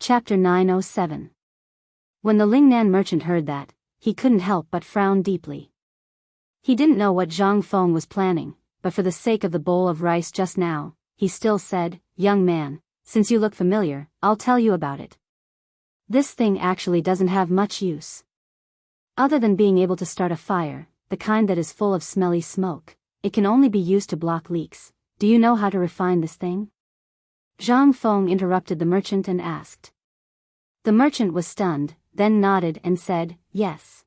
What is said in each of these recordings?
Chapter 907. When the Lingnan merchant heard that, he couldn't help but frown deeply. He didn't know what Zhang Feng was planning, but for the sake of the bowl of rice just now, he still said, "Young man, since you look familiar, I'll tell you about it. This thing actually doesn't have much use. Other than being able to start a fire, the kind that is full of smelly smoke, it can only be used to block leaks. Do you know how to refine this thing?" Zhang Feng interrupted the merchant and asked. The merchant was stunned, then nodded and said, "Yes.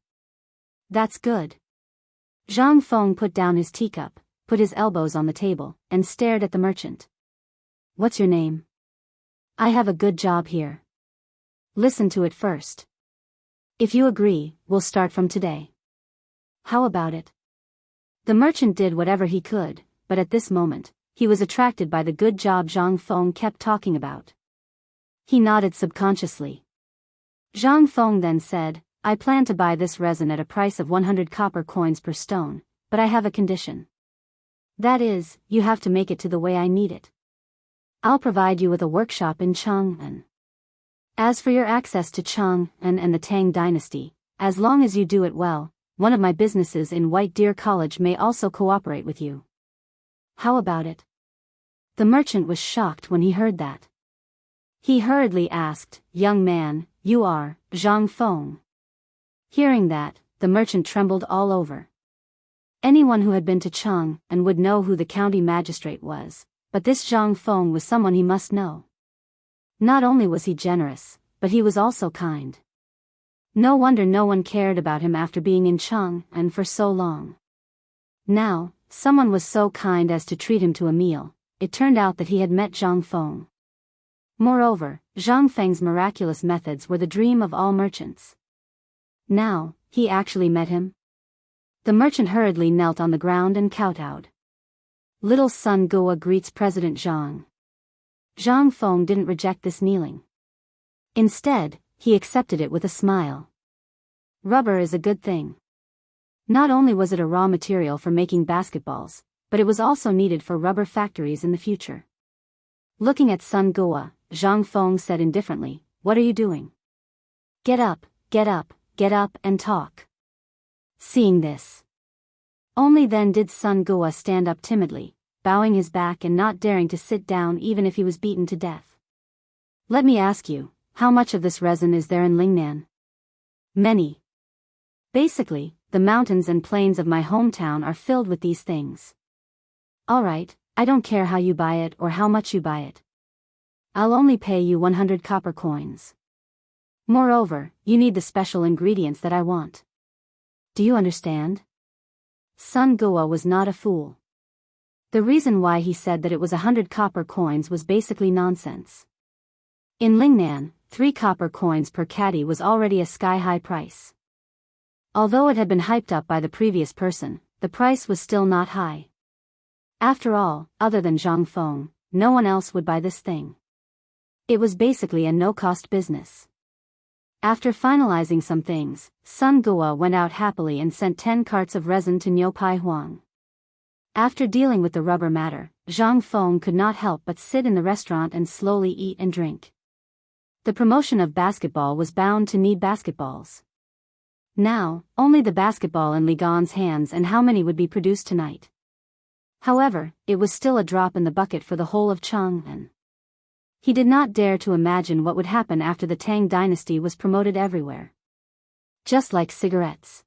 That's good." Zhang Feng put down his teacup, put his elbows on the table, and stared at the merchant. "What's your name?" "I have a good job here. Listen to it first. If you agree, we'll start from today." "How about it?" The merchant did whatever he could, but at this moment, he was attracted by the good job Zhang Feng kept talking about. He nodded subconsciously. Zhang Feng then said, "I plan to buy this resin at a price of 100 copper coins per stone, but I have a condition. That is, you have to make it to the way I need it. I'll provide you with a workshop in Chang'an. As for your access to Chang'an and the Tang dynasty, as long as you do it well, one of my businesses in White Deer College may also cooperate with you. How about it?" The merchant was shocked when he heard that. He hurriedly asked, "Young man, you are Zhang Feng?" Hearing that, the merchant trembled all over. Anyone who had been to Chang'an would know who the county magistrate was, but this Zhang Feng was someone he must know. Not only was he generous, but he was also kind. No wonder no one cared about him after being in Chang'an for so long. Now, someone was so kind as to treat him to a meal. It turned out that he had met Zhang Feng. Moreover, Zhang Feng's miraculous methods were the dream of all merchants. Now, he actually met him. The merchant hurriedly knelt on the ground and kowtowed. "Little son Gua greets President Zhang." Zhang Feng didn't reject this kneeling. Instead, he accepted it with a smile. Rubber is a good thing. Not only was it a raw material for making basketballs, but it was also needed for rubber factories in the future. Looking at Sun Gua, Zhang Feng said indifferently, "What are you doing? Get up, get up, get up and talk." Seeing this, only then did Sun Gua stand up timidly, bowing his back and not daring to sit down even if he was beaten to death. "Let me ask you, how much of this resin is there in Lingnan?" "Many. Basically, the mountains and plains of my hometown are filled with these things." "All right, I don't care how you buy it or how much you buy it. I'll only pay you 100 copper coins. Moreover, you need the special ingredients that I want. Do you understand?" Sun Gua was not a fool. The reason why he said that it was 100 copper coins was basically nonsense. In Lingnan, 3 copper coins per caddy was already a sky-high price. Although it had been hyped up by the previous person, the price was still not high. After all, other than Zhang Feng, no one else would buy this thing. It was basically a no-cost business. After finalizing some things, Sun Gua went out happily and sent 10 carts of resin to Niu Pai Huang. After dealing with the rubber matter, Zhang Feng could not help but sit in the restaurant and slowly eat and drink. The promotion of basketball was bound to need basketballs. Now, only the basketball in Li Gan's hands and how many would be produced tonight. However, it was still a drop in the bucket for the whole of Chang'an. He did not dare to imagine what would happen after the Tang dynasty was promoted everywhere. Just like cigarettes.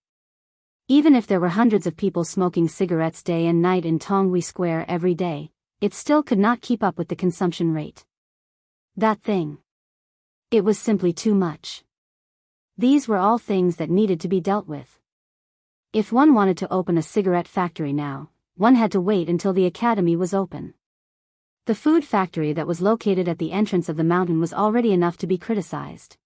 Even if there were hundreds of people smoking cigarettes day and night in Tonghui Square every day, it still could not keep up with the consumption rate. That thing. It was simply too much. These were all things that needed to be dealt with. If one wanted to open a cigarette factory now, one had to wait until the academy was open. The food factory that was located at the entrance of the mountain was already enough to be criticized.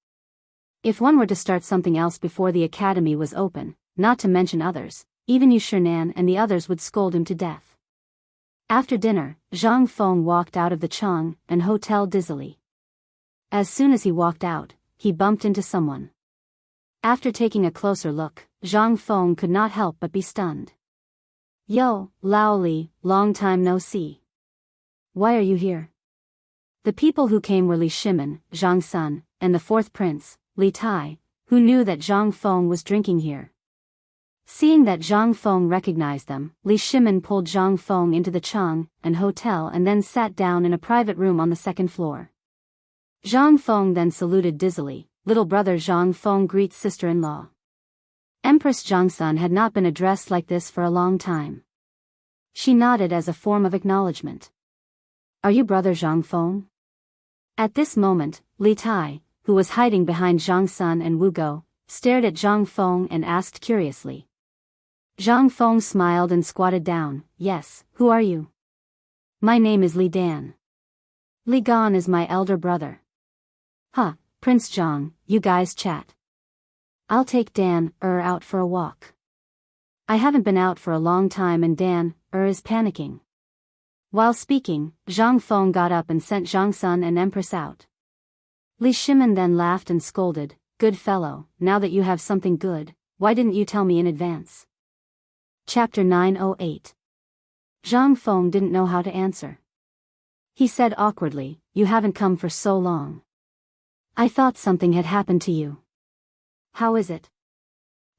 If one were to start something else before the academy was open, not to mention others, even Yu Shinan and the others would scold him to death. After dinner, Zhang Feng walked out of the Chang'an hotel dizzily. As soon as he walked out, he bumped into someone. After taking a closer look, Zhang Feng could not help but be stunned. "Yo, Lao Li, long time no see. Why are you here?" The people who came were Li Shimin, Zhang Sun, and the fourth prince, Li Tai, who knew that Zhang Feng was drinking here. Seeing that Zhang Feng recognized them, Li Shimin pulled Zhang Feng into the Chang'an hotel and then sat down in a private room on the second floor. Zhang Feng then saluted dizzily. Little brother Zhang Feng greets sister-in-law. Empress Zhangsun had not been addressed like this for a long time. She nodded as a form of acknowledgement. Are you brother Zhang Feng? At this moment, Li Tai, who was hiding behind Zhang Sun and Wu Go, stared at Zhang Feng and asked curiously. Zhang Feng smiled and squatted down. Yes, who are you? My name is Li Dan. Li Gan is my elder brother. Huh, Prince Zhang, you guys chat. I'll take Dan out for a walk. I haven't been out for a long time and Dan is panicking. While speaking, Zhang Feng got up and sent Zhang Sun and Empress out. Li Shimin then laughed and scolded, good fellow, now that you have something good, why didn't you tell me in advance? Chapter 908. Zhang Feng didn't know how to answer. He said awkwardly, you haven't come for so long. I thought something had happened to you. How is it?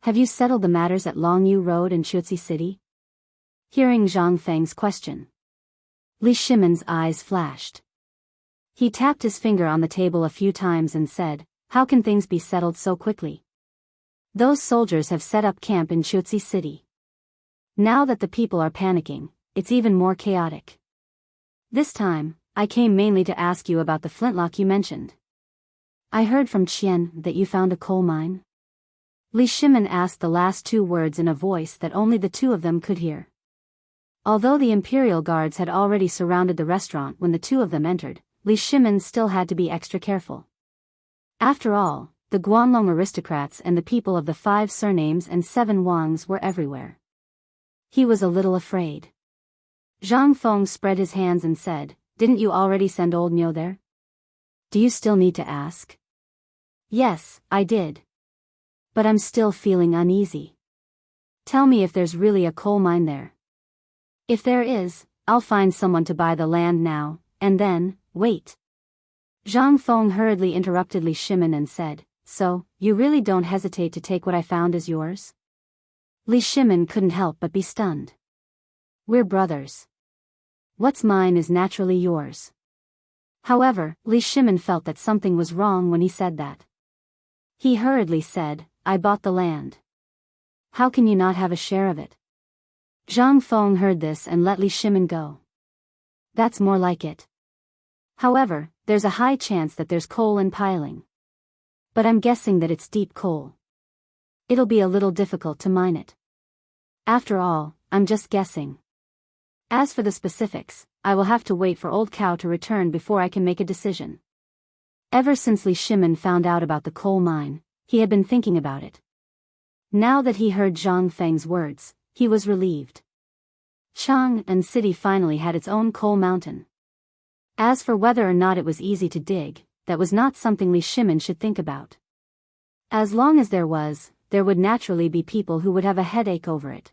Have you settled the matters at Longyu Road in Chuzi City? Hearing Zhang Feng's question, Li Shimin's eyes flashed. He tapped his finger on the table a few times and said, how can things be settled so quickly? Those soldiers have set up camp in Chuzi City. Now that the people are panicking, it's even more chaotic. This time, I came mainly to ask you about the flintlock you mentioned. I heard from Qian that you found a coal mine. Li Shimin asked the last two words in a voice that only the two of them could hear. Although the imperial guards had already surrounded the restaurant when the two of them entered, Li Shimin still had to be extra careful. After all, the Guanlong aristocrats and the people of the 5 surnames and 7 Wangs were everywhere. He was a little afraid. Zhang Feng spread his hands and said, didn't you already send old Niu there? Do you still need to ask? Yes, I did. But I'm still feeling uneasy. Tell me if there's really a coal mine there. If there is, I'll find someone to buy the land now, and then, wait. Zhang Feng hurriedly interrupted Li Shimin and said, so, you really don't hesitate to take what I found as yours? Li Shimin couldn't help but be stunned. We're brothers. What's mine is naturally yours. However, Li Shimin felt that something was wrong when he said that. He hurriedly said, I bought the land. How can you not have a share of it? Zhang Feng heard this and let Li Shimin go. That's more like it. However, there's a high chance that there's coal in piling. But I'm guessing that it's deep coal. It'll be a little difficult to mine it. After all, I'm just guessing. As for the specifics, I will have to wait for Old Cow to return before I can make a decision. Ever since Li Shimin found out about the coal mine, he had been thinking about it. Now that he heard Zhang Feng's words, he was relieved. Chang'an City finally had its own coal mountain. As for whether or not it was easy to dig, that was not something Li Shimin should think about. As long as there would naturally be people who would have a headache over it.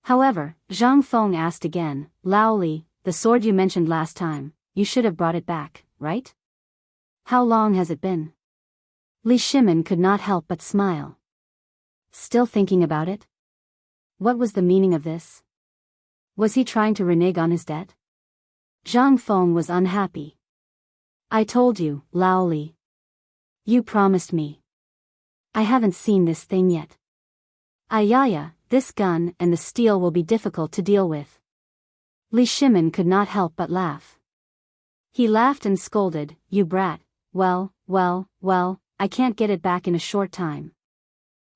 However, Zhang Feng asked again, Lao Li, the sword you mentioned last time, you should have brought it back, right? How long has it been? Li Shimin could not help but smile. Still thinking about it? What was the meaning of this? Was he trying to renege on his debt? Zhang Feng was unhappy. I told you, Lao Li. You promised me. I haven't seen this thing yet. Ayaya, this gun and the steel will be difficult to deal with. Li Shimin could not help but laugh. He laughed and scolded, you brat, well, I can't get it back in a short time.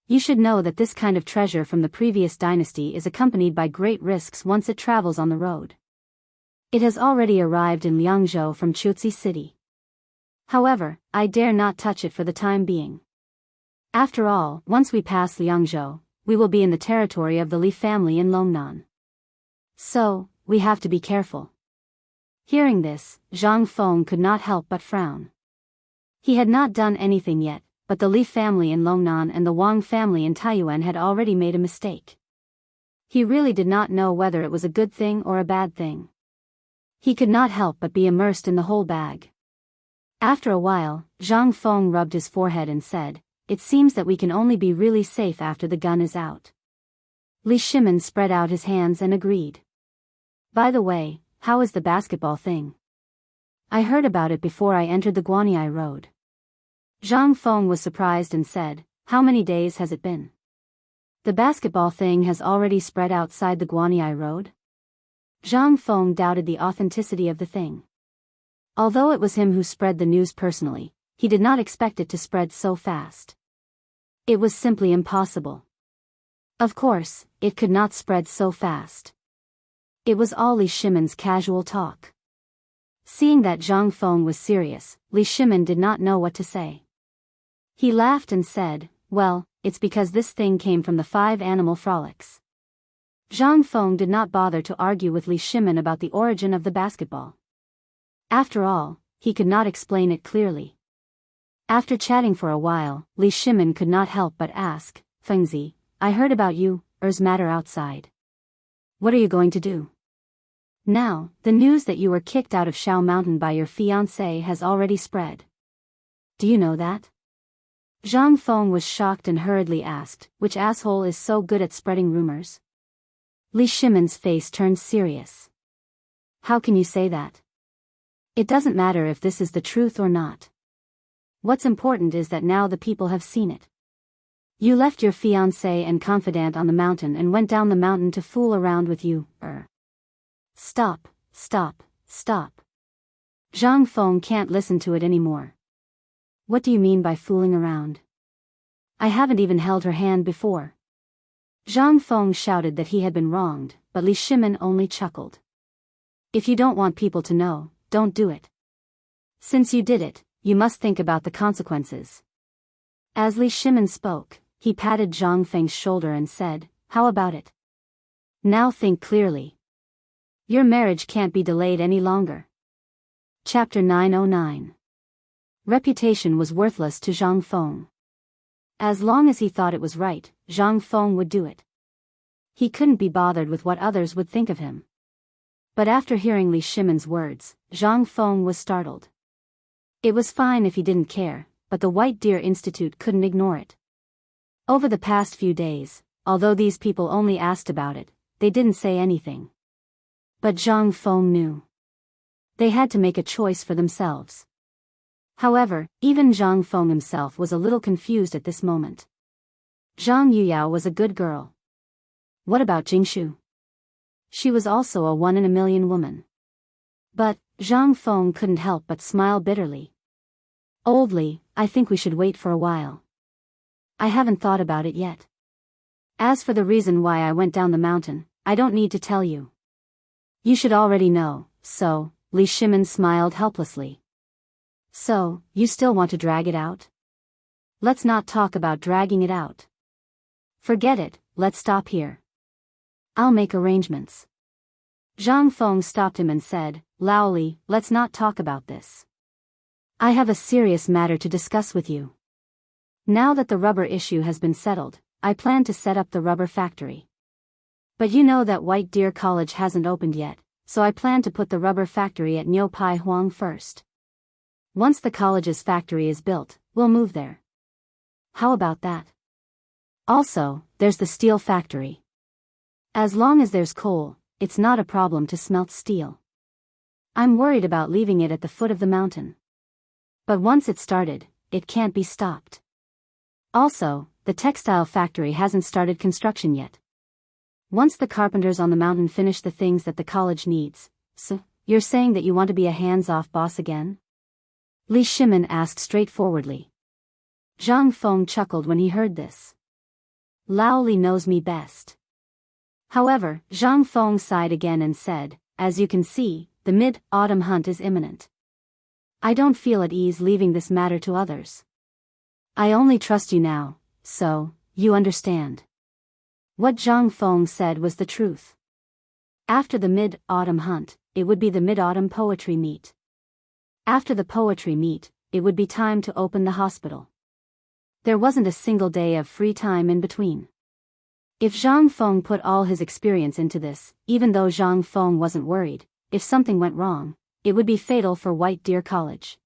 You should know that this kind of treasure from the previous dynasty is accompanied by great risks once it travels on the road. It has already arrived in Liangzhou from Chuzi City. However, I dare not touch it for the time being. After all, once we pass Liangzhou, we will be in the territory of the Li family in Longnan. So, we have to be careful. Hearing this, Zhang Feng could not help but frown. He had not done anything yet, but the Li family in Longnan and the Wang family in Taiyuan had already made a mistake. He really did not know whether it was a good thing or a bad thing. He could not help but be immersed in the whole bag. After a while, Zhang Feng rubbed his forehead and said, "It seems that we can only be really safe after the gun is out." Li Shimin spread out his hands and agreed. "By the way, how is the basketball thing? I heard about it before I entered the Guanyi Road." Zhang Feng was surprised and said, "How many days has it been?" "The basketball thing has already spread outside the Guanyi Road?" Zhang Feng doubted the authenticity of the thing. Although it was him who spread the news personally, he did not expect it to spread so fast. It was simply impossible. Of course, it could not spread so fast. It was all Li Shimin's casual talk. Seeing that Zhang Feng was serious, Li Shimin did not know what to say. He laughed and said, "Well, it's because this thing came from the 5 animal frolics." Zhang Feng did not bother to argue with Li Shimin about the origin of the basketball. After all, he could not explain it clearly. After chatting for a while, Li Shimin could not help but ask, "Fengzi, I heard about you's matter outside. What are you going to do? Now, the news that you were kicked out of Shao Mountain by your fiancé has already spread. Do you know that?" Zhang Feng was shocked and hurriedly asked, "Which asshole is so good at spreading rumors?" Li Shimin's face turned serious. "How can you say that? It doesn't matter if this is the truth or not. What's important is that now the people have seen it. You left your fiancé and confidant on the mountain and went down the mountain to fool around with you. Stop, stop, stop. Zhang Feng can't listen to it anymore. What do you mean by fooling around? I haven't even held her hand before." Zhang Feng shouted that he had been wronged, but Li Shimin only chuckled. "If you don't want people to know, don't do it. Since you did it, you must think about the consequences." As Li Shimin spoke, he patted Zhang Feng's shoulder and said, "How about it? Now think clearly. Your marriage can't be delayed any longer." Chapter 909. Reputation was worthless to Zhang Feng. As long as he thought it was right, Zhang Feng would do it. He couldn't be bothered with what others would think of him. But after hearing Li Shimin's words, Zhang Feng was startled. It was fine if he didn't care, but the White Deer Institute couldn't ignore it. Over the past few days, although these people only asked about it, they didn't say anything. But Zhang Feng knew. They had to make a choice for themselves. However, even Zhang Feng himself was a little confused at this moment. Zhang Yuyao was a good girl. What about Jingshu? She was also a 1 in a million woman. But Zhang Feng couldn't help but smile bitterly. "Oldly, I think we should wait for a while. I haven't thought about it yet. As for the reason why I went down the mountain, I don't need to tell you. You should already know." "So," Li Shimin smiled helplessly. "So, you still want to drag it out? Let's not talk about dragging it out. Forget it, let's stop here. I'll make arrangements." Zhang Feng stopped him and said, "Lao Li, let's not talk about this. I have a serious matter to discuss with you. Now that the rubber issue has been settled, I plan to set up the rubber factory. But you know that White Deer College hasn't opened yet, so I plan to put the rubber factory at Niu Pai Huang first. Once the college's factory is built, we'll move there. How about that? Also, there's the steel factory. As long as there's coal, it's not a problem to smelt steel. I'm worried about leaving it at the foot of the mountain. But once it's started, it can't be stopped. Also, the textile factory hasn't started construction yet. Once the carpenters on the mountain finish the things that the college needs, so, you're saying that you want to be a hands-off boss again?" Li Shimin asked straightforwardly. Zhang Feng chuckled when he heard this. "Lao Li knows me best." However, Zhang Feng sighed again and said, "As you can see, the mid-autumn hunt is imminent. I don't feel at ease leaving this matter to others. I only trust you now, so, you understand." What Zhang Feng said was the truth. After the mid-autumn hunt, it would be the mid-autumn poetry meet. After the poetry meet, it would be time to open the hospital. There wasn't a single day of free time in between. If Zhang Feng put all his experience into this, even though Zhang Feng wasn't worried, if something went wrong, it would be fatal for White Deer College.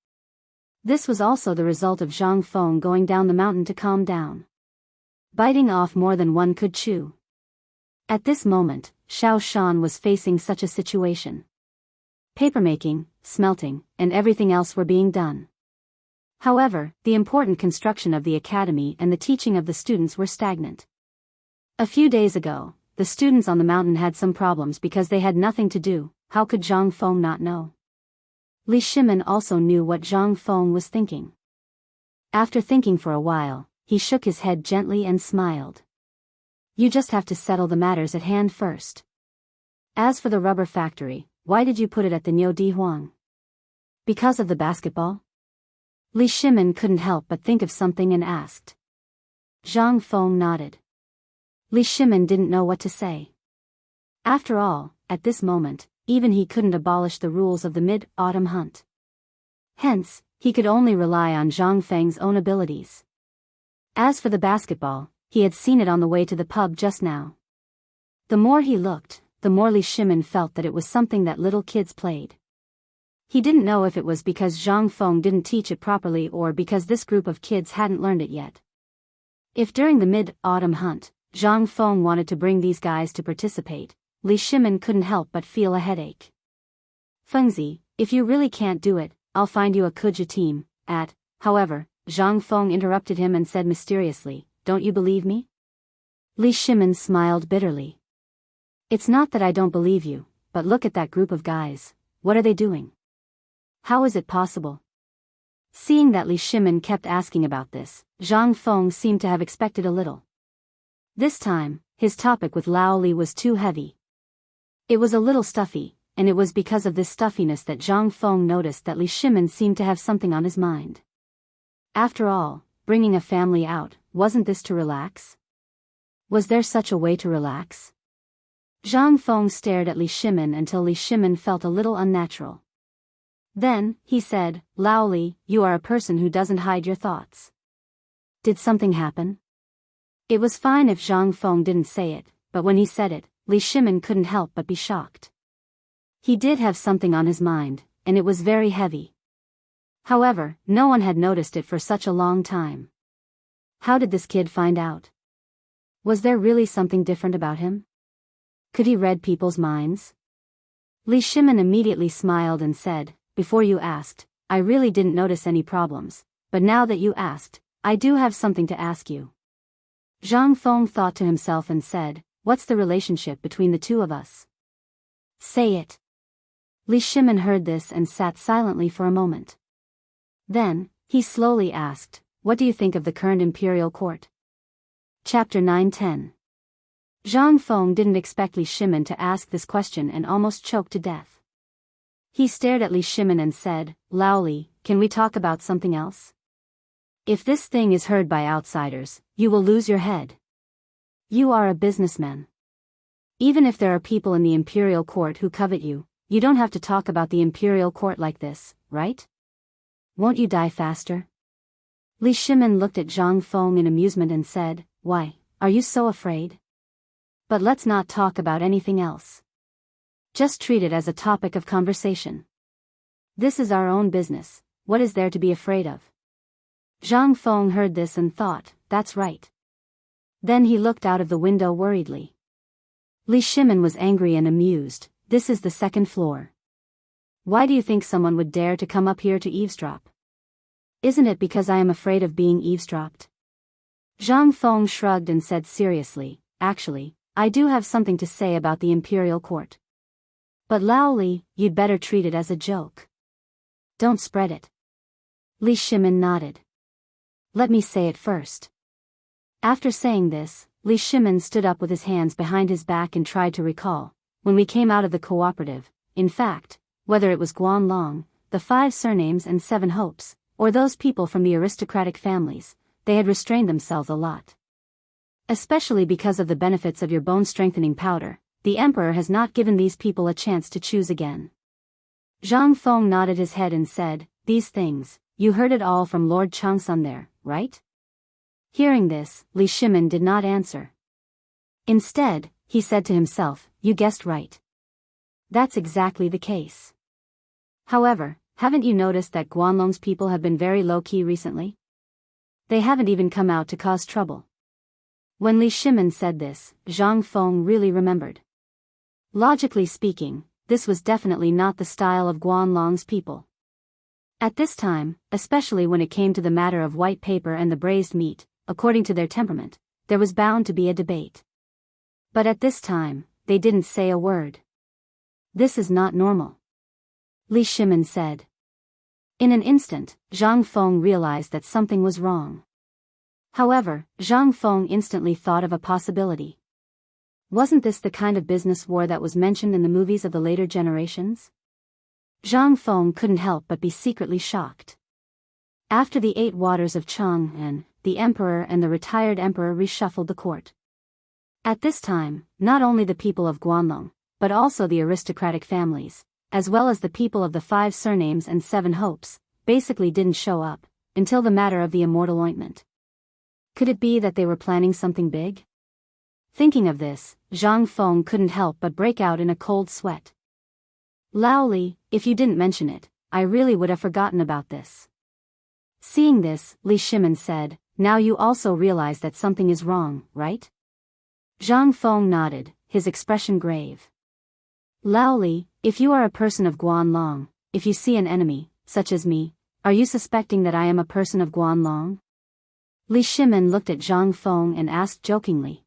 This was also the result of Zhang Feng going down the mountain to calm down, biting off more than one could chew. At this moment, Xiao Shan was facing such a situation. Papermaking, smelting, and everything else were being done. However, the important construction of the academy and the teaching of the students were stagnant. A few days ago, the students on the mountain had some problems because they had nothing to do. How could Zhang Feng not know? Li Shimin also knew what Zhang Feng was thinking. After thinking for a while, he shook his head gently and smiled. You just have to settle the matters at hand first. As for the rubber factory, why did you put it at the Niu Di Huang? Because of the basketball? Li Shimin couldn't help but think of something and asked. Zhang Feng nodded. Li Shimin didn't know what to say. After all, at this moment, even he couldn't abolish the rules of the mid-autumn hunt. Hence, he could only rely on Zhang Feng's own abilities. As for the basketball, he had seen it on the way to the pub just now. The more he looked, the more Li Shimin felt that it was something that little kids played. He didn't know if it was because Zhang Feng didn't teach it properly or because this group of kids hadn't learned it yet. If during the mid-autumn hunt, Zhang Feng wanted to bring these guys to participate, Li Shimin couldn't help but feel a headache. Fengzi, if you really can't do it, I'll find you a Kuja team, however, Zhang Feng interrupted him and said mysteriously, don't you believe me? Li Shimin smiled bitterly. It's not that I don't believe you, but look at that group of guys, what are they doing? How is it possible? Seeing that Li Shimin kept asking about this, Zhang Feng seemed to have expected a little. This time, his topic with Lao Li was too heavy. It was a little stuffy, and it was because of this stuffiness that Zhang Feng noticed that Li Shimin seemed to have something on his mind. After all, bringing a family out, wasn't this to relax? Was there such a way to relax? Zhang Feng stared at Li Shimin until Li Shimin felt a little unnatural. Then, he said, Lao Li, you are a person who doesn't hide your thoughts. Did something happen? It was fine if Zhang Feng didn't say it, but when he said it, Li Shimin couldn't help but be shocked. He did have something on his mind, and it was very heavy. However, no one had noticed it for such a long time. How did this kid find out? Was there really something different about him? Could he read people's minds? Li Shimin immediately smiled and said, before you asked, I really didn't notice any problems, but now that you asked, I do have something to ask you. Zhang Feng thought to himself and said, what's the relationship between the two of us? Say it. Li Shimin heard this and sat silently for a moment. Then, he slowly asked, what do you think of the current imperial court? Chapter 9-10. Zhang Feng didn't expect Li Shimin to ask this question and almost choked to death. He stared at Li Shimin and said, Lao Li, can we talk about something else? If this thing is heard by outsiders, you will lose your head. You are a businessman. Even if there are people in the imperial court who covet you, you don't have to talk about the imperial court like this, right? Won't you die faster? Li Shimin looked at Zhang Feng in amusement and said, why, are you so afraid? But let's not talk about anything else. Just treat it as a topic of conversation. This is our own business, what is there to be afraid of? Zhang Feng heard this and thought, that's right. Then he looked out of the window worriedly. Li Shimin was angry and amused, this is the second floor. Why do you think someone would dare to come up here to eavesdrop? Isn't it because I am afraid of being eavesdropped? Zhang Feng shrugged and said seriously, actually, I do have something to say about the imperial court. But Lao Li, you'd better treat it as a joke. Don't spread it. Li Shimin nodded. Let me say it first. After saying this, Li Shimin stood up with his hands behind his back and tried to recall, when we came out of the cooperative, in fact, whether it was Guanlong, the 5 surnames and 7 hopes, or those people from the aristocratic families, they had restrained themselves a lot. Especially because of the benefits of your bone-strengthening powder, the emperor has not given these people a chance to choose again. Zhang Feng nodded his head and said, these things, you heard it all from Lord Chang'an there, right? Hearing this, Li Shimin did not answer. Instead, he said to himself, you guessed right. That's exactly the case. However, haven't you noticed that Guanlong's people have been very low-key recently? They haven't even come out to cause trouble. When Li Shimin said this, Zhang Feng really remembered. Logically speaking, this was definitely not the style of Guanlong's people. At this time, especially when it came to the matter of white paper and the braised meat, according to their temperament, there was bound to be a debate. But at this time, they didn't say a word. This is not normal, Li Shimin said. In an instant, Zhang Feng realized that something was wrong. However, Zhang Feng instantly thought of a possibility. Wasn't this the kind of business war that was mentioned in the movies of the later generations? Zhang Feng couldn't help but be secretly shocked. After the 8 waters of Chang'an, the emperor and the retired emperor reshuffled the court. At this time, not only the people of Guanlong, but also the aristocratic families, as well as the people of the 5 surnames and 7 hopes, basically didn't show up, until the matter of the immortal ointment. Could it be that they were planning something big? Thinking of this, Zhang Feng couldn't help but break out in a cold sweat. Lao Li, if you didn't mention it, I really would have forgotten about this. Seeing this, Li Shimin said, now you also realize that something is wrong, right? Zhang Feng nodded, his expression grave. Lao Li, if you are a person of Guanlong, if you see an enemy, such as me, are you suspecting that I am a person of Guanlong? Li Shimin looked at Zhang Feng and asked jokingly.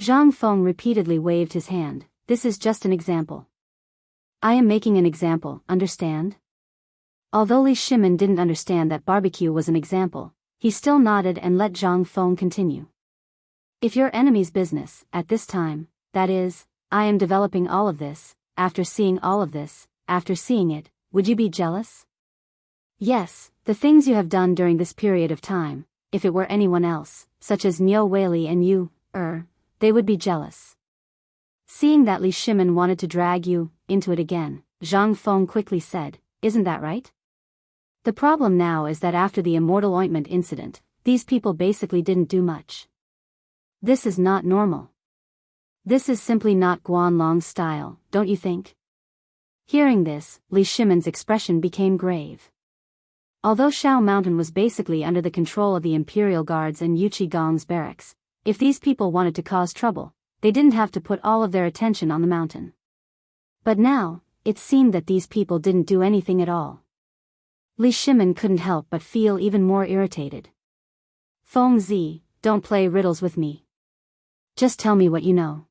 Zhang Feng repeatedly waved his hand, this is just an example. I am making an example, understand? Although Li Shimin didn't understand that barbecue was an example, he still nodded and let Zhang Feng continue. If your enemy's business, at this time, that is, I am developing all of this, after seeing all of this, after seeing it, would you be jealous? Yes, the things you have done during this period of time, if it were anyone else, such as Niu Weili and you, they would be jealous. Seeing that Li Shimin wanted to drag you into it again, Zhang Feng quickly said, isn't that right? The problem now is that after the immortal ointment incident, these people basically didn't do much. This is not normal. This is simply not Guanlong's style, don't you think? Hearing this, Li Shimin's expression became grave. Although Shao Mountain was basically under the control of the Imperial Guards and Yuchi Gong's barracks, if these people wanted to cause trouble, they didn't have to put all of their attention on the mountain. But now, it seemed that these people didn't do anything at all. Li Shimin couldn't help but feel even more irritated. Feng Zi, don't play riddles with me. Just tell me what you know.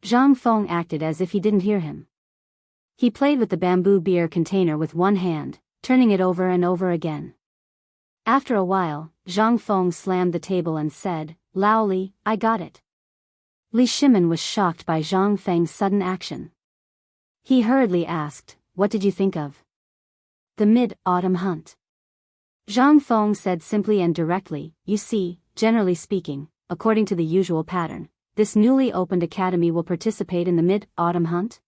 Zhang Feng acted as if he didn't hear him. He played with the bamboo beer container with one hand, turning it over and over again. After a while, Zhang Feng slammed the table and said, Lao Li, I got it. Li Shimin was shocked by Zhang Feng's sudden action. He hurriedly asked, what did you think of the mid-autumn hunt? Zhang Feng said simply and directly, you see, generally speaking, according to the usual pattern, this newly opened academy will participate in the mid-autumn hunt?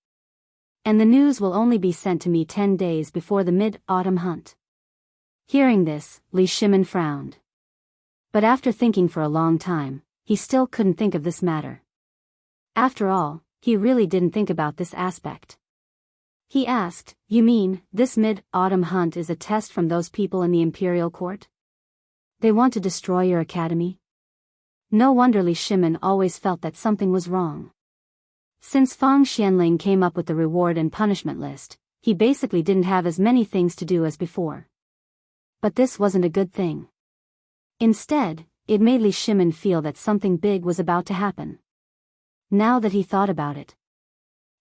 And the news will only be sent to me 10 days before the mid-autumn hunt. Hearing this, Li Shimin frowned. But after thinking for a long time, he still couldn't think of this matter. After all, he really didn't think about this aspect. He asked, you mean, this mid-autumn hunt is a test from those people in the imperial court? They want to destroy your academy? No wonder Li Shimin always felt that something was wrong. Since Fang Xianling came up with the reward and punishment list, he basically didn't have as many things to do as before. But this wasn't a good thing. Instead, it made Li Shimin feel that something big was about to happen. Now that he thought about it.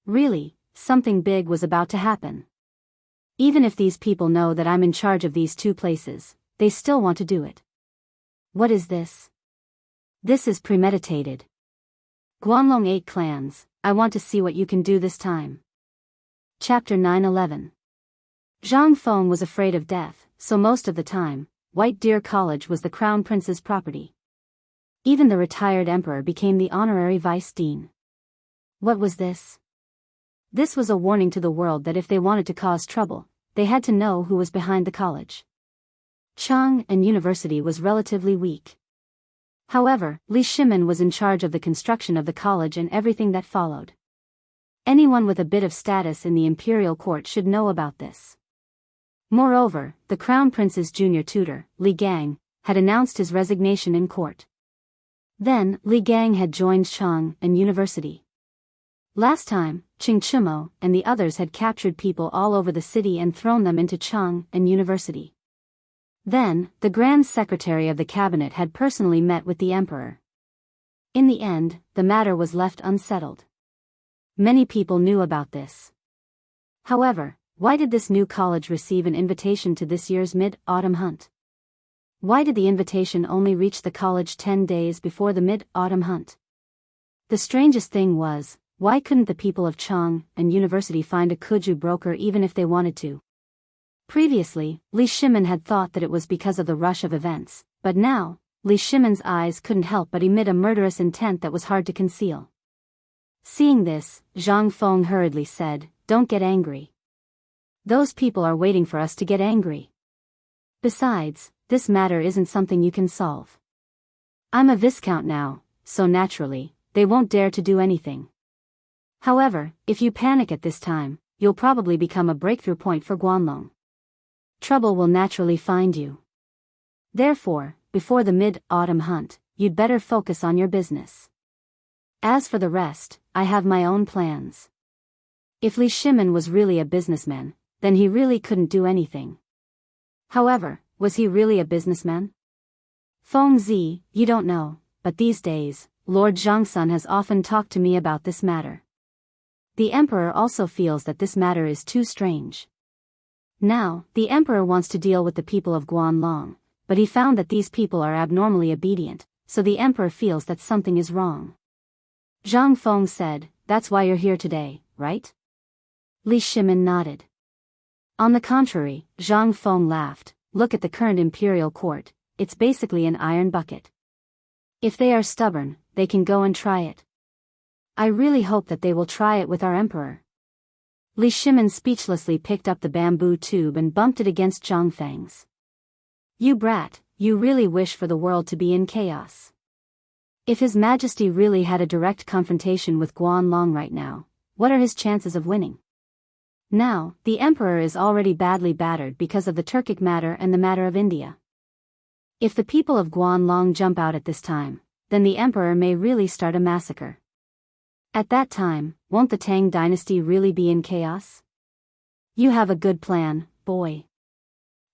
Really, something big was about to happen. Even if these people know that I'm in charge of these 2 places, they still want to do it. What is this? This is premeditated. Guanlong 8 clans, I want to see what you can do this time. Chapter 9-11. Zhang Feng was afraid of death, so most of the time, White Deer College was the Crown Prince's property. Even the retired emperor became the honorary vice dean. What was this? This was a warning to the world that if they wanted to cause trouble, they had to know who was behind the college. Chang'an University was relatively weak. However, Li Shimin was in charge of the construction of the college and everything that followed. Anyone with a bit of status in the imperial court should know about this. Moreover, the Crown Prince's junior tutor, Li Gang, had announced his resignation in court. Then, Li Gang had joined Chang'an University. Last time, Chingchumo and the others had captured people all over the city and thrown them into Chang'an University. Then, the Grand Secretary of the Cabinet had personally met with the Emperor. In the end, the matter was left unsettled. Many people knew about this. However, why did this new college receive an invitation to this year's Mid-Autumn Hunt? Why did the invitation only reach the college 10 days before the Mid-Autumn Hunt? The strangest thing was, why couldn't the people of Chang'an University find a Kuju broker even if they wanted to? Previously, Li Shimin had thought that it was because of the rush of events, but now, Li Shimin's eyes couldn't help but emit a murderous intent that was hard to conceal. Seeing this, Zhang Feng hurriedly said, "Don't get angry. Those people are waiting for us to get angry. Besides, this matter isn't something you can solve. I'm a viscount now, so naturally, they won't dare to do anything. However, if you panic at this time, you'll probably become a breakthrough point for Guanlong. Trouble will naturally find you. Therefore, before the Mid-Autumn Hunt, you'd better focus on your business. As for the rest, I have my own plans." If Li Shimin was really a businessman, then he really couldn't do anything. However, was he really a businessman? Feng Zi, you don't know, but these days, Lord Zhangsun has often talked to me about this matter. The Emperor also feels that this matter is too strange. Now, the Emperor wants to deal with the people of Guanlong, but he found that these people are abnormally obedient, so the Emperor feels that something is wrong. Zhang Feng said, "That's why you're here today, right?" Li Shimin nodded. On the contrary, Zhang Feng laughed, "Look at the current imperial court, it's basically an iron bucket. If they are stubborn, they can go and try it. I really hope that they will try it with our Emperor." Li Shimin speechlessly picked up the bamboo tube and bumped it against Zhang Feng's. "You brat, you really wish for the world to be in chaos. If His Majesty really had a direct confrontation with Guanlong right now, what are his chances of winning? Now, the Emperor is already badly battered because of the Turkic matter and the matter of India. If the people of Guanlong jump out at this time, then the Emperor may really start a massacre. At that time, won't the Tang dynasty really be in chaos? You have a good plan, boy.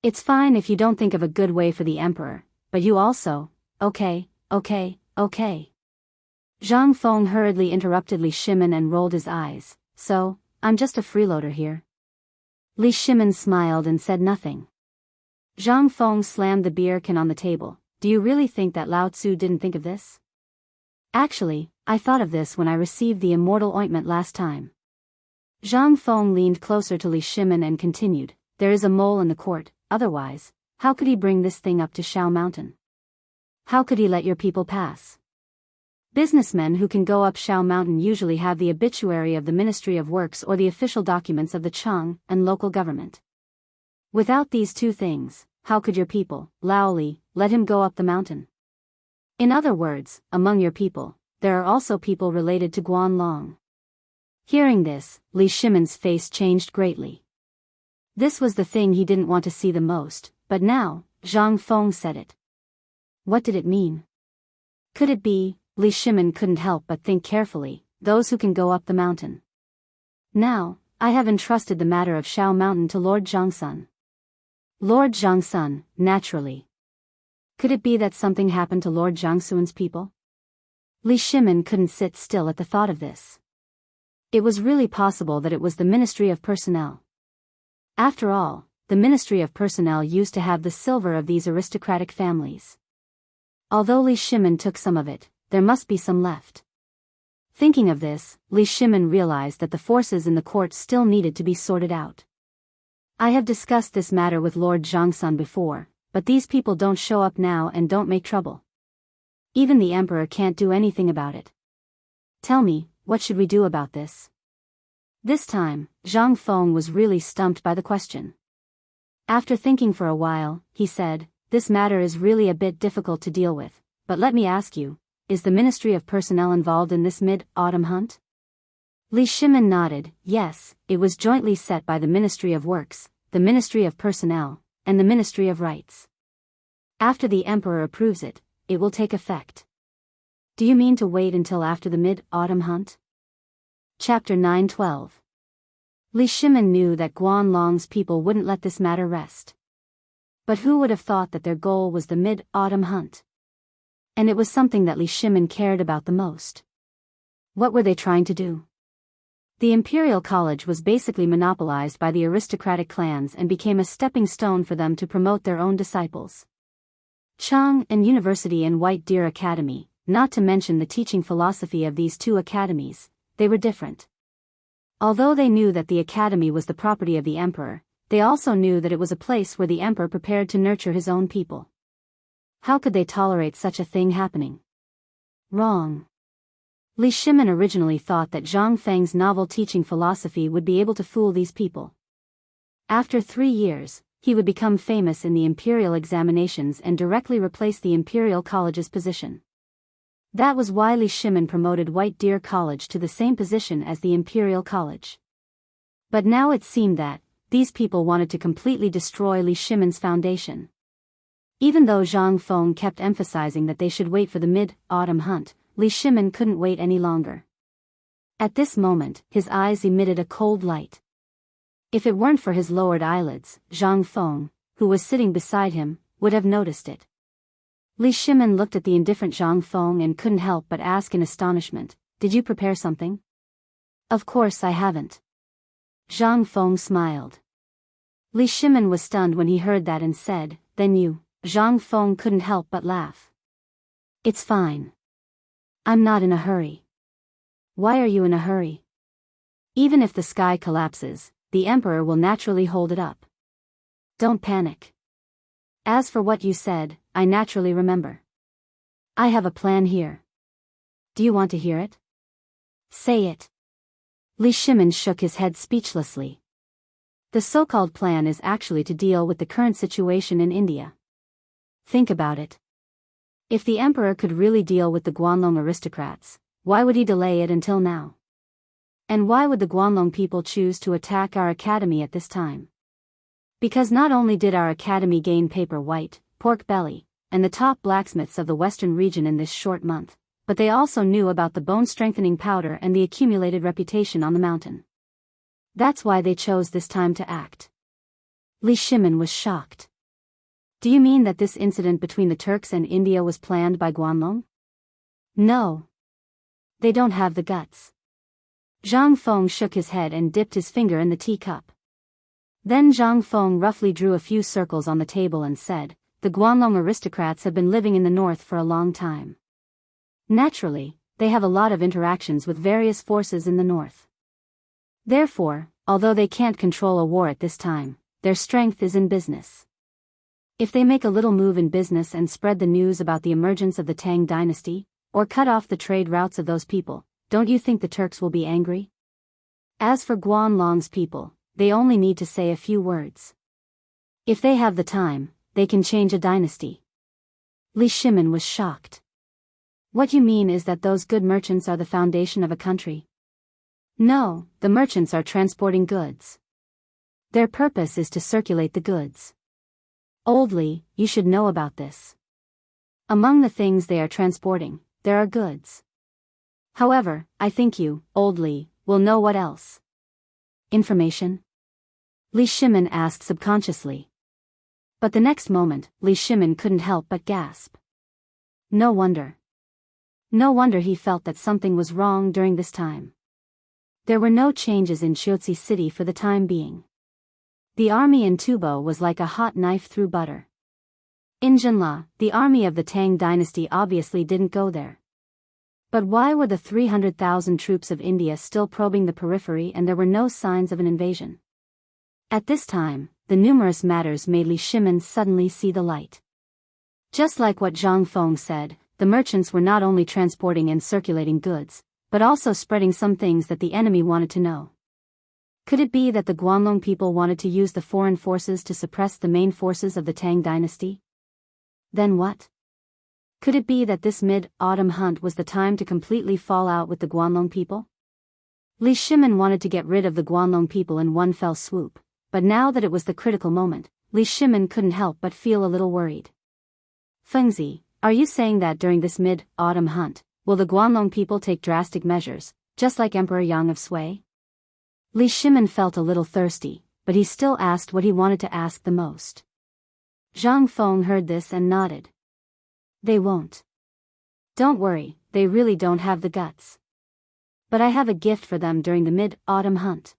It's fine if you don't think of a good way for the Emperor, but you also, okay. Zhang Feng hurriedly interrupted Li Shimin and rolled his eyes, "So, I'm just a freeloader here." Li Shimin smiled and said nothing. Zhang Feng slammed the beer can on the table. "Do you really think that Lao Tzu didn't think of this? Actually, I thought of this when I received the Immortal ointment last time." Zhang Feng leaned closer to Li Shimin and continued, "There is a mole in the court, otherwise, how could he bring this thing up to Shao Mountain? How could he let your people pass? Businessmen who can go up Shao Mountain usually have the obituary of the Ministry of Works or the official documents of the Chang'an local government. Without these two things, how could your people, Lao Li, let him go up the mountain? In other words, among your people, there are also people related to Guanlong." Hearing this, Li Shimin's face changed greatly. This was the thing he didn't want to see the most, but now, Zhang Feng said it. What did it mean? Could it be, Li Shimin couldn't help but think carefully, those who can go up the mountain? Now, I have entrusted the matter of Shao Mountain to Lord Zhangsun. Lord Zhangsun, naturally. Could it be that something happened to Lord Zhangsun's people? Li Shimin couldn't sit still at the thought of this. It was really possible that it was the Ministry of Personnel. After all, the Ministry of Personnel used to have the silver of these aristocratic families. Although Li Shimin took some of it, there must be some left. Thinking of this, Li Shimin realized that the forces in the court still needed to be sorted out. I have discussed this matter with Lord Zhangsun before, but these people don't show up now and don't make trouble. Even the Emperor can't do anything about it. Tell me, what should we do about this? This time, Zhang Feng was really stumped by the question. After thinking for a while, he said, "This matter is really a bit difficult to deal with, but let me ask you, is the Ministry of Personnel involved in this Mid-Autumn Hunt?" Li Shimin nodded, "Yes, it was jointly set by the Ministry of Works, the Ministry of Personnel, and the Ministry of Rights. After the emperor approves it, it will take effect. Do you mean to wait until after the mid-autumn hunt? Chapter 9:12. Li Shimin knew that Guanlong's people wouldn't let this matter rest. But who would have thought that their goal was the mid-autumn hunt? And it was something that Li Shimin cared about the most. What were they trying to do? The Imperial College was basically monopolized by the aristocratic clans and became a stepping stone for them to promote their own disciples. Chang'an University and White Deer Academy, not to mention the teaching philosophy of these two academies, they were different. Although they knew that the academy was the property of the emperor, they also knew that it was a place where the emperor prepared to nurture his own people. How could they tolerate such a thing happening? Wrong. Li Shimin originally thought that Zhang Feng's novel teaching philosophy would be able to fool these people. After 3 years, he would become famous in the imperial examinations and directly replace the Imperial College's position. That was why Li Shimin promoted White Deer College to the same position as the Imperial College. But now it seemed that these people wanted to completely destroy Li Shimin's foundation. Even though Zhang Feng kept emphasizing that they should wait for the mid-autumn hunt, Li Shimin couldn't wait any longer. At this moment, his eyes emitted a cold light. If it weren't for his lowered eyelids, Zhang Feng, who was sitting beside him, would have noticed it. Li Shimin looked at the indifferent Zhang Feng and couldn't help but ask in astonishment, "Did you prepare something?" "Of course I haven't." Zhang Feng smiled. Li Shimin was stunned when he heard that and said, "Then you..." Zhang Feng couldn't help but laugh. "It's fine. I'm not in a hurry." "Why are you in a hurry?" "Even if the sky collapses, the emperor will naturally hold it up. Don't panic. As for what you said, I naturally remember. I have a plan here. Do you want to hear it?" "Say it." Li Shimin shook his head speechlessly. The so-called plan is actually to deal with the current situation in India. Think about it. If the emperor could really deal with the Guanlong aristocrats, why would he delay it until now? And why would the Guanlong people choose to attack our academy at this time? Because not only did our academy gain paper white, pork belly, and the top blacksmiths of the western region in this short month, but they also knew about the bone-strengthening powder and the accumulated reputation on the mountain. That's why they chose this time to act. Li Shimin was shocked. "Do you mean that this incident between the Turks and India was planned by Guanlong?" "No. They don't have the guts." Zhang Feng shook his head and dipped his finger in the teacup. Then Zhang Feng roughly drew a few circles on the table and said, "The Guanlong aristocrats have been living in the north for a long time. Naturally, they have a lot of interactions with various forces in the north. Therefore, although they can't control a war at this time, their strength is in business. If they make a little move in business and spread the news about the emergence of the Tang dynasty, or cut off the trade routes of those people, don't you think the Turks will be angry? As for Guanlong's people, they only need to say a few words. If they have the time, they can change a dynasty." Li Shimin was shocked. "What you mean is that those good merchants are the foundation of a country?" "No, the merchants are transporting goods. Their purpose is to circulate the goods. Old Li, you should know about this. Among the things they are transporting, there are goods. However, I think you, Old Li, will know what else." "Information?" Li Shimin asked subconsciously. But the next moment, Li Shimin couldn't help but gasp. No wonder. No wonder he felt that something was wrong during this time. There were no changes in Chiuzi city for the time being. The army in Tubo was like a hot knife through butter. In Jinla, the army of the Tang dynasty obviously didn't go there. But why were the 300,000 troops of India still probing the periphery and there were no signs of an invasion? At this time, the numerous matters made Li Shimin suddenly see the light. Just like what Zhang Feng said, the merchants were not only transporting and circulating goods, but also spreading some things that the enemy wanted to know. Could it be that the Guanlong people wanted to use the foreign forces to suppress the main forces of the Tang dynasty? Then what? Could it be that this mid-autumn hunt was the time to completely fall out with the Guanlong people? Li Shimin wanted to get rid of the Guanlong people in one fell swoop, but now that it was the critical moment, Li Shimin couldn't help but feel a little worried. Fengzi, are you saying that during this mid-autumn hunt, will the Guanlong people take drastic measures, just like Emperor Yang of Sui? Li Shimin felt a little thirsty, but he still asked what he wanted to ask the most. Zhang Feng heard this and nodded. They won't. Don't worry, they really don't have the guts. But I have a gift for them during the mid-autumn hunt.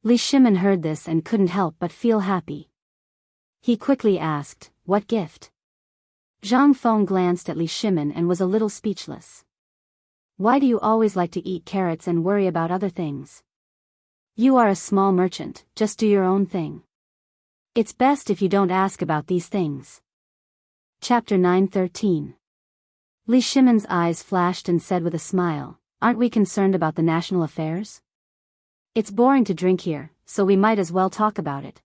Li Shimin heard this and couldn't help but feel happy. He quickly asked, what gift? Zhang Feng glanced at Li Shimin and was a little speechless. Why do you always like to eat carrots and worry about other things? You are a small merchant, just do your own thing. It's best if you don't ask about these things. Chapter 9:13. Li Shimin's eyes flashed and said with a smile, aren't we concerned about the national affairs? It's boring to drink here, so we might as well talk about it.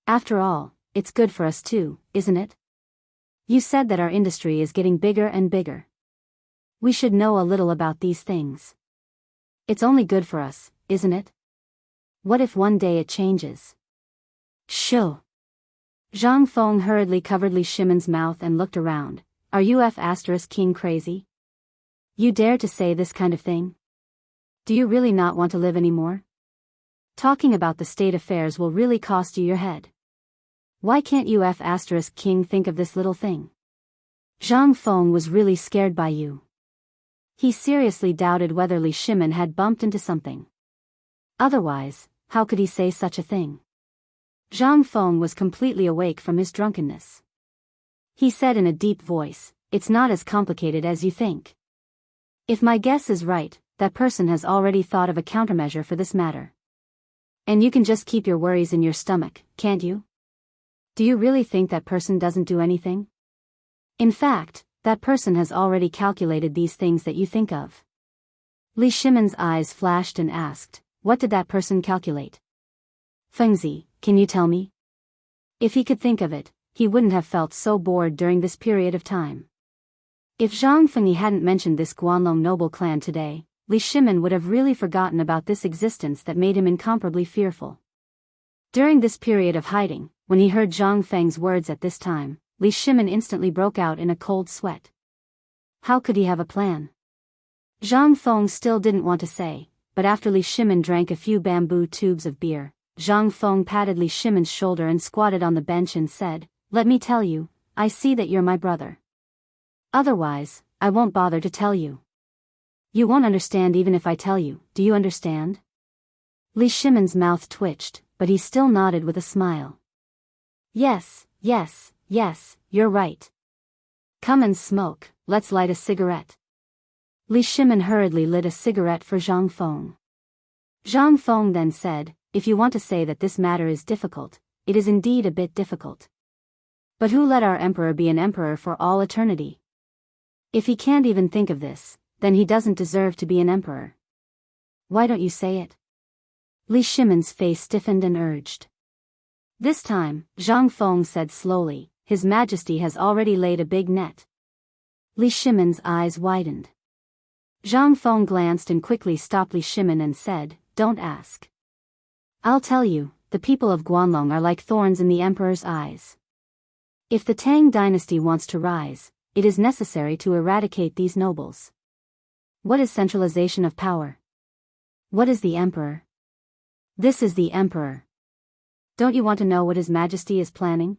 After all, it's good for us too, isn't it? You said that our industry is getting bigger and bigger. We should know a little about these things. It's only good for us, isn't it? What if one day it changes? Shoo! Zhang Feng hurriedly covered Li Shimin's mouth and looked around. Are you King crazy? You dare to say this kind of thing? Do you really not want to live anymore? Talking about the state affairs will really cost you your head. Why can't you King think of this little thing? Zhang Feng was really scared by you. He seriously doubted whether Li Shimin had bumped into something. Otherwise, how could he say such a thing? Zhang Feng was completely awake from his drunkenness. He said in a deep voice, it's not as complicated as you think. If my guess is right, that person has already thought of a countermeasure for this matter. And you can just keep your worries in your stomach, can't you? Do you really think that person doesn't do anything? In fact, that person has already calculated these things that you think of. Li Shimin's eyes flashed and asked, what did that person calculate? Fengzi, can you tell me? If he could think of it, he wouldn't have felt so bored during this period of time. If Zhang Fengyi hadn't mentioned this Guanlong noble clan today, Li Shimin would have really forgotten about this existence that made him incomparably fearful. During this period of hiding, when he heard Zhang Feng's words at this time, Li Shimin instantly broke out in a cold sweat. How could he have a plan? Zhang Feng still didn't want to say, but after Li Shimin drank a few bamboo tubes of beer, Zhang Feng patted Li Shimin's shoulder and squatted on the bench and said, let me tell you, I see that you're my brother. Otherwise, I won't bother to tell you. You won't understand even if I tell you, do you understand? Li Shimin's mouth twitched, but he still nodded with a smile. Yes, yes, yes, you're right. Come and smoke, let's light a cigarette. Li Shimin hurriedly lit a cigarette for Zhang Feng. Zhang Feng then said, if you want to say that this matter is difficult, it is indeed a bit difficult. But who let our emperor be an emperor for all eternity? If he can't even think of this, then he doesn't deserve to be an emperor. Why don't you say it? Li Shimin's face stiffened and urged. This time, Zhang Feng said slowly, His Majesty has already laid a big net. Li Shimin's eyes widened. Zhang Feng glanced and quickly stopped Li Shimin and said, don't ask. I'll tell you, the people of Guanlong are like thorns in the emperor's eyes. If the Tang dynasty wants to rise, it is necessary to eradicate these nobles. What is centralization of power? What is the emperor? This is the emperor. Don't you want to know what His Majesty is planning?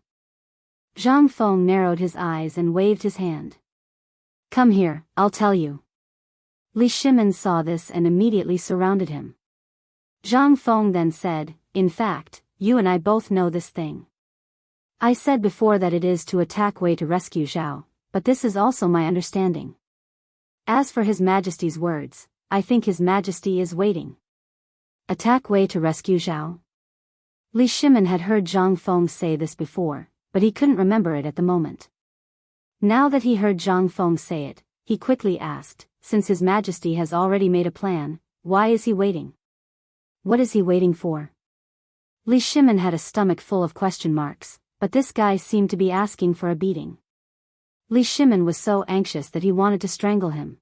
Zhang Feng narrowed his eyes and waved his hand. Come here, I'll tell you. Li Shimin saw this and immediately surrounded him. Zhang Feng then said, in fact, you and I both know this thing. I said before that it is to attack Wei to rescue Zhao, but this is also my understanding. As for His Majesty's words, I think His Majesty is waiting. Attack Wei to rescue Zhao? Li Shimin had heard Zhang Feng say this before, but he couldn't remember it at the moment. Now that he heard Zhang Feng say it, he quickly asked, since His Majesty has already made a plan, why is he waiting? What is he waiting for? Li Shimin had a stomach full of question marks, but this guy seemed to be asking for a beating. Li Shimin was so anxious that he wanted to strangle him.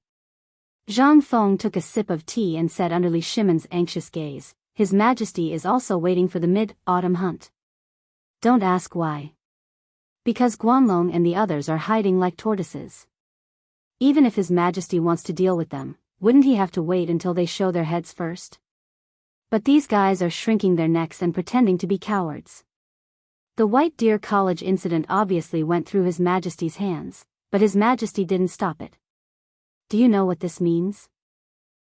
Zhang Feng took a sip of tea and said under Li Shimin's anxious gaze, His Majesty is also waiting for the mid-autumn hunt. Don't ask why. Because Guanlong and the others are hiding like tortoises. Even if His Majesty wants to deal with them, wouldn't he have to wait until they show their heads first? But these guys are shrinking their necks and pretending to be cowards. The White Deer College incident obviously went through His Majesty's hands, but His Majesty didn't stop it. Do you know what this means?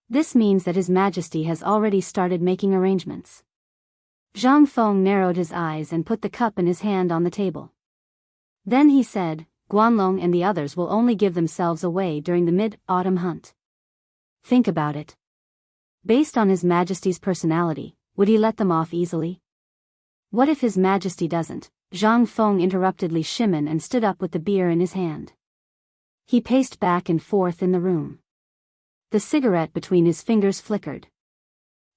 This means that His Majesty has already started making arrangements. Zhang Feng narrowed his eyes and put the cup in his hand on the table. Then he said, Guanlong and the others will only give themselves away during the mid-autumn hunt. Think about it. Based on His Majesty's personality, would he let them off easily? What if His Majesty doesn't? Zhang Feng interrupted Li Shimin and stood up with the beer in his hand. He paced back and forth in the room. The cigarette between his fingers flickered.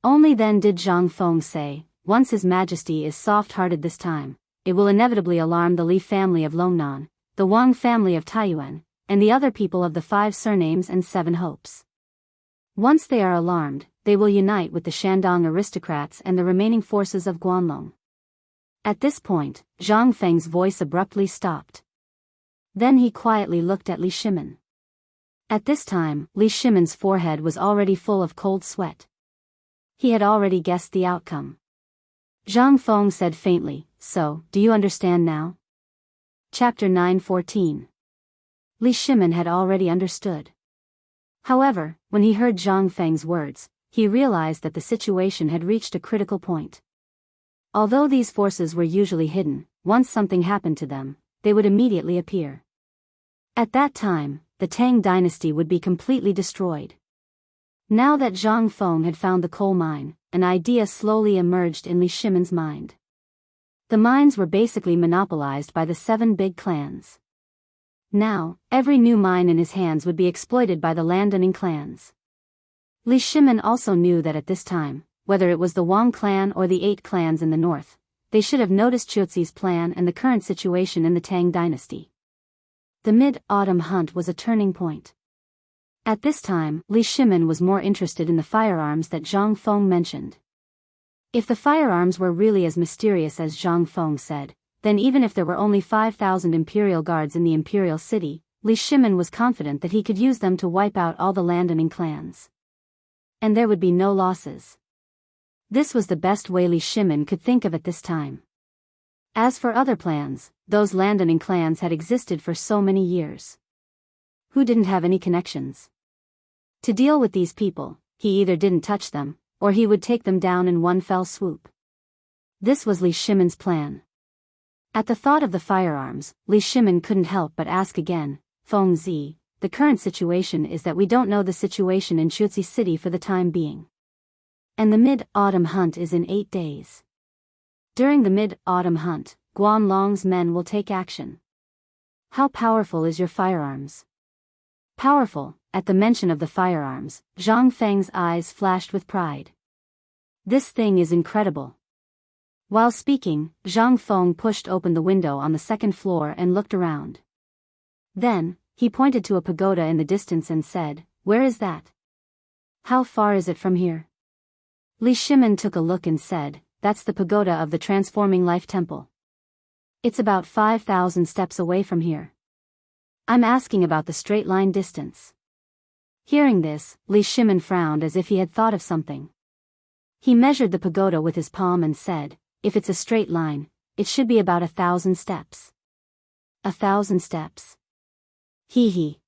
Only then did Zhang Feng say, once His Majesty is soft-hearted this time, it will inevitably alarm the Li family of Longnan, the Wang family of Taiyuan, and the other people of the 5 surnames and 7 hopes. Once they are alarmed, they will unite with the Shandong aristocrats and the remaining forces of Guanlong. At this point, Zhang Feng's voice abruptly stopped. Then he quietly looked at Li Shimin. At this time, Li Shimin's forehead was already full of cold sweat. He had already guessed the outcome. Zhang Feng said faintly, so, do you understand now? Chapter 9:14. Li Shimin had already understood. However, when he heard Zhang Feng's words, he realized that the situation had reached a critical point. Although these forces were usually hidden, once something happened to them, they would immediately appear. At that time, the Tang dynasty would be completely destroyed. Now that Zhang Feng had found the coal mine, an idea slowly emerged in Li Shimin's mind. The mines were basically monopolized by the 7 big clans. Now, every new mine in his hands would be exploited by the landowning clans. Li Shimin also knew that at this time, whether it was the Wang clan or the 8 clans in the north, they should have noticed Chuzi's plan and the current situation in the Tang dynasty. The mid-autumn hunt was a turning point. At this time, Li Shimin was more interested in the firearms that Zhang Feng mentioned. If the firearms were really as mysterious as Zhang Feng said, then even if there were only 5,000 imperial guards in the imperial city, Li Shimin was confident that he could use them to wipe out all the landowning clans. And there would be no losses. This was the best way Li Shimin could think of at this time. As for other plans, those landowning clans had existed for so many years. Who didn't have any connections? To deal with these people, he either didn't touch them, or he would take them down in one fell swoop. This was Li Shimin's plan. At the thought of the firearms, Li Shimin couldn't help but ask again, Feng Zi, the current situation is that we don't know the situation in Chuzi City for the time being. And the mid-autumn hunt is in 8 days. During the mid-autumn hunt, Guanlong's men will take action. How powerful is your firearms? Powerful. At the mention of the firearms, Zhang Feng's eyes flashed with pride. This thing is incredible. While speaking, Zhang Feng pushed open the window on the 2nd floor and looked around. Then, he pointed to a pagoda in the distance and said, where is that? How far is it from here? Li Shimin took a look and said, that's the pagoda of the Transforming Life Temple. It's about 5,000 steps away from here. I'm asking about the straight line distance. Hearing this, Li Shimin frowned as if he had thought of something. He measured the pagoda with his palm and said, if it's a straight line, it should be about 1,000 steps. 1,000 steps. Hee.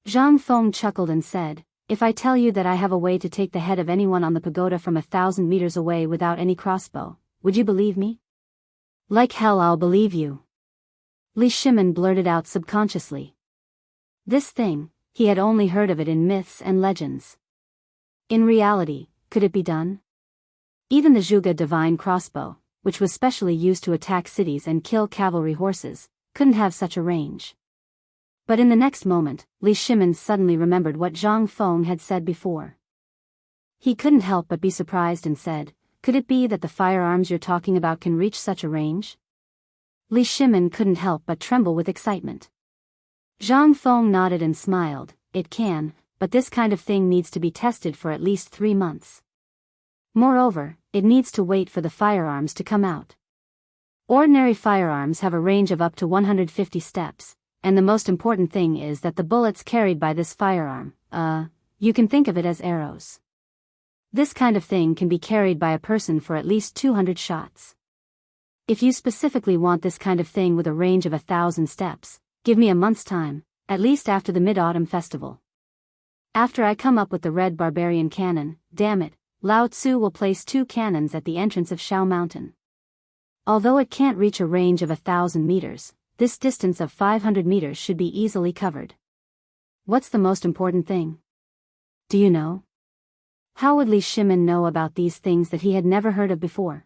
Zhang Feng chuckled and said, if I tell you that I have a way to take the head of anyone on the pagoda from 1,000 meters away without any crossbow, would you believe me? Like hell I'll believe you. Li Shimin blurted out subconsciously. This thing, he had only heard of it in myths and legends. In reality, could it be done? Even the Zhuge divine crossbow, which was specially used to attack cities and kill cavalry horses, couldn't have such a range. But in the next moment, Li Shimin suddenly remembered what Zhang Feng had said before. He couldn't help but be surprised and said, could it be that the firearms you're talking about can reach such a range? Li Shimin couldn't help but tremble with excitement. Zhang Feng nodded and smiled, it can, but this kind of thing needs to be tested for at least 3 months. Moreover, it needs to wait for the firearms to come out. Ordinary firearms have a range of up to 150 steps, and the most important thing is that the bullets carried by this firearm, you can think of it as arrows. This kind of thing can be carried by a person for at least 200 shots. If you specifically want this kind of thing with a range of 1,000 steps, give me a month's time, at least after the Mid-Autumn Festival. After I come up with the red barbarian cannon, damn it, Lao Tzu will place 2 cannons at the entrance of Shao Mountain. Although it can't reach a range of 1,000 meters, this distance of 500 meters should be easily covered. What's the most important thing? Do you know? How would Li Shimin know about these things that he had never heard of before?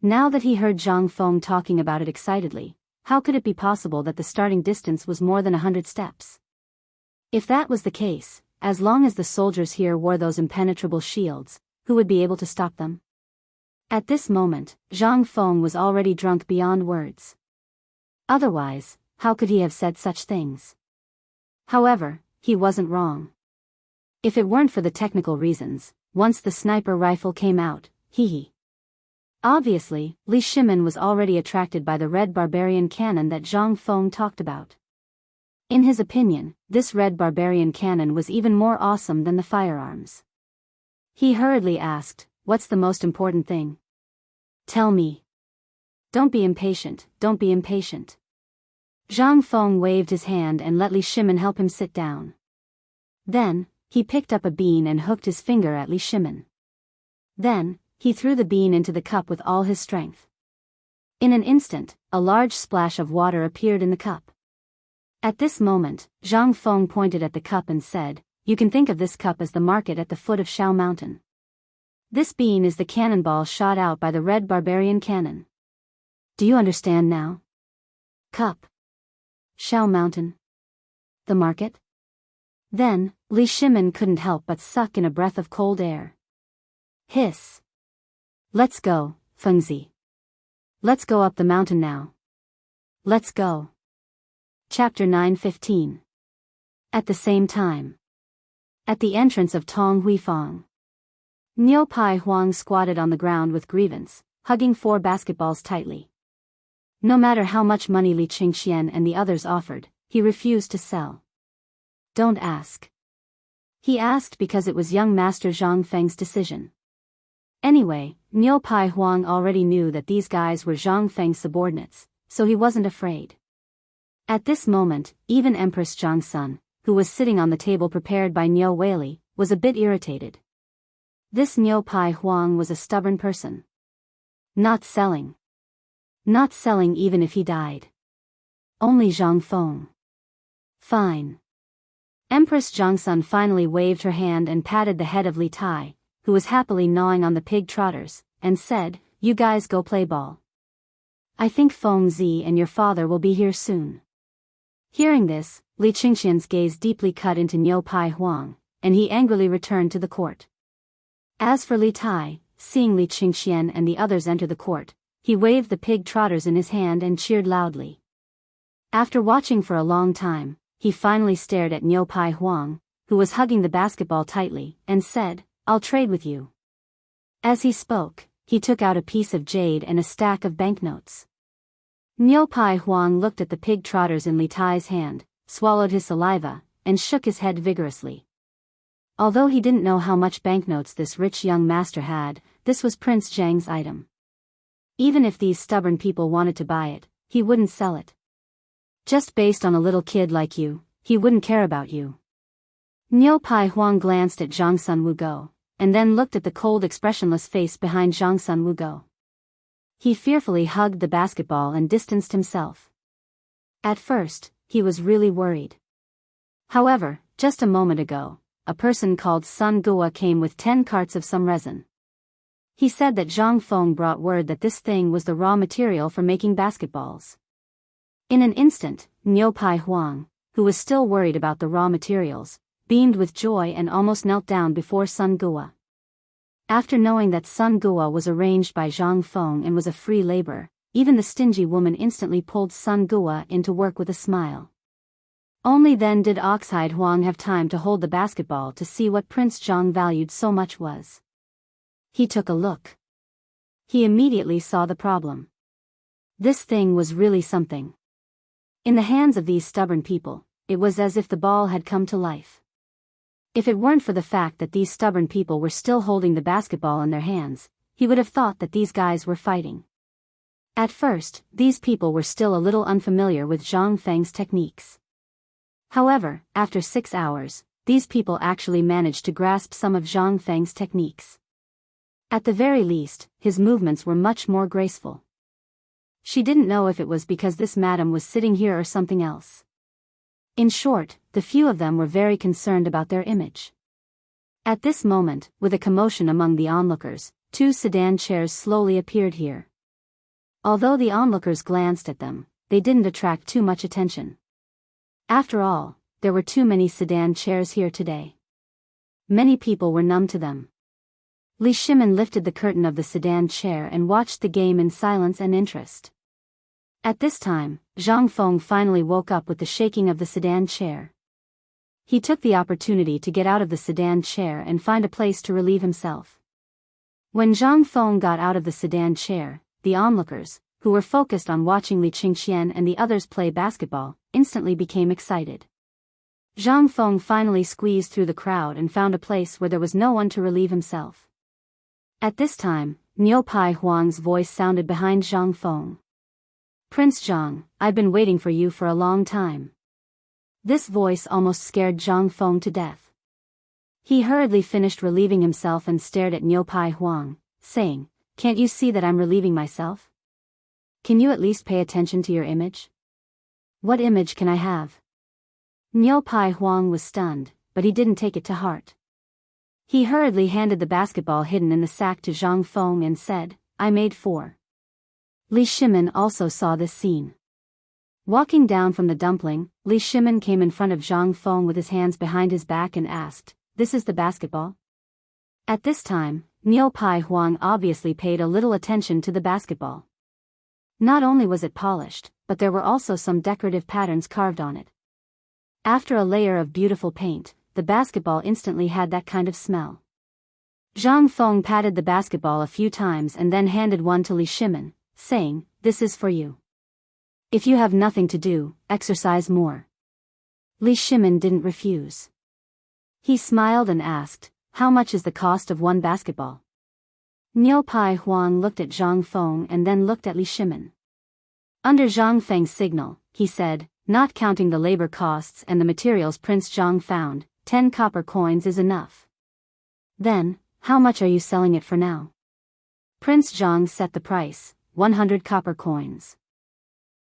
Now that he heard Zhang Feng talking about it excitedly, how could it be possible that the starting distance was more than 100 steps? If that was the case, as long as the soldiers here wore those impenetrable shields, who would be able to stop them? At this moment, Zhang Feng was already drunk beyond words. Otherwise, how could he have said such things? However, he wasn't wrong. If it weren't for the technical reasons, once the sniper rifle came out, Obviously, Li Shimin was already attracted by the red barbarian cannon that Zhang Feng talked about. In his opinion, this red barbarian cannon was even more awesome than the firearms. He hurriedly asked, "What's the most important thing? Tell me." Don't be impatient, don't be impatient. Zhang Feng waved his hand and let Li Shimin help him sit down. Then, he picked up a bean and hooked his finger at Li Shimin. Then, he threw the bean into the cup with all his strength. In an instant, a large splash of water appeared in the cup. At this moment, Zhang Feng pointed at the cup and said, "You can think of this cup as the market at the foot of Shao Mountain. This bean is the cannonball shot out by the red barbarian cannon. Do you understand now? Cup. Shao Mountain. The market?" Then, Li Shimin couldn't help but suck in a breath of cold air. Hiss. "Let's go, Fengzi. Let's go up the mountain now. Let's go." Chapter 9:15. At the same time. At the entrance of Tong Huifang. Niu Pai Huang squatted on the ground with grievance, hugging 4 basketballs tightly. No matter how much money Li Qingxian and the others offered, he refused to sell. Don't ask. He asked because it was young Master Zhang Feng's decision. Anyway, Niu Pai Huang already knew that these guys were Zhang Feng's subordinates, so he wasn't afraid. At this moment, even Empress Zhang Sun, who was sitting on the table prepared by Niu Weili, was a bit irritated. This Niu Pai Huang was a stubborn person. Not selling. Not selling even if he died. Only Zhang Feng. Fine. Empress Zhang Sun finally waved her hand and patted the head of Li Tai, who was happily gnawing on the pig trotters, and said, "You guys go play ball. I think Feng Zi and your father will be here soon." Hearing this, Li Qingxian's gaze deeply cut into Niu Pai Huang, and he angrily returned to the court. As for Li Tai, seeing Li Qingxian and the others enter the court, he waved the pig trotters in his hand and cheered loudly. After watching for a long time, he finally stared at Niu Pai Huang, who was hugging the basketball tightly, and said, "I'll trade with you." As he spoke, he took out a piece of jade and a stack of banknotes. Niu Pai Huang looked at the pig trotters in Li Tai's hand, swallowed his saliva, and shook his head vigorously. Although he didn't know how much banknotes this rich young master had, this was Prince Zhang's item. Even if these stubborn people wanted to buy it, he wouldn't sell it. Just based on a little kid like you, he wouldn't care about you. Niu Pai Huang glanced at Zhang Sun Wugo, and then looked at the cold expressionless face behind Zhang Sun Wugo. He fearfully hugged the basketball and distanced himself. At first, he was really worried. However, just a moment ago, a person called Sun Gua came with 10 carts of some resin. He said that Zhang Feng brought word that this thing was the raw material for making basketballs. In an instant, Niu Pai Huang, who was still worried about the raw materials, beamed with joy and almost knelt down before Sun Gua. After knowing that Sun Gua was arranged by Zhang Feng and was a free laborer, even the stingy woman instantly pulled Sun Gua into work with a smile. Only then did Oxhide Huang have time to hold the basketball to see what Prince Zhang valued so much was. He took a look. He immediately saw the problem. This thing was really something. In the hands of these stubborn people, it was as if the ball had come to life. If it weren't for the fact that these stubborn people were still holding the basketball in their hands, he would have thought that these guys were fighting. At first, these people were still a little unfamiliar with Zhang Feng's techniques. However, after 6 hours, these people actually managed to grasp some of Zhang Feng's techniques. At the very least, his movements were much more graceful. She didn't know if it was because this madam was sitting here or something else. In short, the few of them were very concerned about their image. At this moment, with a commotion among the onlookers, 2 sedan chairs slowly appeared here. Although the onlookers glanced at them, they didn't attract too much attention. After all, there were too many sedan chairs here today. Many people were numb to them. Li Shimin lifted the curtain of the sedan chair and watched the game in silence and interest. At this time, Zhang Feng finally woke up with the shaking of the sedan chair. He took the opportunity to get out of the sedan chair and find a place to relieve himself. When Zhang Feng got out of the sedan chair, the onlookers, who were focused on watching Li Qingxian and the others play basketball, instantly became excited. Zhang Feng finally squeezed through the crowd and found a place where there was no one to relieve himself. At this time, Niu Pai Huang's voice sounded behind Zhang Feng. "Prince Zhang, I've been waiting for you for a long time." This voice almost scared Zhang Feng to death. He hurriedly finished relieving himself and stared at Niu Pai Huang, saying, "Can't you see that I'm relieving myself? Can you at least pay attention to your image? What image can I have?" Niu Pai Huang was stunned, but he didn't take it to heart. He hurriedly handed the basketball hidden in the sack to Zhang Feng and said, "I made 4. Li Shimin also saw this scene. Walking down from the dumpling, Li Shimin came in front of Zhang Feng with his hands behind his back and asked, "This is the basketball?" At this time, Niu Pai Huang obviously paid a little attention to the basketball. Not only was it polished, but there were also some decorative patterns carved on it. After a layer of beautiful paint, the basketball instantly had that kind of smell. Zhang Feng patted the basketball a few times and then handed one to Li Shimin, saying, "This is for you. If you have nothing to do, exercise more." Li Shimin didn't refuse. He smiled and asked, "How much is the cost of one basketball?" Niu Pai Huang looked at Zhang Feng and then looked at Li Shimin. Under Zhang Feng's signal, he said, "Not counting the labor costs and the materials Prince Zhang found, 10 copper coins is enough." "Then, how much are you selling it for now?" Prince Zhang set the price, 100 copper coins.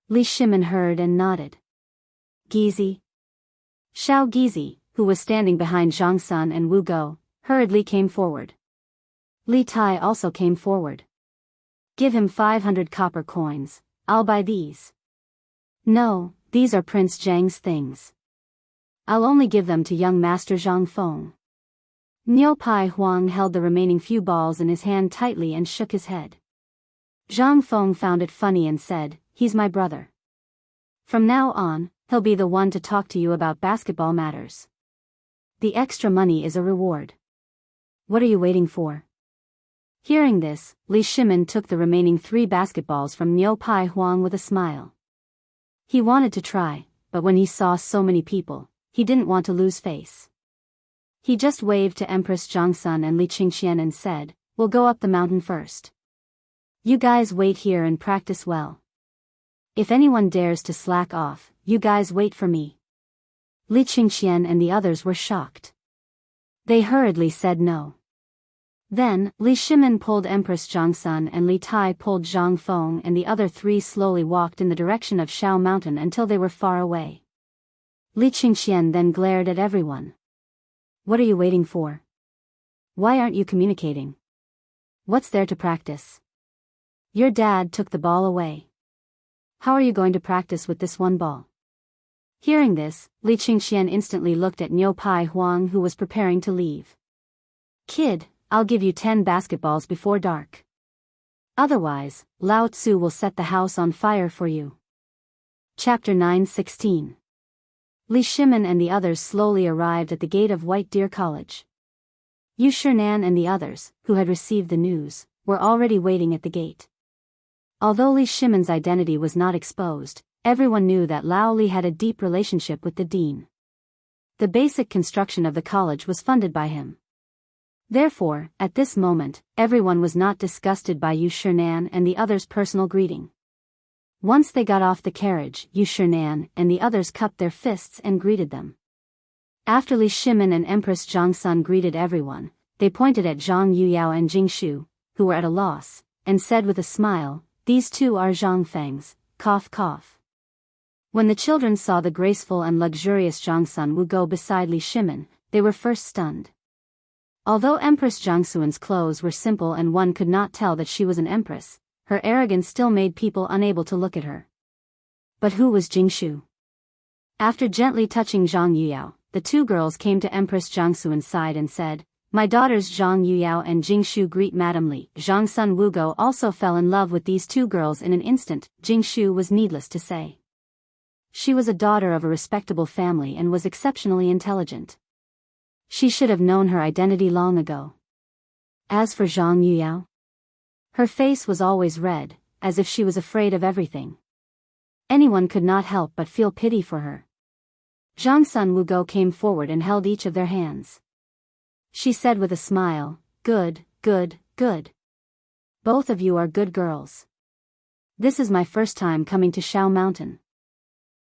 Li Shimin heard and nodded. Gizi. Xiao Gizi, who was standing behind Zhang Sun and Wu Go, hurriedly came forward. Li Tai also came forward. "Give him 500 copper coins, I'll buy these." "No, these are Prince Zhang's things. I'll only give them to young Master Zhang Feng." Niu Pai Huang held the remaining few balls in his hand tightly and shook his head. Zhang Feng found it funny and said, "He's my brother. From now on, he'll be the one to talk to you about basketball matters. The extra money is a reward. What are you waiting for?" Hearing this, Li Shimin took the remaining 3 basketballs from Niu Pai Huang with a smile. He wanted to try, but when he saw so many people, he didn't want to lose face. He just waved to Empress Zhangsun and Li Qingxian and said, "We'll go up the mountain first. You guys wait here and practice well. If anyone dares to slack off, you guys wait for me." Li Qingxian and the others were shocked. They hurriedly said no. Then, Li Shimin pulled Empress Zhangsun and Li Tai pulled Zhang Feng and the other 3 slowly walked in the direction of Shao Mountain until they were far away. Li Qingxian then glared at everyone. "What are you waiting for? Why aren't you communicating? What's there to practice? Your dad took the ball away. How are you going to practice with this one ball?" Hearing this, Li Qingxian instantly looked at Niu Pai Huang who was preparing to leave. "Kid, I'll give you 10 basketballs before dark. Otherwise, Lao Tzu will set the house on fire for you." Chapter 9:16. Li Shimin and the others slowly arrived at the gate of White Deer College. Yu Shinan and the others, who had received the news, were already waiting at the gate. Although Li Shimon's identity was not exposed, everyone knew that Lao Li had a deep relationship with the dean. The basic construction of the college was funded by him. Therefore, at this moment, everyone was not disgusted by Yu Shinan and the others' personal greeting. Once they got off the carriage, Yu Shinan and the others cupped their fists and greeted them. After Li Shimon and Empress Zhang Sun greeted everyone, they pointed at Zhang Yuyao and Jing Shu, who were at a loss, and said with a smile, "These two are Zhang Feng's, cough cough." When the children saw the graceful and luxurious Zhang Sun Wu go beside Li Shimon, they were first stunned. Although Empress Zhang Sun's clothes were simple and one could not tell that she was an empress, her arrogance still made people unable to look at her. But who was Jing Shu? After gently touching Zhang Yuyao, the two girls came to Empress Zhang Sun's side and said, "My daughters Zhang Yuyao and Jing Shu greet Madame Li." Zhang Sun Wugo also fell in love with these two girls in an instant. Jing Shu was needless to say. She was a daughter of a respectable family and was exceptionally intelligent. She should have known her identity long ago. As for Zhang Yuyao, her face was always red, as if she was afraid of everything. Anyone could not help but feel pity for her. Zhang Sun Wugo came forward and held each of their hands. She said with a smile, "Good, good, good. Both of you are good girls. This is my first time coming to Shao Mountain.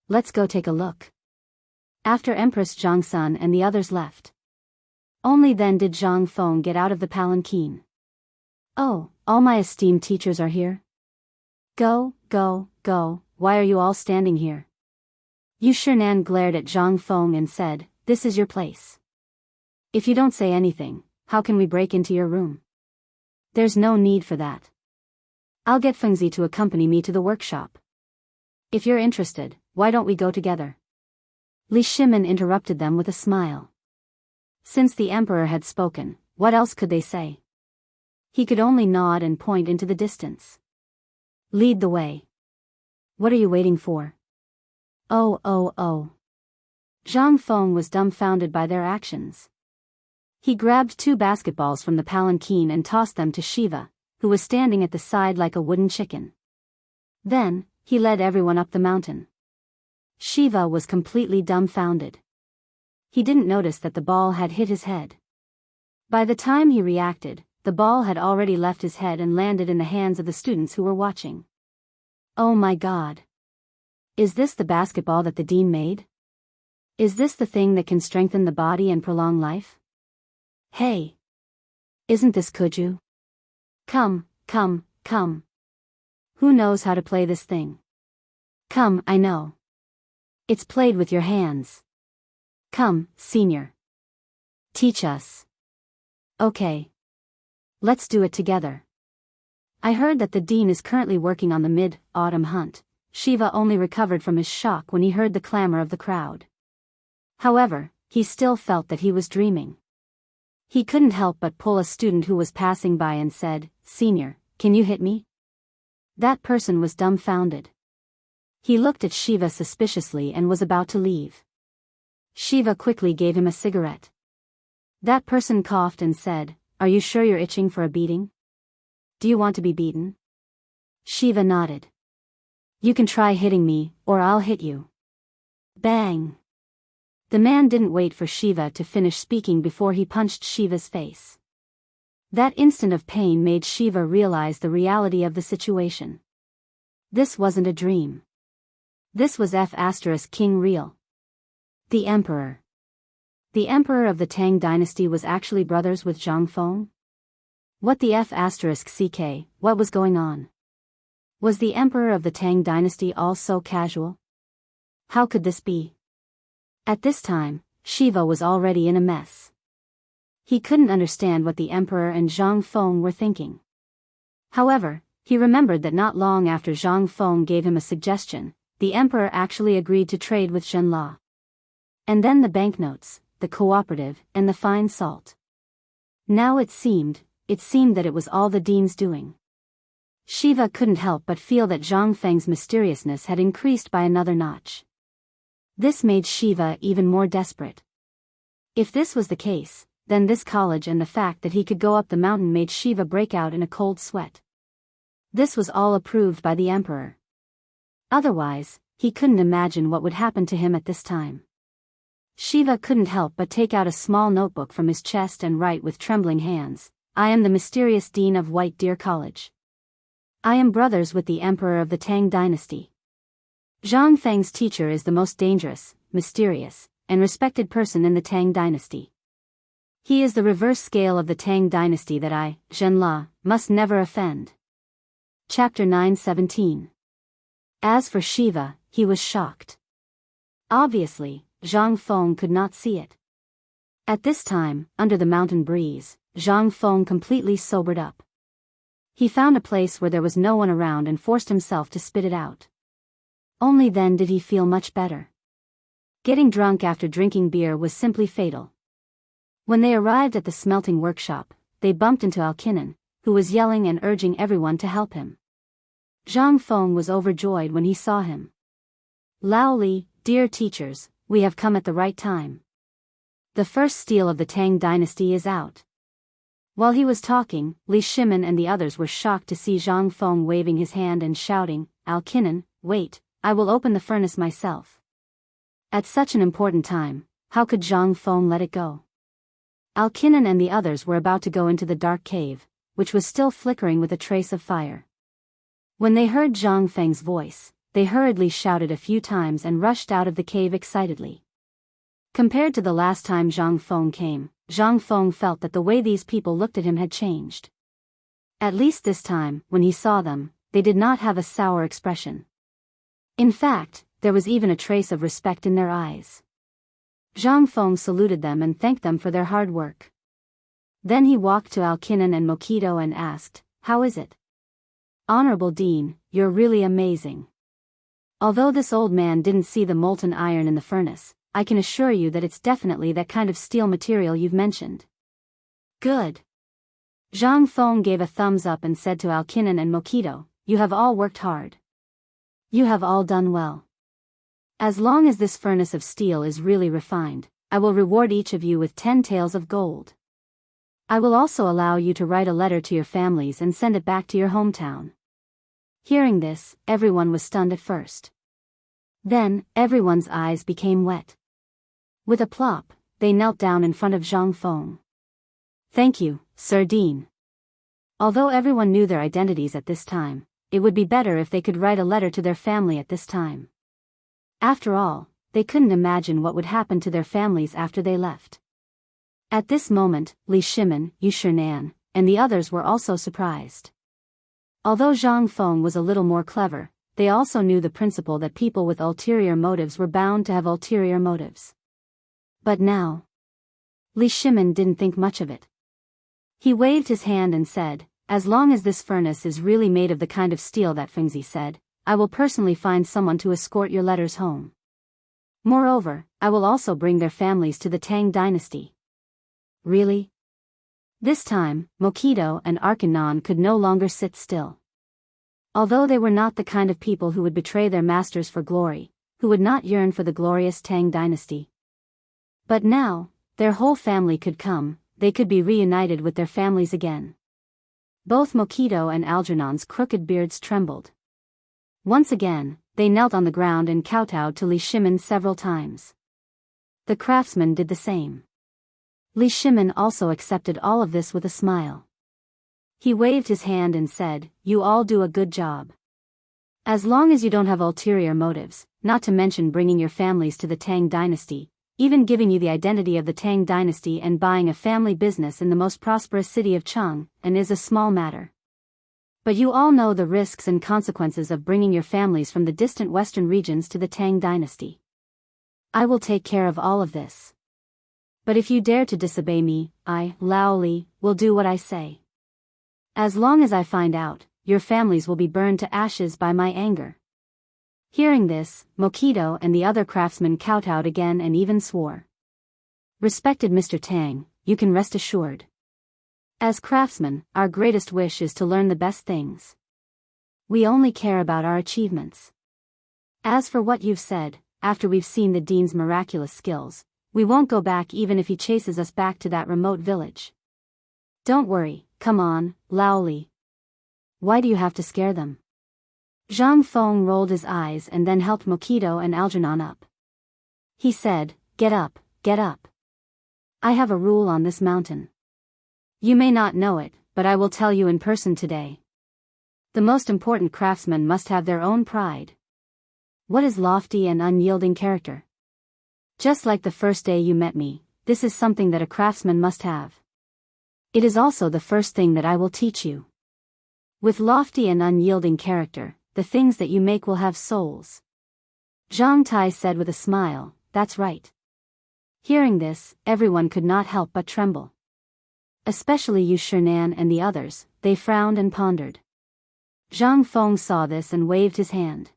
Let's go take a look." After Empress Zhang Sun and the others left, only then did Zhang Feng get out of the palanquin. "Oh, all my esteemed teachers are here? Go, go, go, why are you all standing here?" Yu Shinan glared at Zhang Feng and said, "This is your place. If you don't say anything, how can we break into your room? There's no need for that. I'll get Fengzi to accompany me to the workshop. If you're interested, why don't we go together?" Li Shimon interrupted them with a smile. Since the emperor had spoken, what else could they say? He could only nod and point into the distance. "Lead the way. What are you waiting for?" Oh. Zhang Feng was dumbfounded by their actions. He grabbed two basketballs from the palanquin and tossed them to Shiva, who was standing at the side like a wooden chicken. Then, he led everyone up the mountain. Shiva was completely dumbfounded. He didn't notice that the ball had hit his head. By the time he reacted, the ball had already left his head and landed in the hands of the students who were watching. Oh my God! Is this the basketball that the dean made? Is this the thing that can strengthen the body and prolong life? Hey! Isn't this Kuju? Come. Who knows how to play this thing? Come, I know. It's played with your hands. Come, senior. Teach us. Okay. Let's do it together. I heard that the dean is currently working on the mid-autumn hunt. Shiva only recovered from his shock when he heard the clamor of the crowd. However, he still felt that he was dreaming. He couldn't help but pull a student who was passing by and said, "Senior, can you hit me?" That person was dumbfounded. He looked at Shiva suspiciously and was about to leave. Shiva quickly gave him a cigarette. That person coughed and said, "Are you sure you're itching for a beating? Do you want to be beaten?" Shiva nodded. "You can try hitting me, or I'll hit you." Bang! The man didn't wait for Shiva to finish speaking before he punched Shiva's face. That instant of pain made Shiva realize the reality of the situation. This wasn't a dream. This was King real. The emperor. The emperor of the Tang dynasty was actually brothers with Zhang Feng? What the *CK, what was going on? Was the emperor of the Tang dynasty all so casual? How could this be? At this time, Shiva was already in a mess. He couldn't understand what the emperor and Zhang Feng were thinking. However, he remembered that not long after Zhang Feng gave him a suggestion, the emperor actually agreed to trade with Shenla. And then the banknotes, the cooperative, and the fine salt. Now it seemed that it was all the dean's doing. Shiva couldn't help but feel that Zhang Feng's mysteriousness had increased by another notch. This made Shiva even more desperate. If this was the case, then this college and the fact that he could go up the mountain made Shiva break out in a cold sweat. This was all approved by the emperor. Otherwise, he couldn't imagine what would happen to him at this time. Shiva couldn't help but take out a small notebook from his chest and write with trembling hands, "I am the mysterious dean of White Deer College. I am brothers with the emperor of the Tang dynasty. Zhang Feng's teacher is the most dangerous, mysterious, and respected person in the Tang dynasty. He is the reverse scale of the Tang dynasty that I, Zhenla, must never offend." Chapter 9:17. As for Shiva, he was shocked. Obviously, Zhang Feng could not see it. At this time, under the mountain breeze, Zhang Feng completely sobered up. He found a place where there was no one around and forced himself to spit it out. Only then did he feel much better. Getting drunk after drinking beer was simply fatal. When they arrived at the smelting workshop, they bumped into Alkinan, who was yelling and urging everyone to help him. Zhang Feng was overjoyed when he saw him. "Lao Li, dear teachers, we have come at the right time. The first steel of the Tang dynasty is out." While he was talking, Li Shimin and the others were shocked to see Zhang Feng waving his hand and shouting, "Alkinan, wait, I will open the furnace myself." At such an important time, how could Zhang Feng let it go? Alkinan and the others were about to go into the dark cave, which was still flickering with a trace of fire. When they heard Zhang Feng's voice, they hurriedly shouted a few times and rushed out of the cave excitedly. Compared to the last time Zhang Feng came, Zhang Feng felt that the way these people looked at him had changed. At least this time, when he saw them, they did not have a sour expression. In fact, there was even a trace of respect in their eyes. Zhang Feng saluted them and thanked them for their hard work. Then he walked to Alkinan and Mokito and asked, "How is it?" "Honorable Dean, you're really amazing. Although this old man didn't see the molten iron in the furnace, I can assure you that it's definitely that kind of steel material you've mentioned." "Good." Zhang Feng gave a thumbs up and said to Alkinan and Mokito, "You have all worked hard. You have all done well. As long as this furnace of steel is really refined, I will reward each of you with 10 taels of gold. I will also allow you to write a letter to your families and send it back to your hometown." Hearing this, everyone was stunned at first. Then, everyone's eyes became wet. With a plop, they knelt down in front of Zhang Feng. "Thank you, Sir Dean." Although everyone knew their identities at this time, it would be better if they could write a letter to their family at this time. After all, they couldn't imagine what would happen to their families after they left. At this moment, Li Shimin, Yu Shinan, and the others were also surprised. Although Zhang Feng was a little more clever, they also knew the principle that people with ulterior motives were bound to have ulterior motives. But now, Li Shimin didn't think much of it. He waved his hand and said, "As long as this furnace is really made of the kind of steel that Fengzi said, I will personally find someone to escort your letters home. Moreover, I will also bring their families to the Tang dynasty." "Really?" This time, Mokito and Arkanon could no longer sit still. Although they were not the kind of people who would betray their masters for glory, who would not yearn for the glorious Tang dynasty. But now, their whole family could come, they could be reunited with their families again. Both Mokito and Algernon's crooked beards trembled. Once again, they knelt on the ground and kowtowed to Li Shimin several times. The craftsman did the same. Li Shimin also accepted all of this with a smile. He waved his hand and said, "You all do a good job. As long as you don't have ulterior motives, not to mention bringing your families to the Tang dynasty, even giving you the identity of the Tang dynasty and buying a family business in the most prosperous city of Chang'an, is a small matter. But you all know the risks and consequences of bringing your families from the distant western regions to the Tang dynasty. I will take care of all of this. But if you dare to disobey me, I, Lao Li, will do what I say. As long as I find out, your families will be burned to ashes by my anger." Hearing this, Mokito and the other craftsmen kowtowed again and even swore. "Respected Mr. Tang, you can rest assured. As craftsmen, our greatest wish is to learn the best things. We only care about our achievements. As for what you've said, after we've seen the Dean's miraculous skills, We won't go back even if he chases us back to that remote village. Don't worry, come on, Lao Li. Why do you have to scare them? Zhang Feng rolled his eyes and then helped Mokido and Algernon up. He said, get up, get up. I have a rule on this mountain. You may not know it, but I will tell you in person today. The most important craftsmen must have their own pride. What is lofty and unyielding character? Just like the first day you met me, this is something that a craftsman must have. It is also the first thing that I will teach you. With lofty and unyielding character, the things that you make will have souls. Zhang Tai said with a smile, that's right. Hearing this, everyone could not help but tremble. Especially Yu Shinan and the others, they frowned and pondered. Zhang Feng saw this and waved his hand.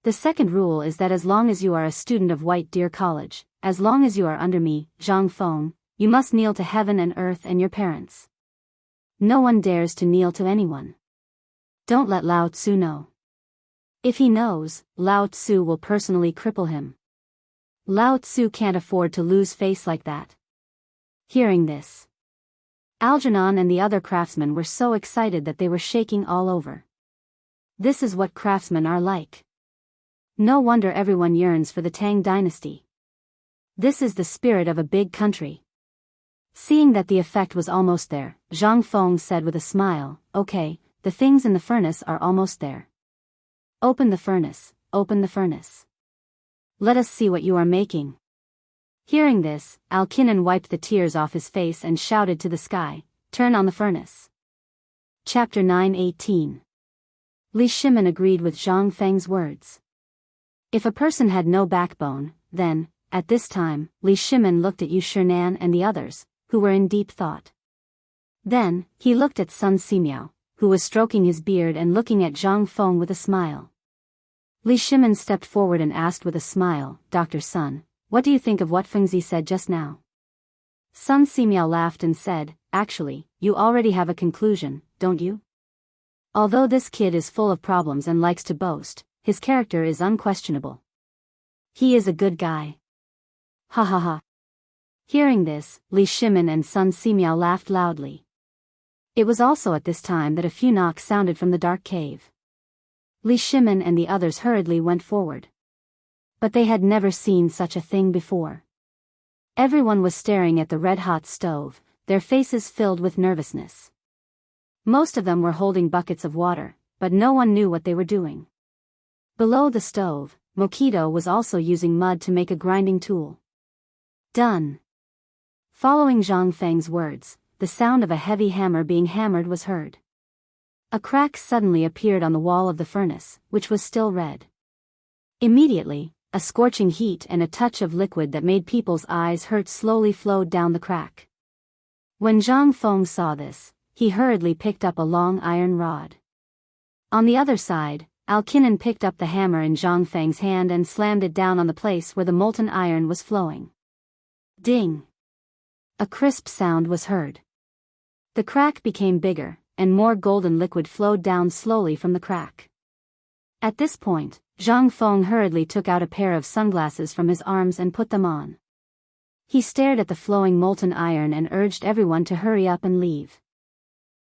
The second rule is that as long as you are a student of White Deer College, as long as you are under me, Zhang Feng, you must kneel to heaven and earth and your parents. No one dares to kneel to anyone. Don't let Lao Tzu know. If he knows, Lao Tzu will personally cripple him. Lao Tzu can't afford to lose face like that. Hearing this, Algernon and the other craftsmen were so excited that they were shaking all over. This is what craftsmen are like. No wonder everyone yearns for the Tang dynasty. This is the spirit of a big country. Seeing that the effect was almost there, Zhang Feng said with a smile, okay, the things in the furnace are almost there. Open the furnace, open the furnace. Let us see what you are making. Hearing this, Alkinan wiped the tears off his face and shouted to the sky, turn on the furnace. Chapter 9:18. Li Shimin agreed with Zhang Feng's words. If a person had no backbone, then, at this time, Li Shimin looked at Yu Shinan and the others, who were in deep thought. Then, he looked at Sun Simiao, who was stroking his beard and looking at Zhang Feng with a smile. Li Shimin stepped forward and asked with a smile, Dr. Sun, what do you think of what Fengzi said just now? Sun Simiao laughed and said, actually, you already have a conclusion, don't you? Although this kid is full of problems and likes to boast, his character is unquestionable. He is a good guy. Ha ha ha. Hearing this, Li Shimin and Sun Simiao laughed loudly. It was also at this time that a few knocks sounded from the dark cave. Li Shimin and the others hurriedly went forward. But they had never seen such a thing before. Everyone was staring at the red-hot stove, their faces filled with nervousness. Most of them were holding buckets of water, but no one knew what they were doing. Below the stove, Mokido was also using mud to make a grinding tool. Done. Following Zhang Feng's words, the sound of a heavy hammer being hammered was heard. A crack suddenly appeared on the wall of the furnace, which was still red. Immediately, a scorching heat and a touch of liquid that made people's eyes hurt slowly flowed down the crack. When Zhang Feng saw this, he hurriedly picked up a long iron rod. On the other side, Alkinan picked up the hammer in Zhang Feng's hand and slammed it down on the place where the molten iron was flowing. Ding! A crisp sound was heard. The crack became bigger, and more golden liquid flowed down slowly from the crack. At this point, Zhang Feng hurriedly took out a pair of sunglasses from his arms and put them on. He stared at the flowing molten iron and urged everyone to hurry up and leave.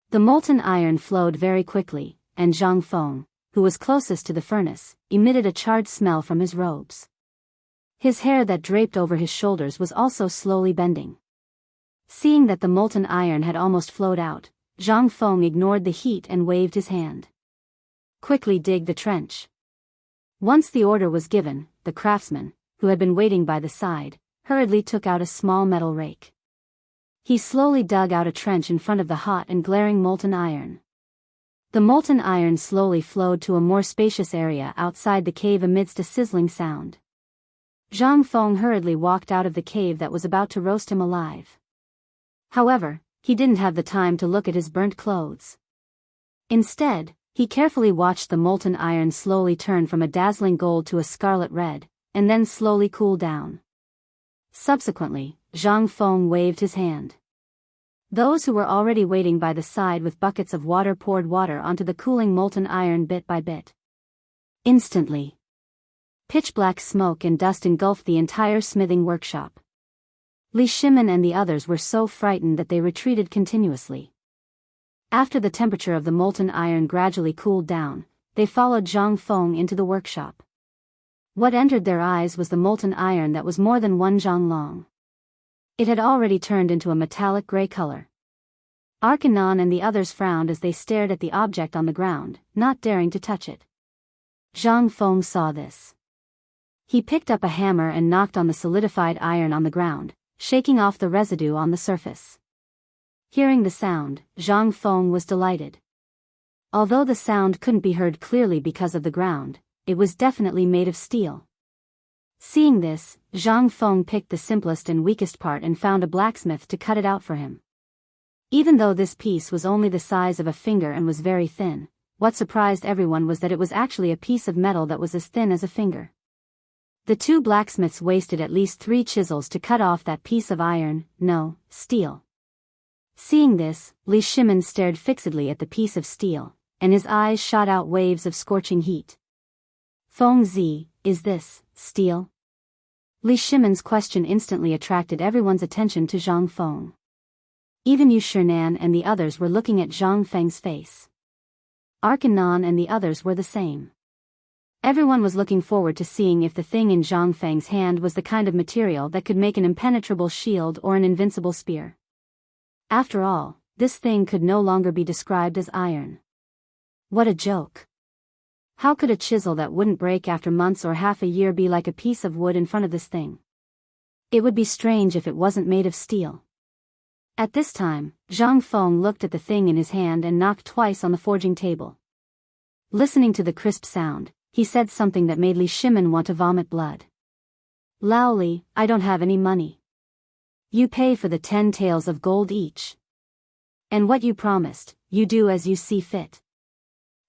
The molten iron flowed very quickly, and Zhang Feng, who was closest to the furnace, emitted a charred smell from his robes. His hair that draped over his shoulders was also slowly bending. Seeing that the molten iron had almost flowed out, Zhang Feng ignored the heat and waved his hand. Quickly dig the trench. Once the order was given, the craftsman, who had been waiting by the side, hurriedly took out a small metal rake. He slowly dug out a trench in front of the hot and glaring molten iron. The molten iron slowly flowed to a more spacious area outside the cave amidst a sizzling sound. Zhang Feng hurriedly walked out of the cave that was about to roast him alive. However, he didn't have the time to look at his burnt clothes. Instead, he carefully watched the molten iron slowly turn from a dazzling gold to a scarlet red, and then slowly cool down. Subsequently, Zhang Feng waved his hand. Those who were already waiting by the side with buckets of water poured water onto the cooling molten iron bit by bit. Instantly, pitch-black smoke and dust engulfed the entire smithing workshop. Li Shimin and the others were so frightened that they retreated continuously. After the temperature of the molten iron gradually cooled down, they followed Zhang Feng into the workshop. What entered their eyes was the molten iron that was more than 1 zhang long. It had already turned into a metallic gray color. Arcanon and the others frowned as they stared at the object on the ground, not daring to touch it. Zhang Feng saw this. He picked up a hammer and knocked on the solidified iron on the ground, shaking off the residue on the surface. Hearing the sound, Zhang Feng was delighted. Although the sound couldn't be heard clearly because of the ground, it was definitely made of steel. Seeing this, Zhang Feng picked the simplest and weakest part and found a blacksmith to cut it out for him. Even though this piece was only the size of a finger and was very thin, what surprised everyone was that it was actually a piece of metal that was as thin as a finger. The two blacksmiths wasted at least 3 chisels to cut off that piece of iron, no, steel. Seeing this, Li Shimin stared fixedly at the piece of steel, and his eyes shot out waves of scorching heat. Feng Zi, is this steel? Li Shimin's question instantly attracted everyone's attention to Zhang Feng. Even Yu Shinan and the others were looking at Zhang Feng's face. Arcanon and the others were the same. Everyone was looking forward to seeing if the thing in Zhang Feng's hand was the kind of material that could make an impenetrable shield or an invincible spear. After all, this thing could no longer be described as iron. What a joke. How could a chisel that wouldn't break after months or half a year be like a piece of wood in front of this thing? It would be strange if it wasn't made of steel. At this time, Zhang Feng looked at the thing in his hand and knocked twice on the forging table. Listening to the crisp sound, he said something that made Li Shimin want to vomit blood. Lao Li, I don't have any money. You pay for the 10 taels of gold each. And what you promised, you do as you see fit.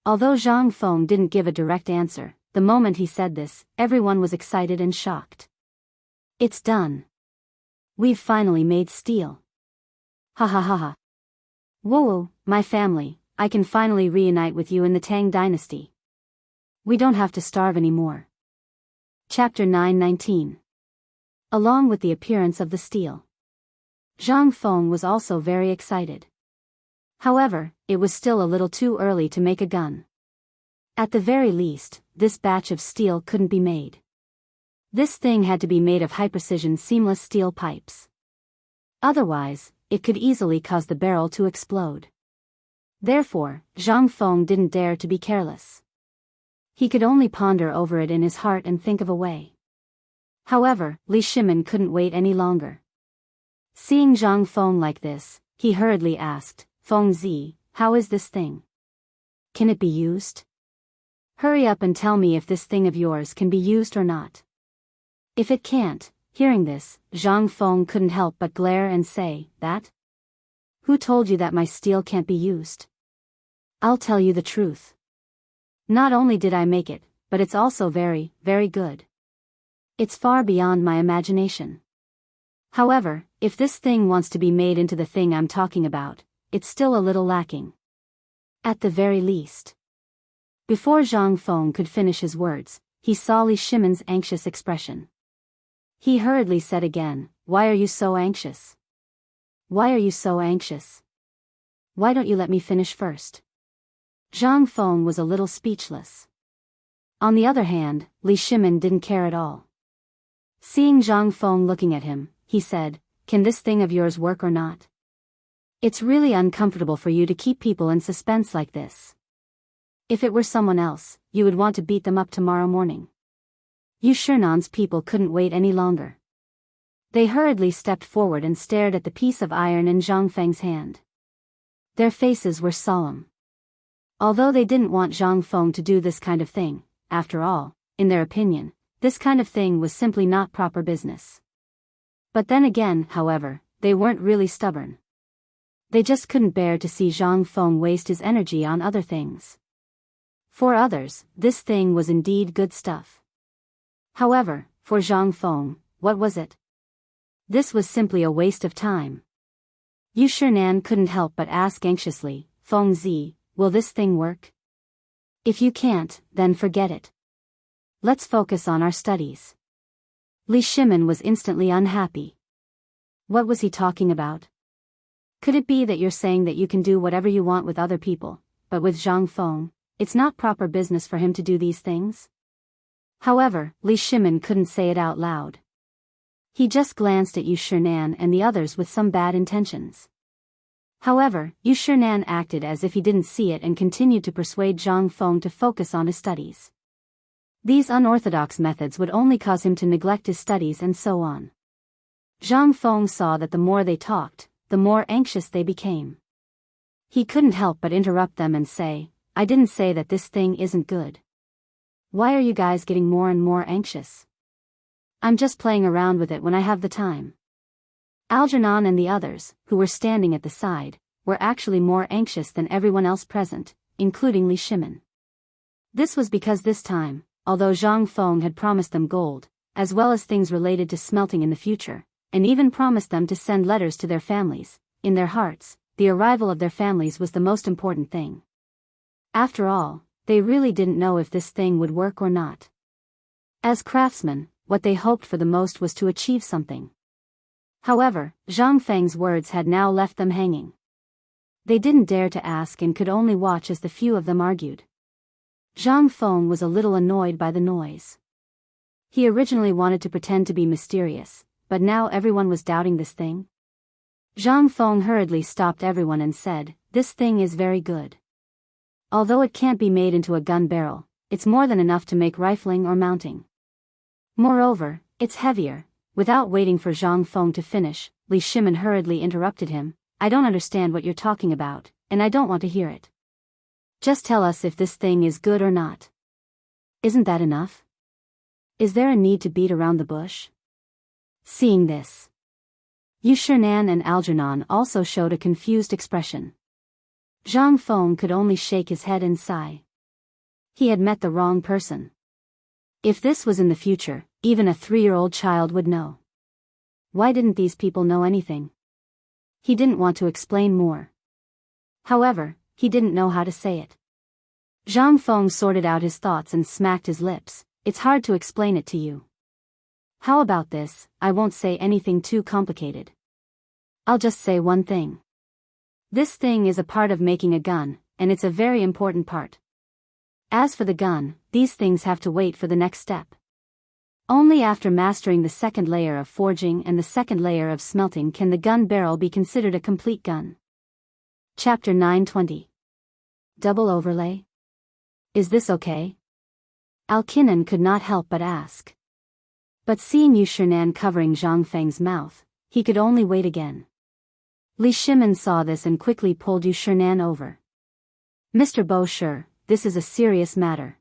Although Zhang Feng didn't give a direct answer, the moment he said this, everyone was excited and shocked. It's done. We've finally made steel. Ha ha ha ha. Whoa, my family, I can finally reunite with you in the Tang dynasty. We don't have to starve anymore. Chapter 9:19. Along with the appearance of the steel, Zhang Feng was also very excited. However, it was still a little too early to make a gun. At the very least, this batch of steel couldn't be made. This thing had to be made of high-precision seamless steel pipes. Otherwise, it could easily cause the barrel to explode. Therefore, Zhang Feng didn't dare to be careless. He could only ponder over it in his heart and think of a way. However, Li Shimin couldn't wait any longer. Seeing Zhang Feng like this, he hurriedly asked, Feng Zi, how is this thing? Can it be used? Hurry up and tell me if this thing of yours can be used or not. If it can't, hearing this, Zhang Feng couldn't help but glare and say, that? Who told you that my steel can't be used? I'll tell you the truth. Not only did I make it, but it's also very, very good. It's far beyond my imagination. However, if this thing wants to be made into the thing I'm talking about, it's still a little lacking. At the very least. Before Zhang Feng could finish his words, he saw Li Shimin's anxious expression. He hurriedly said again, why are you so anxious? Why are you so anxious? Why don't you let me finish first? Zhang Feng was a little speechless. On the other hand, Li Shimin didn't care at all. Seeing Zhang Feng looking at him, he said, can this thing of yours work or not? It's really uncomfortable for you to keep people in suspense like this. If it were someone else, you would want to beat them up tomorrow morning. Yu Shinan's people couldn't wait any longer. They hurriedly stepped forward and stared at the piece of iron in Zhang Feng's hand. Their faces were solemn. Although they didn't want Zhang Feng to do this kind of thing, after all, in their opinion, this kind of thing was simply not proper business. But then again, however, they weren't really stubborn. They just couldn't bear to see Zhang Feng waste his energy on other things. For others, this thing was indeed good stuff. However, for Zhang Feng, what was it? This was simply a waste of time. Yu Shinan couldn't help but ask anxiously, Feng Zi, will this thing work? If you can't, then forget it. Let's focus on our studies. Li Shimin was instantly unhappy. What was he talking about? Could it be that you're saying that you can do whatever you want with other people, but with Zhang Feng, it's not proper business for him to do these things? However, Li Shimin couldn't say it out loud. He just glanced at Yu Shinan and the others with some bad intentions. However, Yu Shinan acted as if he didn't see it and continued to persuade Zhang Feng to focus on his studies. These unorthodox methods would only cause him to neglect his studies and so on. Zhang Feng saw that the more they talked, the more anxious they became. He couldn't help but interrupt them and say, I didn't say that this thing isn't good. Why are you guys getting more and more anxious? I'm just playing around with it when I have the time. Algernon and the others, who were standing at the side, were actually more anxious than everyone else present, including Li Shimin. This was because this time, although Zhang Feng had promised them gold, as well as things related to smelting in the future, and even promised them to send letters to their families, in their hearts, the arrival of their families was the most important thing. After all, they really didn't know if this thing would work or not. As craftsmen, what they hoped for the most was to achieve something. However, Zhang Feng's words had now left them hanging. They didn't dare to ask and could only watch as the few of them argued. Zhang Feng was a little annoyed by the noise. He originally wanted to pretend to be mysterious, but now everyone was doubting this thing. Zhang Feng hurriedly stopped everyone and said, This thing is very good. Although it can't be made into a gun barrel, it's more than enough to make rifling or mounting. Moreover, it's heavier. Without waiting for Zhang Feng to finish, Li Shimin hurriedly interrupted him, I don't understand what you're talking about, and I don't want to hear it. Just tell us if this thing is good or not. Isn't that enough? Is there a need to beat around the bush? Seeing this, Yu Shinan and Algernon also showed a confused expression. Zhang Feng could only shake his head and sigh. He had met the wrong person. If this was in the future, even a 3-year-old child would know. Why didn't these people know anything? He didn't want to explain more. However, he didn't know how to say it. Zhang Feng sorted out his thoughts and smacked his lips, It's hard to explain it to you. How about this, I won't say anything too complicated. I'll just say one thing. This thing is a part of making a gun, and it's a very important part. As for the gun, these things have to wait for the next step. Only after mastering the second layer of forging and the second layer of smelting can the gun barrel be considered a complete gun. Chapter 920. Double overlay? Is this okay? Alkinan could not help but ask. But seeing Yu Shinan covering Zhang Feng's mouth, he could only wait again. Li Shimin saw this and quickly pulled Yu Shinan over. Mr. Bo Shi, this is a serious matter.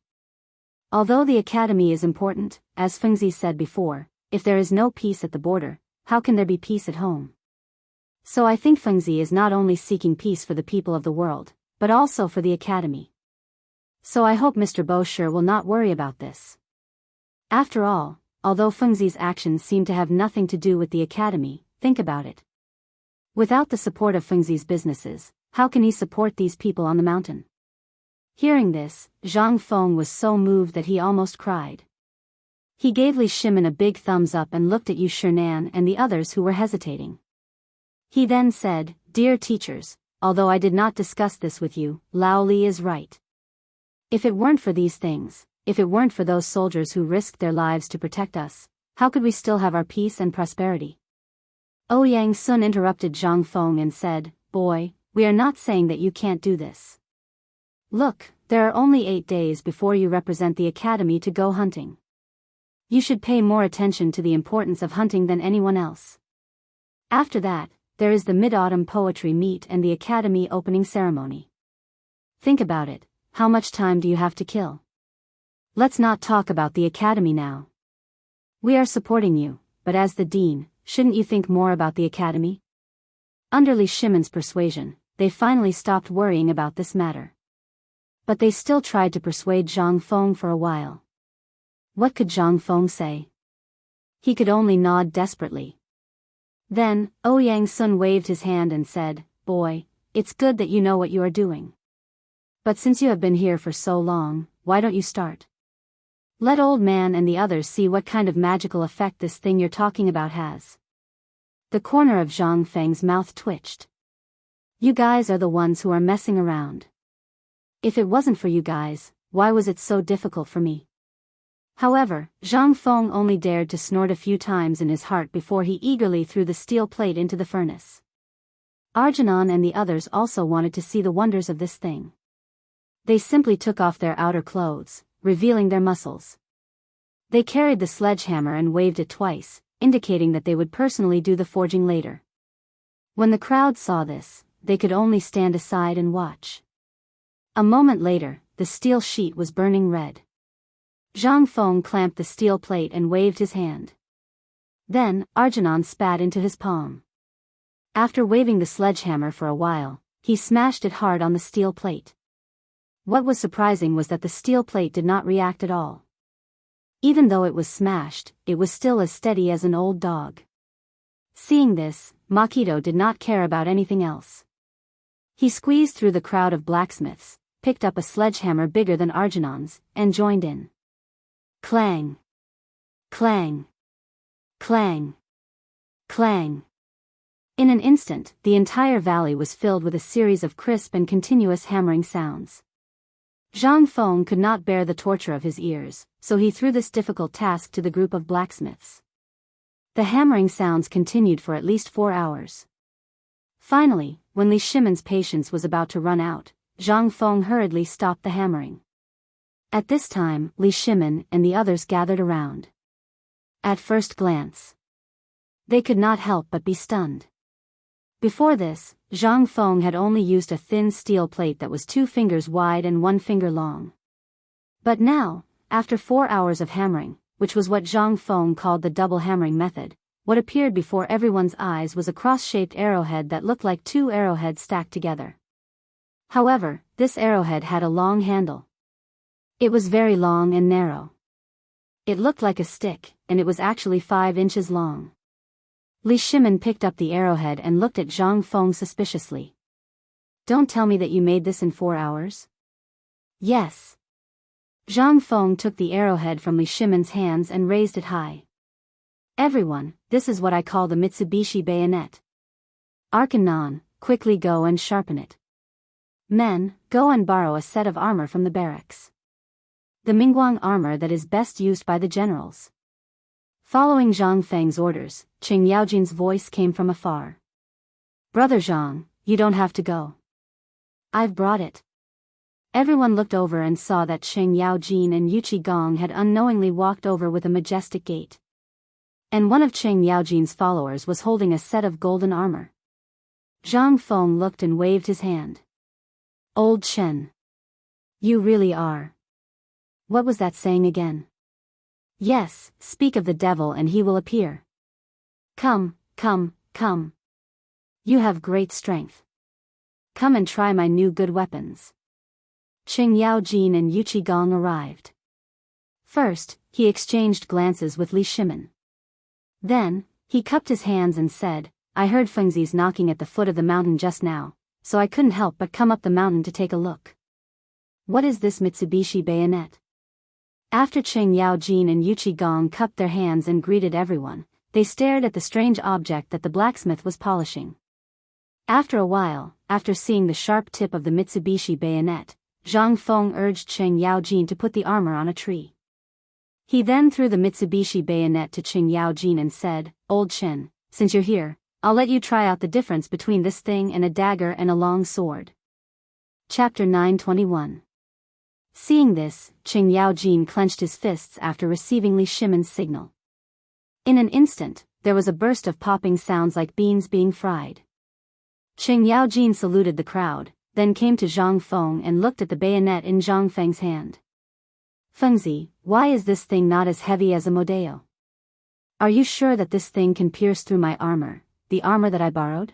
Although the academy is important, as Fengzi said before, if there is no peace at the border, how can there be peace at home? So I think Fengzi is not only seeking peace for the people of the world, but also for the academy. So I hope Mr. Bo Shi will not worry about this. After all, although Fengzi's actions seem to have nothing to do with the academy, think about it. Without the support of Fengzi's businesses, how can he support these people on the mountain? Hearing this, Zhang Feng was so moved that he almost cried. He gave Li Shimin a big thumbs up and looked at Yu Shinan and the others who were hesitating. He then said, Dear teachers, although I did not discuss this with you, Lao Li is right. If it weren't for these things, if it weren't for those soldiers who risked their lives to protect us, how could we still have our peace and prosperity? Ouyang Sun interrupted Zhang Feng and said, Boy, we are not saying that you can't do this. Look, there are only 8 days before you represent the academy to go hunting. You should pay more attention to the importance of hunting than anyone else. After that, there is the Mid-Autumn Poetry Meet and the academy opening ceremony. Think about it, how much time do you have to kill? Let's not talk about the academy now. We are supporting you, but as the dean, shouldn't you think more about the academy? Under Li Shimin's persuasion, they finally stopped worrying about this matter. But they still tried to persuade Zhang Feng for a while. What could Zhang Feng say? He could only nod desperately. Then, Ouyang Sun waved his hand and said, Boy, it's good that you know what you are doing. But since you have been here for so long, why don't you start? Let Old Man and the others see what kind of magical effect this thing you're talking about has. The corner of Zhang Feng's mouth twitched. You guys are the ones who are messing around. If it wasn't for you guys, why was it so difficult for me? However, Zhang Feng only dared to snort a few times in his heart before he eagerly threw the steel plate into the furnace. Arjun and the others also wanted to see the wonders of this thing. They simply took off their outer clothes, revealing their muscles. They carried the sledgehammer and waved it twice, indicating that they would personally do the forging later. When the crowd saw this, they could only stand aside and watch. A moment later, the steel sheet was burning red. Zhang Feng clamped the steel plate and waved his hand. Then, Arjun spat into his palm. After waving the sledgehammer for a while, he smashed it hard on the steel plate. What was surprising was that the steel plate did not react at all. Even though it was smashed, it was still as steady as an old dog. Seeing this, Makito did not care about anything else. He squeezed through the crowd of blacksmiths, picked up a sledgehammer bigger than Arjun's, and joined in. Clang! Clang! Clang! Clang! In an instant, the entire valley was filled with a series of crisp and continuous hammering sounds. Zhang Feng could not bear the torture of his ears, so he threw this difficult task to the group of blacksmiths. The hammering sounds continued for at least 4 hours. Finally, when Li Shimon's patience was about to run out, Zhang Feng hurriedly stopped the hammering. At this time, Li Shimon and the others gathered around. At first glance, they could not help but be stunned. Before this, Zhang Feng had only used a thin steel plate that was 2 fingers wide and 1 finger long. But now, after 4 hours of hammering, which was what Zhang Feng called the double hammering method, what appeared before everyone's eyes was a cross-shaped arrowhead that looked like 2 arrowheads stacked together. However, this arrowhead had a long handle. It was very long and narrow. It looked like a stick, and it was actually 5 inches long. Li Shimon picked up the arrowhead and looked at Zhang Feng suspiciously. Don't tell me that you made this in 4 hours? Yes. Zhang Feng took the arrowhead from Li Shimon's hands and raised it high. Everyone, this is what I call the Mitsubishi bayonet. Arkanon, quickly go and sharpen it. Men, go and borrow a set of armor from the barracks. The Mingguang armor that is best used by the generals. Following Zhang Feng's orders, Qing Yaojin's voice came from afar. Brother Zhang, you don't have to go. I've brought it. Everyone looked over and saw that Qing Yaojin and Yuqi Gong had unknowingly walked over with a majestic gait. And one of Qing Yaojin's followers was holding a set of golden armor. Zhang Feng looked and waved his hand. Old Chen. You really are. What was that saying again? Yes, speak of the devil and he will appear. Come, come, come. You have great strength. Come and try my new good weapons. Qing Yaojin and Yuqi Gong arrived. First, he exchanged glances with Li Shimon. Then, he cupped his hands and said, I heard Fengzi's knocking at the foot of the mountain just now, so I couldn't help but come up the mountain to take a look. What is this Mitsubishi bayonet? After Qing Yaojin and Yuqi Gong cupped their hands and greeted everyone, they stared at the strange object that the blacksmith was polishing. After a while, after seeing the sharp tip of the Mitsubishi bayonet, Zhang Feng urged Qing Yaojin to put the armor on a tree. He then threw the Mitsubishi bayonet to Qing Yaojin and said, Old Chen, since you're here, I'll let you try out the difference between this thing and a dagger and a long sword. Chapter 921. Seeing this, Qing Yaojin clenched his fists after receiving Li Shimon's signal. In an instant, there was a burst of popping sounds like beans being fried. Qing Yaojin saluted the crowd, then came to Zhang Feng and looked at the bayonet in Zhang Feng's hand. Fengzi, why is this thing not as heavy as a Modeo? Are you sure that this thing can pierce through my armor, the armor that I borrowed?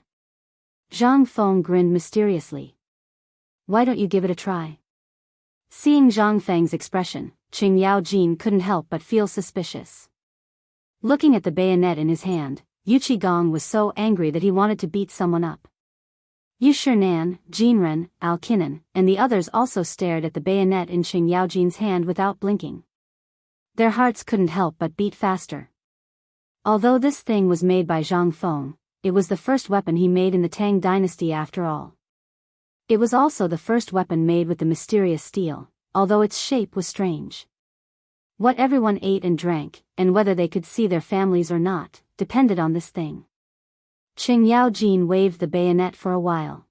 Zhang Feng grinned mysteriously. Why don't you give it a try? Seeing Zhang Feng's expression, Qing Yaojin couldn't help but feel suspicious. Looking at the bayonet in his hand, Yuqi Gong was so angry that he wanted to beat someone up. Yu Shinan, Jinren, Alkinan, and the others also stared at the bayonet in Qing Yaojin's hand without blinking. Their hearts couldn't help but beat faster. Although this thing was made by Zhang Feng, it was the first weapon he made in the Tang dynasty after all. It was also the first weapon made with the mysterious steel, although its shape was strange. What everyone ate and drank, and whether they could see their families or not, depended on this thing. Qing Yaojin waved the bayonet for a while.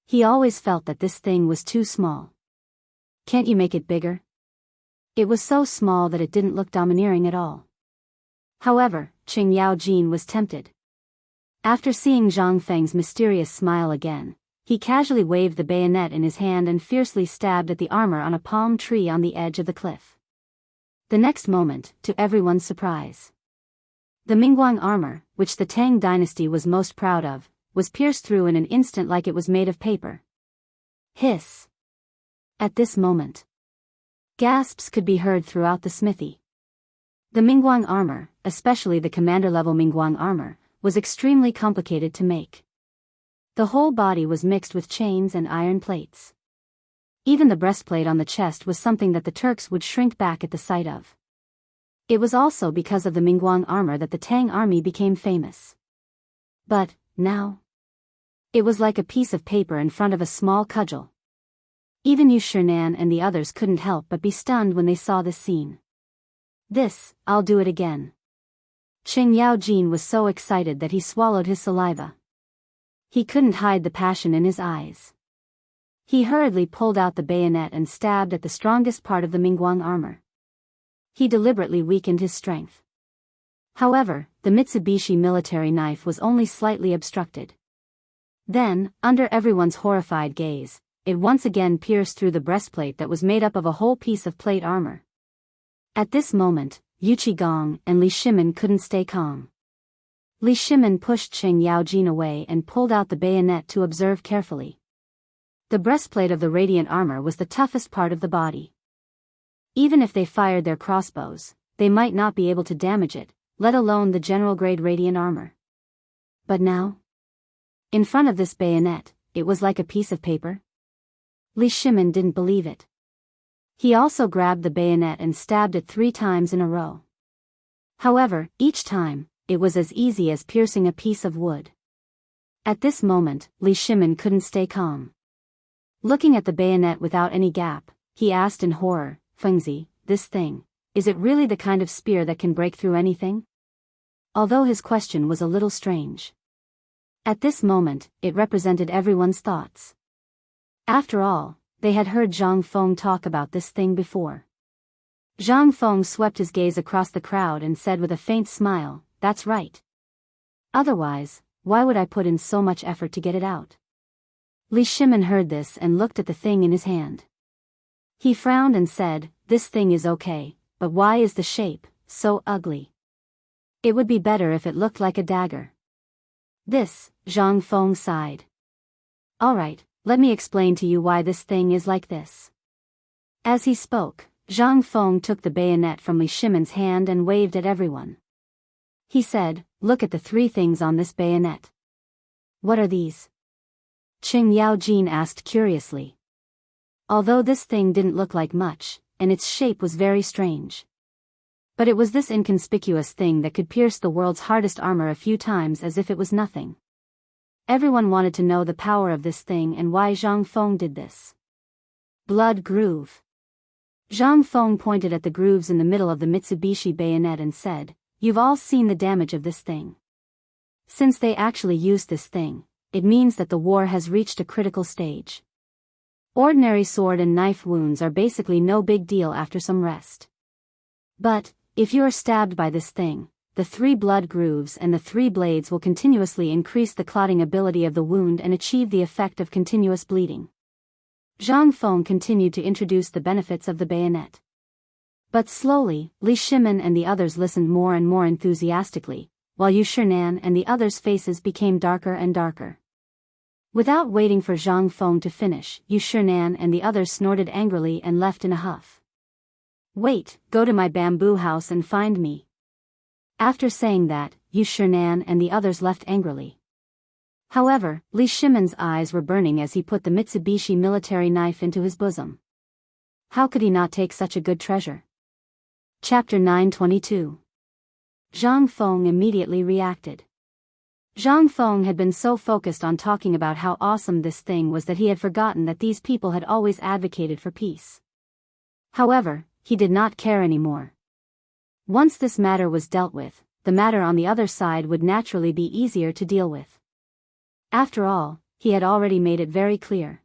He always felt that this thing was too small. Can't you make it bigger? It was so small that it didn't look domineering at all. However, Qing Yaojin was tempted. After seeing Zhang Feng's mysterious smile again, he casually waved the bayonet in his hand and fiercely stabbed at the armor on a palm tree on the edge of the cliff. The next moment, to everyone's surprise, the Mingguang armor, which the Tang dynasty was most proud of, was pierced through in an instant like it was made of paper. Hiss! At this moment, gasps could be heard throughout the smithy. The Mingguang armor, especially the commander-level Mingguang armor, was extremely complicated to make. The whole body was mixed with chains and iron plates. Even the breastplate on the chest was something that the Turks would shrink back at the sight of. It was also because of the Mingguang armor that the Tang army became famous. But, now, it was like a piece of paper in front of a small cudgel. Even Yu Shinan and the others couldn't help but be stunned when they saw this scene. This, I'll do it again. Qing Yaojin was so excited that he swallowed his saliva. He couldn't hide the passion in his eyes. He hurriedly pulled out the bayonet and stabbed at the strongest part of the Mingguang armor. He deliberately weakened his strength. However, the Mitsubishi military knife was only slightly obstructed. Then, under everyone's horrified gaze, it once again pierced through the breastplate that was made up of a whole piece of plate armor. At this moment, Yu Qigong and Li Shimin couldn't stay calm. Li Shimin pushed Qing Yaojin away and pulled out the bayonet to observe carefully. The breastplate of the radiant armor was the toughest part of the body. Even if they fired their crossbows, they might not be able to damage it, let alone the general-grade radiant armor. But now, in front of this bayonet, it was like a piece of paper. Li Shimin didn't believe it. He also grabbed the bayonet and stabbed it 3 times in a row. However, each time, it was as easy as piercing a piece of wood. At this moment, Li Shimin couldn't stay calm. Looking at the bayonet without any gap, he asked in horror, "Fengzi, this thing, is it really the kind of spear that can break through anything?" Although his question was a little strange. At this moment, it represented everyone's thoughts. After all, they had heard Zhang Feng talk about this thing before. Zhang Feng swept his gaze across the crowd and said with a faint smile, "That's right. Otherwise, why would I put in so much effort to get it out?" Li Shimin heard this and looked at the thing in his hand. He frowned and said, "This thing is okay, but why is the shape so ugly? It would be better if it looked like a dagger." This, Zhang Feng sighed. "Alright, let me explain to you why this thing is like this." As he spoke, Zhang Feng took the bayonet from Li Shimin's hand and waved at everyone. He said, "Look at the 3 things on this bayonet." "What are these?" Qing Yaojin asked curiously. Although this thing didn't look like much, and its shape was very strange. But it was this inconspicuous thing that could pierce the world's hardest armor a few times as if it was nothing. Everyone wanted to know the power of this thing and why Zhang Feng did this. Blood groove. Zhang Feng pointed at the grooves in the middle of the Mitsubishi bayonet and said, "You've all seen the damage of this thing. Since they actually used this thing, it means that the war has reached a critical stage. Ordinary sword and knife wounds are basically no big deal after some rest. But, if you are stabbed by this thing, the 3 blood grooves and the 3 blades will continuously increase the clotting ability of the wound and achieve the effect of continuous bleeding." Zhang Feng continued to introduce the benefits of the bayonet. But slowly, Li Shimin and the others listened more and more enthusiastically, while Yu Shinan and the others' faces became darker and darker. Without waiting for Zhang Feng to finish, Yu Shinan and the others snorted angrily and left in a huff. "Wait, go to my bamboo house and find me." After saying that, Yu Shinan and the others left angrily. However, Li Shimin's eyes were burning as he put the Mitsubishi military knife into his bosom. How could he not take such a good treasure? Chapter 922. Zhang Feng immediately reacted. Zhang Feng had been so focused on talking about how awesome this thing was that he had forgotten that these people had always advocated for peace. However, he did not care anymore. Once this matter was dealt with, the matter on the other side would naturally be easier to deal with. After all, he had already made it very clear.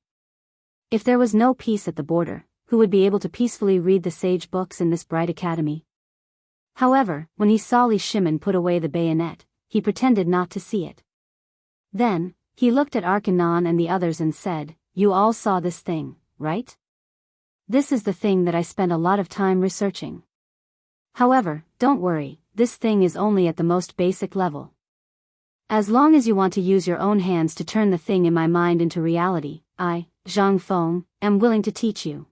If there was no peace at the border, who would be able to peacefully read the sage books in this bright academy? However, when he saw Li Shimin put away the bayonet, he pretended not to see it. Then, he looked at Arcanon and the others and said, "You all saw this thing, right? This is the thing that I spent a lot of time researching. However, don't worry, this thing is only at the most basic level. As long as you want to use your own hands to turn the thing in my mind into reality, I, Zhang Feng, am willing to teach you.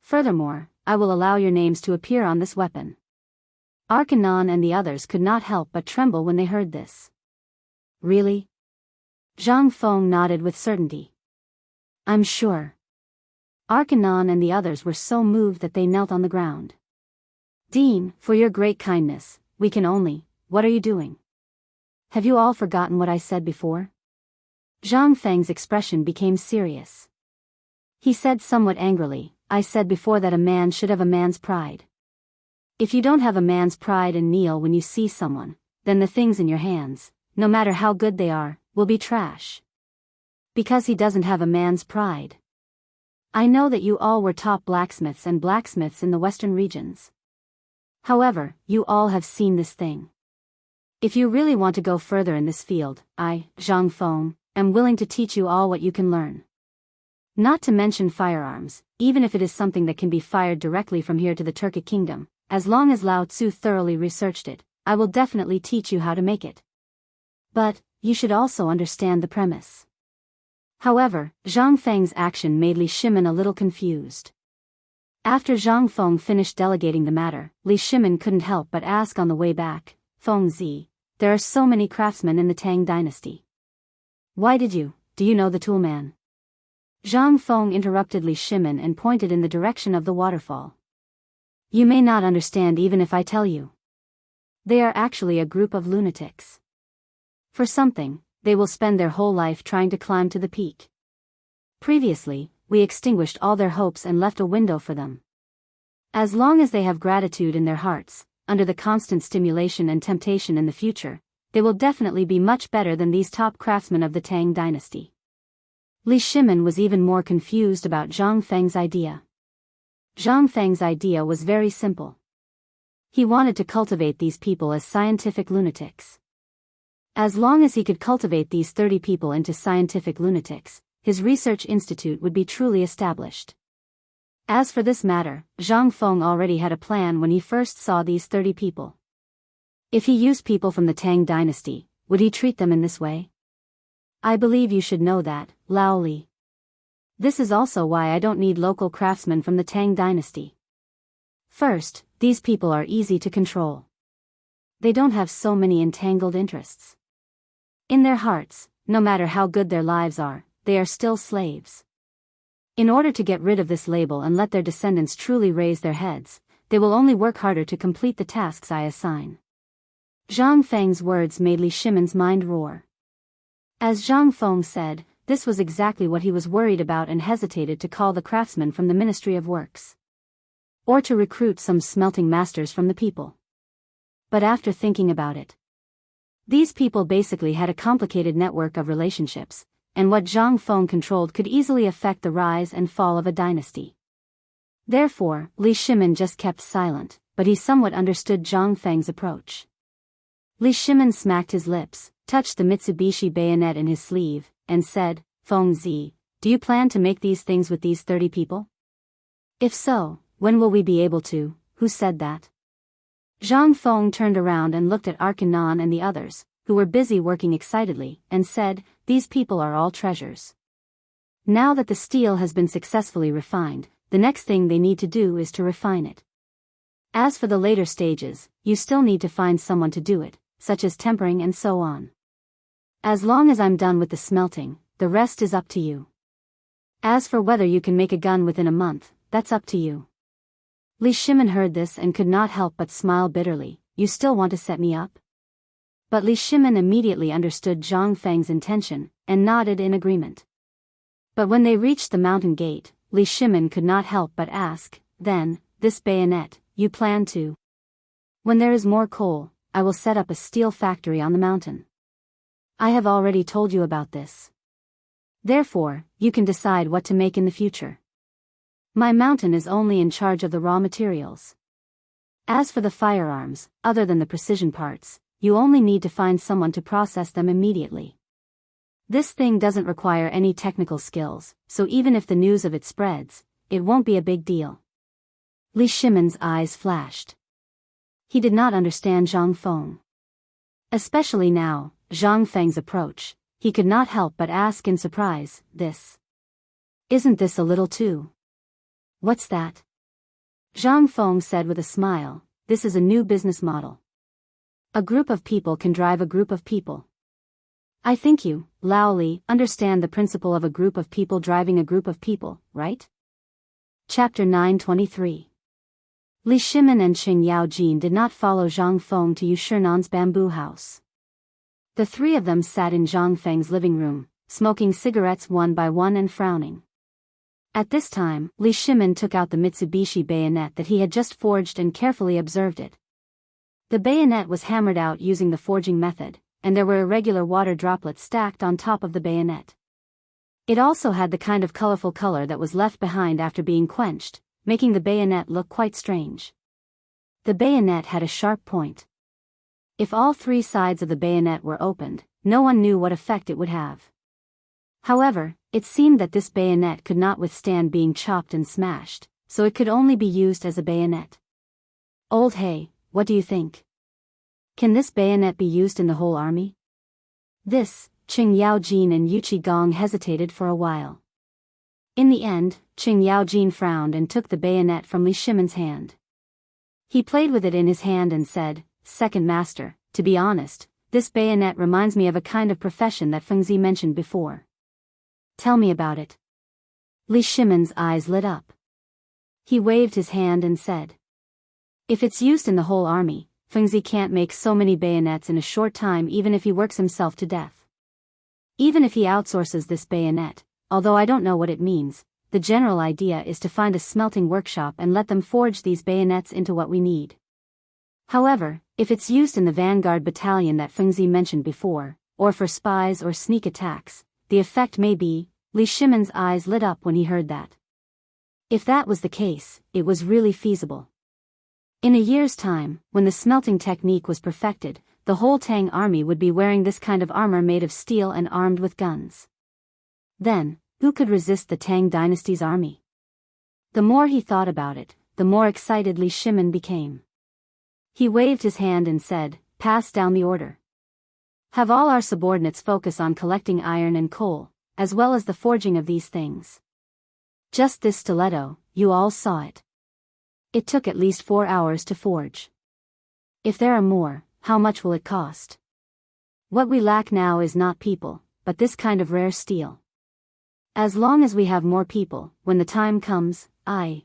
Furthermore, I will allow your names to appear on this weapon." Arcanon and the others could not help but tremble when they heard this. "Really?" Zhang Feng nodded with certainty. "I'm sure." Arcanon and the others were so moved that they knelt on the ground. "Dean, for your great kindness, we can only, what are you doing? Have you all forgotten what I said before?" Zhang Feng's expression became serious. He said somewhat angrily, "I said before that a man should have a man's pride. If you don't have a man's pride and kneel when you see someone, then the things in your hands, no matter how good they are, will be trash. Because he doesn't have a man's pride. I know that you all were top blacksmiths and blacksmiths in the western regions. However, you all have seen this thing. If you really want to go further in this field, I, Zhang Feng, am willing to teach you all what you can learn. Not to mention firearms, even if it is something that can be fired directly from here to the Turkic kingdom. As long as Lao Tzu thoroughly researched it, I will definitely teach you how to make it. But, you should also understand the premise." However, Zhang Feng's action made Li Shimin a little confused. After Zhang Feng finished delegating the matter, Li Shimin couldn't help but ask on the way back, "Feng Zi, there are so many craftsmen in the Tang dynasty. Do you know the toolman?" Zhang Feng interrupted Li Shimin and pointed in the direction of the waterfall. "You may not understand even if I tell you. They are actually a group of lunatics. For something, they will spend their whole life trying to climb to the peak. Previously, we extinguished all their hopes and left a window for them. As long as they have gratitude in their hearts, under the constant stimulation and temptation in the future, they will definitely be much better than these top craftsmen of the Tang dynasty." Li Shimin was even more confused about Zhang Feng's idea. Zhang Feng's idea was very simple. He wanted to cultivate these people as scientific lunatics. As long as he could cultivate these 30 people into scientific lunatics, his research institute would be truly established. As for this matter, Zhang Feng already had a plan when he first saw these 30 people. If he used people from the Tang dynasty, would he treat them in this way? I believe you should know that, Lao Li. This is also why I don't need local craftsmen from the Tang dynasty. First, these people are easy to control. They don't have so many entangled interests. In their hearts, no matter how good their lives are, they are still slaves. In order to get rid of this label and let their descendants truly raise their heads, they will only work harder to complete the tasks I assign." Zhang Feng's words made Li Shimin's mind roar. As Zhang Feng said, this was exactly what he was worried about and hesitated to call the craftsmen from the Ministry of Works. Or to recruit some smelting masters from the people. But after thinking about it, these people basically had a complicated network of relationships, and what Zhang Feng controlled could easily affect the rise and fall of a dynasty. Therefore, Li Shimin just kept silent, but he somewhat understood Zhang Feng's approach. Li Shimin smacked his lips, touched the Mitsubishi bayonet in his sleeve, and said, "Feng Zi, do you plan to make these things with these 30 people? If so, when will we be able to?" "Who said that?" Zhang Feng turned around and looked at Arcanon and the others, who were busy working excitedly, and said, "These people are all treasures. Now that the steel has been successfully refined, the next thing they need to do is to refine it. As for the later stages, you still need to find someone to do it, such as tempering and so on. As long as I'm done with the smelting, the rest is up to you. As for whether you can make a gun within a month, that's up to you." Li Shimin heard this and could not help but smile bitterly. "You still want to set me up? But Li Shimin immediately understood Zhang Feng's intention, and nodded in agreement. But when they reached the mountain gate, Li Shimin could not help but ask, "Then, this bayonet, you plan to? When there is more coal, I will set up a steel factory on the mountain. I have already told you about this. Therefore, you can decide what to make in the future. My mountain is only in charge of the raw materials. As for the firearms, other than the precision parts, you only need to find someone to process them immediately. This thing doesn't require any technical skills, so even if the news of it spreads, it won't be a big deal." Li Shimin's eyes flashed. He did not understand Zhang Feng. Especially now, Zhang Feng's approach, he could not help but ask in surprise, Isn't this a little too? What's that?" Zhang Feng said with a smile, "This is a new business model. A group of people can drive a group of people. I think you, Lao Li, understand the principle of a group of people driving a group of people, right?" Chapter 923. Li Shimin and Qing Yaojin did not follow Zhang Feng to Yushernan's bamboo house. The three of them sat in Zhang Feng's living room, smoking cigarettes one by one and frowning. At this time, Li Shimin took out the Mitsubishi bayonet that he had just forged and carefully observed it. The bayonet was hammered out using the forging method, and there were irregular water droplets stacked on top of the bayonet. It also had the kind of colorful color that was left behind after being quenched, making the bayonet look quite strange. The bayonet had a sharp point. If all three sides of the bayonet were opened, no one knew what effect it would have. However, it seemed that this bayonet could not withstand being chopped and smashed, so it could only be used as a bayonet. "Old Hey, what do you think? Can this bayonet be used in the whole army?" Qing Yaojin and Yu Qigong hesitated for a while. In the end, Qing Yaojin frowned and took the bayonet from Li Shimin's hand. He played with it in his hand and said, "Second master, to be honest, this bayonet reminds me of a kind of profession that Fengzi mentioned before." "Tell me about it." Li Shimin's eyes lit up. He waved his hand and said, "If it's used in the whole army, Fengzi can't make so many bayonets in a short time even if he works himself to death. Even if he outsources this bayonet, although I don't know what it means, the general idea is to find a smelting workshop and let them forge these bayonets into what we need. However, if it's used in the vanguard battalion that Fengzi mentioned before, or for spies or sneak attacks, the effect may be..." Li Shimin's eyes lit up when he heard that. If that was the case, it was really feasible. In a year's time, when the smelting technique was perfected, the whole Tang army would be wearing this kind of armor made of steel and armed with guns. Then, who could resist the Tang dynasty's army? The more he thought about it, the more excited Li Shimin became. He waved his hand and said, "Pass down the order. Have all our subordinates focus on collecting iron and coal, as well as the forging of these things. Just this stiletto, you all saw it. It took at least 4 hours to forge. If there are more, how much will it cost? What we lack now is not people, but this kind of rare steel. As long as we have more people, when the time comes, I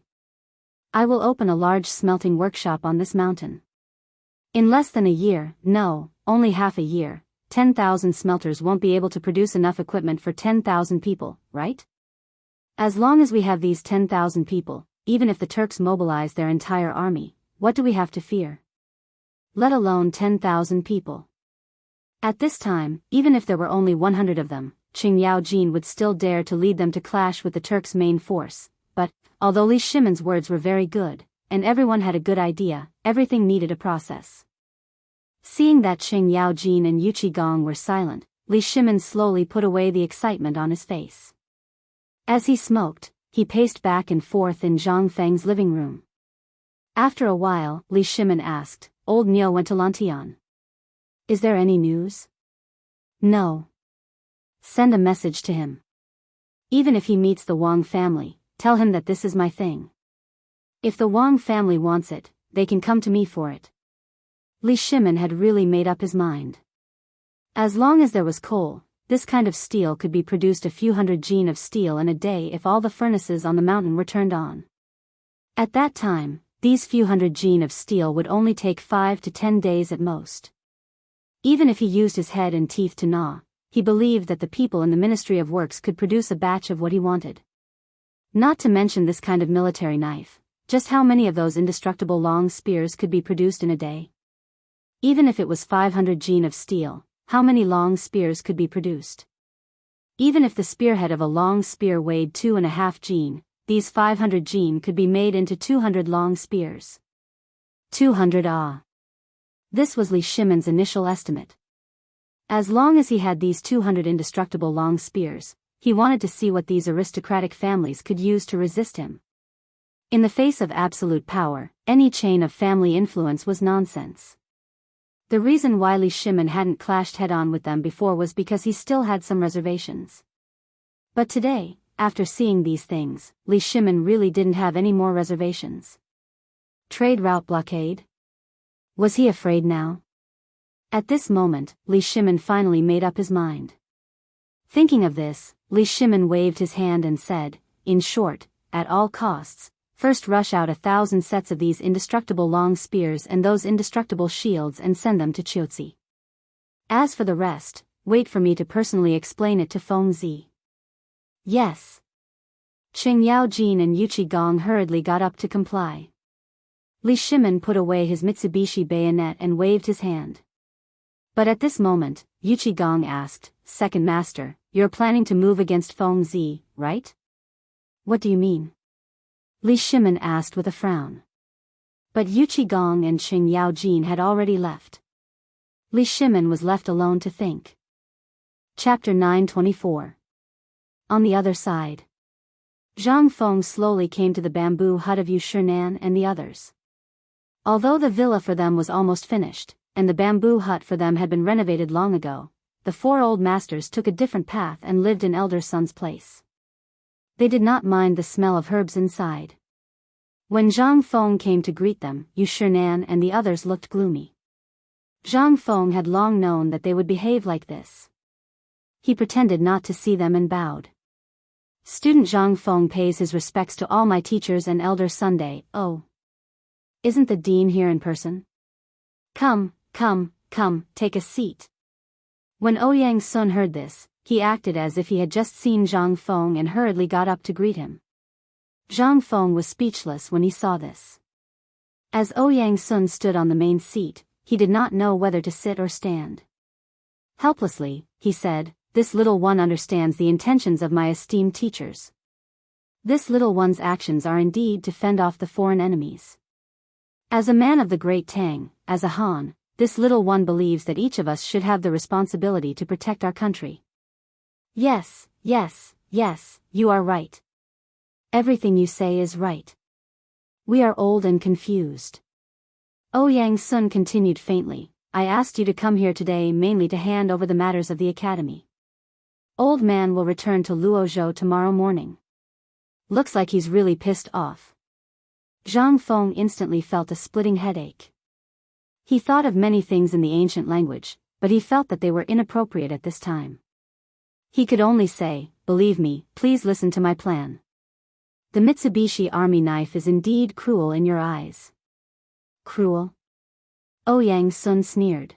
will open a large smelting workshop on this mountain. In less than a year, no, only half a year, 10,000 smelters won't be able to produce enough equipment for 10,000 people, right? As long as we have these 10,000 people, even if the Turks mobilize their entire army, what do we have to fear? Let alone 10,000 people. At this time, even if there were only 100 of them, Qing Yaojin would still dare to lead them to clash with the Turks' main force, but, although Li Shimin's words were very good, and everyone had a good idea, everything needed a process. Seeing that Qing Yaojin and Yu Qigong were silent, Li Shimin slowly put away the excitement on his face. As he smoked, he paced back and forth in Zhang Feng's living room. After a while, Li Shimin asked, "Old Niu went to Lantian. Is there any news?" "No." "Send a message to him. Even if he meets the Wang family, tell him that this is my thing. If the Wang family wants it, they can come to me for it." Li Shimin had really made up his mind. As long as there was coal, this kind of steel could be produced a few hundred gen of steel in a day if all the furnaces on the mountain were turned on. At that time, these few hundred gen of steel would only take 5 to 10 days at most. Even if he used his head and teeth to gnaw, he believed that the people in the Ministry of Works could produce a batch of what he wanted. Not to mention this kind of military knife, just how many of those indestructible long spears could be produced in a day? Even if it was 500 gene of steel, how many long spears could be produced? Even if the spearhead of a long spear weighed 2.5 gene, these 500 gene could be made into 200 long spears. 200 This was Li Shimon's initial estimate. As long as he had these 200 indestructible long spears, he wanted to see what these aristocratic families could use to resist him. In the face of absolute power, any chain of family influence was nonsense. The reason why Li Shimon hadn't clashed head-on with them before was because he still had some reservations. But today, after seeing these things, Li Shimon really didn't have any more reservations. Trade route blockade? Was he afraid now? At this moment, Li Shimon finally made up his mind. Thinking of this, Li Shimon waved his hand and said, in short, at all costs, first rush out 1,000 sets of these indestructible long spears and those indestructible shields and send them to Qiuzi. As for the rest, wait for me to personally explain it to Feng Zi. Yes. Qing Yaojin and Yuqi Gong hurriedly got up to comply. Li Shimon put away his Mitsubishi bayonet and waved his hand. But at this moment, Yuqi Gong asked, Second Master, you're planning to move against Feng Zi, right? What do you mean? Li Shimon asked with a frown. But Yuqi Gong and Qing Yaojin had already left. Li Shimon was left alone to think. Chapter 924. On the other side. Zhang Feng slowly came to the bamboo hut of Yu Shinan and the others. Although the villa for them was almost finished, and the bamboo hut for them had been renovated long ago, the four old masters took a different path and lived in elder son's place. They did not mind the smell of herbs inside. When Zhang Feng came to greet them, Yu Shinan and the others looked gloomy. Zhang Feng had long known that they would behave like this. He pretended not to see them and bowed. Student Zhang Feng pays his respects to all my teachers and elder Sunday. Oh. Isn't the dean here in person? Come, take a seat. When Ouyang Sun heard this, he acted as if he had just seen Zhang Feng and hurriedly got up to greet him. Zhang Feng was speechless when he saw this. As Ouyang Sun stood on the main seat, he did not know whether to sit or stand. Helplessly, he said, This little one understands the intentions of my esteemed teachers. This little one's actions are indeed to fend off the foreign enemies. As a man of the great Tang, as a Han, this little one believes that each of us should have the responsibility to protect our country. Yes, you are right. Everything you say is right. We are old and confused. Ouyang Sun continued faintly, I asked you to come here today mainly to hand over the matters of the academy. Old man will return to Luozhou tomorrow morning. Looks like he's really pissed off. Zhang Feng instantly felt a splitting headache. He thought of many things in the ancient language, but he felt that they were inappropriate at this time. He could only say, Believe me, please listen to my plan. The Mitsubishi army knife is indeed cruel in your eyes. Cruel? Ouyang Sun sneered.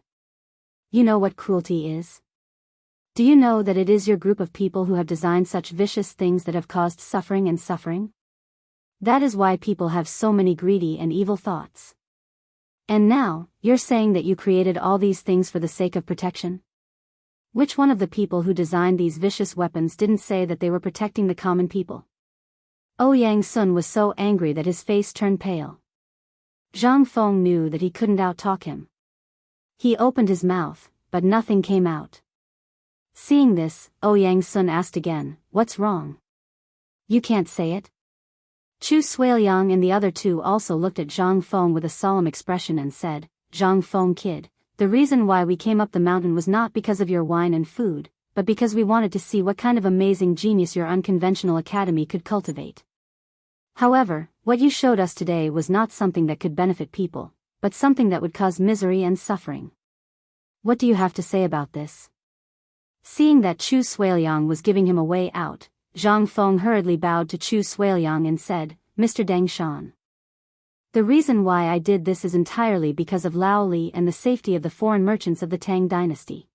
You know what cruelty is? Do you know that it is your group of people who have designed such vicious things that have caused suffering and suffering? That is why people have so many greedy and evil thoughts. And now, you're saying that you created all these things for the sake of protection? Which one of the people who designed these vicious weapons didn't say that they were protecting the common people? Ouyang Sun was so angry that his face turned pale. Zhang Feng knew that he couldn't out-talk him. He opened his mouth, but nothing came out. Seeing this, Ouyang Sun asked again, What's wrong? You can't say it? Chu Suiliang and the other two also looked at Zhang Feng with a solemn expression and said, Zhang Feng kid, the reason why we came up the mountain was not because of your wine and food, but because we wanted to see what kind of amazing genius your unconventional academy could cultivate. However, what you showed us today was not something that could benefit people, but something that would cause misery and suffering. What do you have to say about this? Seeing that Chu Suiliang was giving him a way out, Zhang Feng hurriedly bowed to Chu Suiliang and said, Mr. Deng Shan. The reason why I did this is entirely because of Lao Li and the safety of the foreign merchants of the Tang dynasty.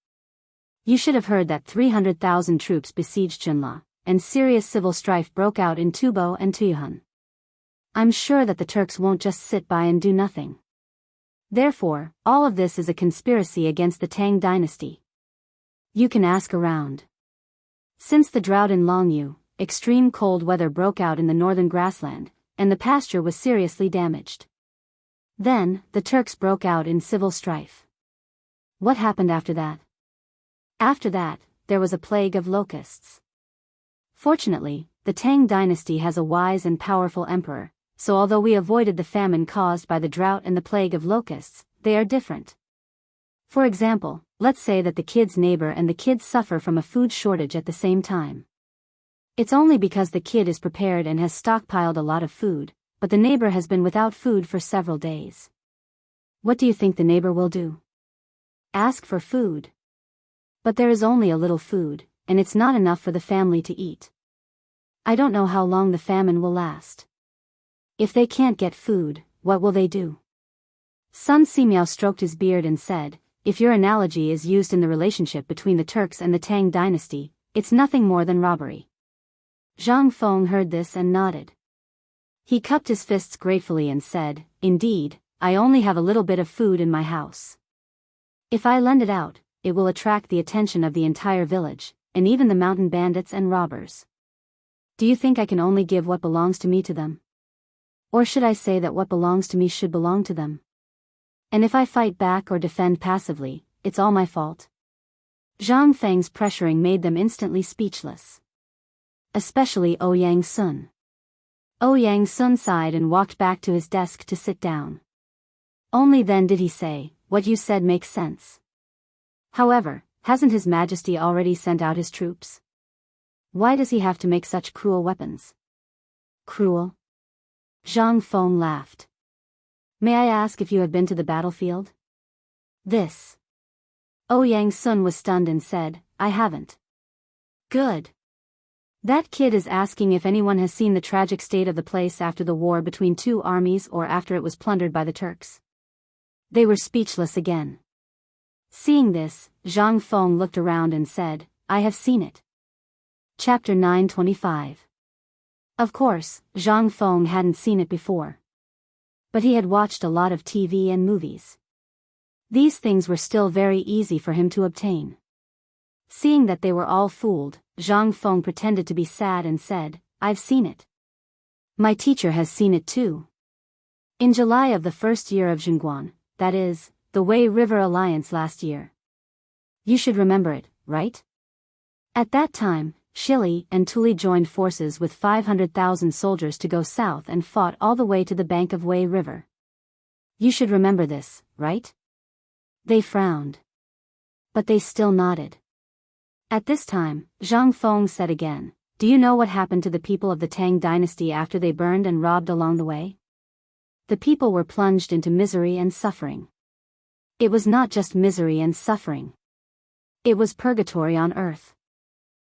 You should have heard that 300,000 troops besieged Junla, and serious civil strife broke out in Tubo and Tuyuhun. I'm sure that the Turks won't just sit by and do nothing. Therefore, all of this is a conspiracy against the Tang dynasty. You can ask around. Since the drought in Longyu, extreme cold weather broke out in the northern grassland, and the pasture was seriously damaged. Then, the Turks broke out in civil strife. What happened after that? After that, there was a plague of locusts. Fortunately, the Tang dynasty has a wise and powerful emperor, so although we avoided the famine caused by the drought and the plague of locusts, they are different. For example, let's say that the kid's neighbor and the kid suffer from a food shortage at the same time. It's only because the kid is prepared and has stockpiled a lot of food, but the neighbor has been without food for several days. What do you think the neighbor will do? Ask for food. But there is only a little food, and it's not enough for the family to eat. I don't know how long the famine will last. If they can't get food, what will they do? Sun Simiao stroked his beard and said, if your analogy is used in the relationship between the Turks and the Tang dynasty, it's nothing more than robbery. Zhang Feng heard this and nodded. He cupped his fists gratefully and said, indeed, I only have a little bit of food in my house. If I lend it out, it will attract the attention of the entire village, and even the mountain bandits and robbers. Do you think I can only give what belongs to me to them? Or should I say that what belongs to me should belong to them? And if I fight back or defend passively, it's all my fault? Zhang Feng's pressuring made them instantly speechless. Especially Ouyang Sun. Ouyang Sun sighed and walked back to his desk to sit down. Only then did he say, what you said makes sense. However, hasn't His Majesty already sent out his troops? Why does he have to make such cruel weapons? Cruel? Zhang Feng laughed. May I ask if you have been to the battlefield? This. Ouyang Sun was stunned and said, I haven't. Good. That kid is asking if anyone has seen the tragic state of the place after the war between two armies or after it was plundered by the Turks. They were speechless again. Seeing this, Zhang Feng looked around and said, I have seen it. Chapter 925. Of course, Zhang Feng hadn't seen it before. But he had watched a lot of TV and movies. These things were still very easy for him to obtain. Seeing that they were all fooled, Zhang Feng pretended to be sad and said, I've seen it. My teacher has seen it too. In July of the first year of Chang'an, that is, the Wei River Alliance last year. You should remember it, right? At that time, Shili and Tuli joined forces with 500,000 soldiers to go south and fought all the way to the bank of Wei River. You should remember this, right? They frowned. But they still nodded. At this time, Zhang Feng said again, do you know what happened to the people of the Tang dynasty after they burned and robbed along the way? The people were plunged into misery and suffering. It was not just misery and suffering. It was purgatory on earth.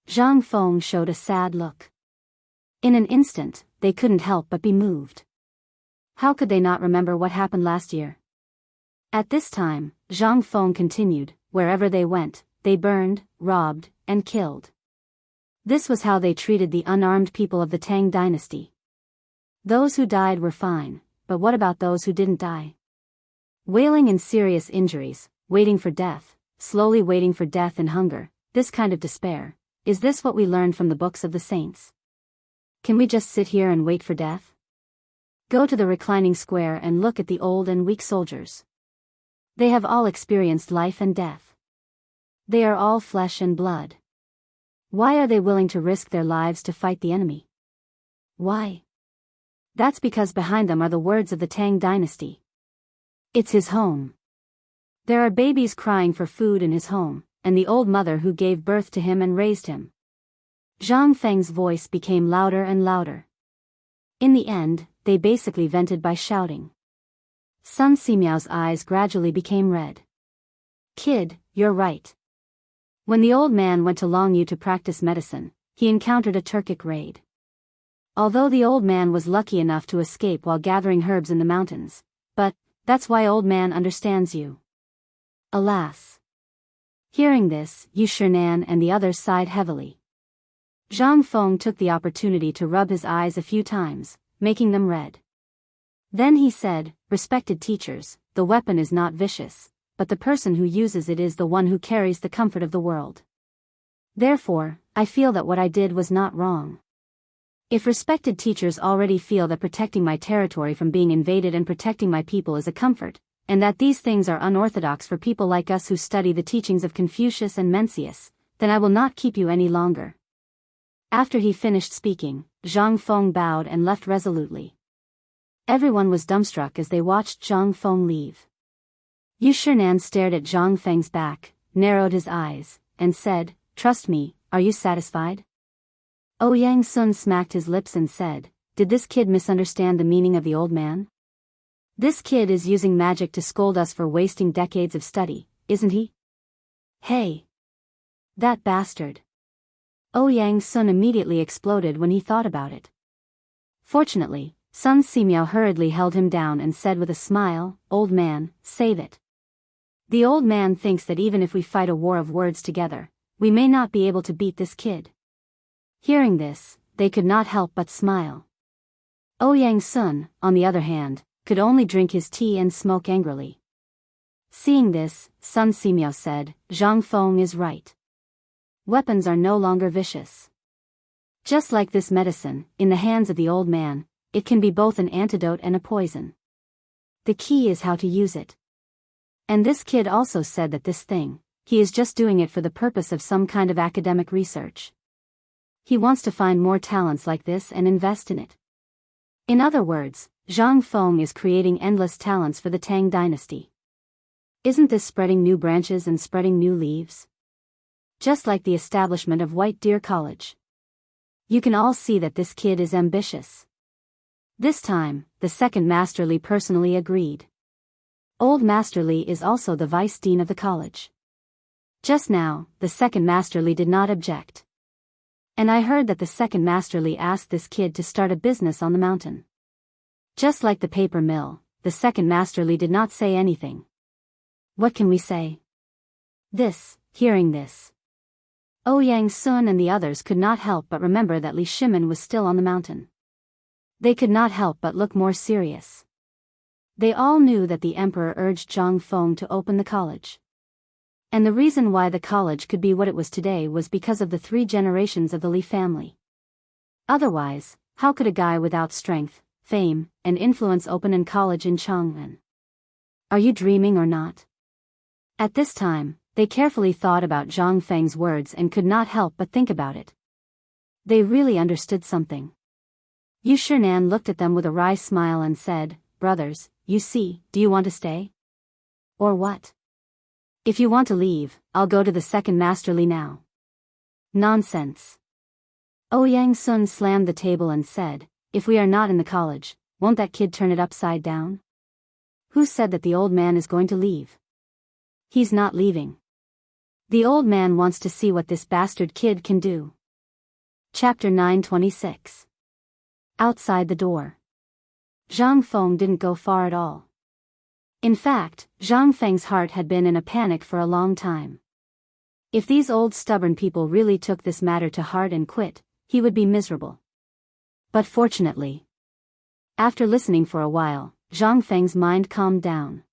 Zhang Feng showed a sad look. In an instant, they couldn't help but be moved. How could they not remember what happened last year? At this time, Zhang Feng continued, wherever they went, they burned, robbed, and killed. This was how they treated the unarmed people of the Tang dynasty. Those who died were fine, but what about those who didn't die? Wailing in serious injuries, waiting for death, slowly waiting for death and hunger, this kind of despair. Is this what we learned from the books of the saints? Can we just sit here and wait for death? Go to the reclining square and look at the old and weak soldiers. They have all experienced life and death. They are all flesh and blood. Why are they willing to risk their lives to fight the enemy? Why? That's because behind them are the words of the Tang dynasty. It's his home. There are babies crying for food in his home, and the old mother who gave birth to him and raised him. Zhang Feng's voice became louder and louder. In the end, they basically vented by shouting. Sun Simiao's eyes gradually became red. Kid, you're right. When the old man went to Longyu to practice medicine, he encountered a Turkic raid. Although the old man was lucky enough to escape while gathering herbs in the mountains. But, that's why old man understands you. Alas. Hearing this, Chang'an and the others sighed heavily. Zhang Feng took the opportunity to rub his eyes a few times, making them red. Then he said, "Respected teachers, the weapon is not vicious, but the person who uses it is the one who carries the comfort of the world. Therefore, I feel that what I did was not wrong. If respected teachers already feel that protecting my territory from being invaded and protecting my people is a comfort, and that these things are unorthodox for people like us who study the teachings of Confucius and Mencius, then I will not keep you any longer." After he finished speaking, Zhang Feng bowed and left resolutely. Everyone was dumbstruck as they watched Zhang Feng leave. Chang'an stared at Zhang Feng's back, narrowed his eyes, and said, "Trust me, are you satisfied?" Ouyang Sun smacked his lips and said, "Did this kid misunderstand the meaning of the old man? This kid is using magic to scold us for wasting decades of study, isn't he? Hey! That bastard!" Ouyang Sun immediately exploded when he thought about it. Fortunately, Sun Simiao hurriedly held him down and said with a smile, "Old man, save it. The old man thinks that even if we fight a war of words together, we may not be able to beat this kid." Hearing this, they could not help but smile. Ouyang Sun, on the other hand, could only drink his tea and smoke angrily. Seeing this, Sun Simiao said, "Zhang Feng is right. Weapons are no longer vicious. Just like this medicine, in the hands of the old man, it can be both an antidote and a poison. The key is how to use it. And this kid also said that this thing, he is just doing it for the purpose of some kind of academic research. He wants to find more talents like this and invest in it. In other words, Zhang Feng is creating endless talents for the Tang dynasty. Isn't this spreading new branches and spreading new leaves? Just like the establishment of White Deer College. You can all see that this kid is ambitious." This time, the second Masterly personally agreed. Old Masterly is also the vice dean of the college. Just now, the second Masterly did not object. And I heard that the second Masterly asked this kid to start a business on the mountain. Just like the paper mill, the second Masterly did not say anything. What can we say? Hearing this. Ouyang Sun and the others could not help but remember that Li Shimin was still on the mountain. They could not help but look more serious. They all knew that the emperor urged Zhang Feng to open the college. And the reason why the college could be what it was today was because of the 3 generations of the Li family. Otherwise, how could a guy without strength, fame, and influence open a college in Chang'an? Are you dreaming or not? At this time, they carefully thought about Zhang Feng's words and could not help but think about it. They really understood something. Chang'an looked at them with a wry smile and said, "Brothers, you see, do you want to stay? Or what? If you want to leave, I'll go to the second Masterly now." "Nonsense." Ouyang Sun slammed the table and said, "If we are not in the college, won't that kid turn it upside down? Who said that the old man is going to leave? He's not leaving. The old man wants to see what this bastard kid can do." Chapter 926. Outside the door. Zhang Feng didn't go far at all. In fact, Zhang Feng's heart had been in a panic for a long time. If these old stubborn people really took this matter to heart and quit, he would be miserable. But fortunately, after listening for a while, Zhang Feng's mind calmed down.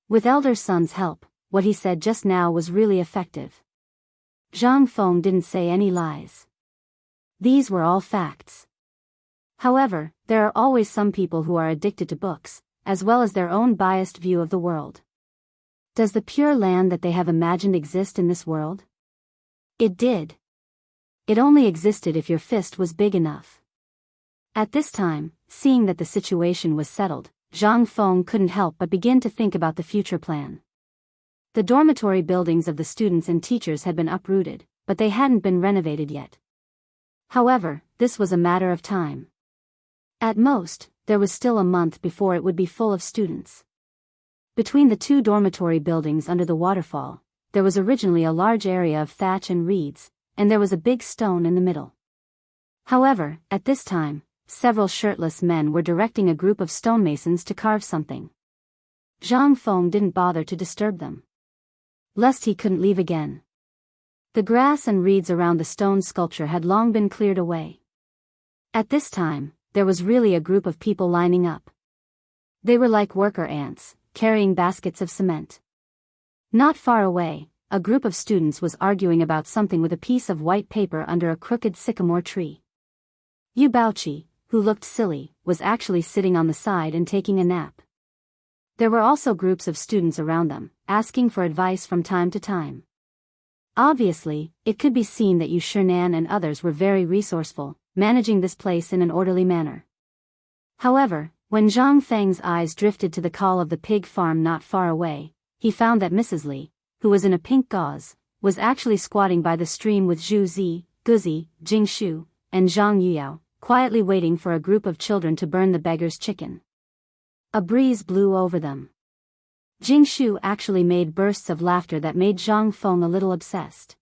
With elder son's help, what he said just now was really effective. Zhang Feng didn't say any lies. These were all facts. However, there are always some people who are addicted to books, as well as their own biased view of the world. Does the pure land that they have imagined exist in this world? It did. It only existed if your fist was big enough. At this time, seeing that the situation was settled, Zhang Feng couldn't help but begin to think about the future plan. The dormitory buildings of the students and teachers had been uprooted, but they hadn't been renovated yet. However, this was a matter of time. At most, there was still a month before it would be full of students. Between the 2 dormitory buildings under the waterfall, there was originally a large area of thatch and reeds, and there was a big stone in the middle. However, at this time, several shirtless men were directing a group of stonemasons to carve something. Zhang Feng didn't bother to disturb them, lest he couldn't leave again. The grass and reeds around the stone sculpture had long been cleared away. At this time, there was really a group of people lining up. They were like worker ants, carrying baskets of cement. Not far away, a group of students was arguing about something with a piece of white paper under a crooked sycamore tree. Yu Baoqi, who looked silly, was actually sitting on the side and taking a nap. There were also groups of students around them, asking for advice from time to time. Obviously, it could be seen that Yu Shinan and others were very resourceful, managing this place in an orderly manner. However, when Zhang Feng's eyes drifted to the call of the pig farm not far away, he found that Mrs. Li, who was in a pink gauze, was actually squatting by the stream with Zhu Zi, Guzi, Jing Shu, and Zhang Yuyao, quietly waiting for a group of children to burn the beggar's chicken. A breeze blew over them. Jing Shu actually made bursts of laughter that made Zhang Feng a little obsessed.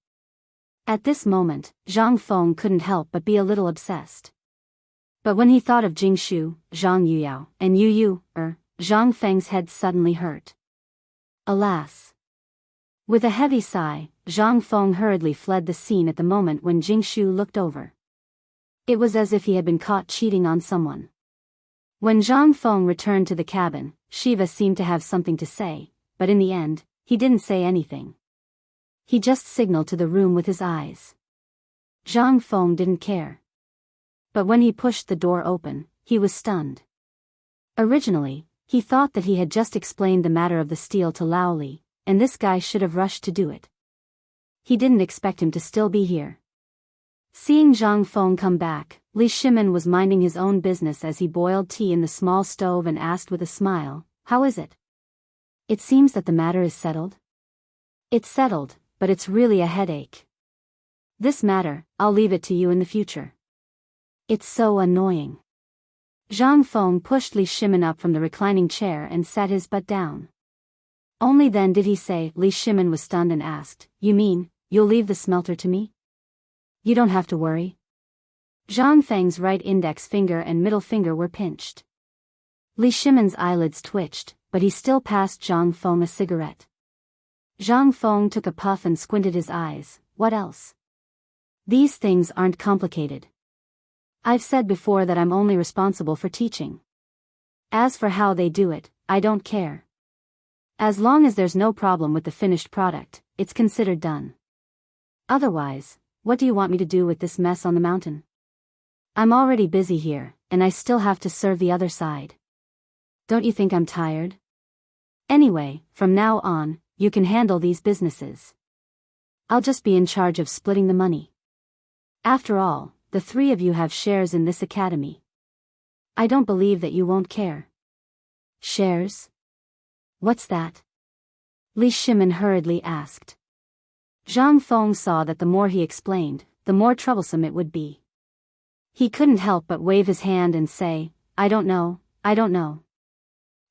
At this moment, Zhang Feng couldn't help but be a little obsessed. But when he thought of Jing Shu, Zhang Yuyao, and Zhang Feng's head suddenly hurt. Alas! With a heavy sigh, Zhang Feng hurriedly fled the scene at the moment when Jing Shu looked over. It was as if he had been caught cheating on someone. When Zhang Feng returned to the cabin, Shiva seemed to have something to say, but in the end, he didn't say anything. He just signaled to the room with his eyes. Zhang Feng didn't care. But when he pushed the door open, he was stunned. Originally, he thought that he had just explained the matter of the steel to Lao Li, and this guy should have rushed to do it. He didn't expect him to still be here. Seeing Zhang Feng come back, Li Shimin was minding his own business as he boiled tea in the small stove and asked with a smile, "How is it? It seems that the matter is settled?" "It's settled, but it's really a headache. This matter, I'll leave it to you in the future. It's so annoying." Zhang Feng pushed Li Shimin up from the reclining chair and sat his butt down. Only then did he say. Li Shimin was stunned and asked, "You mean, you'll leave the smelter to me? You don't have to worry." Zhang Feng's right index finger and middle finger were pinched. Li Shimin's eyelids twitched, but he still passed Zhang Feng a cigarette. Zhang Feng took a puff and squinted his eyes. "What else? These things aren't complicated. I've said before that I'm only responsible for teaching. As for how they do it, I don't care. As long as there's no problem with the finished product, it's considered done. Otherwise, what do you want me to do with this mess on the mountain? I'm already busy here, and I still have to serve the other side. Don't you think I'm tired? Anyway, from now on, you can handle these businesses. I'll just be in charge of splitting the money. After all, the three of you have shares in this academy. I don't believe that you won't care." "Shares? What's that?" Li Shimin hurriedly asked. Zhang Feng saw that the more he explained, the more troublesome it would be. He couldn't help but wave his hand and say, I don't know.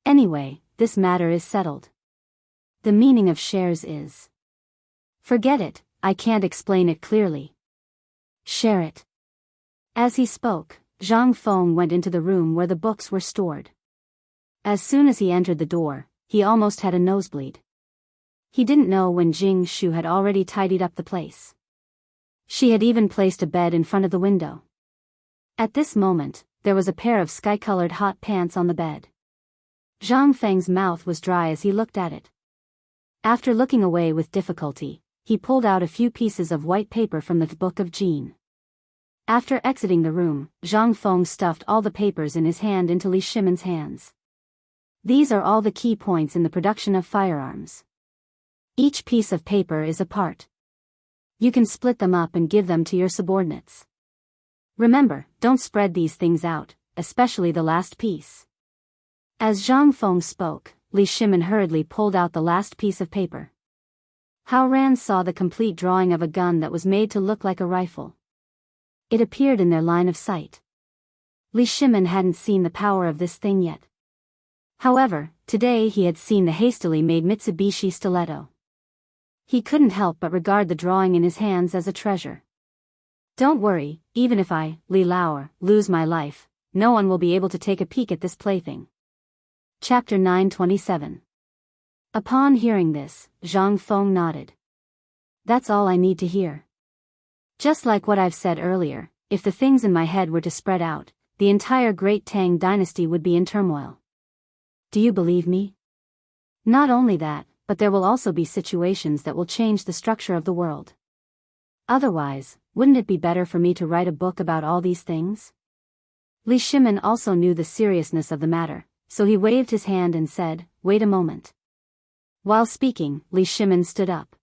Anyway, this matter is settled. The meaning of shares is. Forget it, I can't explain it clearly. Share it." As he spoke, Zhang Feng went into the room where the books were stored. As soon as he entered the door, he almost had a nosebleed. He didn't know when Jing Shu had already tidied up the place. She had even placed a bed in front of the window. At this moment, there was a pair of sky-colored hot pants on the bed. Zhang Feng's mouth was dry as he looked at it. After looking away with difficulty, he pulled out a few pieces of white paper from the book of Jin. After exiting the room, Zhang Feng stuffed all the papers in his hand into Li Shimin's hands. These are all the key points in the production of firearms. Each piece of paper is a part. You can split them up and give them to your subordinates. Remember, don't spread these things out, especially the last piece. As Zhang Feng spoke, Li Shimin hurriedly pulled out the last piece of paper. Hao Ran saw the complete drawing of a gun that was made to look like a rifle. It appeared in their line of sight. Li Shimin hadn't seen the power of this thing yet. However, today he had seen the hastily made Mitsubishi stiletto. He couldn't help but regard the drawing in his hands as a treasure. Don't worry, even if I, Li Laor, lose my life, no one will be able to take a peek at this plaything. Chapter 927. Upon hearing this, Zhang Feng nodded. That's all I need to hear. Just like what I've said earlier, if the things in my head were to spread out, the entire Great Tang dynasty would be in turmoil. Do you believe me? Not only that, but there will also be situations that will change the structure of the world. Otherwise, wouldn't it be better for me to write a book about all these things? Li Shimin also knew the seriousness of the matter, so he waved his hand and said, "Wait a moment." While speaking, Li Shimin stood up.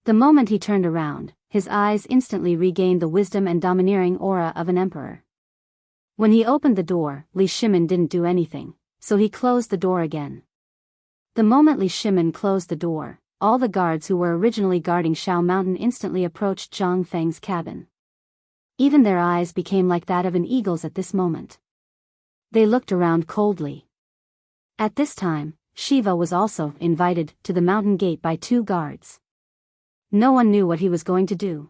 The moment he turned around, his eyes instantly regained the wisdom and domineering aura of an emperor. When he opened the door, Li Shimin didn't do anything, so he closed the door again. The moment Li Shimin closed the door, all the guards who were originally guarding Shao Mountain instantly approached Zhang Feng's cabin. Even their eyes became like that of an eagle's at this moment. They looked around coldly. At this time, Shiva was also invited to the mountain gate by 2 guards. No one knew what he was going to do.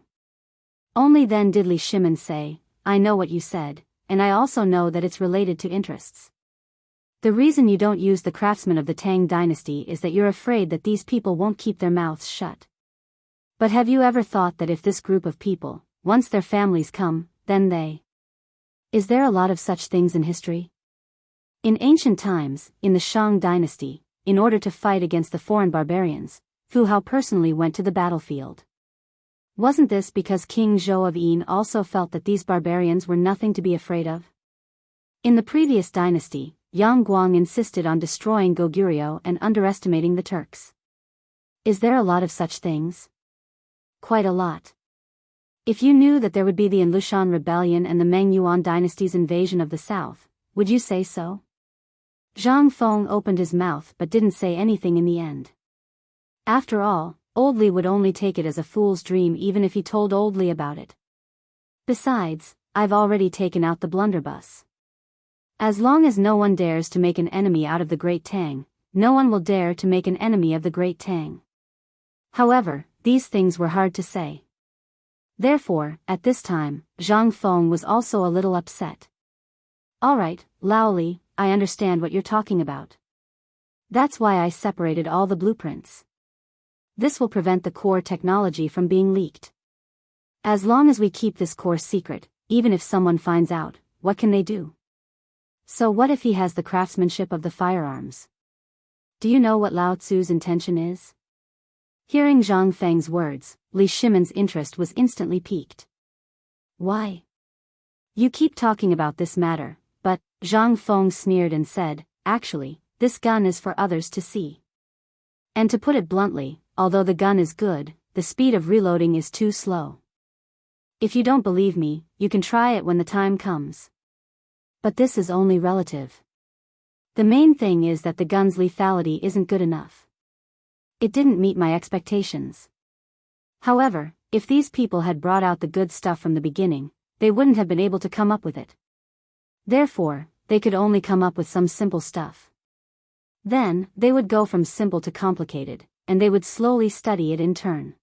Only then did Li Shimin say, "I know what you said, and I also know that it's related to interests. The reason you don't use the craftsmen of the Tang dynasty is that you're afraid that these people won't keep their mouths shut. But have you ever thought that if this group of people, once their families come, then they... Is there a lot of such things in history? In ancient times, in the Shang dynasty, in order to fight against the foreign barbarians, Fu Hao personally went to the battlefield. Wasn't this because King Zhou of Yin also felt that these barbarians were nothing to be afraid of? In the previous dynasty, Yang Guang insisted on destroying Goguryeo and underestimating the Turks. Is there a lot of such things? Quite a lot. If you knew that there would be the Enlushan rebellion and the Meng Yuan dynasty's invasion of the south, would you say so? Zhang Feng opened his mouth but didn't say anything in the end. After all, Old Li would only take it as a fool's dream even if he told Old Li about it. Besides, I've already taken out the blunderbuss. As long as no one dares to make an enemy out of the Great Tang, no one will dare to make an enemy of the Great Tang. However, these things were hard to say. Therefore, at this time, Zhang Feng was also a little upset. Alright, Lao Li, I understand what you're talking about. That's why I separated all the blueprints. This will prevent the core technology from being leaked. As long as we keep this core secret, even if someone finds out, what can they do? So what if he has the craftsmanship of the firearms? Do you know what Lao Tzu's intention is? Hearing Zhang Feng's words, Li Shimin's interest was instantly piqued. Why? You keep talking about this matter, but, Zhang Feng sneered and said, actually, this gun is for others to see. And to put it bluntly, although the gun is good, the speed of reloading is too slow. If you don't believe me, you can try it when the time comes. But this is only relative. The main thing is that the gun's lethality isn't good enough. It didn't meet my expectations. However, if these people had brought out the good stuff from the beginning, they wouldn't have been able to come up with it. Therefore, they could only come up with some simple stuff. Then, they would go from simple to complicated, and they would slowly study it in turn.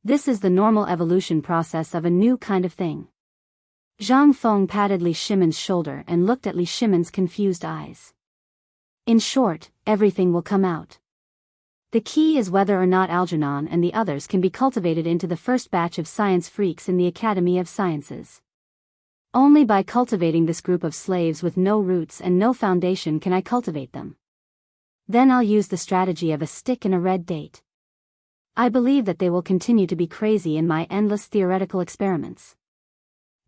This is the normal evolution process of a new kind of thing. Zhang Feng patted Li Shimin's shoulder and looked at Li Shimin's confused eyes. In short, everything will come out. The key is whether or not Algernon and the others can be cultivated into the first batch of science freaks in the Academy of Sciences. Only by cultivating this group of slaves with no roots and no foundation can I cultivate them. Then I'll use the strategy of a stick and a red date. I believe that they will continue to be crazy in my endless theoretical experiments.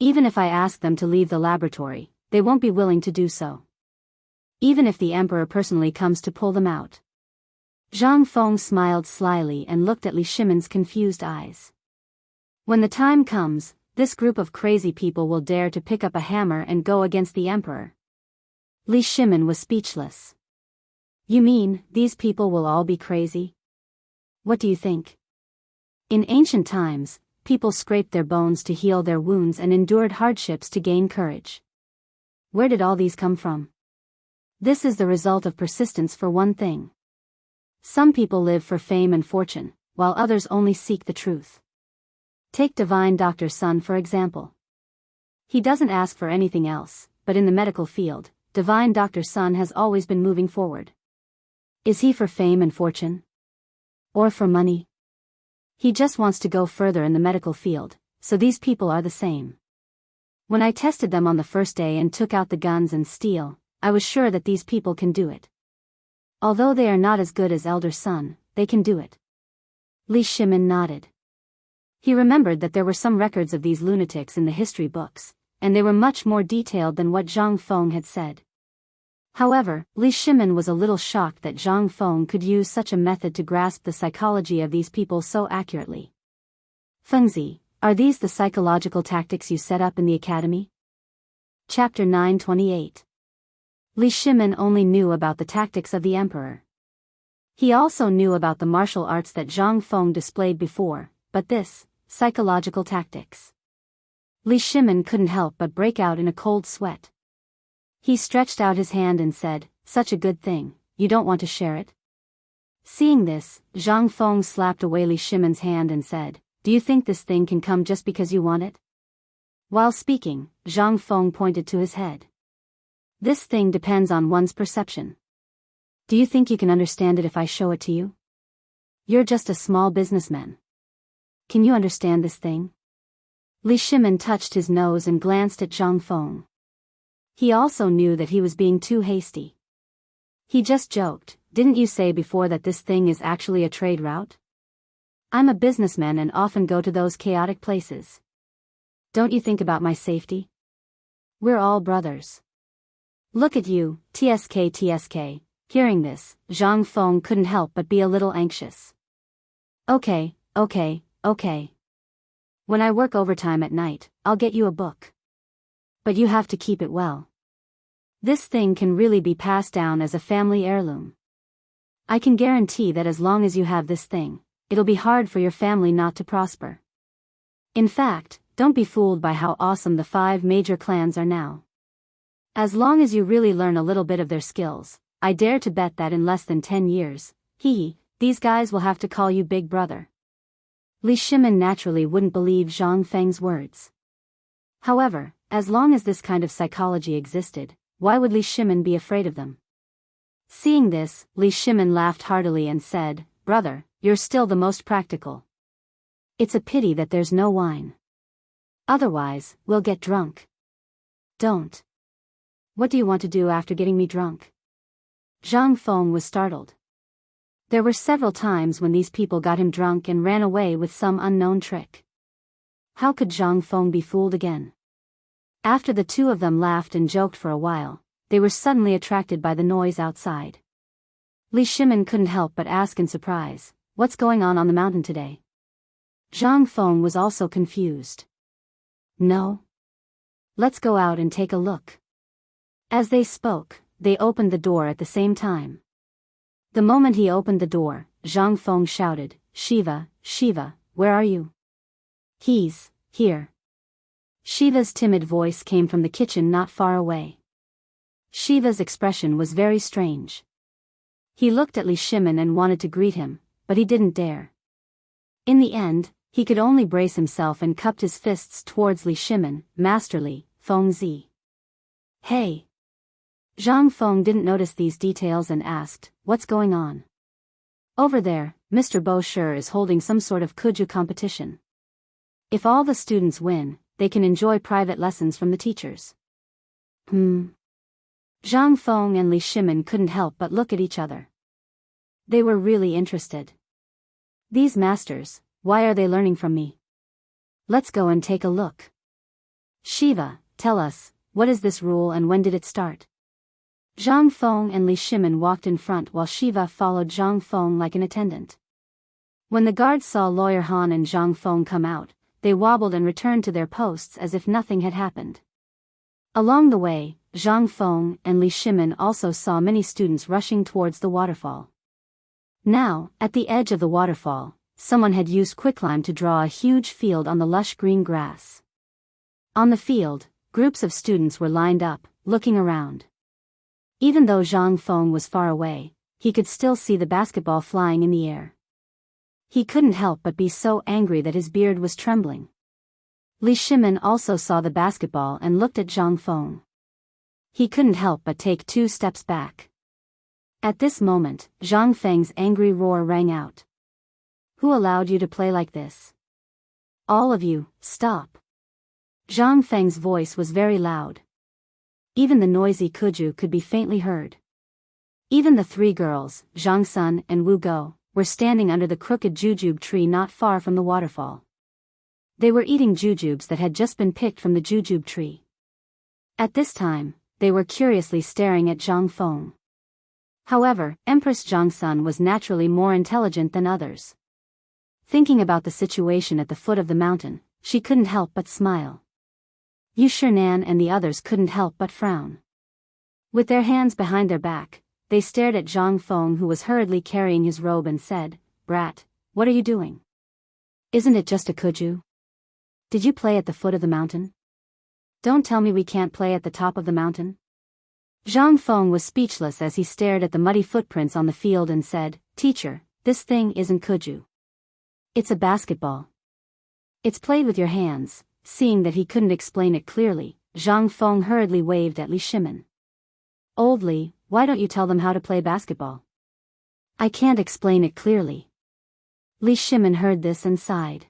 Even if I ask them to leave the laboratory, they won't be willing to do so. Even if the emperor personally comes to pull them out. Zhang Feng smiled slyly and looked at Li Shimin's confused eyes. When the time comes, this group of crazy people will dare to pick up a hammer and go against the emperor. Li Shimin was speechless. You mean, these people will all be crazy? What do you think? In ancient times, people scraped their bones to heal their wounds and endured hardships to gain courage. Where did all these come from? This is the result of persistence for one thing. Some people live for fame and fortune, while others only seek the truth. Take Divine Dr. Sun for example. He doesn't ask for anything else, but in the medical field, Divine Dr. Sun has always been moving forward. Is he for fame and fortune? Or for money? He just wants to go further in the medical field, so these people are the same. When I tested them on the first day and took out the guns and steel, I was sure that these people can do it. Although they are not as good as Elder Sun, they can do it. Li Shimin nodded. He remembered that there were some records of these lunatics in the history books, and they were much more detailed than what Zhang Feng had said. However, Li Shimin was a little shocked that Zhang Feng could use such a method to grasp the psychology of these people so accurately. Fengzi, are these the psychological tactics you set up in the academy? Chapter 928. Li Shimin only knew about the tactics of the emperor. He also knew about the martial arts that Zhang Feng displayed before, but this, psychological tactics. Li Shimin couldn't help but break out in a cold sweat. He stretched out his hand and said, "Such a good thing, you don't want to share it?" Seeing this, Zhang Feng slapped away Li Shimin's hand and said, "Do you think this thing can come just because you want it?" While speaking, Zhang Feng pointed to his head. "This thing depends on one's perception. Do you think you can understand it if I show it to you? You're just a small businessman. Can you understand this thing?" Li Shimin touched his nose and glanced at Zhang Feng. He also knew that he was being too hasty. He just joked, "Didn't you say before that this thing is actually a trade route? I'm a businessman and often go to those chaotic places. Don't you think about my safety? We're all brothers. Look at you, TSK. Hearing this, Zhang Feng couldn't help but be a little anxious. Okay. When I work overtime at night, I'll get you a book. But you have to keep it well. This thing can really be passed down as a family heirloom. I can guarantee that as long as you have this thing, it'll be hard for your family not to prosper. In fact, don't be fooled by how awesome the 5 major clans are now. As long as you really learn a little bit of their skills, I dare to bet that in less than 10 years, these guys will have to call you Big Brother." Li Shimin naturally wouldn't believe Zhang Feng's words. However, as long as this kind of psychology existed, why would Li Shimin be afraid of them? Seeing this, Li Shimin laughed heartily and said, "Brother, you're still the most practical. It's a pity that there's no wine. Otherwise, we'll get drunk." "Don't. What do you want to do after getting me drunk?" Zhang Feng was startled. There were several times when these people got him drunk and ran away with some unknown trick. How could Zhang Feng be fooled again? After the two of them laughed and joked for a while, they were suddenly attracted by the noise outside. Li Shimin couldn't help but ask in surprise, "What's going on the mountain today?" Zhang Feng was also confused. "No. Let's go out and take a look." As they spoke, they opened the door at the same time. The moment he opened the door, Zhang Feng shouted, Shiva, where are you?" "He's here." Shiva's timid voice came from the kitchen not far away. Shiva's expression was very strange. He looked at Li Shimin and wanted to greet him, but he didn't dare. In the end, he could only brace himself and cupped his fists towards Li Shimin, masterly, Fengzi. "Hey." Zhang Feng didn't notice these details and asked, "What's going on?" "Over there, Mr. Bo Shi is holding some sort of Kuju competition. If all the students win, they can enjoy private lessons from the teachers." Zhang Feng and Li Shimin couldn't help but look at each other. They were really interested. "These masters, why are they learning from me? Let's go and take a look." "Shiva, tell us, what is this rule and when did it start?" Zhang Feng and Li Shimin walked in front while Shiva followed Zhang Feng like an attendant. When the guards saw Lawyer Han and Zhang Feng come out, they wobbled and returned to their posts as if nothing had happened. Along the way, Zhang Feng and Li Shimin also saw many students rushing towards the waterfall. Now, at the edge of the waterfall, someone had used quicklime to draw a huge field on the lush green grass. On the field, groups of students were lined up, looking around. Even though Zhang Feng was far away, he could still see the basketball flying in the air. He couldn't help but be so angry that his beard was trembling. Li Shimin also saw the basketball and looked at Zhang Feng. He couldn't help but take 2 steps back. At this moment, Zhang Feng's angry roar rang out. Who allowed you to play like this? All of you, stop. Zhang Feng's voice was very loud. Even the noisy Kuju could be faintly heard. Even the 3 girls, Zhang Sun and Wu Go, were standing under the crooked jujube tree not far from the waterfall. They were eating jujubes that had just been picked from the jujube tree. At this time, they were curiously staring at Zhang Feng. However, Empress Zhang Sun was naturally more intelligent than others. Thinking about the situation at the foot of the mountain, she couldn't help but smile. Yu Shinan and the others couldn't help but frown. With their hands behind their back, they stared at Zhang Feng, who was hurriedly carrying his robe, and said, Brat, what are you doing? Isn't it just a kuju? Did you play at the foot of the mountain? Don't tell me we can't play at the top of the mountain. Zhang Feng was speechless as he stared at the muddy footprints on the field and said, Teacher, this thing isn't kuju. It's a basketball. It's played with your hands. Seeing that he couldn't explain it clearly, Zhang Feng hurriedly waved at Li Shimin. Old Li, why don't you tell them how to play basketball? I can't explain it clearly. Li Shimin heard this and sighed.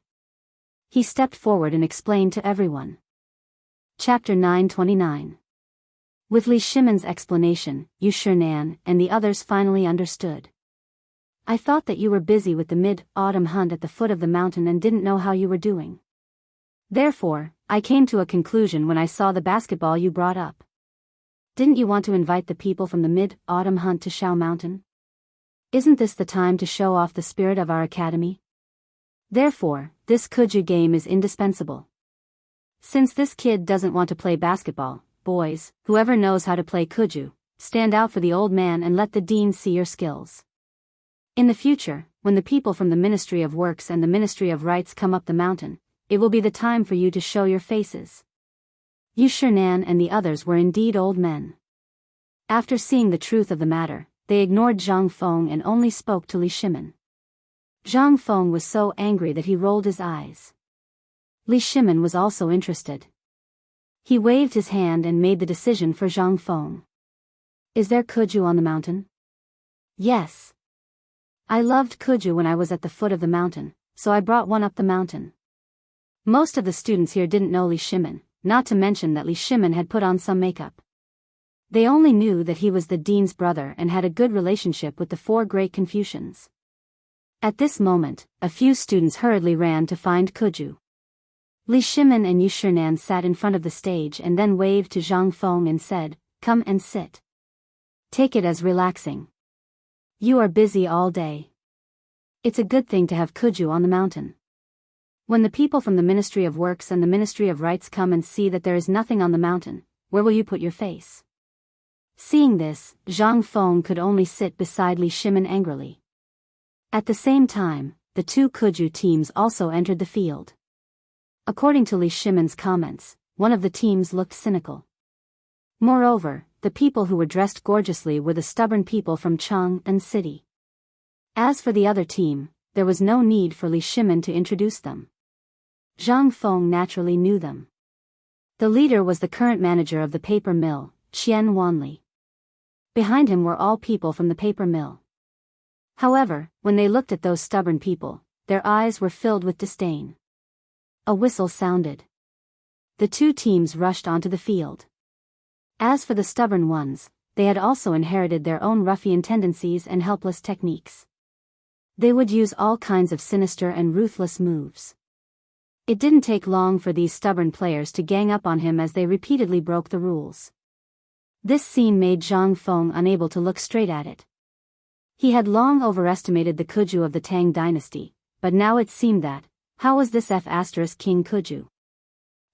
He stepped forward and explained to everyone. Chapter 929. With Li Shimin's explanation, Yu Shinan and the others finally understood. I thought that you were busy with the mid-autumn hunt at the foot of the mountain and didn't know how you were doing. Therefore, I came to a conclusion when I saw the basketball you brought up. Didn't you want to invite the people from the mid-autumn hunt to Shao Mountain? Isn't this the time to show off the spirit of our academy? Therefore, this kuju game is indispensable. Since this kid doesn't want to play basketball, boys, whoever knows how to play kuju, stand out for the old man and let the dean see your skills. In the future, when the people from the Ministry of Works and the Ministry of Rights come up the mountain, it will be the time for you to show your faces. Yu Shinan and the others were indeed old men. After seeing the truth of the matter, they ignored Zhang Feng and only spoke to Li Shimin. Zhang Feng was so angry that he rolled his eyes. Li Shimin was also interested. He waved his hand and made the decision for Zhang Feng. Is there kuju on the mountain? Yes. I loved kuju when I was at the foot of the mountain, so I brought one up the mountain. Most of the students here didn't know Li Shimin, not to mention that Li Shimin had put on some makeup. They only knew that he was the dean's brother and had a good relationship with the 4 great Confucians. At this moment, a few students hurriedly ran to find kuju. Li Shimin and Yu Shinan sat in front of the stage and then waved to Zhang Feng and said, Come and sit. Take it as relaxing. You are busy all day. It's a good thing to have kuju on the mountain. When the people from the Ministry of Works and the Ministry of Rights come and see that there is nothing on the mountain, where will you put your face? Seeing this, Zhang Feng could only sit beside Li Shimin angrily. At the same time, the 2 kuju teams also entered the field. According to Li Shimin's comments, one of the teams looked cynical. Moreover, the people who were dressed gorgeously were the stubborn people from Chang'an city. As for the other team, there was no need for Li Shimin to introduce them. Zhang Feng naturally knew them. The leader was the current manager of the paper mill, Qian Wanli. Behind him were all people from the paper mill. However, when they looked at those stubborn people, their eyes were filled with disdain. A whistle sounded. The 2 teams rushed onto the field. As for the stubborn ones, they had also inherited their own ruffian tendencies and helpless techniques. They would use all kinds of sinister and ruthless moves. It didn't take long for these stubborn players to gang up on him as they repeatedly broke the rules. This scene made Zhang Feng unable to look straight at it. He had long overestimated the kuju of the Tang dynasty, but now it seemed that, how was this King kuju?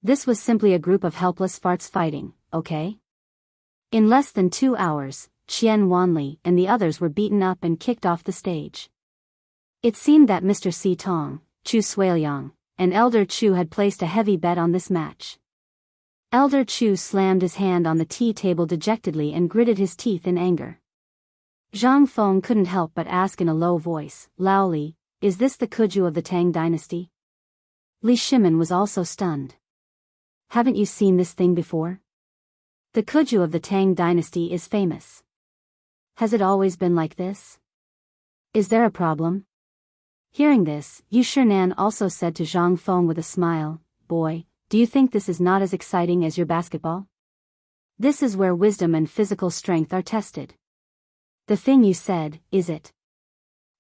This was simply a group of helpless farts fighting, okay? In less than 2 hours, Qian Wanli and the others were beaten up and kicked off the stage. It seemed that Mr. Si Tong, Chu Suiliang, and Elder Chu had placed a heavy bet on this match. Elder Chu slammed his hand on the tea table dejectedly and gritted his teeth in anger. Zhang Feng couldn't help but ask in a low voice, Lao Li, is this the Kuju of the Tang dynasty? Li Shimin was also stunned. Haven't you seen this thing before? The Kuju of the Tang dynasty is famous. Has it always been like this? Is there a problem? Hearing this, Yu Shinan also said to Zhang Feng with a smile, "Boy, do you think this is not as exciting as your basketball? This is where wisdom and physical strength are tested. The thing you said, is it?"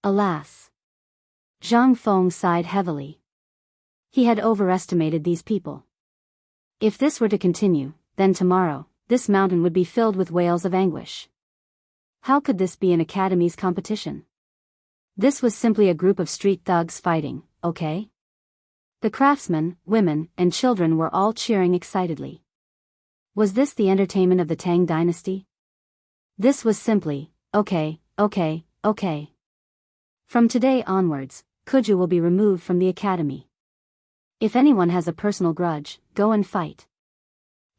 Alas. Zhang Feng sighed heavily. He had overestimated these people. If this were to continue, then tomorrow, this mountain would be filled with wails of anguish. How could this be an academy's competition? This was simply a group of street thugs fighting, okay? The craftsmen, women, and children were all cheering excitedly. Was this the entertainment of the Tang dynasty? This was simply, okay. From today onwards, Kuju will be removed from the academy. If anyone has a personal grudge, go and fight.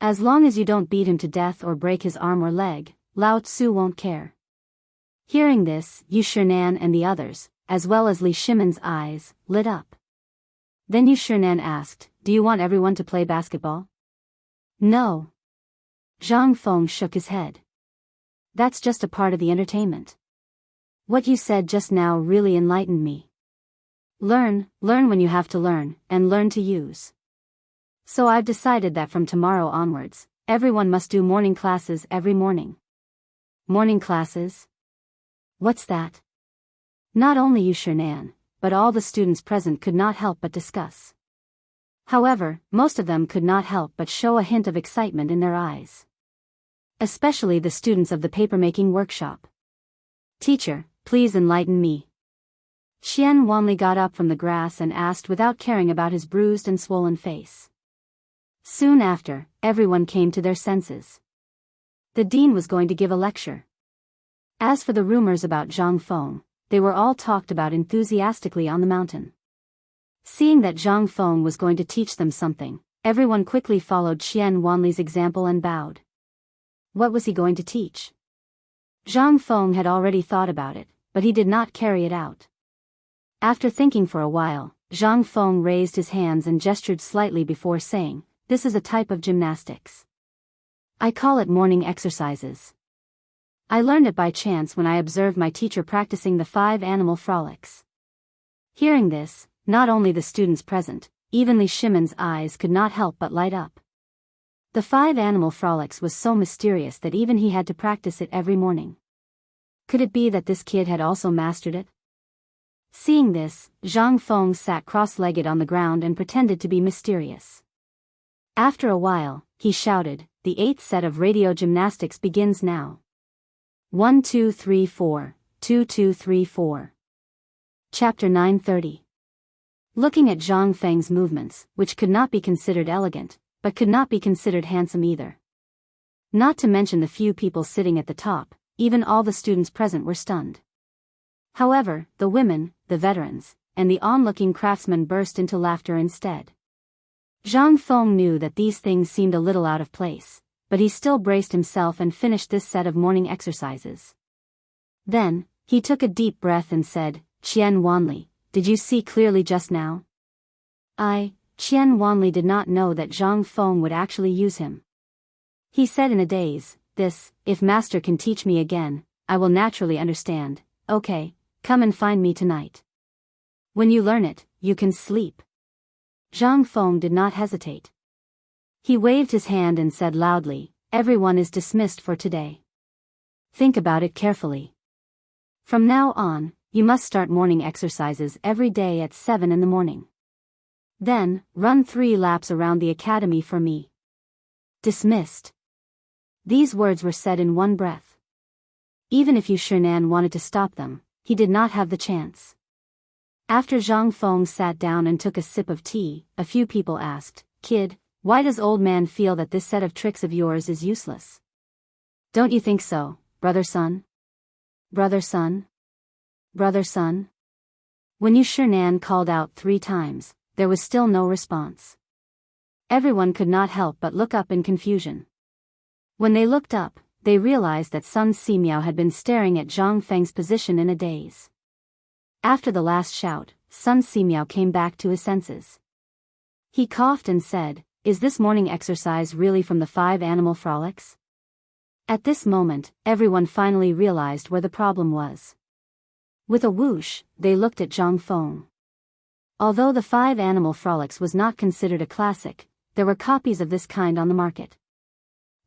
As long as you don't beat him to death or break his arm or leg, Lao Tzu won't care. Hearing this, Yu Shinan and the others, as well as Li Shimin's eyes, lit up. Then Yu Shinan asked, "Do you want everyone to play basketball?" "No." Zhang Feng shook his head. "That's just a part of the entertainment. What you said just now really enlightened me. Learn when you have to learn, and learn to use. So I've decided that from tomorrow onwards, everyone must do morning classes every morning." Morning classes? What's that? Not only Yu Shinan, but all the students present could not help but discuss. However, most of them could not help but show a hint of excitement in their eyes. Especially the students of the papermaking workshop. "Teacher, please enlighten me." Qian Wanli got up from the grass and asked without caring about his bruised and swollen face. Soon after, everyone came to their senses. The dean was going to give a lecture. As for the rumors about Zhang Feng, they were all talked about enthusiastically on the mountain. Seeing that Zhang Feng was going to teach them something, everyone quickly followed Qian Wanli's example and bowed. What was he going to teach? Zhang Feng had already thought about it, but he did not carry it out. After thinking for a while, Zhang Feng raised his hands and gestured slightly before saying, "This is a type of gymnastics. I call it morning exercises. I learned it by chance when I observed my teacher practicing the 5 animal frolics." Hearing this, not only the students present, even Li Shimin's eyes could not help but light up. The 5 animal frolics was so mysterious that even he had to practice it every morning. Could it be that this kid had also mastered it? Seeing this, Zhang Feng sat cross-legged on the ground and pretended to be mysterious. After a while, he shouted, "The 8th set of radio gymnastics begins now. 1 2 3 4, 2 2 3 4. Chapter 930. Looking at Zhang Feng's movements, which could not be considered elegant, but could not be considered handsome either. Not to mention the few people sitting at the top, even all the students present were stunned. However, the women, the veterans, and the onlooking craftsmen burst into laughter instead. Zhang Feng knew that these things seemed a little out of place, but he still braced himself and finished this set of morning exercises. Then, he took a deep breath and said, "Qian Wanli, did you see clearly just now?" Qian Wanli did not know that Zhang Feng would actually use him. He said in a daze, If master can teach me again, I will naturally understand. Okay, come and find me tonight. When you learn it, you can sleep." Zhang Feng did not hesitate. He waved his hand and said loudly, "Everyone is dismissed for today. Think about it carefully. From now on, you must start morning exercises every day at 7 in the morning. Then, run 3 laps around the academy for me. Dismissed." These words were said in one breath. Even if Yu Shinan wanted to stop them, he did not have the chance. After Zhang Feng sat down and took a sip of tea, a few people asked, "Kid, why does old man feel that this set of tricks of yours is useless? Don't you think so, brother son? Brother son? Brother son?" When Yu Shinan called out 3 times, there was still no response. Everyone could not help but look up in confusion. When they looked up, they realized that Sun Simiao had been staring at Zhang Feng's position in a daze. After the last shout, Sun Simiao came back to his senses. He coughed and said, "Is this morning exercise really from the 5 animal frolics?" At this moment, everyone finally realized where the problem was. With a whoosh, they looked at Zhang Feng. Although the 5 animal frolics was not considered a classic, there were copies of this kind on the market.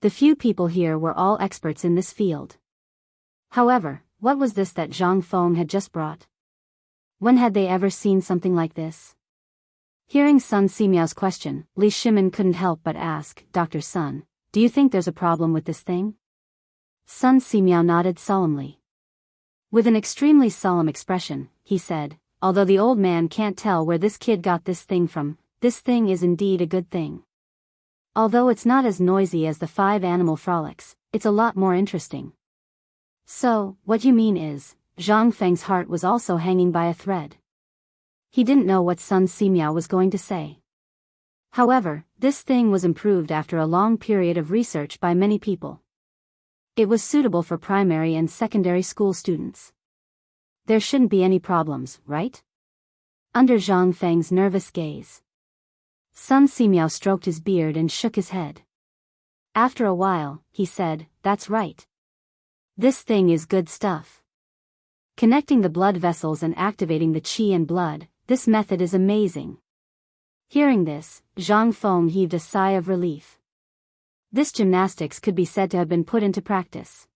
The few people here were all experts in this field. However, what was this that Zhang Feng had just brought? When had they ever seen something like this? Hearing Sun Simiao's question, Li Shimin couldn't help but ask, "Dr. Sun, do you think there's a problem with this thing?" Sun Simiao nodded solemnly. With an extremely solemn expression, he said, "Although the old man can't tell where this kid got this thing from, this thing is indeed a good thing. Although it's not as noisy as the 5 animal frolics, it's a lot more interesting." "So, what you mean is," Zhang Feng's heart was also hanging by a thread. He didn't know what Sun Simiao was going to say. However, this thing was improved after a long period of research by many people. It was suitable for primary and secondary school students. There shouldn't be any problems, right? Under Zhang Feng's nervous gaze, Sun Simiao stroked his beard and shook his head. After a while, he said, "That's right. This thing is good stuff. Connecting the blood vessels and activating the qi and blood, this method is amazing." Hearing this, Zhang Feng heaved a sigh of relief. This gymnastics could be said to have been put into practice.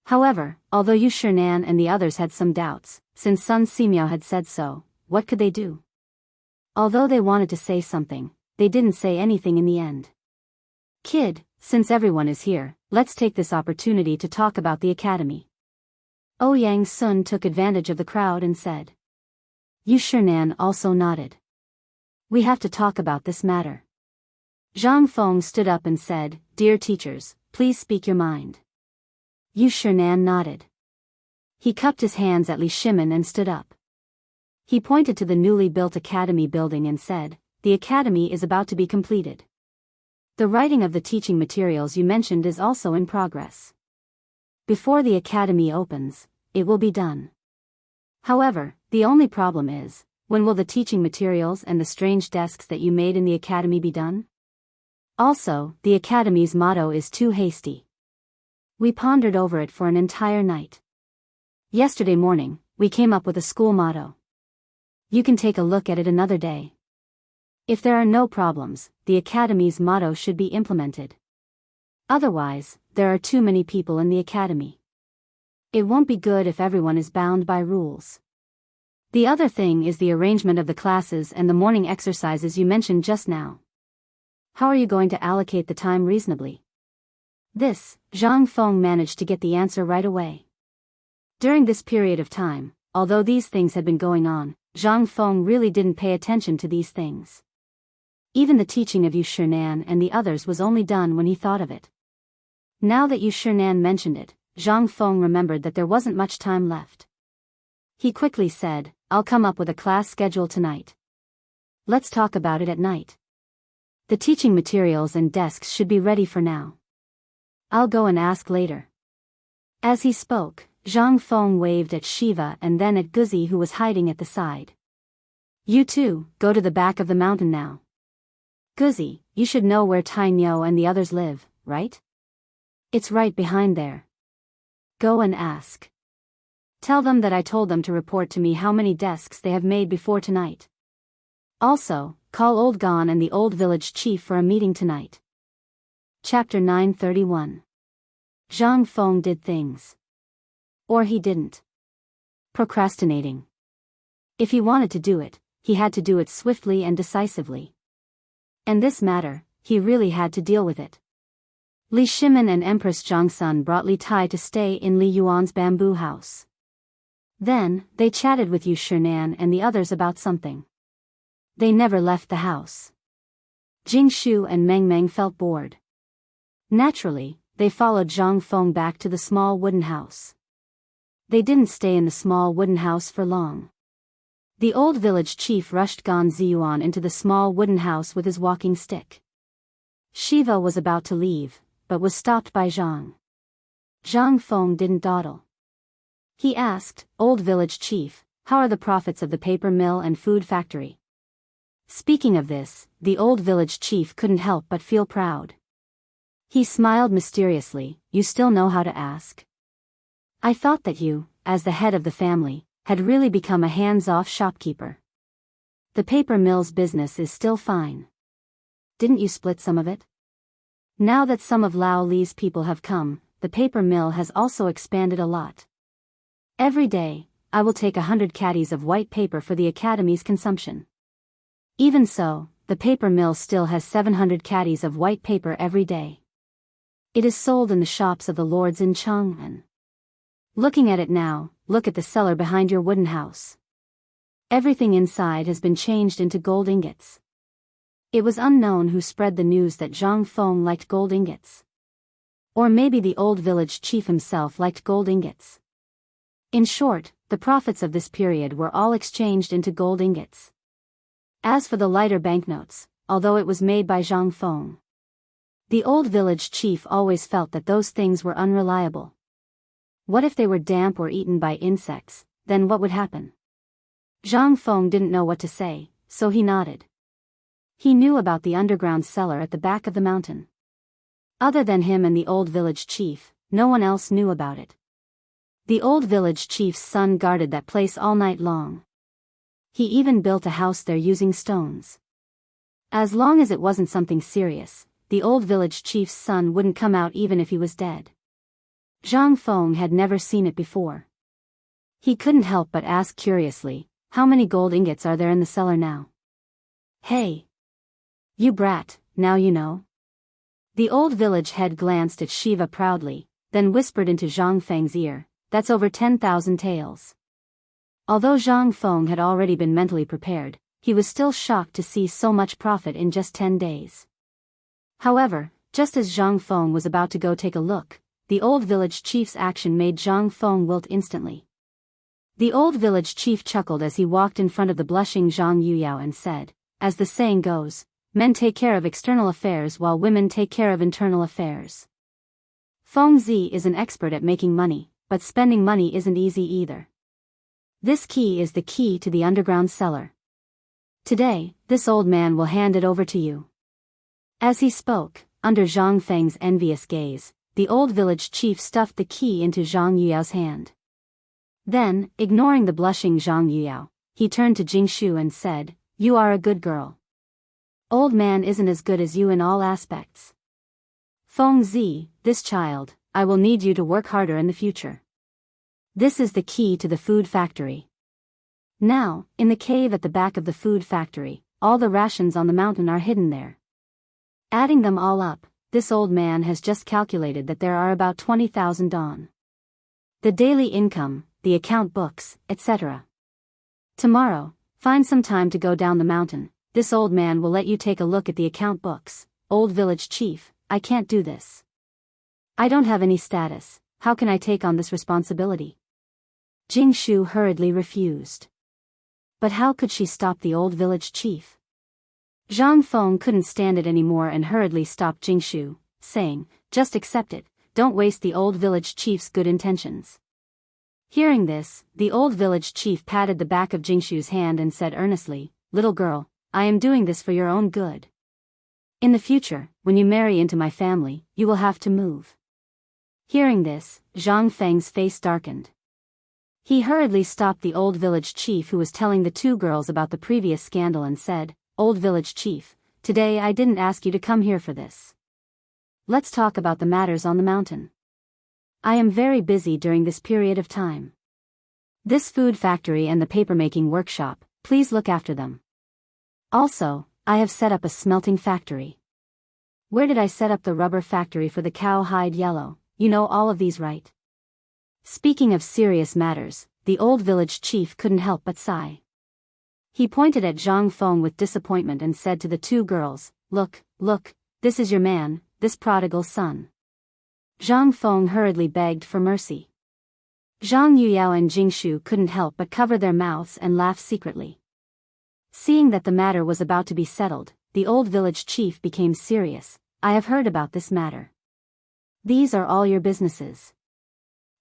However, although Yu Shinan and the others had some doubts, since Sun Simiao had said so, what could they do? Although they wanted to say something, they didn't say anything in the end. "Kid, since everyone is here, let's take this opportunity to talk about the academy." Ouyang Sun took advantage of the crowd and said. Yu Shinan also nodded. "We have to talk about this matter." Zhang Feng stood up and said, "Dear teachers, please speak your mind." Yu Shinan nodded. He cupped his hands at Li Shimin and stood up. He pointed to the newly built academy building and said, "The academy is about to be completed. The writing of the teaching materials you mentioned is also in progress. Before the academy opens, it will be done. However, the only problem is, when will the teaching materials and the strange desks that you made in the academy be done? Also, the academy's motto is too hasty." We pondered over it for an entire night. Yesterday morning, we came up with a school motto. You can take a look at it another day. If there are no problems, the academy's motto should be implemented. Otherwise, there are too many people in the academy. It won't be good if everyone is bound by rules. The other thing is the arrangement of the classes and the morning exercises you mentioned just now. How are you going to allocate the time reasonably? This, Zhang Feng managed to get the answer right away. During this period of time, although these things had been going on, Zhang Feng really didn't pay attention to these things. Even the teaching of Yu Shinan and the others was only done when he thought of it. Now that Yu Shinan mentioned it, Zhang Feng remembered that there wasn't much time left. He quickly said, "I'll come up with a class schedule tonight. Let's talk about it at night. The teaching materials and desks should be ready for now. I'll go and ask later." As he spoke, Zhang Feng waved at Shiva and then at Guzi, who was hiding at the side. "You two, go to the back of the mountain now. Guzi, you should know where Tai Nyo and the others live, right? It's right behind there. Go and ask. Tell them that I told them to report to me how many desks they have made before tonight. Also, call Old Gon and the old village chief for a meeting tonight." Chapter 931. Zhang Feng did things. Or he didn't. Procrastinating. If he wanted to do it, he had to do it swiftly and decisively. And this matter, he really had to deal with it. Li Shimin and Empress Zhangsun brought Li Tai to stay in Li Yuan's bamboo house. Then, they chatted with Yu Shinan and the others about something. They never left the house. Jing Shu and Meng Meng felt bored. Naturally, they followed Zhang Feng back to the small wooden house. They didn't stay in the small wooden house for long. The old village chief rushed Gan Ziyuan into the small wooden house with his walking stick. Shiva was about to leave, but was stopped by Zhang. Zhang Feng didn't dawdle. He asked, "Old village chief, how are the profits of the paper mill and food factory? Speaking of this, the old village chief couldn't help but feel proud. He smiled mysteriously. You still know how to ask? I thought that you, as the head of the family, had really become a hands-off shopkeeper. The paper mill's business is still fine. Didn't you split some of it? Now that some of Lao Li's people have come, the paper mill has also expanded a lot. Every day, I will take 100 caddies of white paper for the Academy's consumption. Even so, the paper mill still has 700 caddies of white paper every day. It is sold in the shops of the lords in Chang'an. Looking at it now, look at the cellar behind your wooden house. Everything inside has been changed into gold ingots. It was unknown who spread the news that Zhang Feng liked gold ingots. Or maybe the old village chief himself liked gold ingots. In short, the profits of this period were all exchanged into gold ingots. As for the lighter banknotes, although it was made by Zhang Feng, the old village chief always felt that those things were unreliable. What if they were damp or eaten by insects, then what would happen? Zhang Feng didn't know what to say, so he nodded. He knew about the underground cellar at the back of the mountain. Other than him and the old village chief, no one else knew about it. The old village chief's son guarded that place all night long. He even built a house there using stones. As long as it wasn't something serious, the old village chief's son wouldn't come out even if he was dead. Zhang Feng had never seen it before. He couldn't help but ask curiously, how many gold ingots are there in the cellar now? Hey! You brat, now you know. The old village head glanced at Shiva proudly, then whispered into Zhang Feng's ear, that's over 10,000 taels. Although Zhang Feng had already been mentally prepared, he was still shocked to see so much profit in just 10 days. However, just as Zhang Feng was about to go take a look, the old village chief's action made Zhang Feng wilt instantly. The old village chief chuckled as he walked in front of the blushing Zhang Yuyao and said, as the saying goes, men take care of external affairs while women take care of internal affairs. Feng Zi is an expert at making money, but spending money isn't easy either. This key is the key to the underground cellar. Today, this old man will hand it over to you. As he spoke, under Zhang Feng's envious gaze, the old village chief stuffed the key into Zhang Yuyao's hand. Then, ignoring the blushing Zhang Yuyao, he turned to Jingshu and said, you are a good girl. Old man isn't as good as you in all aspects. Feng Zi, this child, I will need you to work harder in the future. This is the key to the food factory. Now, in the cave at the back of the food factory, all the rations on the mountain are hidden there. Adding them all up, this old man has just calculated that there are about 20,000 dong. The daily income, the account books, etc. Tomorrow, find some time to go down the mountain. This old man will let you take a look at the account books. Old village chief, I can't do this. I don't have any status, how can I take on this responsibility? Jingshu hurriedly refused. But how could she stop the old village chief? Zhang Feng couldn't stand it anymore and hurriedly stopped Jingshu, saying, just accept it, don't waste the old village chief's good intentions. Hearing this, the old village chief patted the back of Jingshu's hand and said earnestly, little girl, I am doing this for your own good. In the future, when you marry into my family, you will have to move. Hearing this, Zhang Feng's face darkened. He hurriedly stopped the old village chief who was telling the two girls about the previous scandal and said, old village chief, today I didn't ask you to come here for this. Let's talk about the matters on the mountain. I am very busy during this period of time. This food factory and the papermaking workshop, please look after them. Also, I have set up a smelting factory. Where did I set up the rubber factory for the cowhide yellow? You know all of these, right? Speaking of serious matters, the old village chief couldn't help but sigh. He pointed at Zhang Feng with disappointment and said to the two girls, look, this is your man, this prodigal son. Zhang Feng hurriedly begged for mercy. Zhang Yuyao and Jingshu couldn't help but cover their mouths and laugh secretly. Seeing that the matter was about to be settled, the old village chief became serious. I have heard about this matter. These are all your businesses.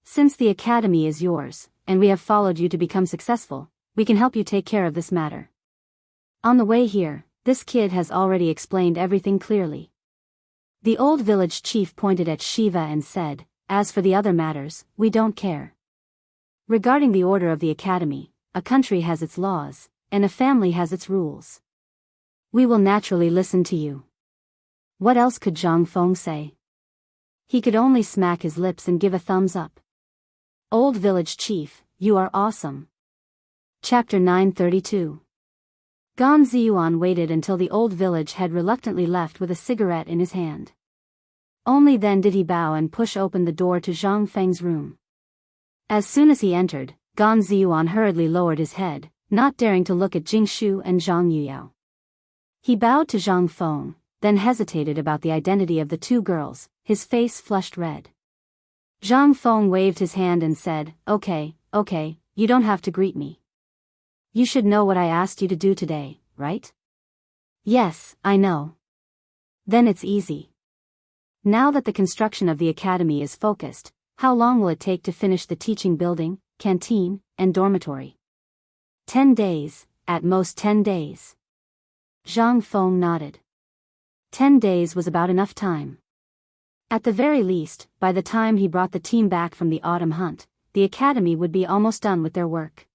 Since the academy is yours, and we have followed you to become successful, we can help you take care of this matter. On the way here, this kid has already explained everything clearly. The old village chief pointed at Shiva and said, as for the other matters, we don't care. Regarding the order of the academy, a country has its laws, and a family has its rules. We will naturally listen to you. What else could Zhang Feng say? He could only smack his lips and give a thumbs up. Old village chief, you are awesome. Chapter 932. Gan Ziyuan waited until the old village head reluctantly left with a cigarette in his hand. Only then did he bow and push open the door to Zhang Feng's room. As soon as he entered, Gan Ziyuan hurriedly lowered his head, not daring to look at Jingshu and Zhang Yuyao. He bowed to Zhang Feng, then hesitated about the identity of the two girls, his face flushed red. Zhang Feng waved his hand and said, Okay, you don't have to greet me. You should know what I asked you to do today, right? Yes, I know. Then it's easy. Now that the construction of the academy is focused, how long will it take to finish the teaching building, canteen, and dormitory? 10 days, at most 10 days. Zhang Feng nodded. 10 days was about enough time. At the very least, by the time he brought the team back from the autumn hunt, the academy would be almost done with their work.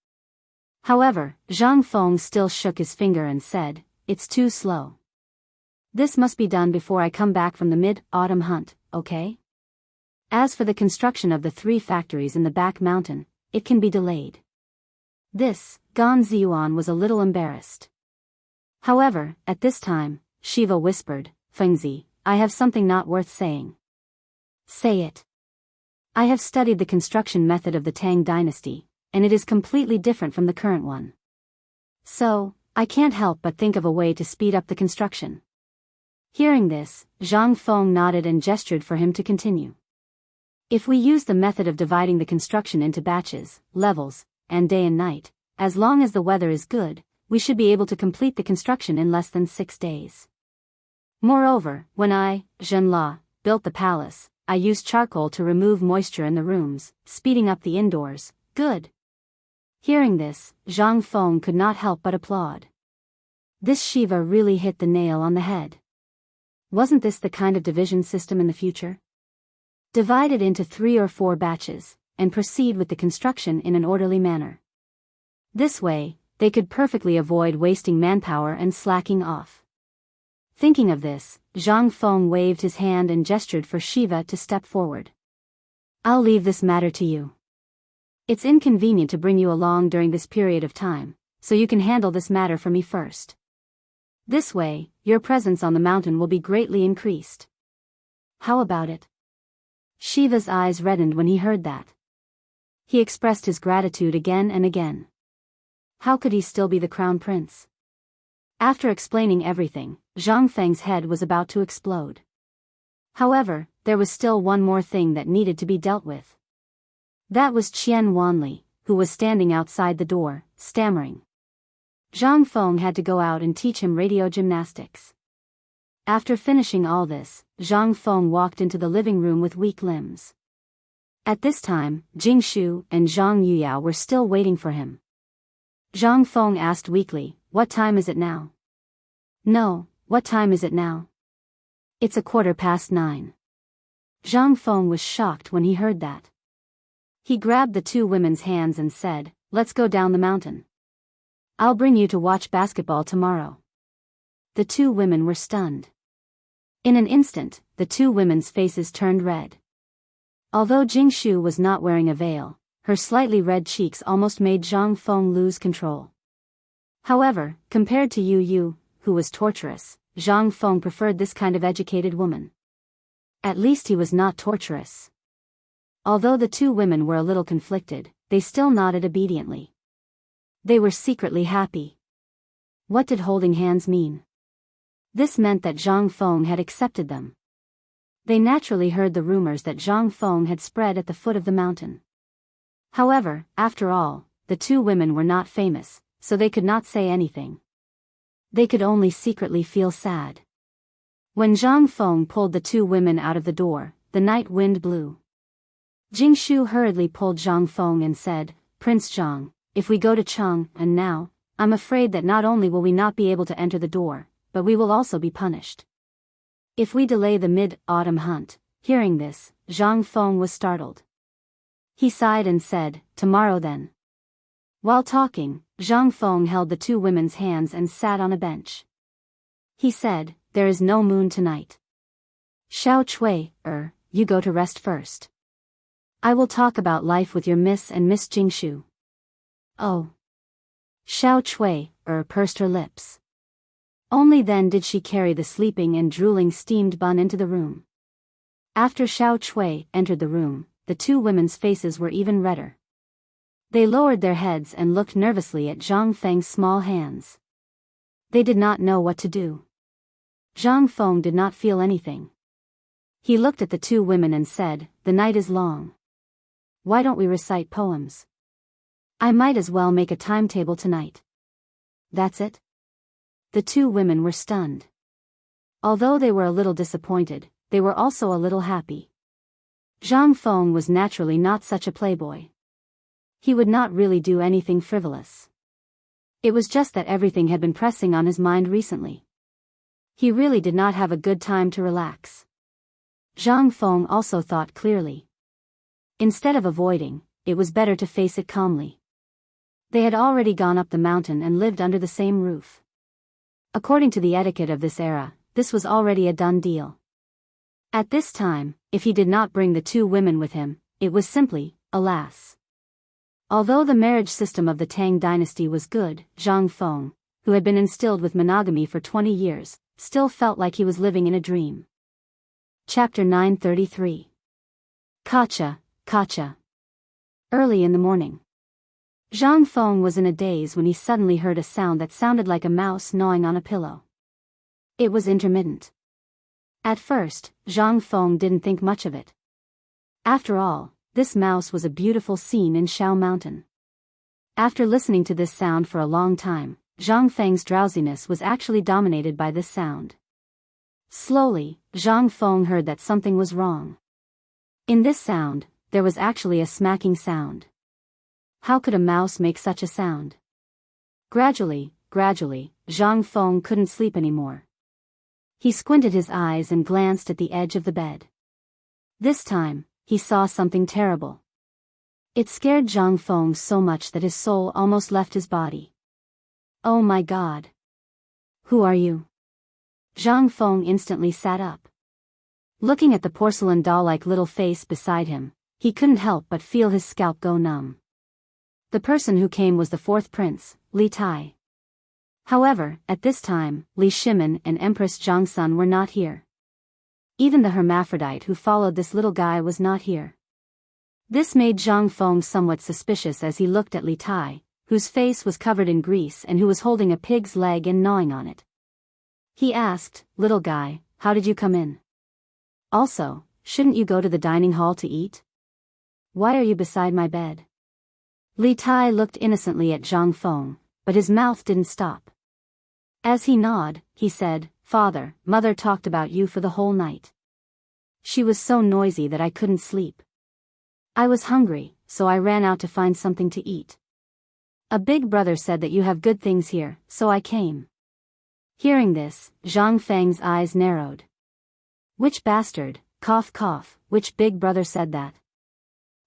However, Zhang Feng still shook his finger and said, It's too slow. This must be done before I come back from the mid-autumn hunt, okay? As for the construction of the 3 factories in the back mountain, it can be delayed. This, Gan Ziyuan was a little embarrassed. However, at this time, Shiva whispered, Fengzi, I have something not worth saying. Say it. I have studied the construction method of the Tang dynasty, and it is completely different from the current one. So, I can't help but think of a way to speed up the construction. Hearing this, Zhang Feng nodded and gestured for him to continue. If we use the method of dividing the construction into batches, levels, and day and night, as long as the weather is good, we should be able to complete the construction in less than 6 days. Moreover, when I, Zhenla, built the palace, I used charcoal to remove moisture in the rooms, speeding up the indoors. Good. Hearing this, Zhang Feng could not help but applaud. This Shiva really hit the nail on the head. Wasn't this the kind of division system in the future? Divide it into 3 or 4 batches, and proceed with the construction in an orderly manner. This way, they could perfectly avoid wasting manpower and slacking off. Thinking of this, Zhang Feng waved his hand and gestured for Shiva to step forward. I'll leave this matter to you. It's inconvenient to bring you along during this period of time, so you can handle this matter for me first. This way, your presence on the mountain will be greatly increased. How about it? Shiva's eyes reddened when he heard that. He expressed his gratitude again and again. How could he still be the crown prince? After explaining everything, Zhang Feng's head was about to explode. However, there was still one more thing that needed to be dealt with. That was Qian Wanli, who was standing outside the door, stammering. Zhang Feng had to go out and teach him radio gymnastics. After finishing all this, Zhang Feng walked into the living room with weak limbs. At this time, Jingshu and Zhang Yuyao were still waiting for him. Zhang Feng asked weakly, What time is it now? No, what time is it now? It's 9:15. Zhang Feng was shocked when he heard that. He grabbed the 2 women's hands and said, Let's go down the mountain. I'll bring you to watch basketball tomorrow. The 2 women were stunned. In an instant, the 2 women's faces turned red. Although Jingshu was not wearing a veil, her slightly red cheeks almost made Zhang Feng lose control. However, compared to Yu, who was torturous, Zhang Feng preferred this kind of educated woman. At least he was not torturous. Although the 2 women were a little conflicted, they still nodded obediently. They were secretly happy. What did holding hands mean? This meant that Zhang Feng had accepted them. They naturally heard the rumors that Zhang Feng had spread at the foot of the mountain. However, after all, the 2 women were not famous, so they could not say anything. They could only secretly feel sad. When Zhang Feng pulled the 2 women out of the door, the night wind blew. Jingshu hurriedly pulled Zhang Feng and said, Prince Zhang, if we go to Chang'an now, I'm afraid that not only will we not be able to enter the door, but we will also be punished. If we delay the mid-autumn hunt." Hearing this, Zhang Feng was startled. He sighed and said, "Tomorrow then." While talking, Zhang Feng held the two women's hands and sat on a bench. He said, "There is no moon tonight. Xiao Chui, you go to rest first. I will talk about life with your Miss and Miss Jingshu." "Oh." Xiao Chui, pursed her lips. Only then did she carry the sleeping and drooling steamed bun into the room. After Xiao Chui entered the room, the two women's faces were even redder. They lowered their heads and looked nervously at Zhang Feng's small hands. They did not know what to do. Zhang Feng did not feel anything. He looked at the two women and said, "The night is long. Why don't we recite poems? I might as well make a timetable tonight." "That's it?" The two women were stunned. Although they were a little disappointed, they were also a little happy. Zhang Feng was naturally not such a playboy. He would not really do anything frivolous. It was just that everything had been pressing on his mind recently. He really did not have a good time to relax. Zhang Feng also thought clearly. Instead of avoiding, it was better to face it calmly. They had already gone up the mountain and lived under the same roof. According to the etiquette of this era, this was already a done deal. At this time, if he did not bring the two women with him, it was simply, alas. Although the marriage system of the Tang dynasty was good, Zhang Feng, who had been instilled with monogamy for 20 years, still felt like he was living in a dream. Chapter 933. Kacha, Kacha. Early in the morning. Zhang Feng was in a daze when he suddenly heard a sound that sounded like a mouse gnawing on a pillow. It was intermittent. At first, Zhang Feng didn't think much of it. After all, this mouse was a beautiful scene in Shao Mountain. After listening to this sound for a long time, Zhang Feng's drowsiness was actually dominated by this sound. Slowly, Zhang Feng heard that something was wrong. In this sound, there was actually a smacking sound. How could a mouse make such a sound? Gradually, Zhang Feng couldn't sleep anymore. He squinted his eyes and glanced at the edge of the bed. This time, he saw something terrible. It scared Zhang Feng so much that his soul almost left his body. "Oh my God! Who are you?" Zhang Feng instantly sat up. Looking at the porcelain doll-like little face beside him, he couldn't help but feel his scalp go numb. The person who came was the fourth prince, Li Tai. However, at this time, Li Shimin and Empress Zhangsun were not here. Even the hermaphrodite who followed this little guy was not here. This made Zhang Feng somewhat suspicious as he looked at Li Tai, whose face was covered in grease and who was holding a pig's leg and gnawing on it. He asked, "Little guy, how did you come in? Also, shouldn't you go to the dining hall to eat? Why are you beside my bed?" Li Tai looked innocently at Zhang Feng, but his mouth didn't stop. As he gnawed, he said, "Father, Mother talked about you for the whole night. She was so noisy that I couldn't sleep. I was hungry, so I ran out to find something to eat. A big brother said that you have good things here, so I came." Hearing this, Zhang Feng's eyes narrowed. Which bastard, cough cough, which big brother said that?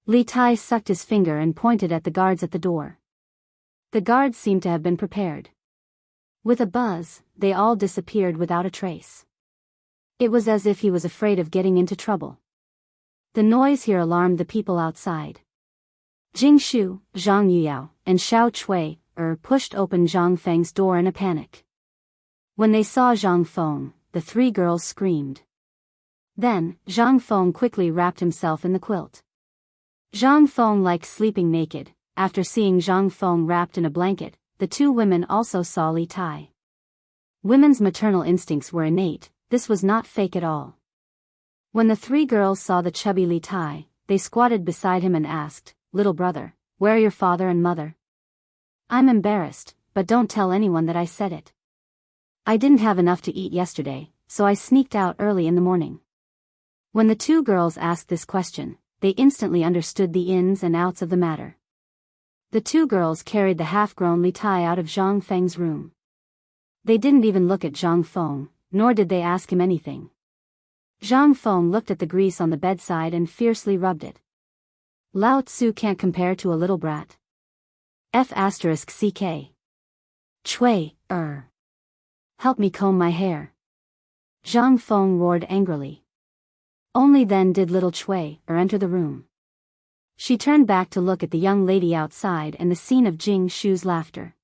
Li Tai sucked his finger and pointed at the guards at the door. The guards seemed to have been prepared. With a buzz, they all disappeared without a trace. It was as if he was afraid of getting into trouble. The noise here alarmed the people outside. Jing Shu, Zhang Yuyao, and Xiao Chui, pushed open Zhang Feng's door in a panic. When they saw Zhang Feng, the three girls screamed. Then, Zhang Feng quickly wrapped himself in the quilt. Zhang Feng liked sleeping naked. After seeing Zhang Feng wrapped in a blanket, the two women also saw Li Tai. Women's maternal instincts were innate, this was not fake at all. When the three girls saw the chubby Li Tai, they squatted beside him and asked, "Little brother, where are your father and mother?" "I'm embarrassed, but don't tell anyone that I said it. I didn't have enough to eat yesterday, so I sneaked out early in the morning." When the two girls asked this question, they instantly understood the ins and outs of the matter. The two girls carried the half-grown Li Tai out of Zhang Feng's room. They didn't even look at Zhang Feng, nor did they ask him anything. Zhang Feng looked at the grease on the bedside and fiercely rubbed it. Lao Tzu can't compare to a little brat. F***ck. Chui, help me comb my hair. Zhang Feng roared angrily. Only then did little Chui enter the room. She turned back to look at the young lady outside and the scene of Jing Shu's laughter.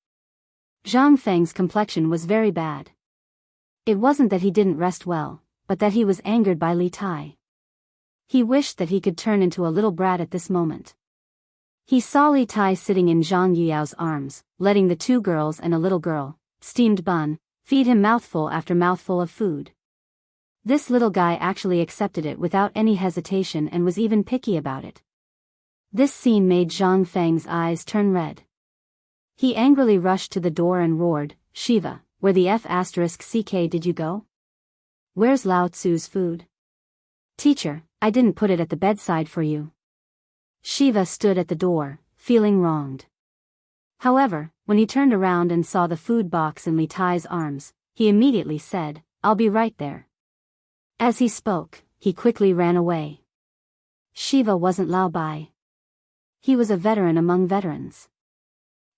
Zhang Feng's complexion was very bad. It wasn't that he didn't rest well, but that he was angered by Li Tai. He wished that he could turn into a little brat at this moment. He saw Li Tai sitting in Zhang Yuyao's arms, letting the two girls and a little girl, steamed bun, feed him mouthful after mouthful of food. This little guy actually accepted it without any hesitation and was even picky about it. This scene made Zhang Feng's eyes turn red. He angrily rushed to the door and roared, Shiva, where the F***ck did you go? Where's Lao Tzu's food? Teacher, I didn't put it at the bedside for you. Shiva stood at the door, feeling wronged. However, when he turned around and saw the food box in Li Tai's arms, he immediately said, I'll be right there. As he spoke, he quickly ran away. Shiva wasn't Lao Bai. He was a veteran among veterans.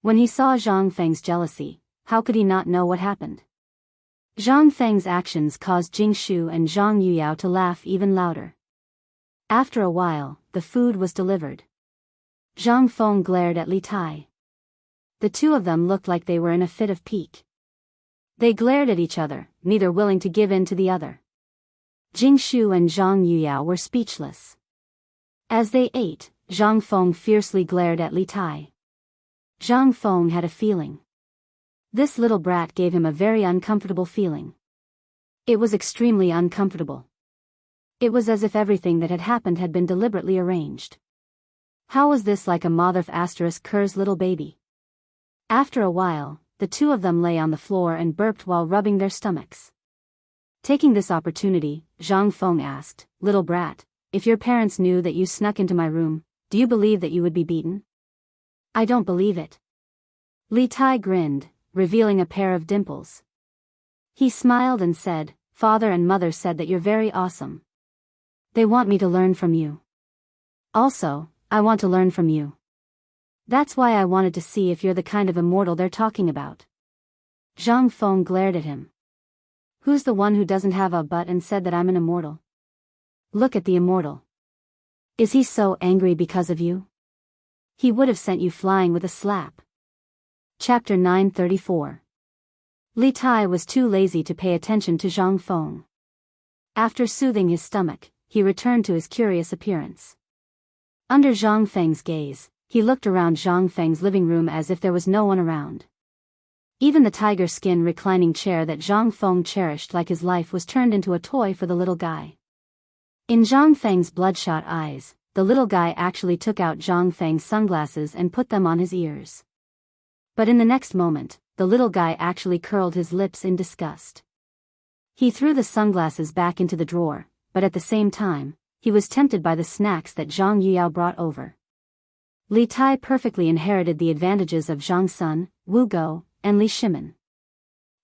When he saw Zhang Feng's jealousy, how could he not know what happened? Zhang Feng's actions caused Jing Shu and Zhang Yuyao to laugh even louder. After a while, the food was delivered. Zhang Feng glared at Li Tai. The two of them looked like they were in a fit of pique. They glared at each other, neither willing to give in to the other. Jing Shu and Zhang Yuyao were speechless. As they ate, Zhang Feng fiercely glared at Li Tai. Zhang Feng had a feeling. This little brat gave him a very uncomfortable feeling. It was extremely uncomfortable. It was as if everything that had happened had been deliberately arranged. How was this like a mother***'s little baby? After a while, the two of them lay on the floor and burped while rubbing their stomachs. Taking this opportunity, Zhang Feng asked, Little brat, if your parents knew that you snuck into my room, do you believe that you would be beaten? I don't believe it. Li Tai grinned, revealing a pair of dimples. He smiled and said, Father and Mother said that you're very awesome. They want me to learn from you. Also, I want to learn from you. That's why I wanted to see if you're the kind of immortal they're talking about. Zhang Feng glared at him. Who's the one who doesn't have a butt and said that I'm an immortal? Look at the immortal. Is he so angry because of you? He would have sent you flying with a slap. Chapter 934. Li Tai was too lazy to pay attention to Zhang Feng. After soothing his stomach, he returned to his curious appearance. Under Zhang Feng's gaze, he looked around Zhang Feng's living room as if there was no one around. Even the tiger skin reclining chair that Zhang Feng cherished like his life was turned into a toy for the little guy. In Zhang Feng's bloodshot eyes, the little guy actually took out Zhang Feng's sunglasses and put them on his ears. But in the next moment, the little guy actually curled his lips in disgust. He threw the sunglasses back into the drawer, but at the same time, he was tempted by the snacks that Zhang Yuyao brought over. Li Tai perfectly inherited the advantages of Zhang Sun, Wu Go, and Li Shimin.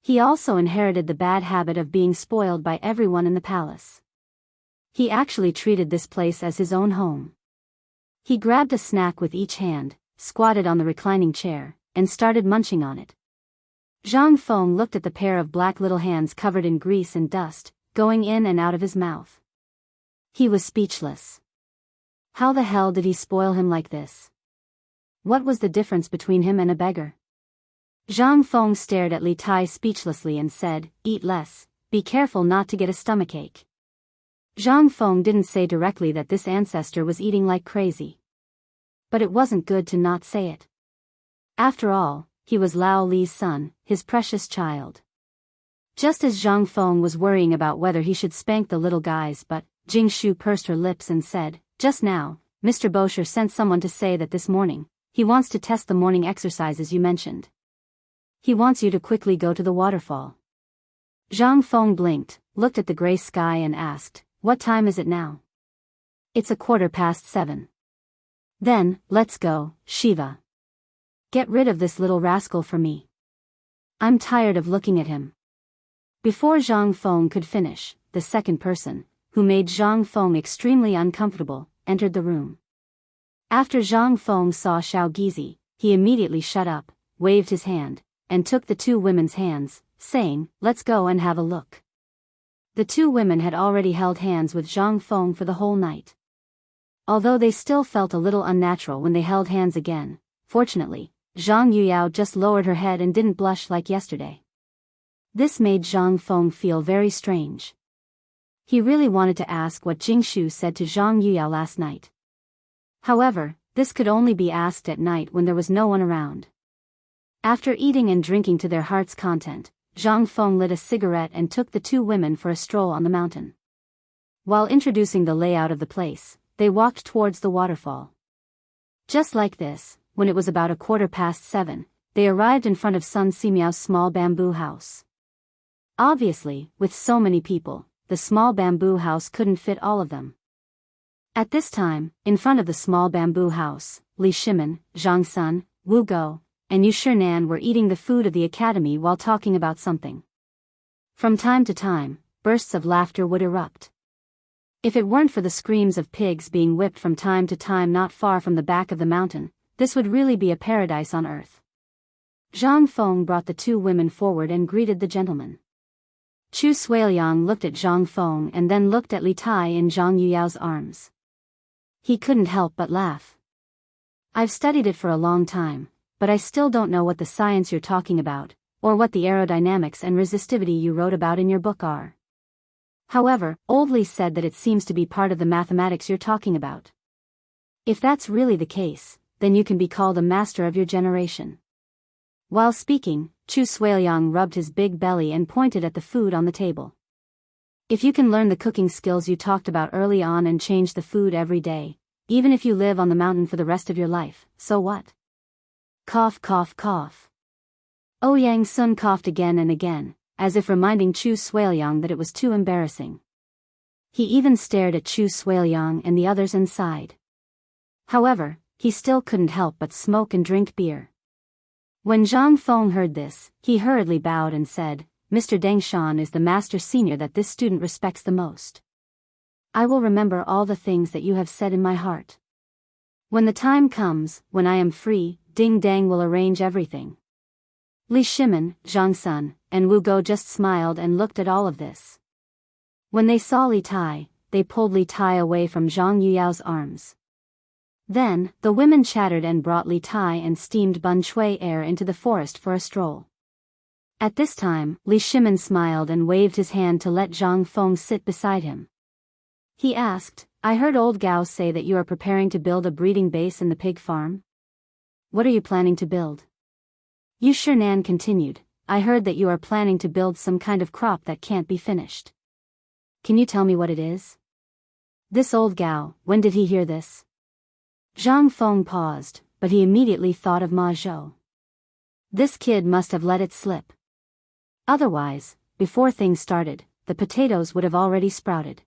He also inherited the bad habit of being spoiled by everyone in the palace. He actually treated this place as his own home. He grabbed a snack with each hand, squatted on the reclining chair, and started munching on it. Zhang Feng looked at the pair of black little hands covered in grease and dust, going in and out of his mouth. He was speechless. How the hell did he spoil him like this? What was the difference between him and a beggar? Zhang Feng stared at Li Tai speechlessly and said, Eat less, be careful not to get a stomachache. Zhang Feng didn't say directly that this ancestor was eating like crazy. But it wasn't good to not say it. After all, he was Lao Li's son, his precious child. Just as Zhang Feng was worrying about whether he should spank the little guys, but Jing Shu pursed her lips and said, Just now, Mr. Bosher sent someone to say that this morning, he wants to test the morning exercises you mentioned. He wants you to quickly go to the waterfall. Zhang Feng blinked, looked at the gray sky and asked, What time is it now? It's 7:15. Then, let's go, Shiva. Get rid of this little rascal for me. I'm tired of looking at him. Before Zhang Feng could finish, the second person, who made Zhang Feng extremely uncomfortable, entered the room. After Zhang Feng saw Xiao Gizi, he immediately shut up, waved his hand, and took the two women's hands, saying, "Let's go and have a look." The two women had already held hands with Zhang Feng for the whole night. Although they still felt a little unnatural when they held hands again, fortunately, Zhang Yuyao just lowered her head and didn't blush like yesterday. This made Zhang Feng feel very strange. He really wanted to ask what Jing Shu said to Zhang Yuyao last night. However, this could only be asked at night when there was no one around. After eating and drinking to their heart's content, Zhang Feng lit a cigarette and took the two women for a stroll on the mountain. While introducing the layout of the place, they walked towards the waterfall. Just like this, when it was about 7:15, they arrived in front of Sun Simiao's small bamboo house. Obviously, with so many people, the small bamboo house couldn't fit all of them. At this time, in front of the small bamboo house, Li Shimin, Zhang Sun, Wu Go, and Yu Shinan were eating the food of the academy while talking about something. From time to time, bursts of laughter would erupt. If it weren't for the screams of pigs being whipped from time to time not far from the back of the mountain, this would really be a paradise on earth. Zhang Feng brought the two women forward and greeted the gentleman. Chu Suiliang looked at Zhang Feng and then looked at Li Tai in Zhang Yuyao's arms. He couldn't help but laugh. I've studied it for a long time, but I still don't know what the science you're talking about, or what the aerodynamics and resistivity you wrote about in your book are. However, old Li said that it seems to be part of the mathematics you're talking about. If that's really the case, then you can be called a master of your generation. While speaking, Chu Suiliang rubbed his big belly and pointed at the food on the table. If you can learn the cooking skills you talked about early on and change the food every day, even if you live on the mountain for the rest of your life, so what? Cough cough cough. Ouyang Sun coughed again and again, as if reminding Chu Suiliang that it was too embarrassing. He even stared at Chu Suiliang and the others and sighed. However, he still couldn't help but smoke and drink beer. When Zhang Feng heard this, he hurriedly bowed and said, "Mr. Deng Shan is the master senior that this student respects the most. I will remember all the things that you have said in my heart. When the time comes, when I am free, Ding Dang will arrange everything." Li Shimin, Zhang Sun, and Wu Go just smiled and looked at all of this. When they saw Li Tai, they pulled Li Tai away from Zhang Yuyao's arms. Then, the women chattered and brought Li Tai and steamed bun chui air into the forest for a stroll. At this time, Li Shimin smiled and waved his hand to let Zhang Feng sit beside him. He asked, "I heard old Gao say that you are preparing to build a breeding base in the pig farm. What are you planning to build?" Yu Shinan continued, "I heard that you are planning to build some kind of crop that can't be finished. Can you tell me what it is?" This old Gao, when did he hear this? Zhang Feng paused, but he immediately thought of Ma Zhou. This kid must have let it slip. Otherwise, before things started, the potatoes would have already sprouted.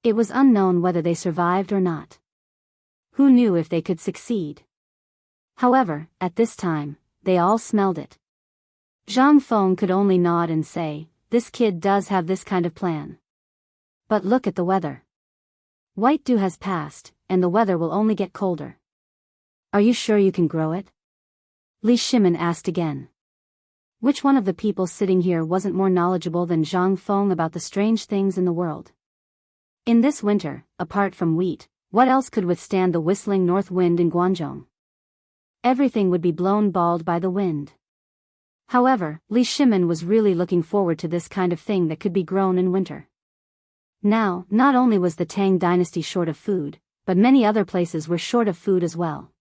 It was unknown whether they survived or not. Who knew if they could succeed? However, at this time, they all smelled it. Zhang Feng could only nod and say, "This kid does have this kind of plan." But look at the weather. White dew has passed, and the weather will only get colder. Are you sure you can grow it? Li Shimin asked again. Which one of the people sitting here wasn't more knowledgeable than Zhang Feng about the strange things in the world? In this winter, apart from wheat, what else could withstand the whistling north wind in Guangzhou? Everything would be blown bald by the wind. However, Li Shimin was really looking forward to this kind of thing that could be grown in winter. Now, not only was the Tang dynasty short of food, but many other places were short of food as well.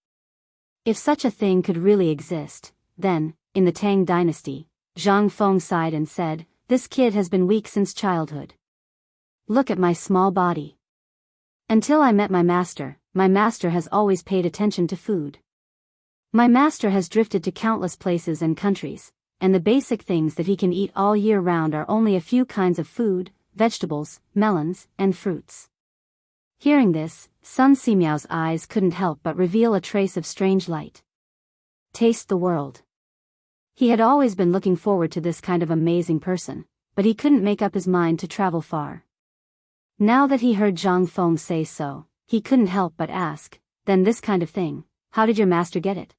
If such a thing could really exist, then, in the Tang dynasty, Zhang Feng sighed and said, "This kid has been weak since childhood. Look at my small body. Until I met my master has always paid attention to food. My master has drifted to countless places and countries, and the basic things that he can eat all year round are only a few kinds of food, vegetables, melons, and fruits." Hearing this, Sun Simiao's eyes couldn't help but reveal a trace of strange light. taste the world. He had always been looking forward to this kind of amazing person, but he couldn't make up his mind to travel far. Now that he heard Zhang Feng say so, he couldn't help but ask, then this kind of thing, how did your master get it?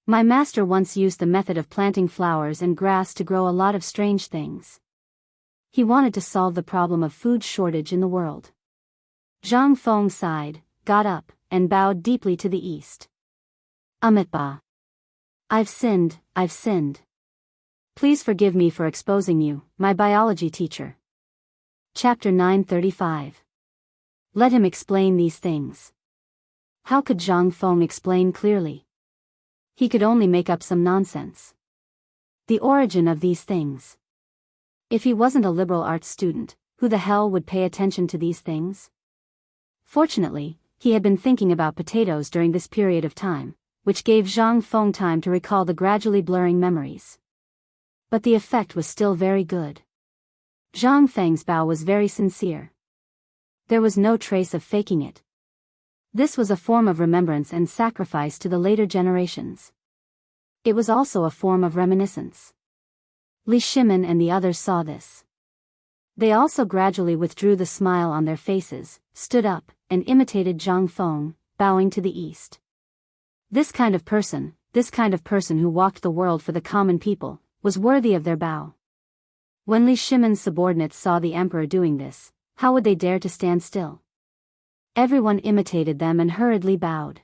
My master once used the method of planting flowers and grass to grow a lot of strange things. He wanted to solve the problem of food shortage in the world. Zhang Feng sighed, got up, and bowed deeply to the east. Amitabha. I've sinned. Please forgive me for exposing you, my biology teacher. Chapter 935. Let him explain these things. How could Zhang Feng explain clearly? He could only make up some nonsense. The origin of these things. If he wasn't a liberal arts student, who the hell would pay attention to these things? Fortunately, he had been thinking about potatoes during this period of time, which gave Zhang Feng time to recall the gradually blurring memories. But the effect was still very good. Zhang Feng's bow was very sincere. There was no trace of faking it. This was a form of remembrance and sacrifice to the later generations. It was also a form of reminiscence. Li Shimin and the others saw this. They also gradually withdrew the smile on their faces, stood up, and imitated Zhang Feng, bowing to the east. This kind of person who walked the world for the common people, was worthy of their bow. When Li Shimin's subordinates saw the emperor doing this, how would they dare to stand still? Everyone imitated them and hurriedly bowed.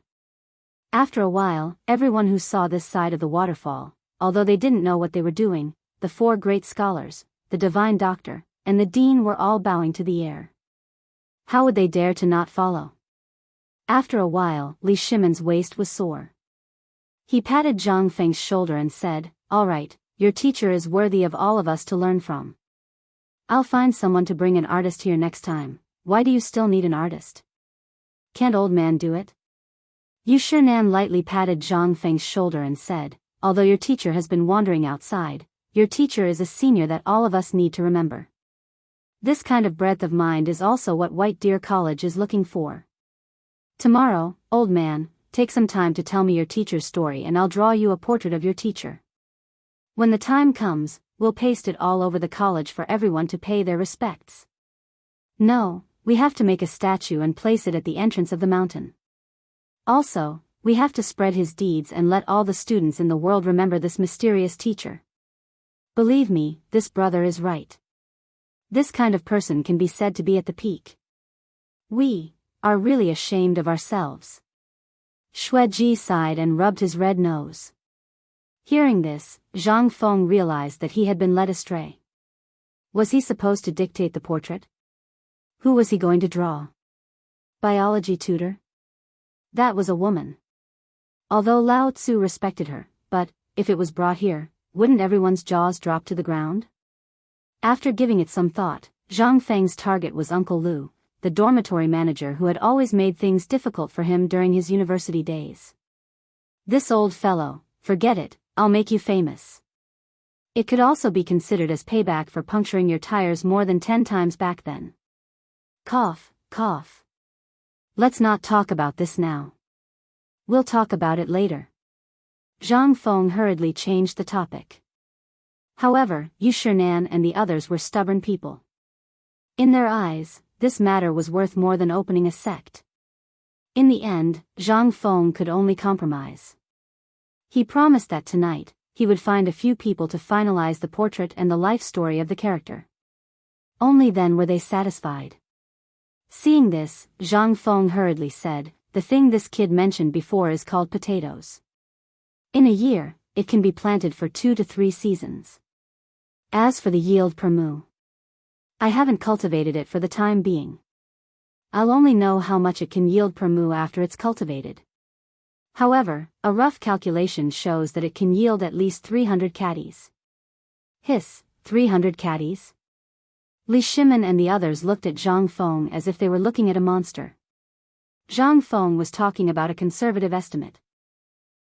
After a while, everyone who saw this side of the waterfall, although they didn't know what they were doing, the four great scholars, the divine doctor, and the dean were all bowing to the air. How would they dare to not follow? After a while, Li Shimin's waist was sore. He patted Zhang Feng's shoulder and said, "All right, your teacher is worthy of all of us to learn from. I'll find someone to bring an artist here next time. Why do you still need an artist? Can't old man do it?" Chang'an lightly patted Zhang Feng's shoulder and said, "Although your teacher has been wandering outside, your teacher is a senior that all of us need to remember. This kind of breadth of mind is also what White Deer College is looking for. Tomorrow, old man, take some time to tell me your teacher's story and I'll draw you a portrait of your teacher. When the time comes, we'll paste it all over the college for everyone to pay their respects. No, we have to make a statue and place it at the entrance of the mountain. Also, we have to spread his deeds and let all the students in the world remember this mysterious teacher. Believe me, this brother is right. This kind of person can be said to be at the peak. We are really ashamed of ourselves." Xueji sighed and rubbed his red nose. Hearing this, Zhang Feng realized that he had been led astray. Was he supposed to dictate the portrait? Who was he going to draw? Biology tutor? That was a woman. Although Lao Tzu respected her, but, if it was brought here, wouldn't everyone's jaws drop to the ground? After giving it some thought, Zhang Feng's target was Uncle Lu, the dormitory manager who had always made things difficult for him during his university days. This old fellow, forget it, I'll make you famous. It could also be considered as payback for puncturing your tires more than 10 times back then. Cough, cough. Let's not talk about this now. We'll talk about it later. Zhang Feng hurriedly changed the topic. However, Chang'an and the others were stubborn people. In their eyes, this matter was worth more than opening a sect. In the end, Zhang Feng could only compromise. He promised that tonight, he would find a few people to finalize the portrait and the life story of the character. Only then were they satisfied. Seeing this, Zhang Feng hurriedly said, "The thing this kid mentioned before is called potatoes. In a year, it can be planted for 2 to 3 seasons. As for the yield per moo, I haven't cultivated it for the time being. I'll only know how much it can yield per moo after it's cultivated. However, a rough calculation shows that it can yield at least 300 caddies." Hiss, 300 caddies? Li Shimin and the others looked at Zhang Feng as if they were looking at a monster. Zhang Feng was talking about a conservative estimate.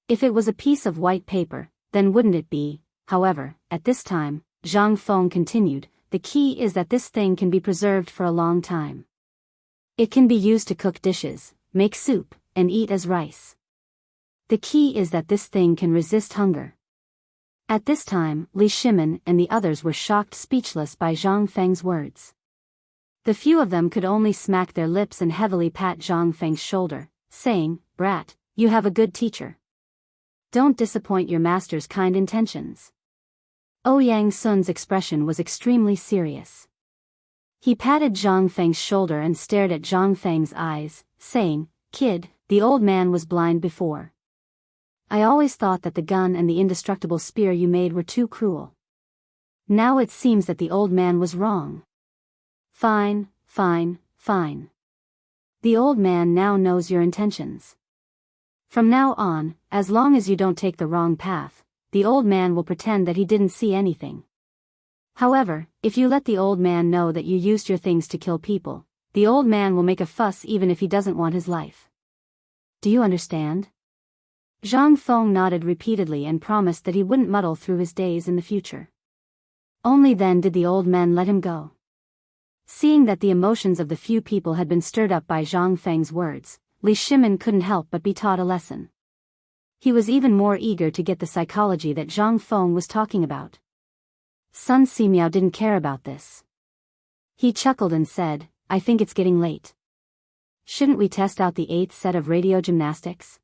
If it was a piece of white paper, then wouldn't it be? However, at this time, Zhang Feng continued, the key is that this thing can be preserved for a long time. It can be used to cook dishes, make soup, and eat as rice. The key is that this thing can resist hunger. At this time, Li Shimin and the others were shocked speechless by Zhang Feng's words. The few of them could only smack their lips and heavily pat Zhang Feng's shoulder, saying, "Brat, you have a good teacher. Don't disappoint your master's kind intentions." Ouyang Sun's expression was extremely serious. He patted Zhang Feng's shoulder and stared at Zhang Feng's eyes, saying, "Kid, the old man was blind before. I always thought that the gun and the indestructible spear you made were too cruel. Now it seems that the old man was wrong. Fine, fine, fine. The old man now knows your intentions. From now on, as long as you don't take the wrong path, the old man will pretend that he didn't see anything. However, if you let the old man know that you used your things to kill people, the old man will make a fuss even if he doesn't want his life. Do you understand?" Zhang Feng nodded repeatedly and promised that he wouldn't muddle through his days in the future. Only then did the old men let him go. Seeing that the emotions of the few people had been stirred up by Zhang Feng's words, Li Shimin couldn't help but be taught a lesson. He was even more eager to get the psychology that Zhang Feng was talking about. Sun Simiao didn't care about this. He chuckled and said, "I think it's getting late. Shouldn't we test out the 8th set of radio gymnastics?"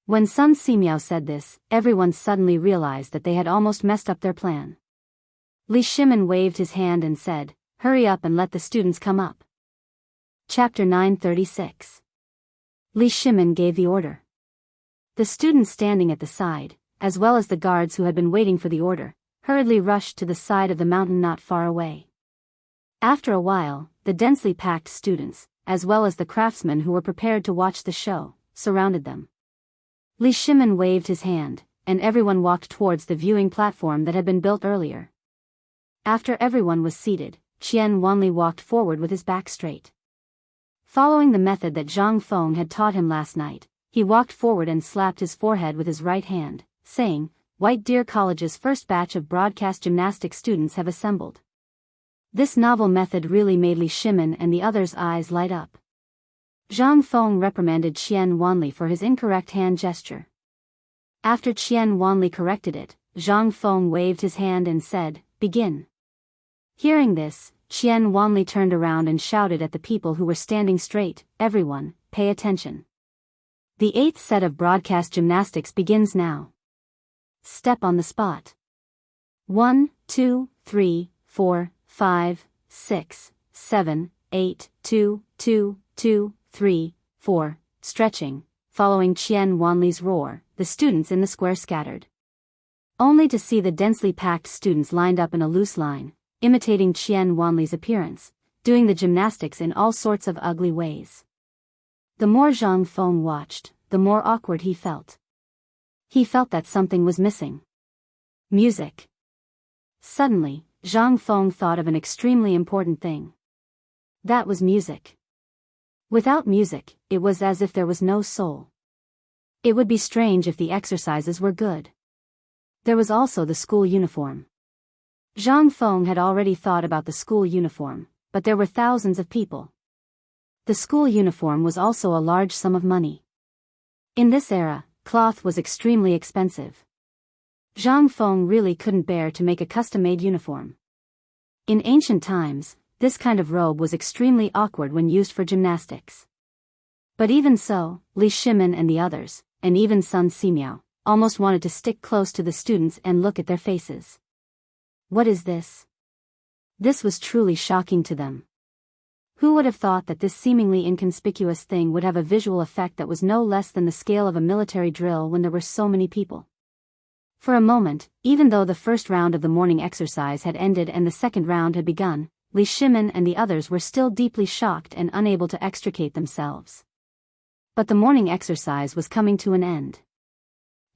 When Sun Simiao said this, everyone suddenly realized that they had almost messed up their plan. Li Shimin waved his hand and said, "Hurry up and let the students come up." Chapter 936. Li Shimin gave the order. The students standing at the side, as well as the guards who had been waiting for the order, hurriedly rushed to the side of the mountain not far away. After a while, the densely packed students, as well as the craftsmen who were prepared to watch the show, surrounded them. Li Shimin waved his hand, and everyone walked towards the viewing platform that had been built earlier. After everyone was seated, Qian Wanli walked forward with his back straight. Following the method that Zhang Feng had taught him last night, he walked forward and slapped his forehead with his right hand, saying, "White Deer College's first batch of broadcast gymnastics students have assembled." This novel method really made Li Shimin and the others' eyes light up. Zhang Feng reprimanded Qian Wanli for his incorrect hand gesture. After Qian Wanli corrected it, Zhang Feng waved his hand and said, "Begin." Hearing this, Qian Wanli turned around and shouted at the people who were standing straight, "Everyone, pay attention. The 8th set of broadcast gymnastics begins now. Step on the spot. 1, 2, 3, 4, 5, 6, 7, 8, 2, 2, 2, 3, 4, stretching." Following Qian Wanli's roar, the students in the square scattered. Only to see the densely packed students lined up in a loose line, imitating Qian Wanli's appearance, doing the gymnastics in all sorts of ugly ways. The more Zhang Feng watched, the more awkward he felt. He felt that something was missing. Music. Suddenly, Zhang Feng thought of an extremely important thing. That was music. Without music, it was as if there was no soul. It would be strange if the exercises were good. There was also the school uniform. Zhang Feng had already thought about the school uniform, but there were thousands of people. The school uniform was also a large sum of money. In this era, cloth was extremely expensive. Zhang Feng really couldn't bear to make a custom-made uniform. In ancient times, this kind of robe was extremely awkward when used for gymnastics. But even so, Li Shimin and the others, and even Sun Simiao, almost wanted to stick close to the students and look at their faces. What is this? This was truly shocking to them. Who would have thought that this seemingly inconspicuous thing would have a visual effect that was no less than the scale of a military drill when there were so many people? For a moment, even though the first round of the morning exercise had ended and the second round had begun, Li Shimin and the others were still deeply shocked and unable to extricate themselves. But the morning exercise was coming to an end.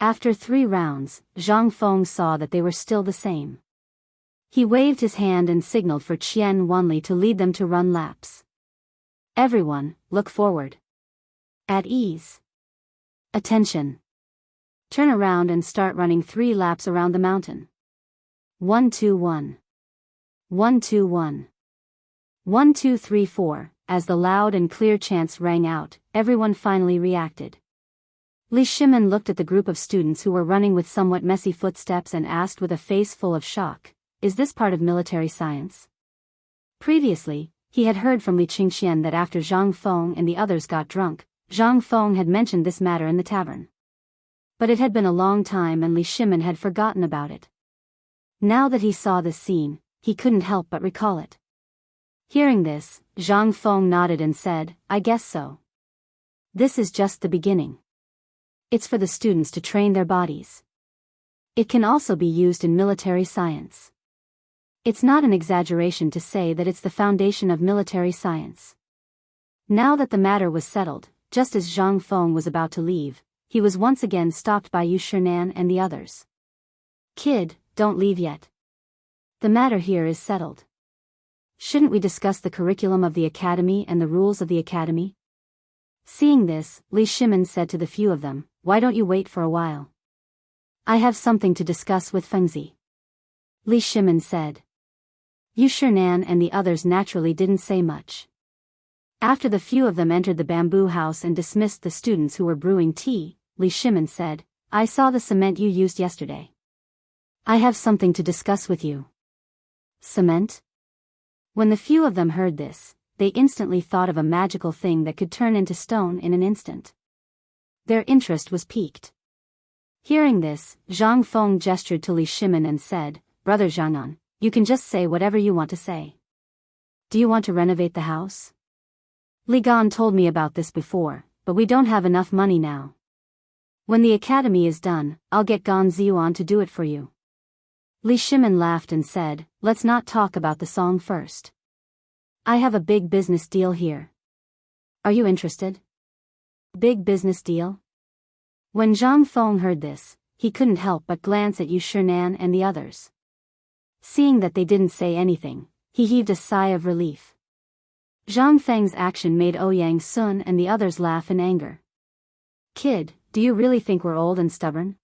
After 3 rounds, Zhang Feng saw that they were still the same. He waved his hand and signaled for Qian Wanli to lead them to run laps. "Everyone, look forward. At ease. Attention. Turn around and start running 3 laps around the mountain. 1 2 1. 1 2 1. 1 2 3 4. As the loud and clear chants rang out, everyone finally reacted. Li Shimin looked at the group of students who were running with somewhat messy footsteps and asked with a face full of shock, "Is this part of military science?" Previously, he had heard from Li Qingxian that after Zhang Feng and the others got drunk, Zhang Feng had mentioned this matter in the tavern. But it had been a long time and Li Shimin had forgotten about it. Now that he saw this scene, he couldn't help but recall it. Hearing this, Zhang Feng nodded and said, "I guess so. This is just the beginning. It's for the students to train their bodies. It can also be used in military science. It's not an exaggeration to say that it's the foundation of military science." Now that the matter was settled, just as Zhang Feng was about to leave, he was once again stopped by Yu Shinan and the others. "Kid, don't leave yet. The matter here is settled. Shouldn't we discuss the curriculum of the academy and the rules of the academy?" Seeing this, Li Shimin said to the few of them, "Why don't you wait for a while? I have something to discuss with Fengzi." Li Shimin said. Yu Shinan and the others naturally didn't say much. After the few of them entered the bamboo house and dismissed the students who were brewing tea, Li Shimin said, "I saw the cement you used yesterday. I have something to discuss with you." "Cement?" When the few of them heard this, they instantly thought of a magical thing that could turn into stone in an instant. Their interest was piqued. Hearing this, Zhang Feng gestured to Li Shimin and said, "Brother Chang'an, you can just say whatever you want to say. Do you want to renovate the house? Li Gan told me about this before, but we don't have enough money now. When the academy is done, I'll get Gan Ziyuan to do it for you." Li Shimin laughed and said, "Let's not talk about the song first. I have a big business deal here. Are you interested?" "Big business deal?" When Zhang Feng heard this, he couldn't help but glance at Yu Shinan and the others. Seeing that they didn't say anything, he heaved a sigh of relief. Zhang Feng's action made Ouyang Sun and the others laugh in anger. "Kid, do you really think we're old and stubborn?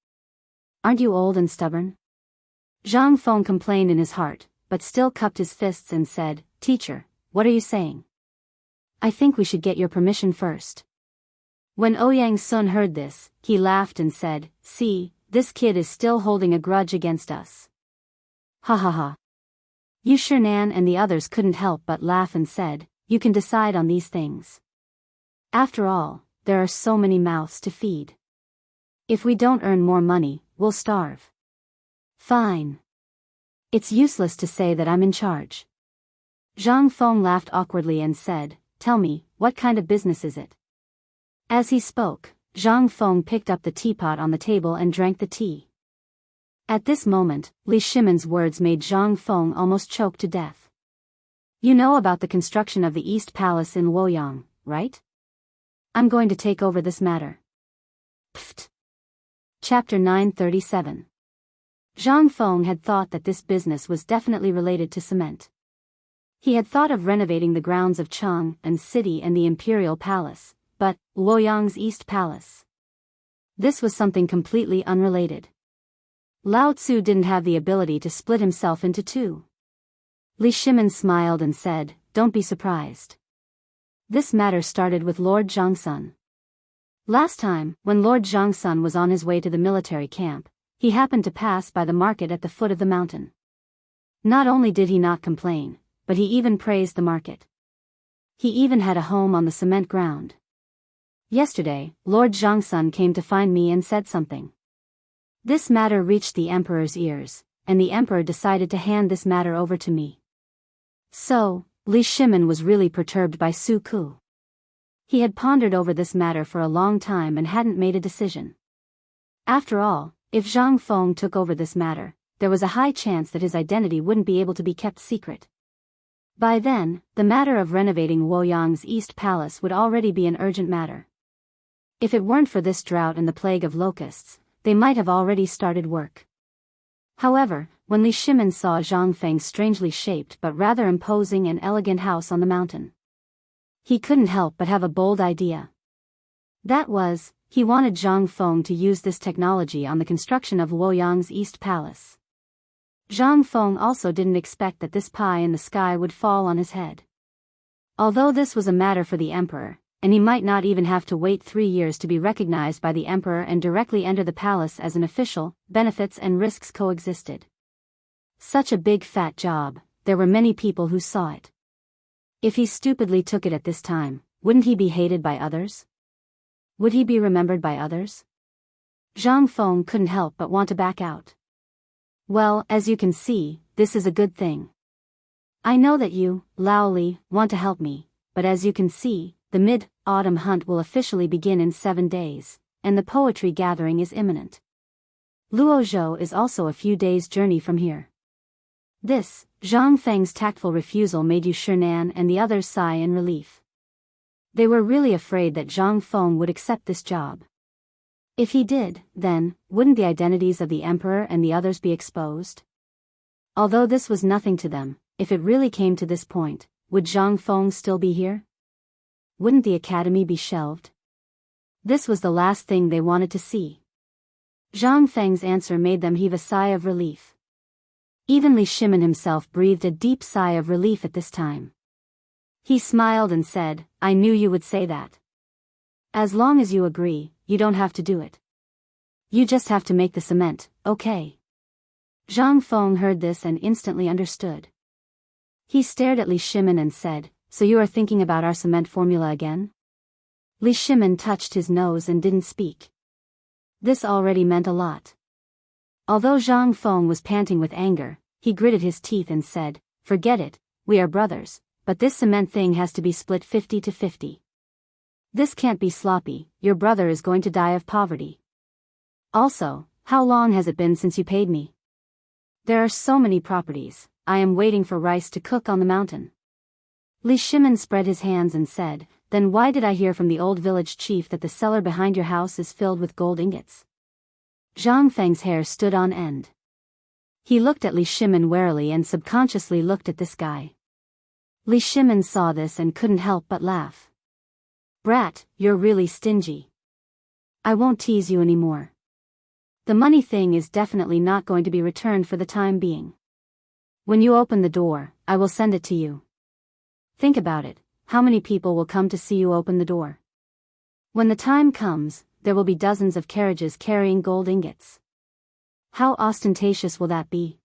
Aren't you old and stubborn?" Zhang Feng complained in his heart, but still cupped his fists and said, "Teacher, what are you saying? I think we should get your permission first." When Ouyang Sun heard this, he laughed and said, "See, this kid is still holding a grudge against us." Ha ha ha. Yu Shinan and the others couldn't help but laugh and said, "You can decide on these things. After all, there are so many mouths to feed. If we don't earn more money, we'll starve." "Fine. It's useless to say that I'm in charge." Zhang Feng laughed awkwardly and said, "Tell me, what kind of business is it?" As he spoke, Zhang Feng picked up the teapot on the table and drank the tea. At this moment, Li Shimin's words made Zhang Feng almost choke to death. "You know about the construction of the East Palace in Luoyang, right? I'm going to take over this matter." Pfft. Chapter 937. Zhang Feng had thought that this business was definitely related to cement. He had thought of renovating the grounds of Chang'an City and the Imperial Palace, but Luoyang's East Palace. This was something completely unrelated. Lao Tzu didn't have the ability to split himself into two. Li Shimin smiled and said, "Don't be surprised. This matter started with Lord Zhangsun. Last time, when Lord Zhangsun was on his way to the military camp, he happened to pass by the market at the foot of the mountain. Not only did he not complain, but he even praised the market. He even had a home on the cement ground. Yesterday, Lord Zhangsun came to find me and said something. This matter reached the emperor's ears, and the emperor decided to hand this matter over to me." So, Li Shimin was really perturbed by Su Ku. He had pondered over this matter for a long time and hadn't made a decision. After all, if Zhang Feng took over this matter, there was a high chance that his identity wouldn't be able to be kept secret. By then, the matter of renovating Luoyang's East Palace would already be an urgent matter. If it weren't for this drought and the plague of locusts, they might have already started work. However, when Li Shimin saw Zhang Feng's strangely shaped but rather imposing and elegant house on the mountain, he couldn't help but have a bold idea. That was, he wanted Zhang Feng to use this technology on the construction of Luoyang's East Palace. Zhang Feng also didn't expect that this pie in the sky would fall on his head. Although this was a matter for the emperor, and he might not even have to wait 3 years to be recognized by the emperor and directly enter the palace as an official. Benefits and risks coexisted. Such a big fat job, there were many people who saw it. If he stupidly took it at this time, wouldn't he be hated by others? Would he be remembered by others? Zhang Feng couldn't help but want to back out. Well, as you can see, this is a good thing. I know that you, Lao Li, want to help me, but as you can see, the mid-autumn hunt will officially begin in 7 days, and the poetry gathering is imminent. Luozhou is also a few days' journey from here. This, Zhang Feng's tactful refusal made Chang'an and the others sigh in relief. They were really afraid that Zhang Feng would accept this job. If he did, then, wouldn't the identities of the emperor and the others be exposed? Although this was nothing to them, if it really came to this point, would Zhang Feng still be here? Wouldn't the academy be shelved? This was the last thing they wanted to see. Zhang Feng's answer made them heave a sigh of relief. Even Li Shimin himself breathed a deep sigh of relief at this time. He smiled and said, I knew you would say that. As long as you agree, you don't have to do it. You just have to make the cement, okay? Zhang Feng heard this and instantly understood. He stared at Li Shimin and said, so you are thinking about our cement formula again? Li Shimin touched his nose and didn't speak. This already meant a lot. Although Zhang Feng was panting with anger, he gritted his teeth and said, forget it, we are brothers, but this cement thing has to be split 50-50. This can't be sloppy, your brother is going to die of poverty. Also, how long has it been since you paid me? There are so many properties, I am waiting for rice to cook on the mountain. Li Shimin spread his hands and said, then why did I hear from the old village chief that the cellar behind your house is filled with gold ingots? Zhang Feng's hair stood on end. He looked at Li Shimin warily and subconsciously looked at this guy. Li Shimin saw this and couldn't help but laugh. Brat, you're really stingy. I won't tease you anymore. The money thing is definitely not going to be returned for the time being. When you open the door, I will send it to you. Think about it, how many people will come to see you open the door? When the time comes, there will be dozens of carriages carrying gold ingots. How ostentatious will that be?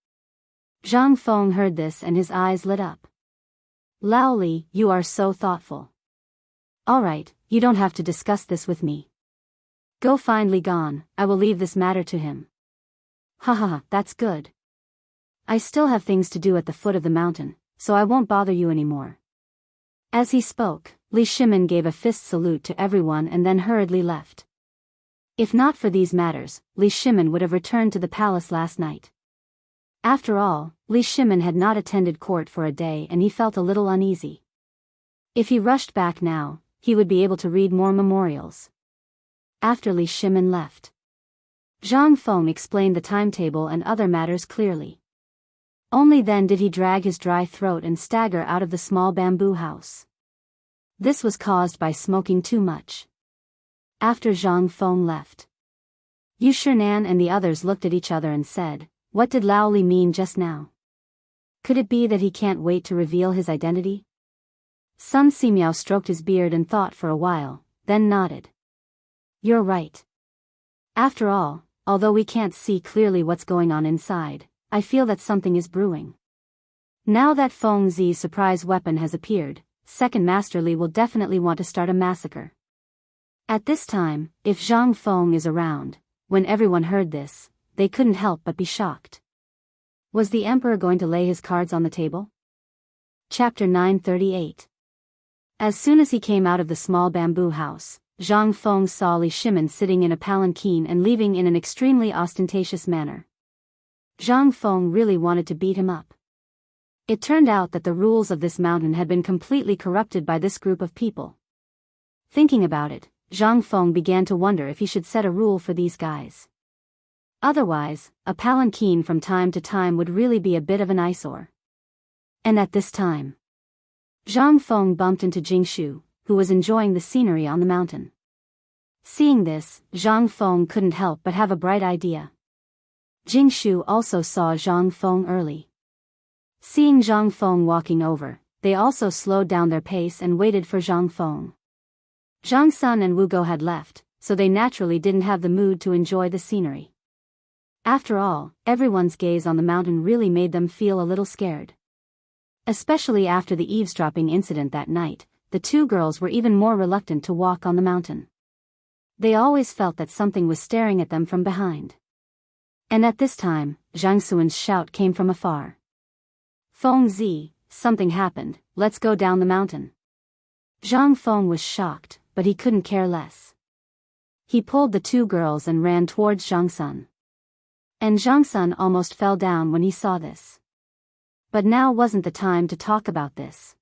Zhang Feng heard this and his eyes lit up. Lao Li, you are so thoughtful. Alright, you don't have to discuss this with me. Go find Li Gan, I will leave this matter to him. Haha, that's good. I still have things to do at the foot of the mountain, so I won't bother you anymore. As he spoke, Li Shimin gave a fist salute to everyone and then hurriedly left. If not for these matters, Li Shimin would have returned to the palace last night. After all, Li Shimin had not attended court for a day and he felt a little uneasy. If he rushed back now, he would be able to read more memorials. After Li Shimin left, Zhang Feng explained the timetable and other matters clearly. Only then did he drag his dry throat and stagger out of the small bamboo house. This was caused by smoking too much. After Zhang Feng left, Chang'an and the others looked at each other and said, what did Lao Li mean just now? Could it be that he can't wait to reveal his identity? Sun Simiao stroked his beard and thought for a while, then nodded. You're right. After all, although we can't see clearly what's going on inside, I feel that something is brewing. Now that Feng Zi's surprise weapon has appeared, Second Master Li will definitely want to start a massacre. At this time, if Zhang Feng is around, when everyone heard this, they couldn't help but be shocked. Was the emperor going to lay his cards on the table? Chapter 938. As soon as he came out of the small bamboo house, Zhang Feng saw Li Shimin sitting in a palanquin and leaving in an extremely ostentatious manner. Zhang Feng really wanted to beat him up. It turned out that the rules of this mountain had been completely corrupted by this group of people. Thinking about it, Zhang Feng began to wonder if he should set a rule for these guys. Otherwise, a palanquin from time to time would really be a bit of an eyesore. And at this time, Zhang Feng bumped into Jingshu, who was enjoying the scenery on the mountain. Seeing this, Zhang Feng couldn't help but have a bright idea. Jingshu also saw Zhang Feng early. Seeing Zhang Feng walking over, they also slowed down their pace and waited for Zhang Feng. Zhang Sun and Wu Go had left, so they naturally didn't have the mood to enjoy the scenery. After all, everyone's gaze on the mountain really made them feel a little scared. Especially after the eavesdropping incident that night, the two girls were even more reluctant to walk on the mountain. They always felt that something was staring at them from behind. And at this time, Zhang Suan's shout came from afar. Feng Zi, something happened, let's go down the mountain. Zhang Feng was shocked, but he couldn't care less. He pulled the two girls and ran towards Zhang Sun. And Zhang Sun almost fell down when he saw this. But now wasn't the time to talk about this.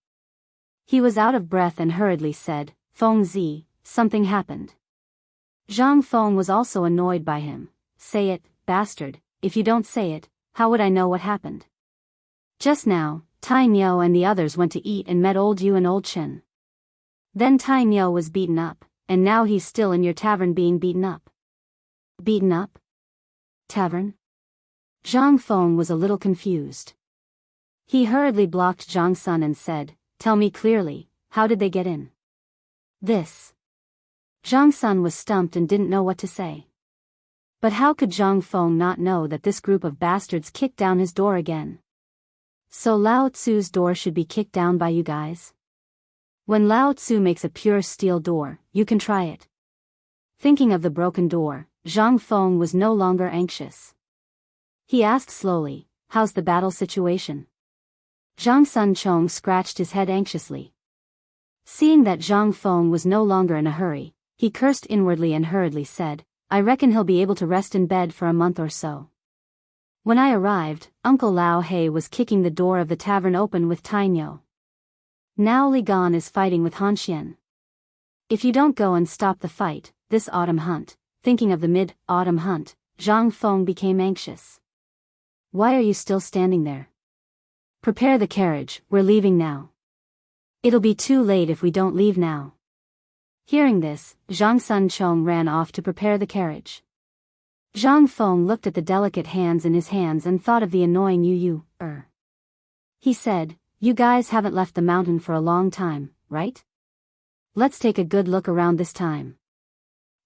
He was out of breath and hurriedly said, Feng Zi, something happened. Zhang Feng was also annoyed by him. Say it, bastard, if you don't say it, how would I know what happened? Just now, Tai Niu and the others went to eat and met old Yu and old Chen. Then Tai Niu was beaten up, and now he's still in your tavern being beaten up. Beaten up? Tavern? Zhang Feng was a little confused. He hurriedly blocked Zhang Sun and said, tell me clearly, how did they get in? This. Zhang Sun was stumped and didn't know what to say. But how could Zhang Feng not know that this group of bastards kicked down his door again? So Lao Tzu's door should be kicked down by you guys? When Lao Tzu makes a pure steel door, you can try it. Thinking of the broken door, Zhang Feng was no longer anxious. He asked slowly, how's the battle situation? Zhang Sun Chong scratched his head anxiously. Seeing that Zhang Feng was no longer in a hurry, he cursed inwardly and hurriedly said, I reckon he'll be able to rest in bed for a month or so. When I arrived, Uncle Lao He was kicking the door of the tavern open with Tai Niu. Now Li Gan is fighting with Han Xian. If you don't go and stop the fight, this autumn hunt, thinking of the mid-autumn hunt, Zhang Feng became anxious. Why are you still standing there? Prepare the carriage, we're leaving now. It'll be too late if we don't leave now. Hearing this, Zhang Sun Chong ran off to prepare the carriage. Zhang Feng looked at the delicate hands in his hands and thought of the annoying Yu. He said, you guys haven't left the mountain for a long time, right? Let's take a good look around this time.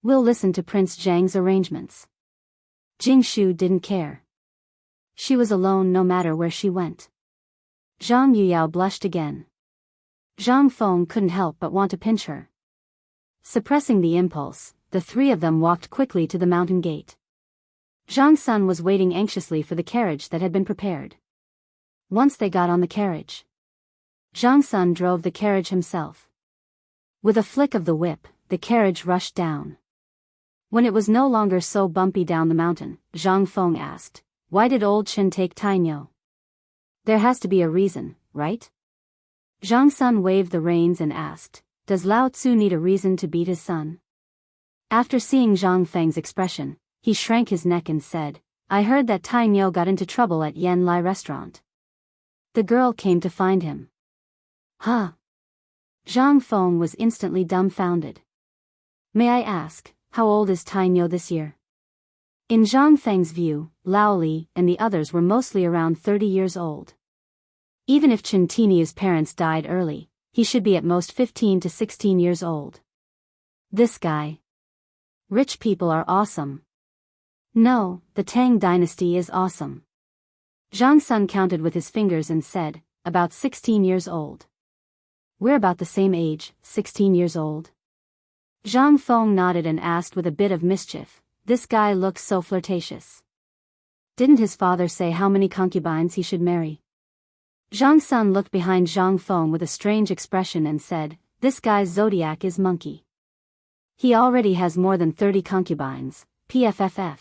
We'll listen to Prince Zhang's arrangements. Jing Shu didn't care. She was alone no matter where she went. Zhang Yuyao blushed again. Zhang Feng couldn't help but want to pinch her. Suppressing the impulse, the three of them walked quickly to the mountain gate. Zhang Sun was waiting anxiously for the carriage that had been prepared. Once they got on the carriage, Zhang Sun drove the carriage himself. With a flick of the whip, the carriage rushed down. When it was no longer so bumpy down the mountain, Zhang Feng asked, why did old Chen take Tai Niu? There has to be a reason, right? Zhang Sun waved the reins and asked, does Lao Tzu need a reason to beat his son? After seeing Zhang Feng's expression, he shrank his neck and said, I heard that Tai Niu got into trouble at Yen Lai restaurant. The girl came to find him. Huh? Zhang Feng was instantly dumbfounded. May I ask, how old is Tai Niu this year? In Zhang Feng's view, Lao Li and the others were mostly around 30 years old. Even if Chen Tiniu's parents died early, he should be at most 15 to 16 years old. This guy. Rich people are awesome. No, the Tang dynasty is awesome. Zhang Sun counted with his fingers and said, about 16 years old. We're about the same age, 16 years old. Zhang Feng nodded and asked with a bit of mischief, this guy looks so flirtatious. Didn't his father say how many concubines he should marry? Zhang Sun looked behind Zhang Feng with a strange expression and said, this guy's zodiac is monkey. He already has more than 30 concubines, pfff.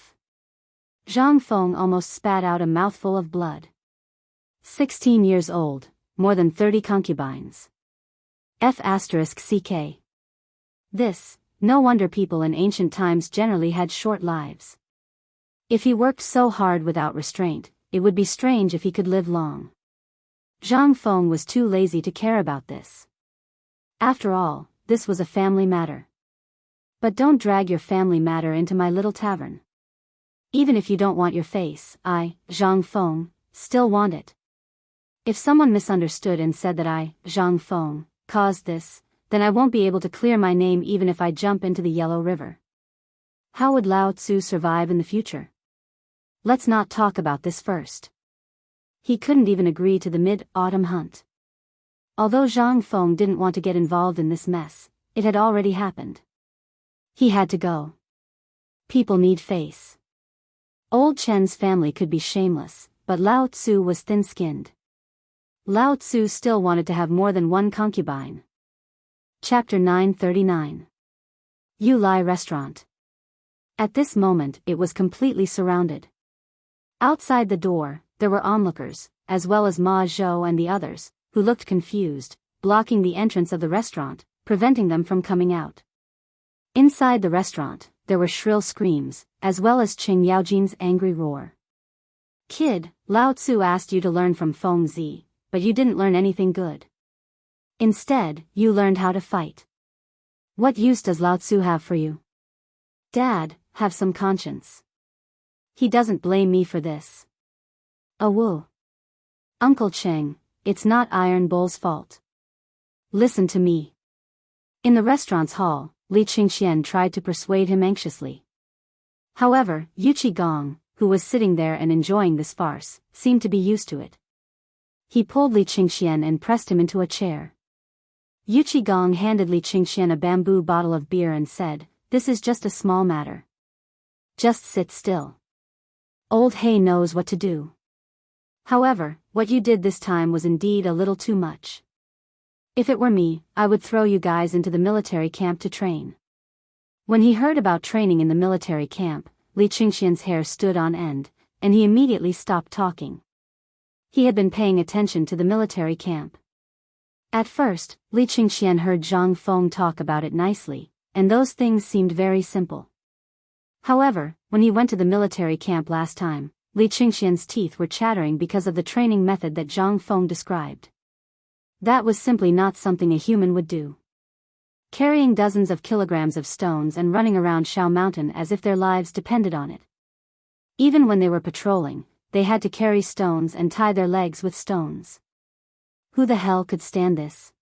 Zhang Feng almost spat out a mouthful of blood. 16 years old, more than 30 concubines. F***ck. This, no wonder people in ancient times generally had short lives. If he worked so hard without restraint, it would be strange if he could live long. Zhang Feng was too lazy to care about this. After all, this was a family matter. But don't drag your family matter into my little tavern. Even if you don't want your face, I, Zhang Feng, still want it. If someone misunderstood and said that I, Zhang Feng, caused this, then I won't be able to clear my name even if I jump into the Yellow River. How would Lao Tzu survive in the future? Let's not talk about this first. He couldn't even agree to the mid-autumn hunt. Although Zhang Feng didn't want to get involved in this mess, it had already happened. He had to go. People need face. Old Chen's family could be shameless, but Lao Tzu was thin-skinned. Lao Tzu still wanted to have more than one concubine. Chapter 939. Yu Lai Restaurant. At this moment it was completely surrounded. Outside the door, there were onlookers, as well as Ma Zhou and the others, who looked confused, blocking the entrance of the restaurant, preventing them from coming out. Inside the restaurant, there were shrill screams, as well as Qing Yaojin's angry roar. Kid, Lao Tzu asked you to learn from Feng Zi, but you didn't learn anything good. Instead, you learned how to fight. What use does Lao Tzu have for you? Dad, have some conscience. He doesn't blame me for this. Woo. Uncle Cheng, it's not Iron Bull's fault. Listen to me. In the restaurant's hall, Li Qingxian tried to persuade him anxiously. However, Yu Qigong, who was sitting there and enjoying this farce, seemed to be used to it. He pulled Li Qingxian and pressed him into a chair. Yu Qigong handed Li Qingxian a bamboo bottle of beer and said, "This is just a small matter. Just sit still. Old Hay knows what to do. However, what you did this time was indeed a little too much. If it were me, I would throw you guys into the military camp to train." When he heard about training in the military camp, Li Qingxian's hair stood on end, and he immediately stopped talking. He had been paying attention to the military camp. At first, Li Qingxian heard Zhang Feng talk about it nicely, and those things seemed very simple. However, when he went to the military camp last time, Li Qingxian's teeth were chattering because of the training method that Zhang Feng described. That was simply not something a human would do. Carrying dozens of kilograms of stones and running around Shao Mountain as if their lives depended on it. Even when they were patrolling, they had to carry stones and tie their legs with stones. Who the hell could stand this?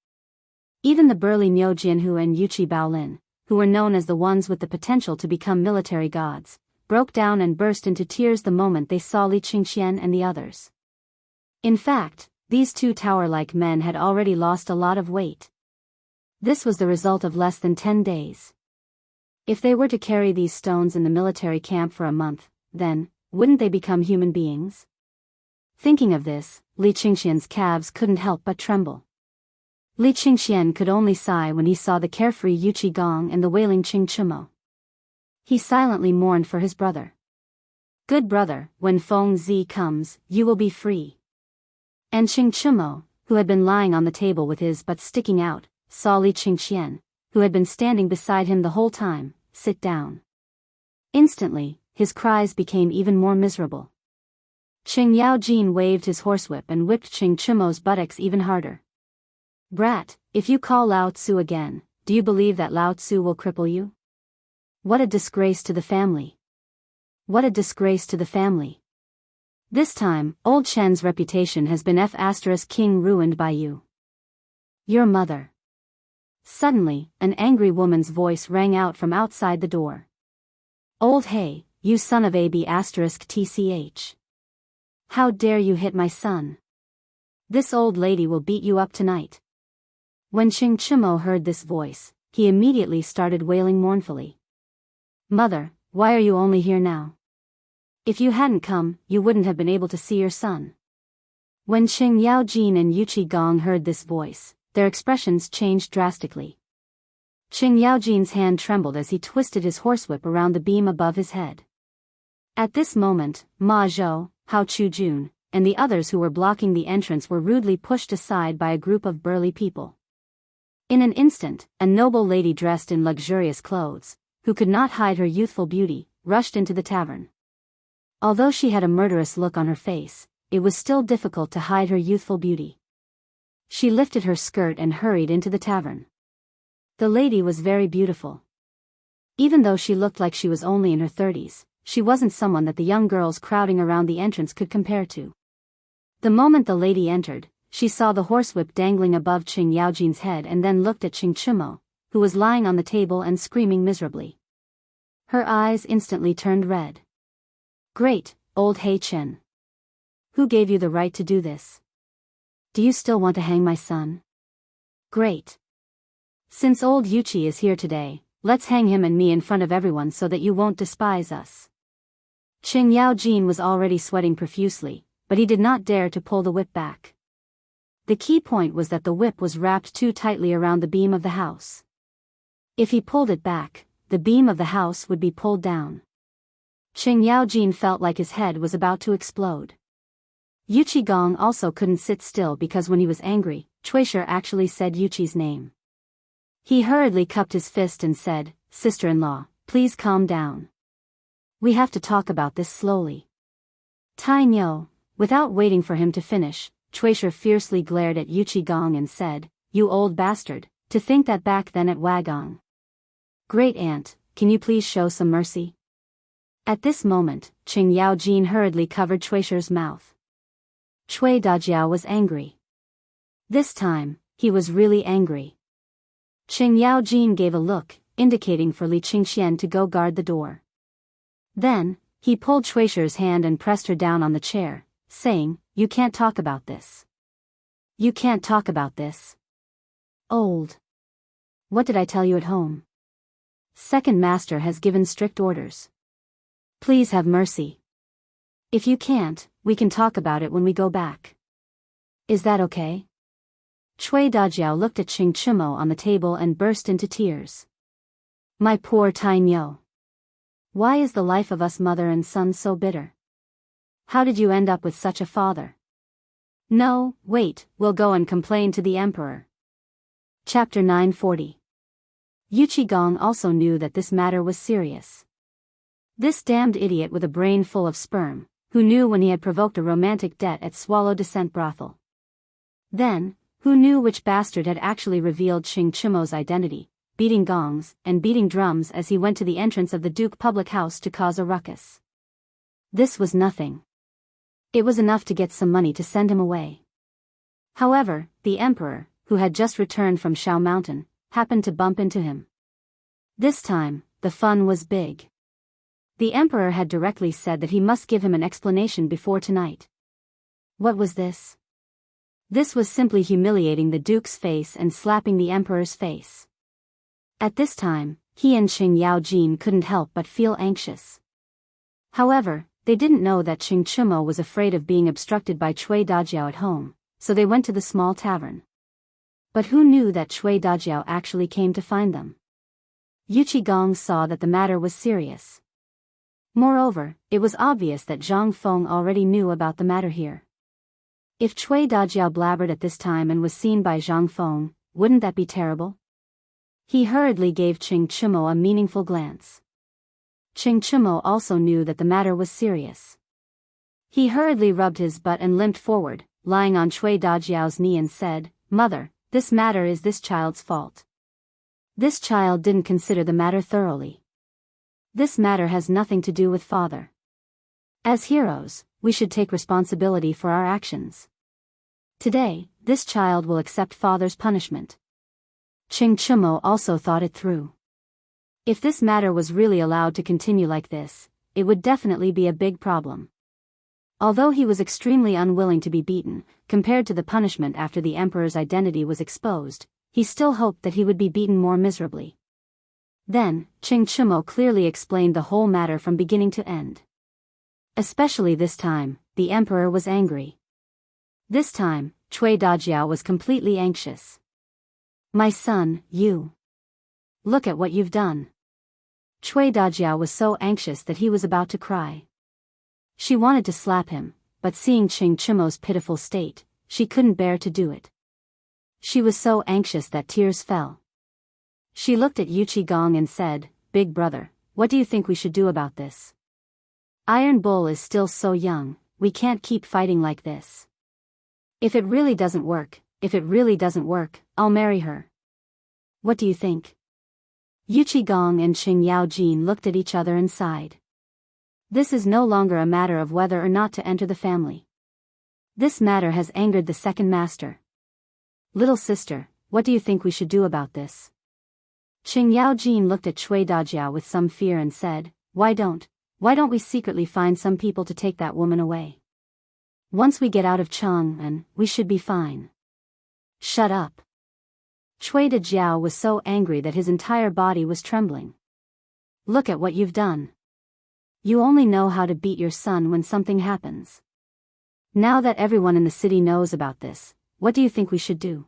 Even the burly Miao Jianhu and Yuqi Baolin, who were known as the ones with the potential to become military gods, broke down and burst into tears the moment they saw Li Qingxian and the others. In fact, these two tower-like men had already lost a lot of weight. This was the result of less than 10 days. If they were to carry these stones in the military camp for a month, then, wouldn't they become human beings? Thinking of this, Li Qingxian's calves couldn't help but tremble. Li Qingxian could only sigh when he saw the carefree Yu Qigong and the wailing Qing Chumo. He silently mourned for his brother. "Good brother, when Feng Zi comes, you will be free." And Qing Chumo, who had been lying on the table with his butt sticking out, saw Li Qingxian, who had been standing beside him the whole time, sit down. Instantly, his cries became even more miserable. Qing Yaojin waved his horsewhip and whipped Qing Chumo's buttocks even harder. "Brat, if you call Lao Tzu again, do you believe that Lao Tzu will cripple you? What a disgrace to the family. What a disgrace to the family. This time, old Chen's reputation has been King ruined by you. Your mother." Suddenly, an angry woman's voice rang out from outside the door. "Old Hay, you son of tch. How dare you hit my son? This old lady will beat you up tonight." When Qing Chumo heard this voice, he immediately started wailing mournfully. "Mother, why are you only here now? If you hadn't come, you wouldn't have been able to see your son." When Qing Yaojin and Yu Qigong heard this voice, their expressions changed drastically. Qing Yaojin's hand trembled as he twisted his horsewhip around the beam above his head. At this moment, Ma Zhou, Hao Chujun, and the others who were blocking the entrance were rudely pushed aside by a group of burly people. In an instant, a noble lady dressed in luxurious clothes, who could not hide her youthful beauty, rushed into the tavern. Although she had a murderous look on her face, it was still difficult to hide her youthful beauty. She lifted her skirt and hurried into the tavern. The lady was very beautiful. Even though she looked like she was only in her 30s, she wasn't someone that the young girls crowding around the entrance could compare to. The moment the lady entered, she saw the horsewhip dangling above Qing Yaojin's head and then looked at Qing Chumo, who was lying on the table and screaming miserably. Her eyes instantly turned red. Great, old Hei Chen. Who gave you the right to do this? Do you still want to hang my son? Great. Since old Yuchi is here today, let's hang him and me in front of everyone so that you won't despise us. Qing Yaojin was already sweating profusely, but he did not dare to pull the whip back. The key point was that the whip was wrapped too tightly around the beam of the house. If he pulled it back, the beam of the house would be pulled down. Qing Yaojin felt like his head was about to explode. Yuchi Gong also couldn't sit still because when he was angry, Chuisher actually said Yuchi's name. He hurriedly cupped his fist and said, "Sister-in-law, please calm down. We have to talk about this slowly." Tai Nyo, without waiting for him to finish, Chuisher fiercely glared at Yuchi Gong and said, "You old bastard, to think that back then at Wagong. Great aunt, can you please show some mercy?" At this moment, Qing Yaojin hurriedly covered Chuisher's mouth. Cui Dajiao was angry. This time, he was really angry. Qing Yaojin gave a look, indicating for Li Qingxian to go guard the door. Then, he pulled Chuisher's hand and pressed her down on the chair, saying, "You can't talk about this. You can't talk about this. Old. What did I tell you at home? Second master has given strict orders. Please have mercy. If you can't, we can talk about it when we go back. Is that okay?" Cui Dajiao looked at Qing Chumo on the table and burst into tears. "My poor Tai Nyo. Why is the life of us mother and son so bitter? How did you end up with such a father? No, wait, we'll go and complain to the emperor." Chapter 940. Yuchi Gong also knew that this matter was serious. This damned idiot with a brain full of sperm, who knew when he had provoked a romantic debt at Swallow Descent Brothel. Then, who knew which bastard had actually revealed Qing Chumo's identity, beating gongs and beating drums as he went to the entrance of the Duke public house to cause a ruckus. This was nothing. It was enough to get some money to send him away. However, the emperor, who had just returned from Shao Mountain, happened to bump into him. This time, the fun was big. The emperor had directly said that he must give him an explanation before tonight. What was this? This was simply humiliating the duke's face and slapping the emperor's face. At this time, he and Qing Yaojin couldn't help but feel anxious. However, they didn't know that Qing Chumo was afraid of being obstructed by Cui Dajiao at home, so they went to the small tavern. But who knew that Cui Dajiao actually came to find them? Yuchi Gong saw that the matter was serious. Moreover, it was obvious that Zhang Feng already knew about the matter here. If Cui Dajiao blabbered at this time and was seen by Zhang Feng, wouldn't that be terrible? He hurriedly gave Qing Chumo a meaningful glance. Qing Chumo also knew that the matter was serious. He hurriedly rubbed his butt and limped forward, lying on Cui Dajiao's knee and said, "Mother, this matter is this child's fault. This child didn't consider the matter thoroughly. This matter has nothing to do with father. As heroes, we should take responsibility for our actions. Today, this child will accept father's punishment." Qing Chumo also thought it through. If this matter was really allowed to continue like this, it would definitely be a big problem. Although he was extremely unwilling to be beaten, compared to the punishment after the emperor's identity was exposed, he still hoped that he would be beaten more miserably. Then, Qing Chumo clearly explained the whole matter from beginning to end. Especially this time, the emperor was angry. This time, Cui Dajiao was completely anxious. "My son, you. Look at what you've done." Cui Dajiao was so anxious that he was about to cry. She wanted to slap him, but seeing Qing Chumo's pitiful state, she couldn't bear to do it. She was so anxious that tears fell. She looked at Yuchi Gong and said, "Big brother, what do you think we should do about this? Iron Bull is still so young, we can't keep fighting like this. If it really doesn't work, I'll marry her. What do you think?" Yuchi Gong and Qing Yaojin looked at each other and sighed. This is no longer a matter of whether or not to enter the family. This matter has angered the second master. Little sister, what do you think we should do about this? Qing Yaojin looked at Cui Dajiao with some fear and said, Why don't we secretly find some people to take that woman away? Once we get out of Chang'an, we should be fine. Shut up. Cui Dajiao was so angry that his entire body was trembling. Look at what you've done. You only know how to beat your son when something happens. Now that everyone in the city knows about this, what do you think we should do?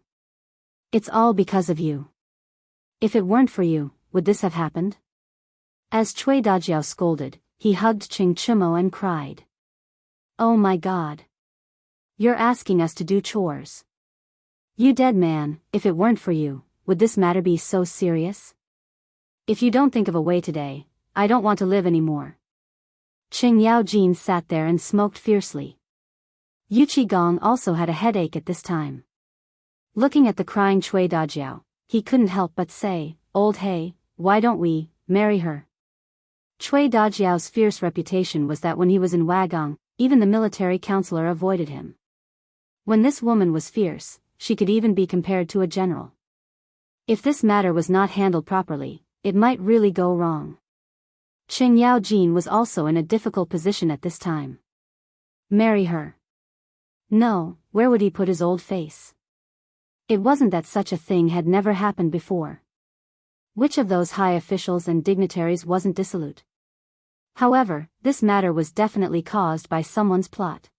It's all because of you. If it weren't for you, would this have happened? As Cui Dajiao scolded, he hugged Qing Chumo and cried. Oh my God. You're asking us to do chores. You dead man, if it weren't for you, would this matter be so serious? If you don't think of a way today, I don't want to live anymore. Qing Yaojin sat there and smoked fiercely. Yu Qigong also had a headache at this time. Looking at the crying Cui Dajiao, he couldn't help but say, Old Hey, why don't we marry her? Cui Dajiao's fierce reputation was that when he was in Wagong, even the military counselor avoided him. When this woman was fierce, she could even be compared to a general. If this matter was not handled properly, it might really go wrong. Qing Yaojin was also in a difficult position at this time. Marry her? No, where would he put his old face? It wasn't that such a thing had never happened before. Which of those high officials and dignitaries wasn't dissolute? However, this matter was definitely caused by someone's plot.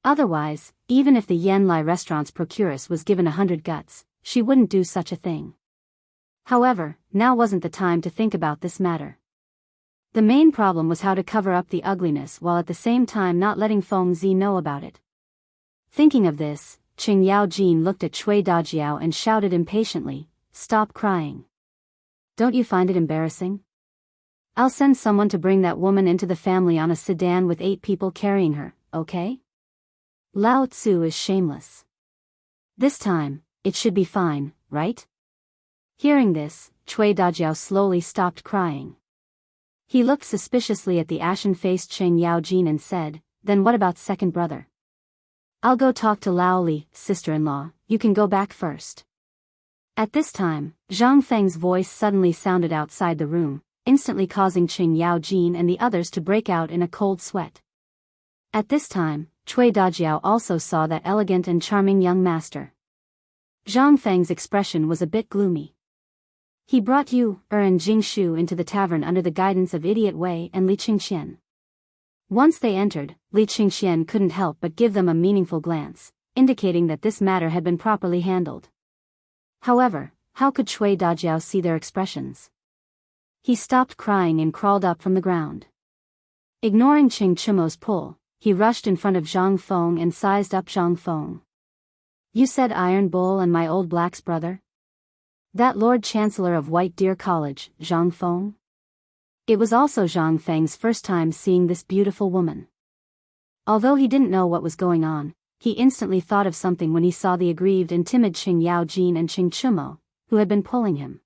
Otherwise, even if the Yanlai restaurant's procuress was given 100 guts, she wouldn't do such a thing. However, now wasn't the time to think about this matter. The main problem was how to cover up the ugliness while at the same time not letting Feng Zi know about it. Thinking of this, Qing Yaojin looked at Cui Dajiao and shouted impatiently, Stop crying. Don't you find it embarrassing? I'll send someone to bring that woman into the family on a sedan with 8 people carrying her, okay? Lao Tzu is shameless. This time, it should be fine, right? Hearing this, Cui Dajiao slowly stopped crying. He looked suspiciously at the ashen-faced Qing Yaojin and said, Then what about second brother? I'll go talk to Lao Li, sister-in-law, you can go back first. At this time, Zhang Feng's voice suddenly sounded outside the room, instantly causing Qing Yaojin and the others to break out in a cold sweat. At this time, Cui Dajiao also saw that elegant and charming young master. Zhang Feng's expression was a bit gloomy. He brought Yu, and Jingshu into the tavern under the guidance of Idiot Wei and Li Qingxian. Once they entered, Li Qingxian couldn't help but give them a meaningful glance, indicating that this matter had been properly handled. However, how could Cui Dajiao see their expressions? He stopped crying and crawled up from the ground. Ignoring Qing Chumo's pull, he rushed in front of Zhang Feng and sized up Zhang Feng. You said Iron Bull and my old black's brother? That Lord Chancellor of White Deer College, Zhang Feng? It was also Zhang Feng's first time seeing this beautiful woman. Although he didn't know what was going on, he instantly thought of something when he saw the aggrieved and timid Qing Yaojin and Qing Chumo, who had been pulling him.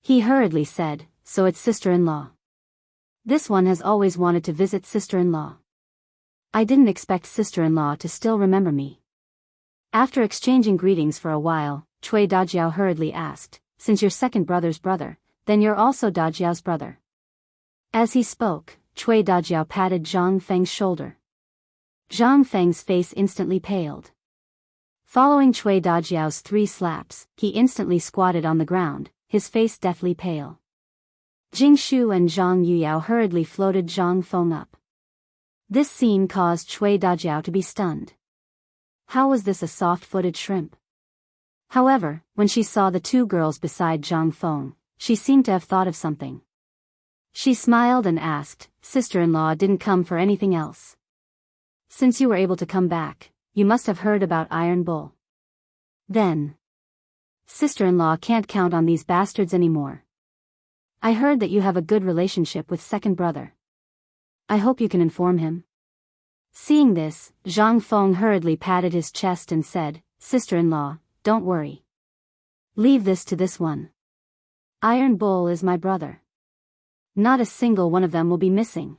He hurriedly said, So it's sister-in-law. This one has always wanted to visit sister-in-law. I didn't expect sister-in-law to still remember me. After exchanging greetings for a while, Cui Dajiao hurriedly asked, Since you're second brother's brother, then you're also Dajiao's brother. As he spoke, Cui Dajiao patted Zhang Feng's shoulder. Zhang Feng's face instantly paled. Following Cui Dajiao's 3 slaps, he instantly squatted on the ground, his face deathly pale. Jingshu and Zhang Yuyao hurriedly floated Zhang Feng up. This scene caused Cui Dajiao to be stunned. How was this a soft-footed shrimp? However, when she saw the 2 girls beside Zhang Feng, she seemed to have thought of something. She smiled and asked, Sister-in-law didn't come for anything else. Since you were able to come back, you must have heard about Iron Bull. Then. Sister-in-law can't count on these bastards anymore. I heard that you have a good relationship with second brother. I hope you can inform him. Seeing this, Zhang Feng hurriedly patted his chest and said, Sister-in-law, don't worry. Leave this to this one. Iron Bull is my brother. Not a single one of them will be missing.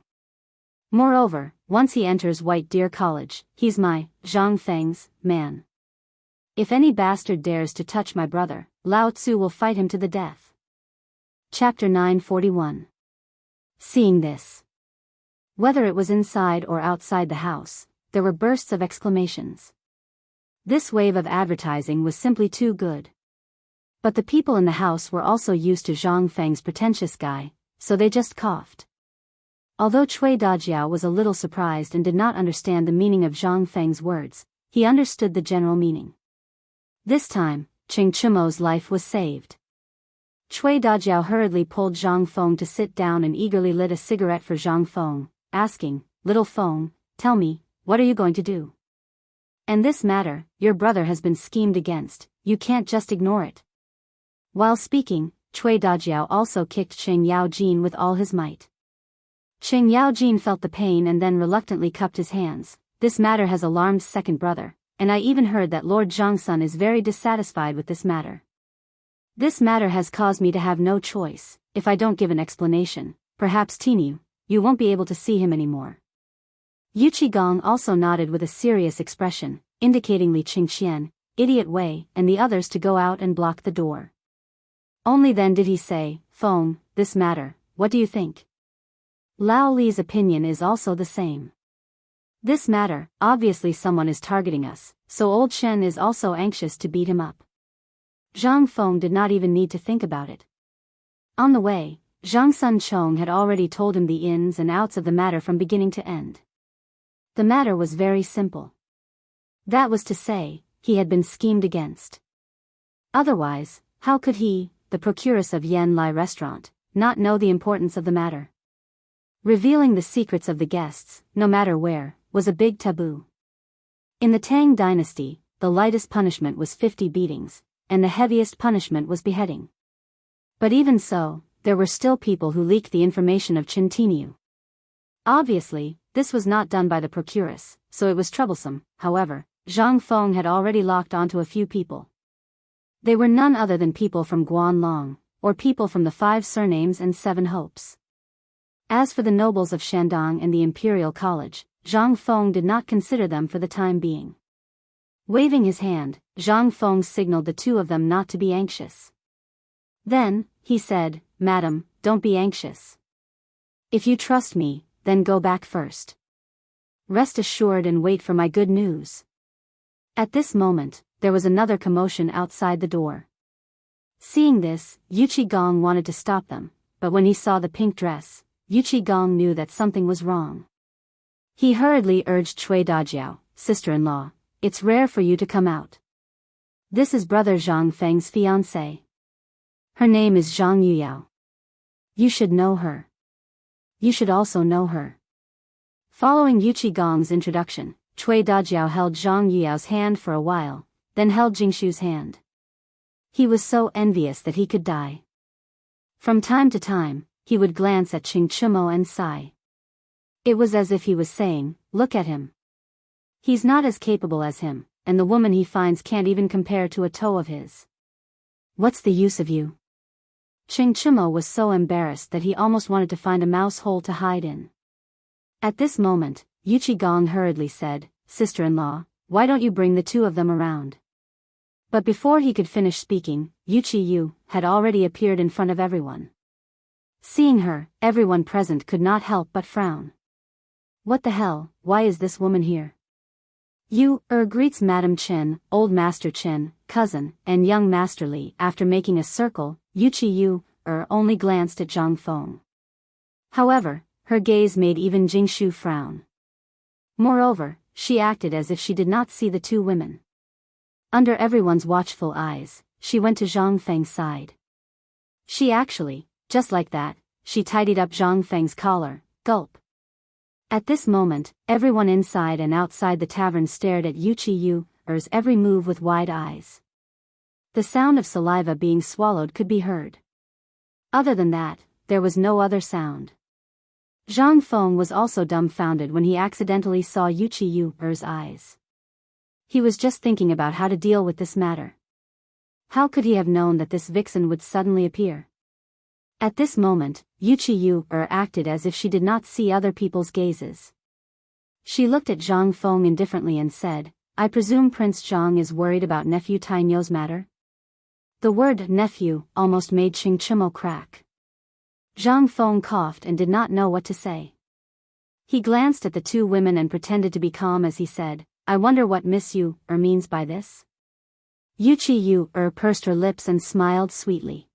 Moreover, once he enters White Deer College, he's my, Zhang Feng's, man. If any bastard dares to touch my brother, Lao Tzu will fight him to the death. Chapter 941. Seeing this, whether it was inside or outside the house, there were bursts of exclamations. This wave of advertising was simply too good. But the people in the house were also used to Zhang Feng's pretentious guy, so they just coughed. Although Cui Dajiao was a little surprised and did not understand the meaning of Zhang Feng's words, he understood the general meaning. This time, Ching Chimo's life was saved. Cui Dajiao hurriedly pulled Zhang Feng to sit down and eagerly lit a cigarette for Zhang Feng, asking, "Little Feng, tell me, what are you going to do? And this matter, your brother has been schemed against, you can't just ignore it." While speaking, Cui Dajiao also kicked Ching Yaojin with all his might. Ching Yaojin felt the pain and then reluctantly cupped his hands. This matter has alarmed second brother, and I even heard that Lord Zhangsun is very dissatisfied with this matter. This matter has caused me to have no choice. If I don't give an explanation, perhaps Tinyu, you won't be able to see him anymore. Yu Qigong also nodded with a serious expression, indicating Li Qingqian, idiot Wei, and the others to go out and block the door. Only then did he say, "Feng, this matter, what do you think?" Lao Li's opinion is also the same. This matter, obviously someone is targeting us, so old Shen is also anxious to beat him up. Zhang Feng did not even need to think about it. On the way, Zhang Sun Chong had already told him the ins and outs of the matter from beginning to end. The matter was very simple. That was to say, he had been schemed against. Otherwise, how could he, the procuress of Yen Lai Restaurant, not know the importance of the matter? Revealing the secrets of the guests, no matter where, was a big taboo. In the Tang dynasty, the lightest punishment was 50 beatings, and the heaviest punishment was beheading. But even so, there were still people who leaked the information of Qin Tinyu. Obviously, this was not done by the procuress, so it was troublesome. However, Zhang Feng had already locked onto a few people. They were none other than people from Guanlong, or people from the 5 surnames and 7 hopes. As for the nobles of Shandong and the Imperial College, Zhang Feng did not consider them for the time being. Waving his hand, Zhang Feng signaled the 2 of them not to be anxious. Then, he said, "Madam, don't be anxious. If you trust me, then go back first. Rest assured and wait for my good news." At this moment, there was another commotion outside the door. Seeing this, Yu Qigong wanted to stop them, but when he saw the pink dress, Yu Qigong knew that something was wrong. He hurriedly urged Cui Dajiao, "Sister-in-law, it's rare for you to come out. This is brother Zhang Feng's fiancée. Her name is Zhang Yuyao. You should know her. You should also know her." Following Yu Qigong's introduction, Cui Dajiao held Zhang Yuyao's hand for a while, then held Jingshu's hand. He was so envious that he could die. From time to time, he would glance at Ching Chimo and sigh. It was as if he was saying, "Look at him. He's not as capable as him, and the woman he finds can't even compare to a toe of his. What's the use of you?" Ching Chimo was so embarrassed that he almost wanted to find a mouse hole to hide in. At this moment, Yu Qigong hurriedly said, "Sister-in-law, why don't you bring the 2 of them around?" But before he could finish speaking, Yu Qiyu had already appeared in front of everyone. Seeing her, everyone present could not help but frown. What the hell, why is this woman here? Yu greets Madam Chen, Old Master Chen, cousin, and young Master Li. After making a circle, Yu Qiyu only glanced at Zhang Feng. However, her gaze made even Jingshu frown. Moreover, she acted as if she did not see the 2 women. Under everyone's watchful eyes, she went to Zhang Feng's side. She actually, just like that, she tidied up Zhang Feng's collar. Gulp. At this moment, everyone inside and outside the tavern stared at Yu Qiyu's every move with wide eyes. The sound of saliva being swallowed could be heard. Other than that, there was no other sound. Zhang Feng was also dumbfounded when he accidentally saw Yu Qiyu's eyes. He was just thinking about how to deal with this matter. How could he have known that this vixen would suddenly appear? At this moment, Yuchi acted as if she did not see other people's gazes. She looked at Zhang Feng indifferently and said, I presume Prince Zhang is worried about nephew Tainyo's matter? The word nephew almost made Qing Chimo crack. Zhang Feng coughed and did not know what to say. He glanced at the two women and pretended to be calm as he said, I wonder what Miss Yu means by this? Yuchi pursed her lips and smiled sweetly.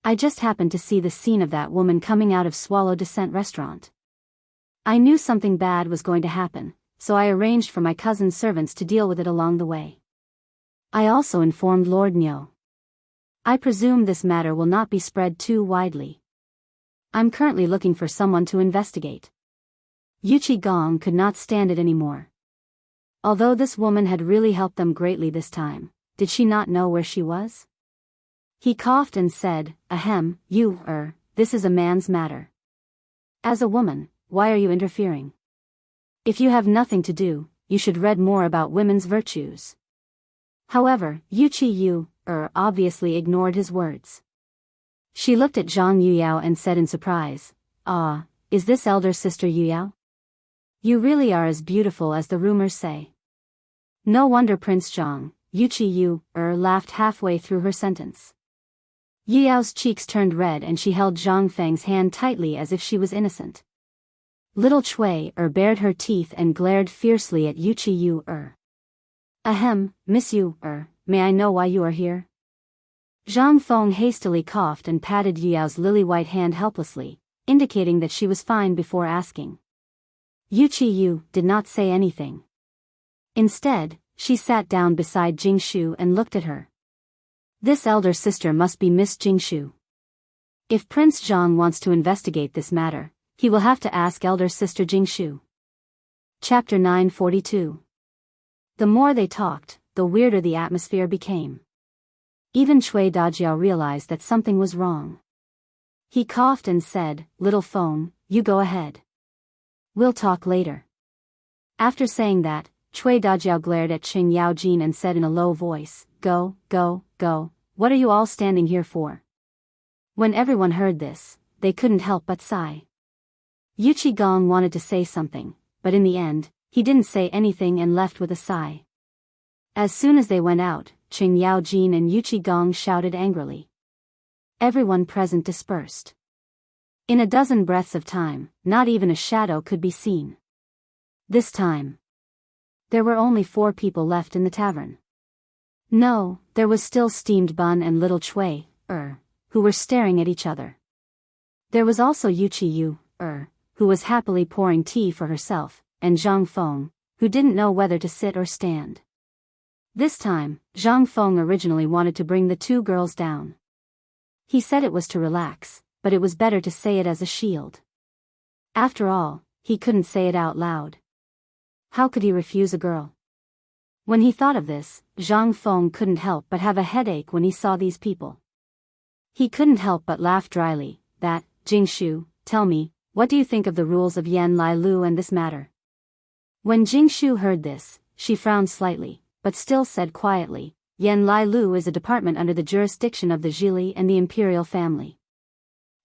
I just happened to see the scene of that woman coming out of Swallow Descent restaurant. I knew something bad was going to happen, so I arranged for my cousin's servants to deal with it along the way. I also informed Lord Nyo. I presume this matter will not be spread too widely. I'm currently looking for someone to investigate. Yuchi Gong could not stand it anymore. Although this woman had really helped them greatly this time, did she not know where she was? He coughed and said, Ahem, this is a man's matter. As a woman, why are you interfering? If you have nothing to do, you should read more about women's virtues. However, Yuchi obviously ignored his words. She looked at Zhang Yuyao and said in surprise, Ah, is this elder sister Yuyao? You really are as beautiful as the rumors say. No wonder Prince Zhang, Yuchi laughed halfway through her sentence. Yuyao's cheeks turned red and she held Zhang Feng's hand tightly as if she was innocent. Little Chui bared her teeth and glared fiercely at Yuchi Ahem, Miss Yu may I know why you are here? Zhang Feng hastily coughed and patted Yuyao's lily-white hand helplessly, indicating that she was fine before asking. Yuchi did not say anything. Instead, she sat down beside Jingshu and looked at her. This elder sister must be Miss Jingshu. If Prince Zhang wants to investigate this matter, he will have to ask elder sister Jingshu. Chapter 942. The more they talked, the weirder the atmosphere became. Even Chui Dajiao realized that something was wrong. He coughed and said, Little Feng, you go ahead. We'll talk later. After saying that, Chui Dajiao glared at Qing Yaojin and said in a low voice, Go, what are you all standing here for? When everyone heard this, they couldn't help but sigh. Yuchi Gong wanted to say something, but in the end, he didn't say anything and left with a sigh. As soon as they went out, Qing Yaojin and Yuchi Gong shouted angrily. Everyone present dispersed. In a dozen breaths of time, not even a shadow could be seen. This time, there were only 4 people left in the tavern. No, there was still Steamed Bun and Little Chui, who were staring at each other. There was also Yuchi who was happily pouring tea for herself, and Zhang Feng, who didn't know whether to sit or stand. This time, Zhang Feng originally wanted to bring the 2 girls down. He said it was to relax, but it was better to say it as a shield. After all, he couldn't say it out loud. How could he refuse a girl? When he thought of this, Zhang Feng couldn't help but have a headache when he saw these people. He couldn't help but laugh dryly. That, Jingshu, tell me, what do you think of the rules of Yan Lai Lu and this matter? When Jingshu heard this, she frowned slightly, but still said quietly, Yan Lai Lu is a department under the jurisdiction of the Zhili and the imperial family.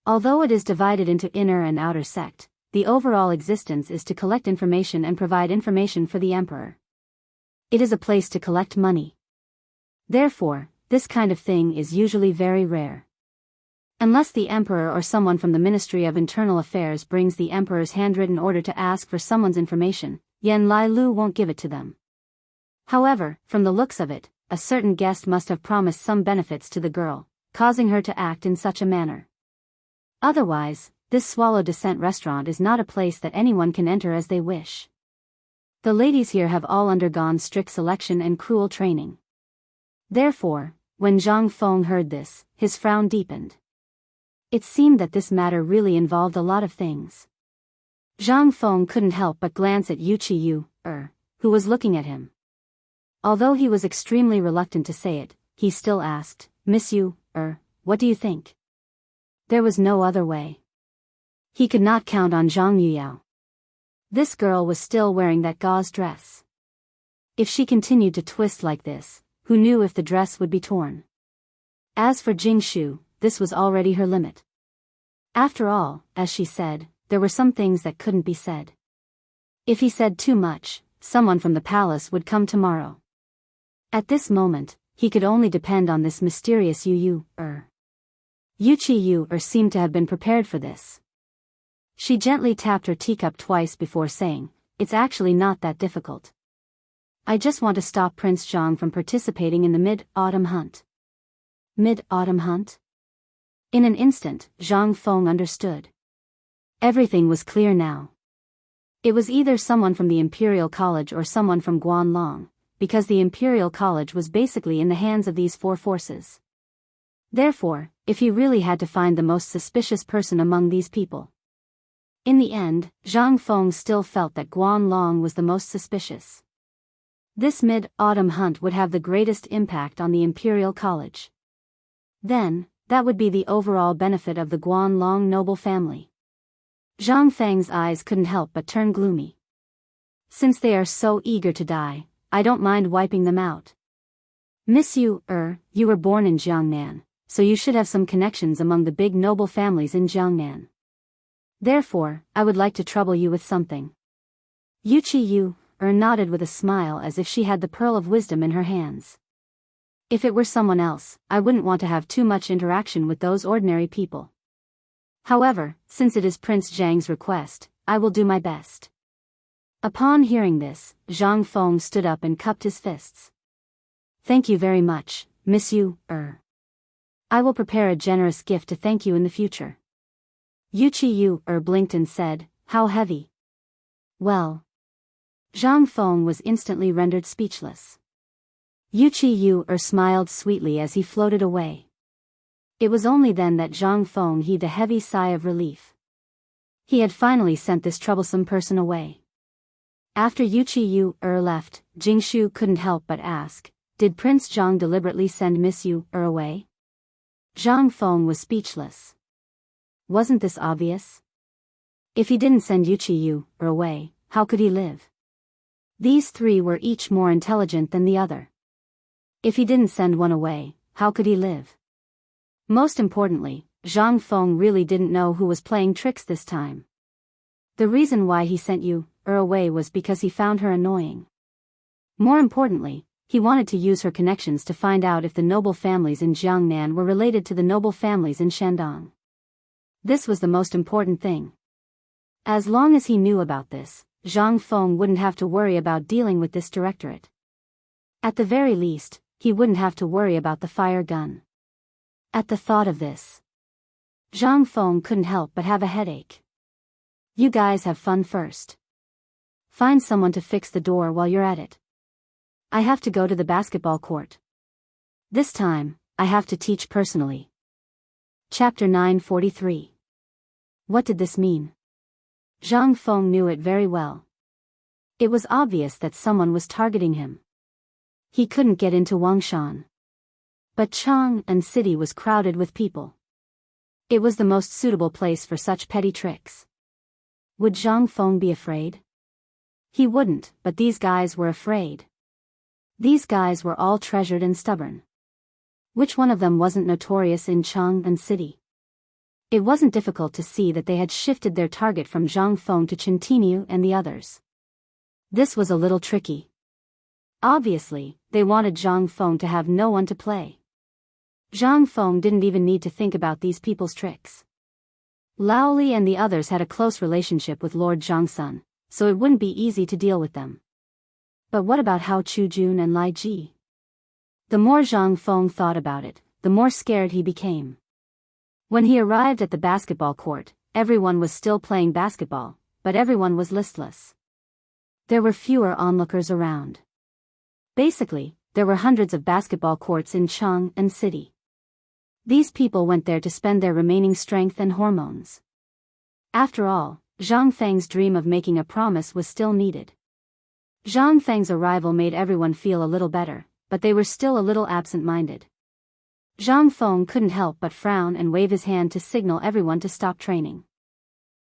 Although it is divided into inner and outer sect, the overall existence is to collect information and provide information for the emperor. It is a place to collect money. Therefore, this kind of thing is usually very rare. Unless the emperor or someone from the Ministry of Internal Affairs brings the emperor's handwritten order to ask for someone's information, Yan Lai Lu won't give it to them. However, from the looks of it, a certain guest must have promised some benefits to the girl, causing her to act in such a manner. Otherwise, this Swallow Descent restaurant is not a place that anyone can enter as they wish. The ladies here have all undergone strict selection and cruel training. Therefore, when Zhang Feng heard this, his frown deepened. It seemed that this matter really involved a lot of things. Zhang Feng couldn't help but glance at Yuchi who was looking at him. Although he was extremely reluctant to say it, he still asked, Miss Yu, what do you think? There was no other way. He could not count on Zhang Yuyao. This girl was still wearing that gauze dress. If she continued to twist like this, who knew if the dress would be torn? As for Jingshu, this was already her limit. After all, as she said, there were some things that couldn't be said. If he said too much, someone from the palace would come tomorrow. At this moment, he could only depend on this mysterious Yuchi seemed to have been prepared for this. She gently tapped her teacup twice before saying, "It's actually not that difficult. I just want to stop Prince Zhang from participating in the Mid-Autumn Hunt." Mid-Autumn Hunt? In an instant, Zhang Feng understood. Everything was clear now. It was either someone from the Imperial College or someone from Guanlong, because the Imperial College was basically in the hands of these four forces. Therefore, if he really had to find the most suspicious person among these people. In the end, Zhang Feng still felt that Guanlong was the most suspicious. This Mid-Autumn Hunt would have the greatest impact on the Imperial College. Then, that would be the overall benefit of the Guanlong noble family. Zhang Feng's eyes couldn't help but turn gloomy. Since they are so eager to die, I don't mind wiping them out. Miss you were born in Chang'an, so you should have some connections among the big noble families in Chang'an. Therefore, I would like to trouble you with something. Yuchi nodded with a smile as if she had the pearl of wisdom in her hands. If it were someone else, I wouldn't want to have too much interaction with those ordinary people. However, since it is Prince Zhang's request, I will do my best. Upon hearing this, Zhang Feng stood up and cupped his fists. Thank you very much, Miss I will prepare a generous gift to thank you in the future. Yuchi blinked and said, "How heavy?" Well. Zhang Feng was instantly rendered speechless. Yuchi smiled sweetly as he floated away. It was only then that Zhang Feng heaved a heavy sigh of relief. He had finally sent this troublesome person away. After Yuchi left, Jingshu couldn't help but ask, "Did Prince Zhang deliberately send Miss away?" Zhang Feng was speechless. Wasn't this obvious? If he didn't send Yuchi away, how could he live? These three were each more intelligent than the other. If he didn't send one away, how could he live? Most importantly, Zhang Feng really didn't know who was playing tricks this time. The reason why he sent away was because he found her annoying. More importantly, he wanted to use her connections to find out if the noble families in Jiangnan were related to the noble families in Shandong. This was the most important thing. As long as he knew about this, Zhang Feng wouldn't have to worry about dealing with this directorate. At the very least, he wouldn't have to worry about the fire gun. At the thought of this, Zhang Feng couldn't help but have a headache. You guys have fun first. Find someone to fix the door while you're at it. I have to go to the basketball court. This time, I have to teach personally. Chapter 943. What did this mean? Zhang Feng knew it very well. It was obvious that someone was targeting him. He couldn't get into Wangshan. But Chang'an city was crowded with people. It was the most suitable place for such petty tricks. Would Zhang Feng be afraid? He wouldn't, but these guys were afraid. These guys were all treasured and stubborn. Which one of them wasn't notorious in Chang'an city? It wasn't difficult to see that they had shifted their target from Zhang Feng to Chintinu and the others. This was a little tricky. Obviously, they wanted Zhang Feng to have no one to play. Zhang Feng didn't even need to think about these people's tricks. Laoli and the others had a close relationship with Lord Zhangsun, so it wouldn't be easy to deal with them. But what about Hao Chujun and Lai Ji? The more Zhang Feng thought about it, the more scared he became. When he arrived at the basketball court, everyone was still playing basketball, but everyone was listless. There were fewer onlookers around. Basically, there were hundreds of basketball courts in Chang'an city. These people went there to spend their remaining strength and hormones. After all, Zhang Feng's dream of making a promise was still needed. Zhang Feng's arrival made everyone feel a little better, but they were still a little absent-minded. Zhang Feng couldn't help but frown and wave his hand to signal everyone to stop training.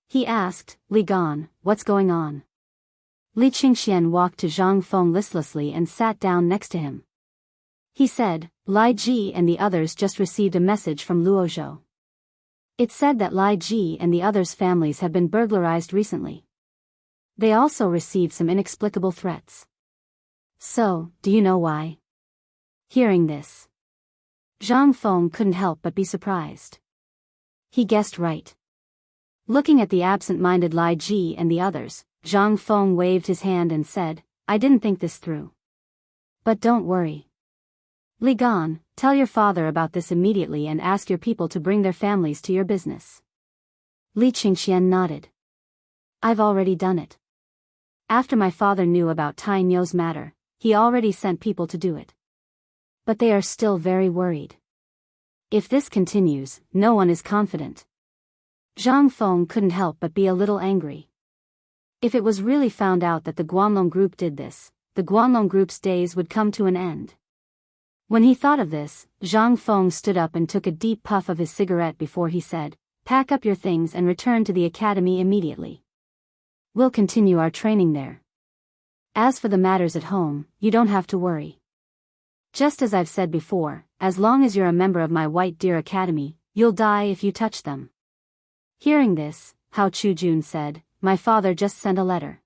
He asked, "Li Gan, what's going on?" Li Qingxian walked to Zhang Feng listlessly and sat down next to him. He said, "Lai Ji and the others just received a message from Luozhou. It said that Lai Ji and the others' families have been burglarized recently. They also received some inexplicable threats. So, do you know why? Hearing this, Zhang Feng couldn't help but be surprised. He guessed right. Looking at the absent-minded Lai Ji and the others, Zhang Feng waved his hand and said, I didn't think this through. But don't worry. Li Gan, tell your father about this immediately and ask your people to bring their families to your business. Li Qingxian nodded. I've already done it. After my father knew about Tai Nyo's matter, he already sent people to do it. But they are still very worried. If this continues, no one is confident. Zhang Feng couldn't help but be a little angry. If it was really found out that the Guanlong Group did this, the Guanlong Group's days would come to an end. When he thought of this, Zhang Feng stood up and took a deep puff of his cigarette before he said, pack up your things and return to the academy immediately. We'll continue our training there. As for the matters at home, you don't have to worry. Just as I've said before, as long as you're a member of my White Deer Academy, you'll die if you touch them. Hearing this, Hao Chujun said, my father just sent a letter.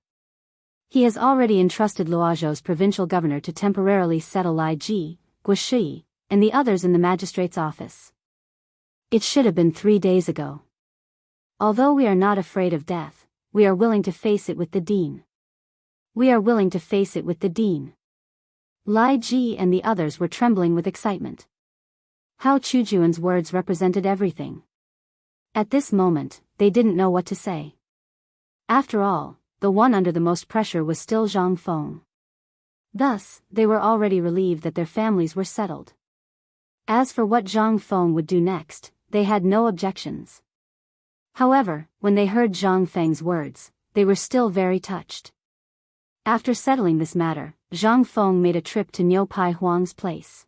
He has already entrusted Luozhou's provincial governor to temporarily settle Lai Ji, Guoshi, and the others in the magistrate's office. It should have been 3 days ago. Although we are not afraid of death, we are willing to face it with the dean. We are willing to face it with the dean. Lai Ji and the others were trembling with excitement. Hao Chujun's words represented everything. At this moment, they didn't know what to say. After all, the one under the most pressure was still Zhang Feng. Thus, they were already relieved that their families were settled. As for what Zhang Feng would do next, they had no objections. However, when they heard Zhang Feng's words, they were still very touched. After settling this matter, Zhang Feng made a trip to Niu Pai Huang's place.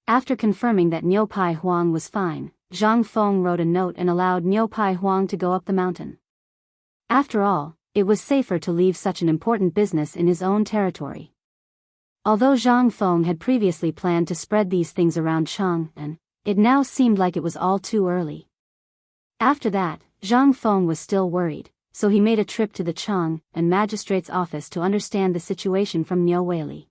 After confirming that Niu Pai Huang was fine, Zhang Feng wrote a note and allowed Niu Pai Huang to go up the mountain. After all, it was safer to leave such an important business in his own territory. Although Zhang Feng had previously planned to spread these things around Chang'an, it now seemed like it was all too early. After that, Zhang Feng was still worried, so he made a trip to the Chang'an magistrate's office to understand the situation from Niu Weili.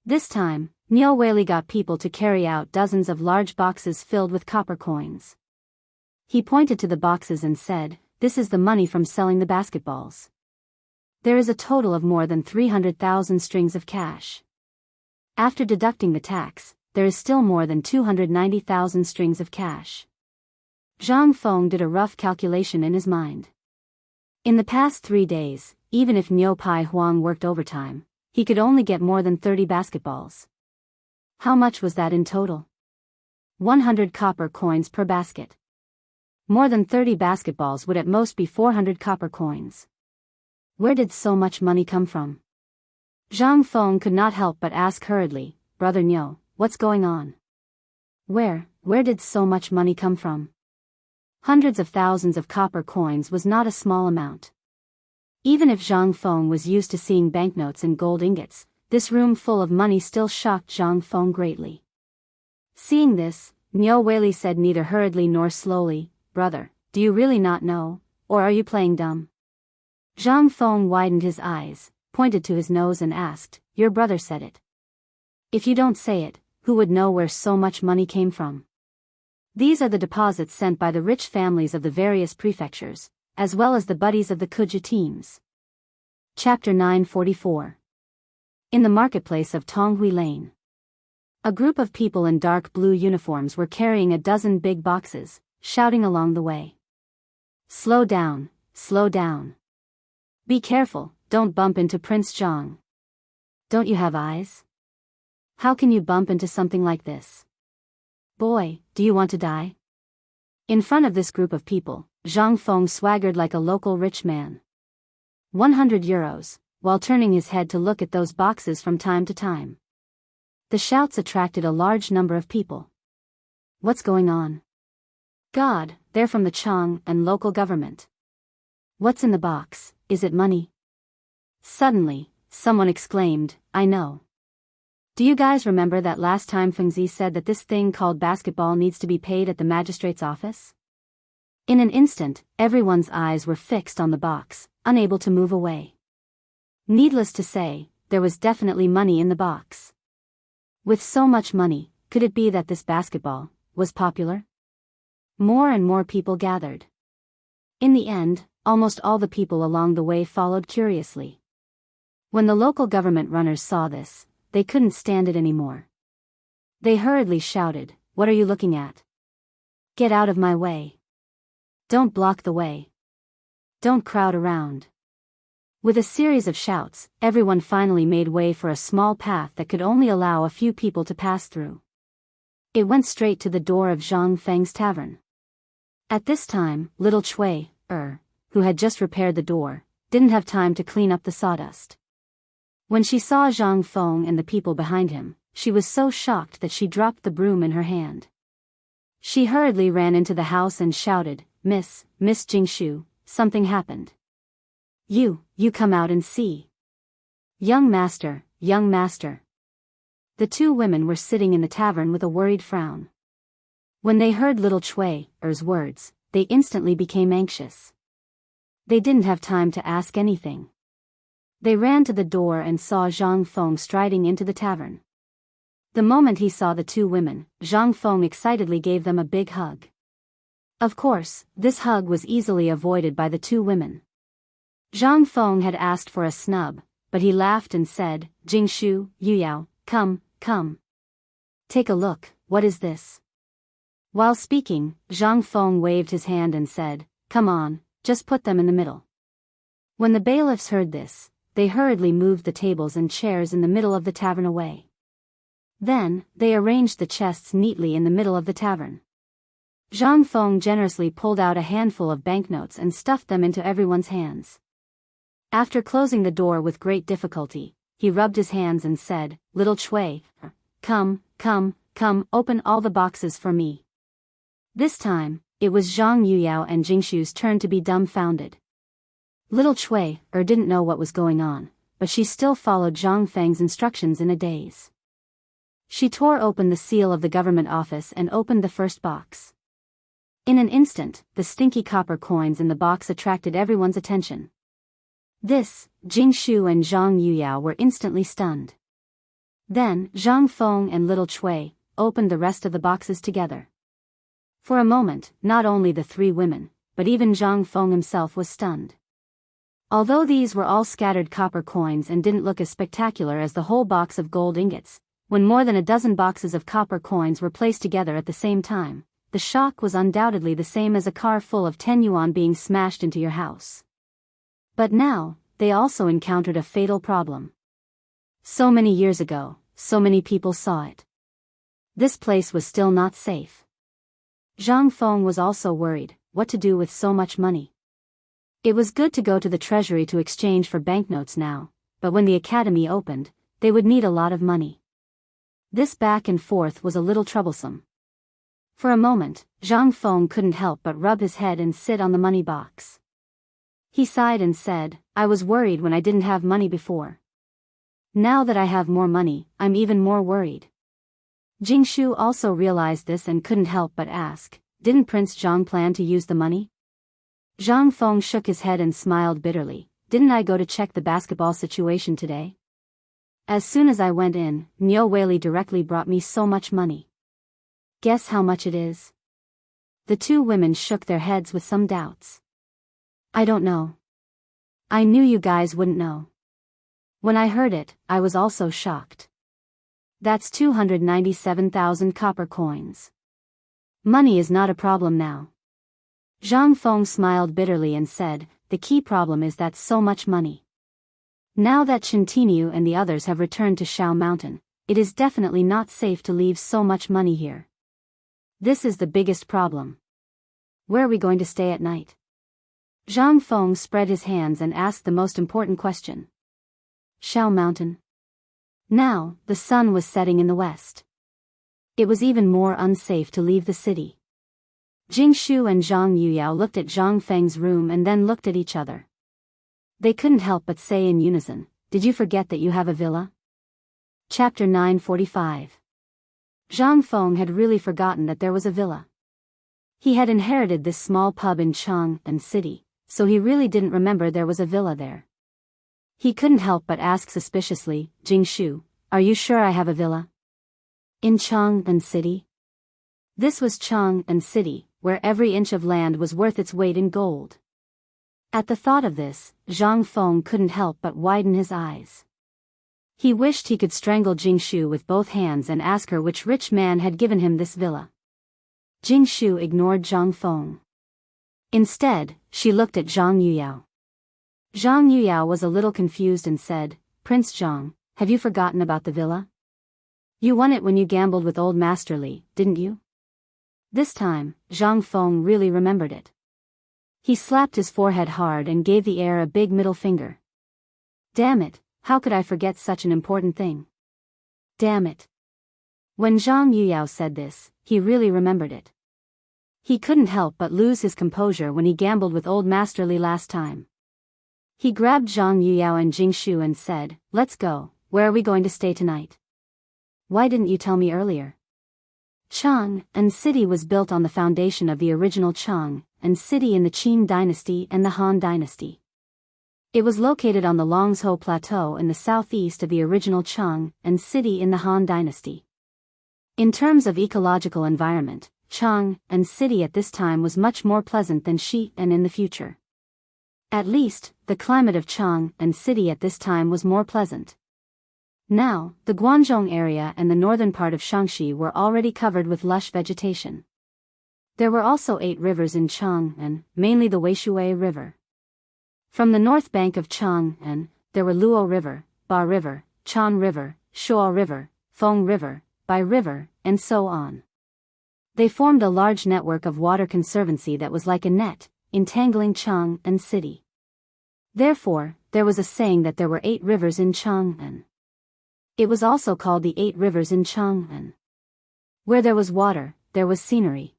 This time, Niu Weili got people to carry out dozens of large boxes filled with copper coins. He pointed to the boxes and said, this is the money from selling the basketballs. There is a total of more than 300,000 strings of cash. After deducting the tax, there is still more than 290,000 strings of cash. Zhang Feng did a rough calculation in his mind. In the past 3 days, even if Niu Pai Huang worked overtime, he could only get more than 30 basketballs. How much was that in total? 100 copper coins per basket. More than 30 basketballs would at most be 400 copper coins. Where did so much money come from? Zhang Feng could not help but ask hurriedly, Brother Niu, what's going on? Where did so much money come from? Hundreds of thousands of copper coins was not a small amount. Even if Zhang Feng was used to seeing banknotes and gold ingots, this room full of money still shocked Zhang Feng greatly. Seeing this, Niu Weili said neither hurriedly nor slowly, Brother, do you really not know, or are you playing dumb? Zhang Feng widened his eyes, pointed to his nose and asked, your brother said it. If you don't say it, who would know where so much money came from? These are the deposits sent by the rich families of the various prefectures, as well as the buddies of the Kuja teams. Chapter 944. In the marketplace of Tonghui Lane. A group of people in dark blue uniforms were carrying a dozen big boxes, shouting along the way. Slow down, slow down. Be careful, don't bump into Prince Zhang. Don't you have eyes? How can you bump into something like this? Boy, do you want to die? In front of this group of people, Zhang Feng swaggered like a local rich man. 100 euros, while turning his head to look at those boxes from time to time. The shouts attracted a large number of people. What's going on? God, they're from the Chang'an local government. What's in the box, is it money? Suddenly, someone exclaimed, I know. Do you guys remember that last time Fengzi said that this thing called basketball needs to be paid at the magistrate's office? In an instant, everyone's eyes were fixed on the box, unable to move away. Needless to say, there was definitely money in the box. With so much money, could it be that this basketball was popular? More and more people gathered. In the end, almost all the people along the way followed curiously. When the local government runners saw this, they couldn't stand it anymore. They hurriedly shouted, "What are you looking at? Get out of my way. Don't block the way. Don't crowd around." With a series of shouts, everyone finally made way for a small path that could only allow a few people to pass through. It went straight to the door of Zhang Feng's tavern. At this time, little Chui, who had just repaired the door, didn't have time to clean up the sawdust. When she saw Zhang Feng and the people behind him, she was so shocked that she dropped the broom in her hand. She hurriedly ran into the house and shouted, Miss Jingshu, something happened. You come out and see. Young master. The two women were sitting in the tavern with a worried frown. When they heard little Chui's words, they instantly became anxious. They didn't have time to ask anything. They ran to the door and saw Zhang Feng striding into the tavern. The moment he saw the two women, Zhang Feng excitedly gave them a big hug. Of course, this hug was easily avoided by the two women. Zhang Feng had asked for a snub, but he laughed and said, Jingshu, Yuyao, come. Take a look, what is this? While speaking, Zhang Feng waved his hand and said, Come on, just put them in the middle. When the bailiffs heard this, they hurriedly moved the tables and chairs in the middle of the tavern away. Then, they arranged the chests neatly in the middle of the tavern. Zhang Feng generously pulled out a handful of banknotes and stuffed them into everyone's hands. After closing the door with great difficulty, he rubbed his hands and said, Little Chui, come, open all the boxes for me. This time, it was Zhang Yuyao and Jingshu's turn to be dumbfounded. Little Chui didn't know what was going on, but she still followed Zhang Feng's instructions in a daze. She tore open the seal of the government office and opened the first box. In an instant, the stinky copper coins in the box attracted everyone's attention. This, Jingshu and Zhang Yuyao were instantly stunned. Then, Zhang Feng and little Chui opened the rest of the boxes together. For a moment, not only the three women, but even Zhang Feng himself was stunned. Although these were all scattered copper coins and didn't look as spectacular as the whole box of gold ingots, when more than a dozen boxes of copper coins were placed together at the same time, the shock was undoubtedly the same as a car full of 10 yuan being smashed into your house. But now, they also encountered a fatal problem. So many years ago, so many people saw it. This place was still not safe. Zhang Feng was also worried, what to do with so much money. It was good to go to the treasury to exchange for banknotes now, but when the academy opened, they would need a lot of money. This back and forth was a little troublesome. For a moment, Zhang Feng couldn't help but rub his head and sit on the money box. He sighed and said, I was worried when I didn't have money before. Now that I have more money, I'm even more worried. Jingshu also realized this and couldn't help but ask, didn't Prince Zhang plan to use the money? Zhang Feng shook his head and smiled bitterly, didn't I go to check the basketball situation today? As soon as I went in, Niu Weili directly brought me so much money. Guess how much it is? The two women shook their heads with some doubts. I don't know. I knew you guys wouldn't know. When I heard it, I was also shocked. That's 297,000 copper coins. Money is not a problem now. Zhang Feng smiled bitterly and said, the key problem is that so much money. Now that Chintinu and the others have returned to Shao Mountain, it is definitely not safe to leave so much money here. This is the biggest problem. Where are we going to stay at night? Zhang Feng spread his hands and asked the most important question. Shao Mountain. Now, the sun was setting in the west. It was even more unsafe to leave the city. Jingshu and Zhang Yuyao looked at Zhang Feng's room and then looked at each other. They couldn't help but say in unison, did you forget that you have a villa? Chapter 945. Zhang Feng had really forgotten that there was a villa. He had inherited this small pub in Chang'an City, so he really didn't remember there was a villa there. He couldn't help but ask suspiciously, Jingshu, are you sure I have a villa? In Chang'an City? This was Chang'an City, where every inch of land was worth its weight in gold. At the thought of this, Zhang Feng couldn't help but widen his eyes. He wished he could strangle Jingshu with both hands and ask her which rich man had given him this villa. Jingshu ignored Zhang Feng. Instead, she looked at Zhang Yuyao. Zhang Yuyao was a little confused and said, Prince Zhang, have you forgotten about the villa? You won it when you gambled with old Master Li, didn't you? This time, Zhang Feng really remembered it. He slapped his forehead hard and gave the heir a big middle finger. Damn it, how could I forget such an important thing? Damn it. When Zhang Yuyao said this, he really remembered it. He couldn't help but lose his composure when he gambled with old Master Li last time. He grabbed Zhang Yuyao and Jingshu and said, let's go, where are we going to stay tonight? Why didn't you tell me earlier? Chang'an City was built on the foundation of the original Chang'an City in the Qin dynasty and the Han dynasty. It was located on the Longzhou Plateau in the southeast of the original Chang'an City in the Han dynasty. In terms of ecological environment, Chang'an City at this time was much more pleasant than Xi'an in the future. At least, the climate of Chang'an City at this time was more pleasant. Now, the Guangzhou area and the northern part of Shaanxi were already covered with lush vegetation. There were also 8 rivers in Chang'an, mainly the Weishui River. From the north bank of Chang'an, there were Luo River, Ba River, Chan River, Shuo River, Feng River, Bai River, and so on. They formed a large network of water conservancy that was like a net, entangling Chang'an City. Therefore, there was a saying that there were 8 rivers in Chang'an. It was also called the 8 rivers in Chang'an. Where there was water, there was scenery.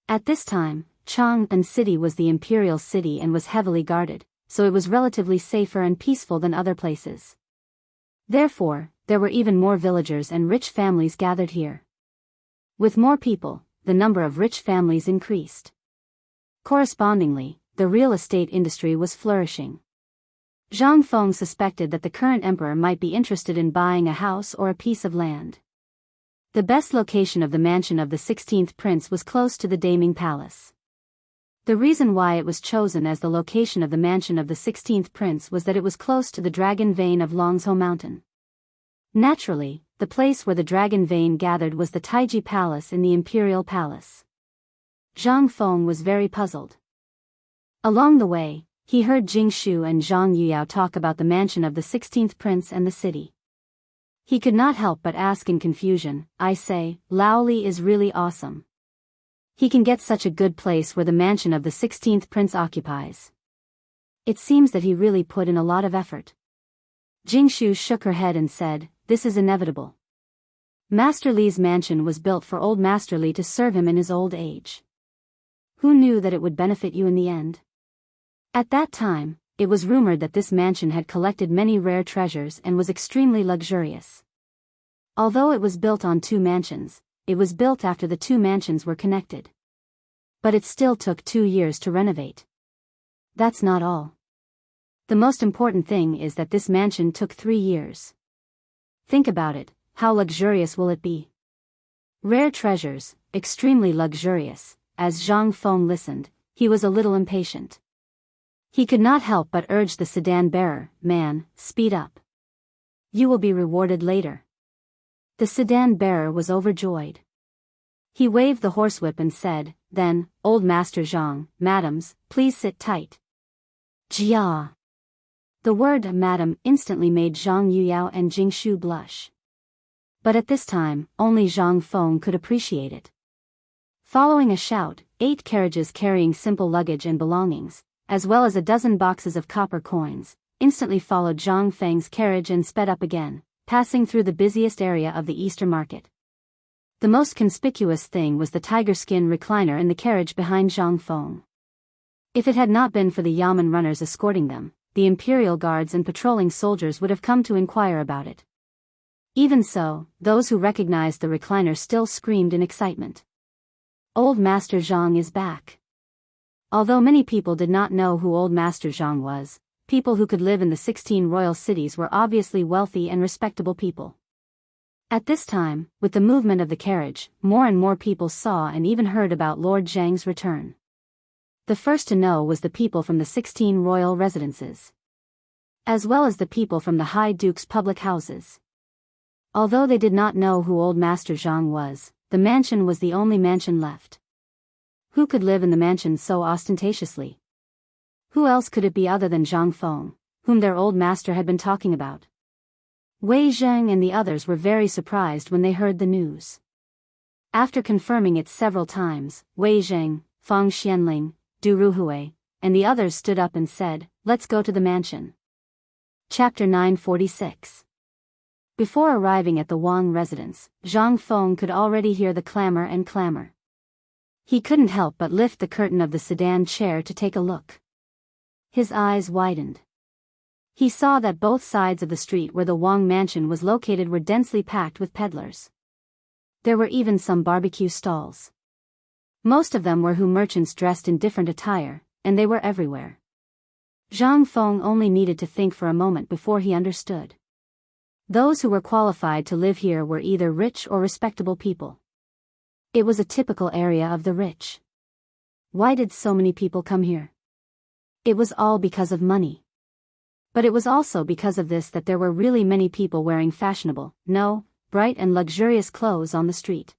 At this time, Chang'an City was the imperial city and was heavily guarded, so it was relatively safer and peaceful than other places. Therefore, there were even more villagers and rich families gathered here. With more people, the number of rich families increased. Correspondingly, the real estate industry was flourishing. Zhang Feng suspected that the current emperor might be interested in buying a house or a piece of land. The best location of the mansion of the 16th prince was close to the Daming Palace. The reason why it was chosen as the location of the mansion of the 16th prince was that it was close to the dragon vein of Longzhou Mountain. Naturally, the place where the dragon vein gathered was the Taiji Palace in the Imperial Palace. Zhang Feng was very puzzled. Along the way, he heard Jingshu and Zhang Yuyao talk about the mansion of the 16th prince and the city. He could not help but ask in confusion, I say, Laoli is really awesome. He can get such a good place where the mansion of the 16th prince occupies. It seems that he really put in a lot of effort. Jingshu shook her head and said, this is inevitable. Master Li's mansion was built for old Master Li to serve him in his old age. Who knew that it would benefit you in the end? At that time, it was rumored that this mansion had collected many rare treasures and was extremely luxurious. Although it was built on 2 mansions, it was built after the 2 mansions were connected. But it still took 2 years to renovate. That's not all. The most important thing is that this mansion took 3 years. Think about it, how luxurious will it be? Rare treasures, extremely luxurious. As Zhang Feng listened, he was a little impatient. He could not help but urge the sedan bearer, man, speed up. You will be rewarded later. The sedan bearer was overjoyed. He waved the horsewhip and said, then, old Master Zhang, madams, please sit tight. Jia. The word madam instantly made Zhang Yuyao and Jingshu blush. But at this time, only Zhang Feng could appreciate it. Following a shout, 8 carriages carrying simple luggage and belongings, as well as a dozen boxes of copper coins, instantly followed Zhang Feng's carriage and sped up again, passing through the busiest area of the Easter market. The most conspicuous thing was the tiger skin recliner in the carriage behind Zhang Feng. If it had not been for the Yamen runners escorting them, the imperial guards and patrolling soldiers would have come to inquire about it. Even so, those who recognized the recliner still screamed in excitement. Old Master Zhang is back. Although many people did not know who Old Master Zhang was, people who could live in the 16 royal cities were obviously wealthy and respectable people. At this time, with the movement of the carriage, more and more people saw and even heard about Lord Zhang's return. The first to know was the people from the 16 royal residences, as well as the people from the High Duke's public houses. Although they did not know who Old Master Zhang was, the mansion was the only mansion left. Who could live in the mansion so ostentatiously? Who else could it be other than Zhang Feng, whom their old master had been talking about? Wei Zheng and the others were very surprised when they heard the news. After confirming it several times, Wei Zheng, Feng Xianling, Du Ruhui, and the others stood up and said, "Let's go to the mansion." Chapter 946. Before arriving at the Wang residence, Zhang Feng could already hear the clamor. He couldn't help but lift the curtain of the sedan chair to take a look. His eyes widened. He saw that both sides of the street where the Wang mansion was located were densely packed with peddlers. There were even some barbecue stalls. Most of them were merchants dressed in different attire, and they were everywhere. Zhang Feng only needed to think for a moment before he understood. Those who were qualified to live here were either rich or respectable people. It was a typical area of the rich. Why did so many people come here? It was all because of money. But it was also because of this that there were really many people wearing fashionable, bright and luxurious clothes on the street.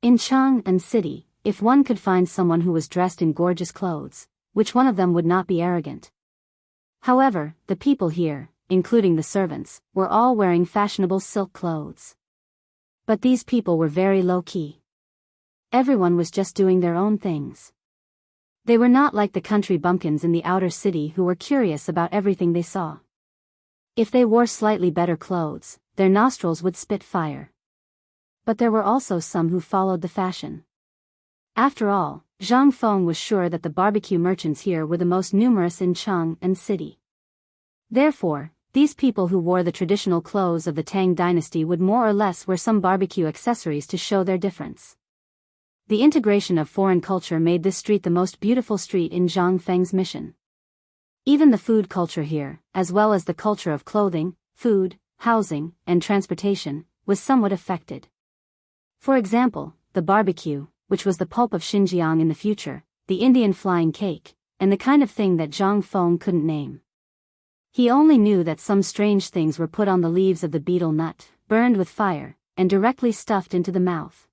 In Chang'an city, if one could find someone who was dressed in gorgeous clothes, which one of them would not be arrogant? However, the people here, including the servants, were all wearing fashionable silk clothes. But these people were very low-key. Everyone was just doing their own things. They were not like the country bumpkins in the outer city who were curious about everything they saw. If they wore slightly better clothes, their nostrils would spit fire. But there were also some who followed the fashion. After all, Zhang Feng was sure that the barbecue merchants here were the most numerous in Chang'an city. Therefore, these people who wore the traditional clothes of the Tang dynasty would more or less wear some barbecue accessories to show their difference. The integration of foreign culture made this street the most beautiful street in Zhang Feng's mission. Even the food culture here, as well as the culture of clothing, food, housing, and transportation, was somewhat affected. For example, the barbecue, which was the pulp of Xinjiang in the future, the Indian flying cake, and the kind of thing that Zhang Feng couldn't name. He only knew that some strange things were put on the leaves of the betel nut, burned with fire, and directly stuffed into the mouth.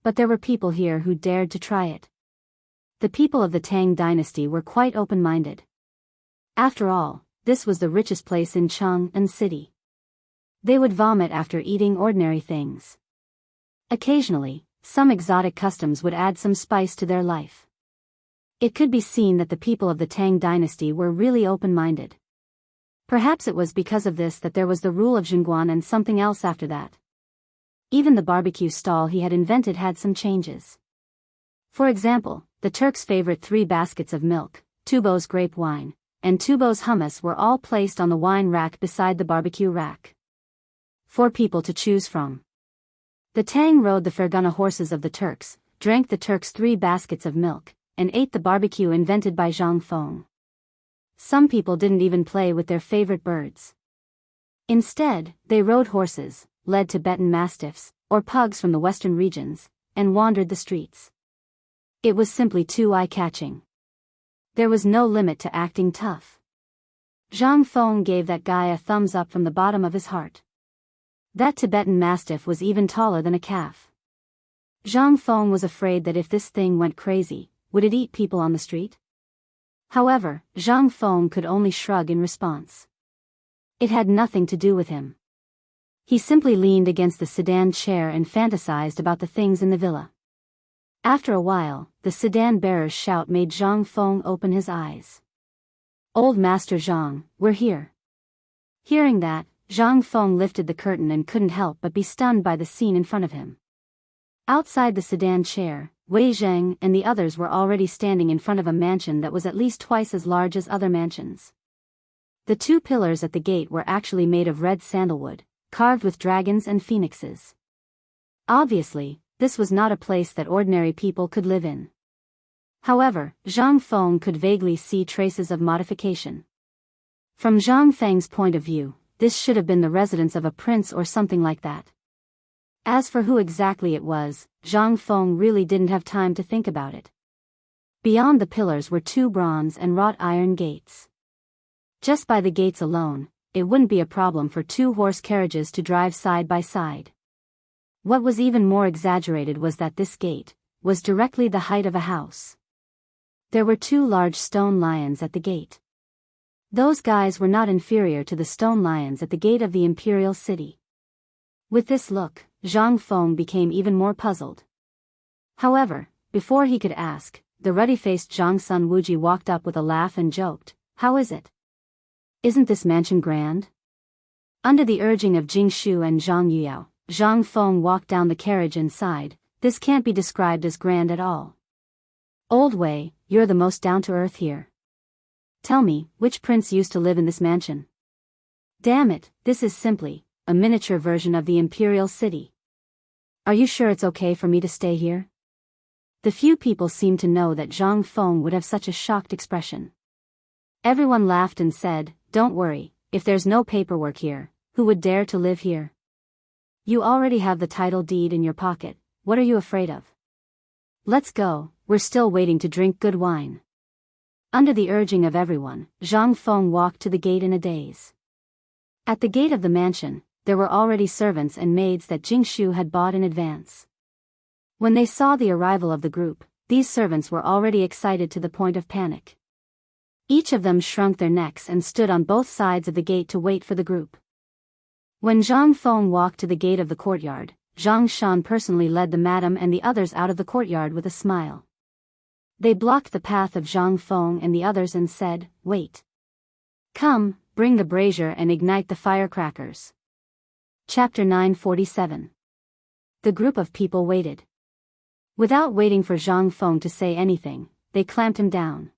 But there were people here who dared to try it. The people of the Tang dynasty were quite open-minded. After all, this was the richest place in Chang'an city. They would vomit after eating ordinary things. Occasionally, some exotic customs would add some spice to their life. It could be seen that the people of the Tang dynasty were really open-minded. Perhaps it was because of this that there was the rule of Zhongguan and something else after that. Even the barbecue stall he had invented had some changes. For example, the Turks' favorite 3 baskets of milk, Tubos grape wine, and Tubos hummus were all placed on the wine rack beside the barbecue rack. 4 people to choose from. The Tang rode the Fergana horses of the Turks, drank the Turks' 3 baskets of milk, and ate the barbecue invented by Zhang Feng. Some people didn't even play with their favorite birds. Instead, they rode horses, led Tibetan mastiffs, or pugs from the western regions, and wandered the streets. It was simply too eye-catching. There was no limit to acting tough. Zhang Feng gave that guy a thumbs up from the bottom of his heart. That Tibetan mastiff was even taller than a calf. Zhang Feng was afraid that if this thing went crazy, would it eat people on the street? However, Zhang Feng could only shrug in response. It had nothing to do with him. He simply leaned against the sedan chair and fantasized about the things in the villa. After a while, the sedan bearer's shout made Zhang Feng open his eyes. "Old Master Zhang, we're here." Hearing that, Zhang Feng lifted the curtain and couldn't help but be stunned by the scene in front of him. Outside the sedan chair, Wei Zheng and the others were already standing in front of a mansion that was at least twice as large as other mansions. The 2 pillars at the gate were actually made of red sandalwood, carved with dragons and phoenixes. Obviously, this was not a place that ordinary people could live in. However, Zhang Feng could vaguely see traces of modification. From Zhang Feng's point of view, this should have been the residence of a prince or something like that. As for who exactly it was, Zhang Feng really didn't have time to think about it. Beyond the pillars were 2 bronze and wrought iron gates. Just by the gates alone, it wouldn't be a problem for 2 horse carriages to drive side by side. What was even more exaggerated was that this gate was directly the height of a house. There were 2 large stone lions at the gate. Those guys were not inferior to the stone lions at the gate of the imperial city. With this look, Zhang Feng became even more puzzled. However, before he could ask, the ruddy-faced Zhang Sun Wuji walked up with a laugh and joked, "How is it? Isn't this mansion grand?" Under the urging of Jing Shu and Zhang Yuyao, Zhang Feng walked down the carriage and sighed, "This can't be described as grand at all. Old Wei, you're the most down-to-earth here. Tell me, which prince used to live in this mansion? Damn it, this is simply a miniature version of the imperial city. Are you sure it's okay for me to stay here?" The few people seemed to know that Zhang Feng would have such a shocked expression. Everyone laughed and said, "Don't worry, if there's no paperwork here, who would dare to live here? You already have the title deed in your pocket, what are you afraid of? Let's go, we're still waiting to drink good wine." Under the urging of everyone, Zhang Feng walked to the gate in a daze. At the gate of the mansion, there were already servants and maids that Jing Shu had bought in advance. When they saw the arrival of the group, these servants were already excited to the point of panic. Each of them shrunk their necks and stood on both sides of the gate to wait for the group. When Zhang Feng walked to the gate of the courtyard, Zhang Shan personally led the madam and the others out of the courtyard with a smile. They blocked the path of Zhang Feng and the others and said, "Wait. Come, bring the brazier and ignite the firecrackers." Chapter 947. The group of people waited. Without waiting for Zhang Feng to say anything, they clamped him down.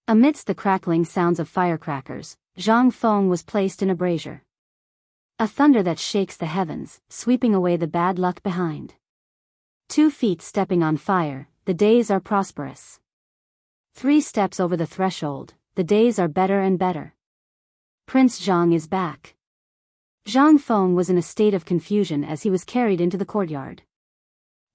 Amidst the crackling sounds of firecrackers, Zhang Feng was placed in a brazier. A thunder that shakes the heavens, sweeping away the bad luck behind. 2 feet stepping on fire, the days are prosperous. 3 steps over the threshold, the days are better and better. Prince Zhang is back. Zhang Feng was in a state of confusion as he was carried into the courtyard.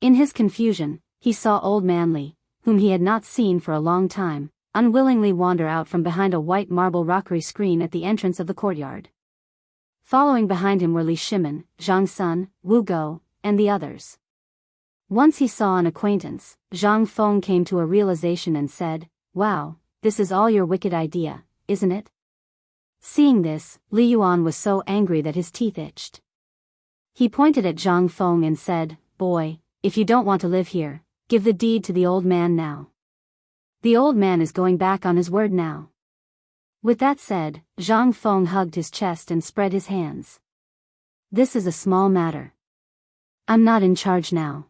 In his confusion, he saw old man Li, whom he had not seen for a long time, unwillingly wander out from behind a white marble rockery screen at the entrance of the courtyard. Following behind him were Li Shimin, Zhang Sun, Wu Go, and the others. Once he saw an acquaintance, Zhang Feng came to a realization and said, "Wow, this is all your wicked idea, isn't it?" Seeing this, Li Yuan was so angry that his teeth itched. He pointed at Zhang Feng and said, "Boy, if you don't want to live here, give the deed to the old man now. The old man is going back on his word now." With that said, Zhang Feng hugged his chest and spread his hands. "This is a small matter. I'm not in charge now.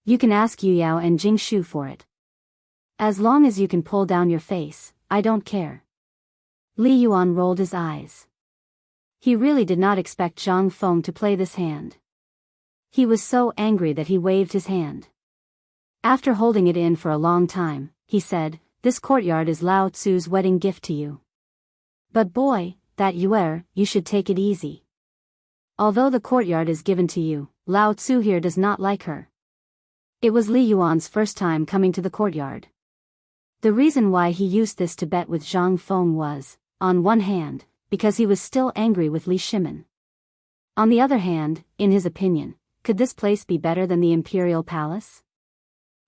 You can ask Yu Yao and Jing Shu for it. As long as you can pull down your face, I don't care." Li Yuan rolled his eyes. He really did not expect Zhang Feng to play this hand. He was so angry that he waved his hand. After holding it in for a long time, he said, "This courtyard is Lao Tzu's wedding gift to you. But boy, that you should take it easy. Although the courtyard is given to you, Lao Tzu here does not like her." It was Li Yuan's first time coming to the courtyard. The reason why he used this to bet with Zhang Feng was, on one hand, because he was still angry with Li Shimin. On the other hand, in his opinion, could this place be better than the imperial palace?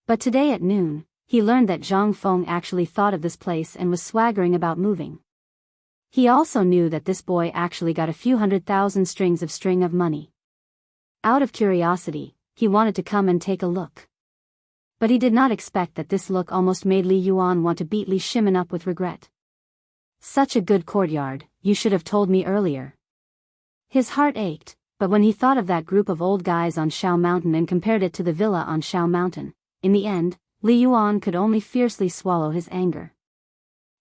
But today at noon, he learned that Zhang Feng actually thought of this place and was swaggering about moving. He also knew that this boy actually got a few 100,000 strings of string of money. Out of curiosity, he wanted to come and take a look. But he did not expect that this look almost made Li Yuan want to beat Li Shimin up with regret. "Such a good courtyard, you should have told me earlier." His heart ached, but when he thought of that group of old guys on Shao Mountain and compared it to the villa on Shao Mountain, in the end, Li Yuan could only fiercely swallow his anger.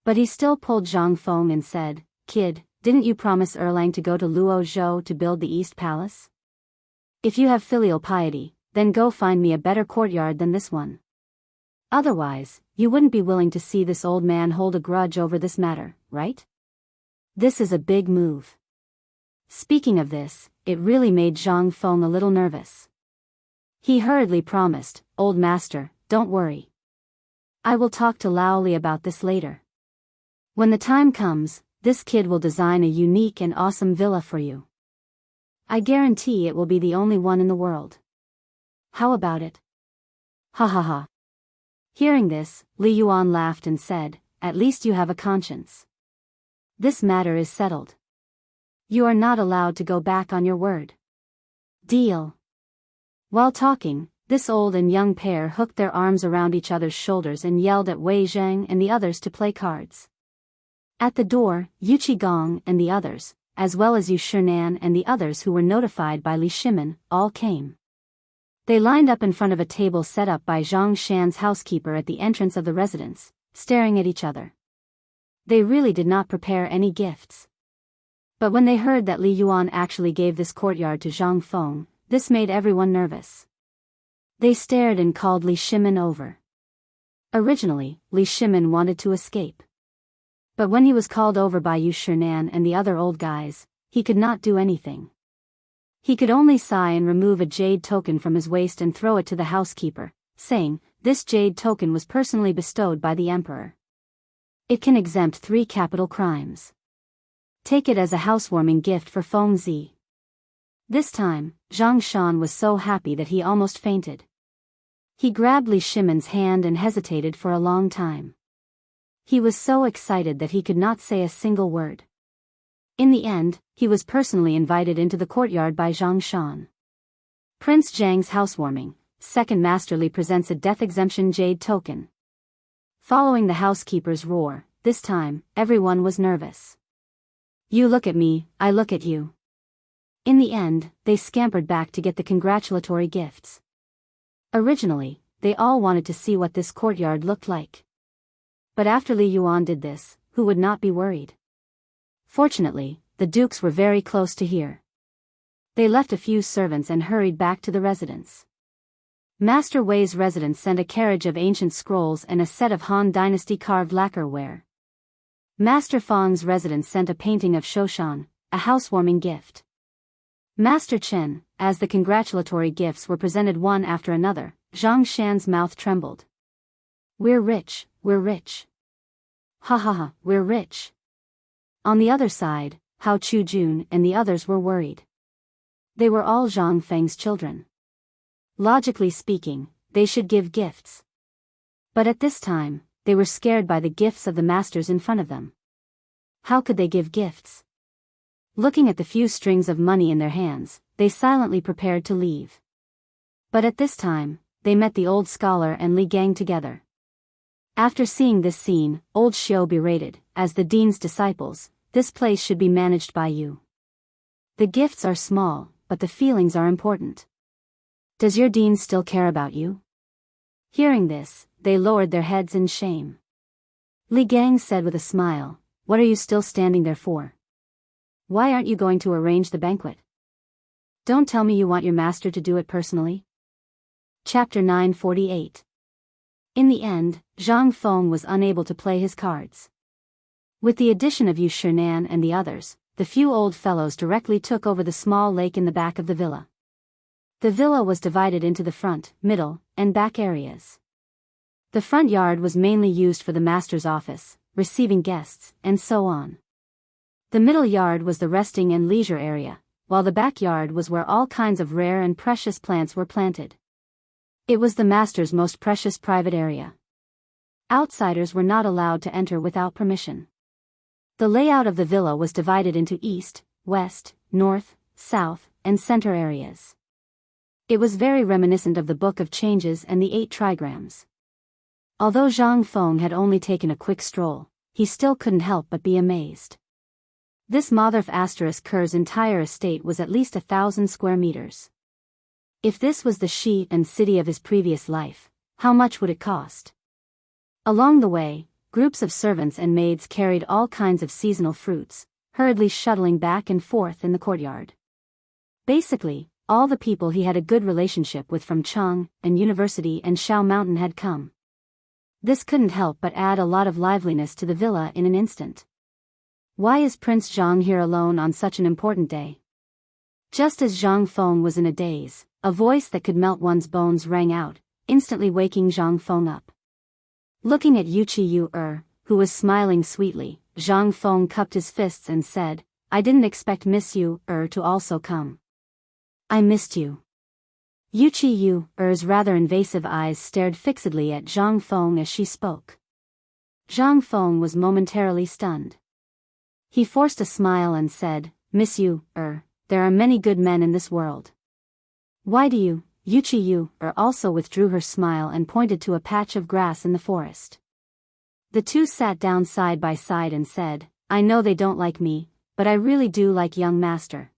But he still pulled Zhang Feng and said, "Kid, didn't you promise Erlang to go to Luo Zhou to build the East Palace? If you have filial piety, then go find me a better courtyard than this one. Otherwise, you wouldn't be willing to see this old man hold a grudge over this matter, right? This is a big move. Speaking of this, it really made Zhang Feng a little nervous. He hurriedly promised, "Old master, don't worry. I will talk to Lao Li about this later. When the time comes, this kid will design a unique and awesome villa for you. I guarantee it will be the only one in the world. How about it?" Ha ha ha. Hearing this, Li Yuan laughed and said, "At least you have a conscience. This matter is settled. You are not allowed to go back on your word. Deal." While talking, this old and young pair hooked their arms around each other's shoulders and yelled at Wei Zhang and the others to play cards. At the door, Yu Qigong and the others, as well as Yu Shinan and the others who were notified by Li Shimin, all came. They lined up in front of a table set up by Zhang Shan's housekeeper at the entrance of the residence, staring at each other. They really did not prepare any gifts. But when they heard that Li Yuan actually gave this courtyard to Zhang Feng, this made everyone nervous. They stared and called Li Shimin over. Originally, Li Shimin wanted to escape. But when he was called over by Yu Shinan and the other old guys, he could not do anything. He could only sigh and remove a jade token from his waist and throw it to the housekeeper, saying, "This jade token was personally bestowed by the emperor. It can exempt 3 capital crimes. Take it as a housewarming gift for Feng Zi." This time, Zhang Shan was so happy that he almost fainted. He grabbed Li Shimin's hand and hesitated for a long time. He was so excited that he could not say a single word. In the end, he was personally invited into the courtyard by Zhang Shan. Prince Zhang's housewarming, second masterly presents a death exemption jade token. Following the housekeeper's roar, this time, everyone was nervous. You look at me, I look at you. In the end, they scampered back to get the congratulatory gifts. Originally, they all wanted to see what this courtyard looked like. But after Li Yuan did this, who would not be worried? Fortunately, the dukes were very close to here. They left a few servants and hurried back to the residence. Master Wei's residence sent a carriage of ancient scrolls and a set of Han Dynasty carved lacquerware. Master Fang's residence sent a painting of Shoshan, a housewarming gift. Master Chen, as the congratulatory gifts were presented one after another, Zhang Shan's mouth trembled. We're rich, we're rich. Ha ha ha, we're rich. On the other side, Hao Chu-jun and the others were worried. They were all Zhang Feng's children. Logically speaking, they should give gifts. But at this time, they were scared by the gifts of the masters in front of them. How could they give gifts? Looking at the few strings of money in their hands, they silently prepared to leave. But at this time, they met the old scholar and Li Gang together. After seeing this scene, old Xiao berated, "As the dean's disciples, this place should be managed by you. The gifts are small, but the feelings are important. Does your dean still care about you?" Hearing this, they lowered their heads in shame. Li Gang said with a smile, "What are you still standing there for? Why aren't you going to arrange the banquet? Don't tell me you want your master to do it personally?" Chapter 948. In the end, Zhang Feng was unable to play his cards. With the addition of Yu Shinan and the others, the few old fellows directly took over the small lake in the back of the villa. The villa was divided into the front, middle, and back areas. The front yard was mainly used for the master's office, receiving guests, and so on. The middle yard was the resting and leisure area, while the backyard was where all kinds of rare and precious plants were planted. It was the master's most precious private area. Outsiders were not allowed to enter without permission. The layout of the villa was divided into east, west, north, south, and center areas. It was very reminiscent of the Book of Changes and the 8 trigrams. Although Zhang Feng had only taken a quick stroll, he still couldn't help but be amazed. This Motherf * Ker's entire estate was at least 1,000 square meters. If this was the sheet and city of his previous life, how much would it cost? Along the way, groups of servants and maids carried all kinds of seasonal fruits, hurriedly shuttling back and forth in the courtyard. Basically, all the people he had a good relationship with from Chang'an University and Shao Mountain had come. This couldn't help but add a lot of liveliness to the villa in an instant. Why is Prince Zhang here alone on such an important day? Just as Zhang Feng was in a daze, a voice that could melt one's bones rang out, instantly waking Zhang Feng up. Looking at Yuchi, who was smiling sweetly, Zhang Feng cupped his fists and said, "I didn't expect Miss to also come." "I missed you." Yuchi's rather invasive eyes stared fixedly at Zhang Feng as she spoke. Zhang Feng was momentarily stunned. He forced a smile and said, "Miss there are many good men in this world." "Why do you?" Yuchi also withdrew her smile and pointed to a patch of grass in the forest. The two sat down side by side and said, "I know they don't like me, but I really do like young master.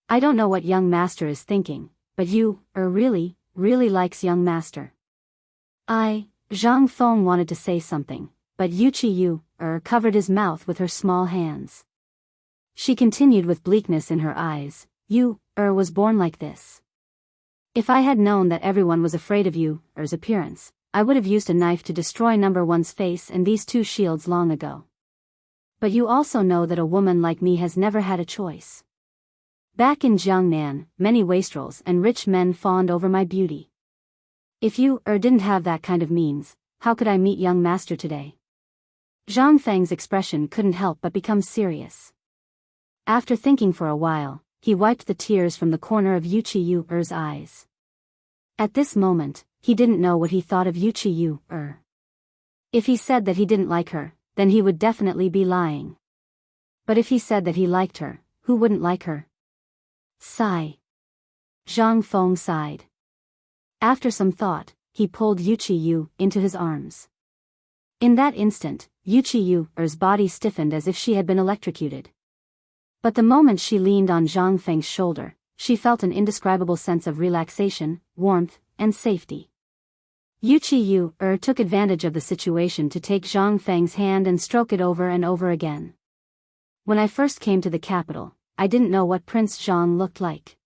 I don't know what young master is thinking, but really likes young master." Zhang Feng wanted to say something, but Yuchi covered his mouth with her small hands. She continued with bleakness in her eyes, was born like this. If I had known that everyone was afraid of Er's appearance, I would have used a knife to destroy number one's face and these two shields long ago. But you also know that a woman like me has never had a choice. Back in Chang'an, many wastrels and rich men fawned over my beauty. If didn't have that kind of means, how could I meet young master today? Zhang Feng's expression couldn't help but become serious. After thinking for a while, he wiped the tears from the corner of Yuchi's eyes. At this moment, he didn't know what he thought of Yuchi. If he said that he didn't like her, then he would definitely be lying. But if he said that he liked her, who wouldn't like her? Sigh. Zhang Feng sighed. After some thought, he pulled Yuchi into his arms. In that instant, Yuchi's body stiffened as if she had been electrocuted. But the moment she leaned on Zhang Feng's shoulder, she felt an indescribable sense of relaxation, warmth, and safety. Yuchi took advantage of the situation to take Zhang Feng's hand and stroke it over and over again. "When I first came to the capital, I didn't know what Prince Zhang looked like.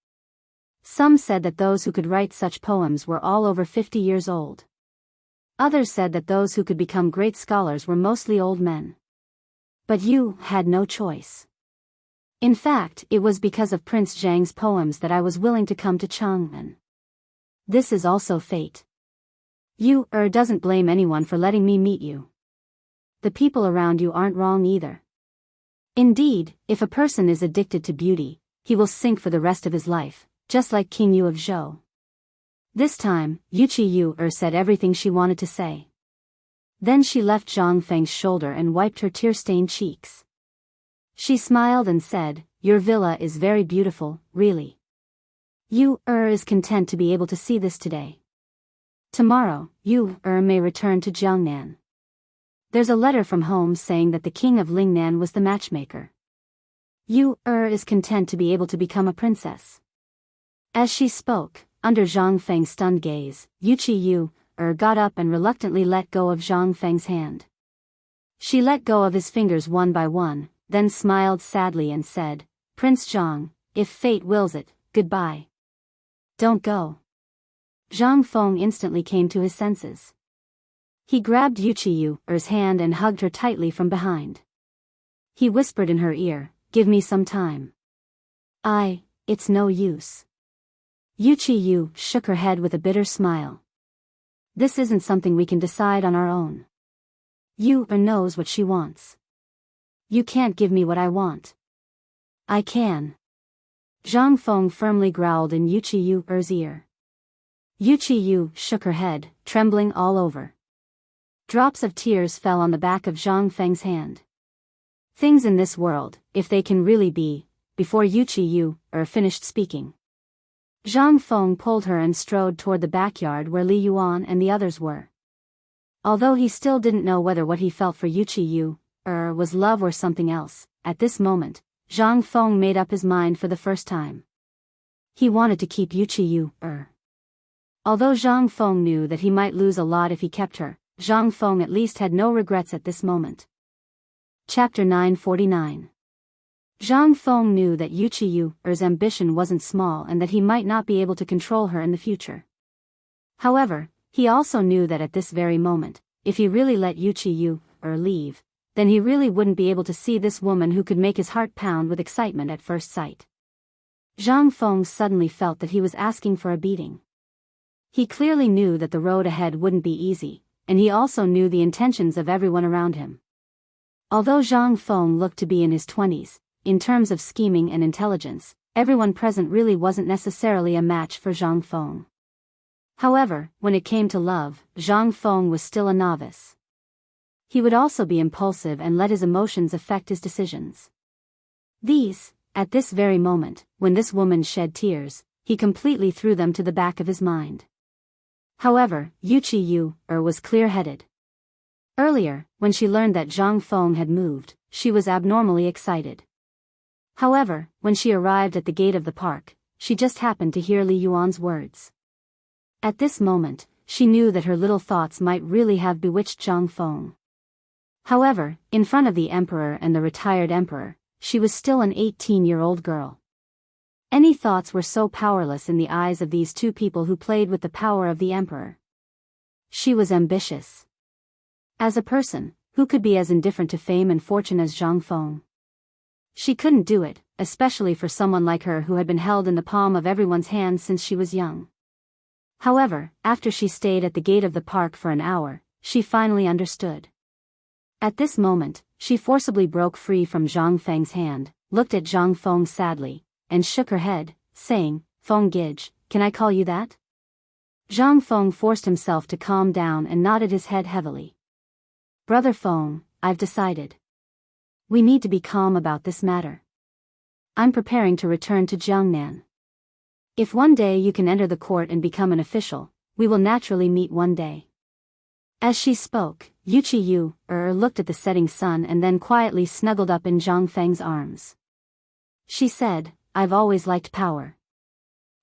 Some said that those who could write such poems were all over 50 years old. Others said that those who could become great scholars were mostly old men. But you had no choice. In fact, it was because of Prince Zhang's poems that I was willing to come to Chang'an. This is also fate. Doesn't blame anyone for letting me meet you. The people around you aren't wrong either. Indeed, if a person is addicted to beauty, he will sink for the rest of his life, just like King Yu of Zhou." This time, Yuchi said everything she wanted to say. Then she left Zhang Feng's shoulder and wiped her tear-stained cheeks. She smiled and said, "Your villa is very beautiful, really. Is content to be able to see this today. Tomorrow, may return to Chang'an. There's a letter from home saying that the king of Lingnan was the matchmaker. Is content to be able to become a princess." As she spoke, under Zhang Feng's stunned gaze, Yuchi got up and reluctantly let go of Zhang Feng's hand. She let go of his fingers one by one, then smiled sadly and said, "Prince Zhang, if fate wills it, goodbye. Don't go." Zhang Feng instantly came to his senses. He grabbed Yuchi's hand and hugged her tightly from behind. He whispered in her ear, "Give me some time." It's no use." Yuchi shook her head with a bitter smile. "This isn't something we can decide on our own. Knows what she wants. You can't give me what I want." "I can." Zhang Feng firmly growled in Yuchi's ear. Yuchi shook her head, trembling all over. Drops of tears fell on the back of Zhang Feng's hand. Things in this world, if they can really be, before Yuchi finished speaking. Zhang Feng pulled her and strode toward the backyard where Li Yuan and the others were. Although he still didn't know whether what he felt for Yuchi was love or something else, at this moment, Zhang Feng made up his mind for the first time. He wanted to keep Yuchi. Although Zhang Feng knew that he might lose a lot if he kept her, Zhang Feng at least had no regrets at this moment. Chapter 949. Zhang Feng knew that Yu Qiu's ambition wasn't small and that he might not be able to control her in the future. However, he also knew that at this very moment, if he really let Yu Qiu leave, then he really wouldn't be able to see this woman who could make his heart pound with excitement at first sight. Zhang Feng suddenly felt that he was asking for a beating. He clearly knew that the road ahead wouldn't be easy, and he also knew the intentions of everyone around him. Although Zhang Feng looked to be in his 20s, in terms of scheming and intelligence, everyone present really wasn't necessarily a match for Zhang Feng. However, when it came to love, Zhang Feng was still a novice. He would also be impulsive and let his emotions affect his decisions. At this very moment, when this woman shed tears, he completely threw them to the back of his mind. However, Yu Qiu was clear-headed. Earlier, when she learned that Zhang Feng had moved, she was abnormally excited. However, when she arrived at the gate of the park, she just happened to hear Li Yuan's words. At this moment, she knew that her little thoughts might really have bewitched Zhang Feng. However, in front of the emperor and the retired emperor, she was still an 18-year-old girl. Any thoughts were so powerless in the eyes of these two people who played with the power of the emperor. She was ambitious. As a person, who could be as indifferent to fame and fortune as Zhang Feng? She couldn't do it, especially for someone like her who had been held in the palm of everyone's hand since she was young. However, after she stayed at the gate of the park for an hour, she finally understood. At this moment, she forcibly broke free from Zhang Feng's hand, looked at Zhang Feng sadly, and shook her head, saying, "Feng Gij, can I call you that?" Zhang Feng forced himself to calm down and nodded his head heavily. "Brother Feng, I've decided. We need to be calm about this matter. I'm preparing to return to Chang'an. If one day you can enter the court and become an official, we will naturally meet one day." As she spoke, Yu Qiu looked at the setting sun and then quietly snuggled up in Zhang Feng's arms. She said, "I've always liked power.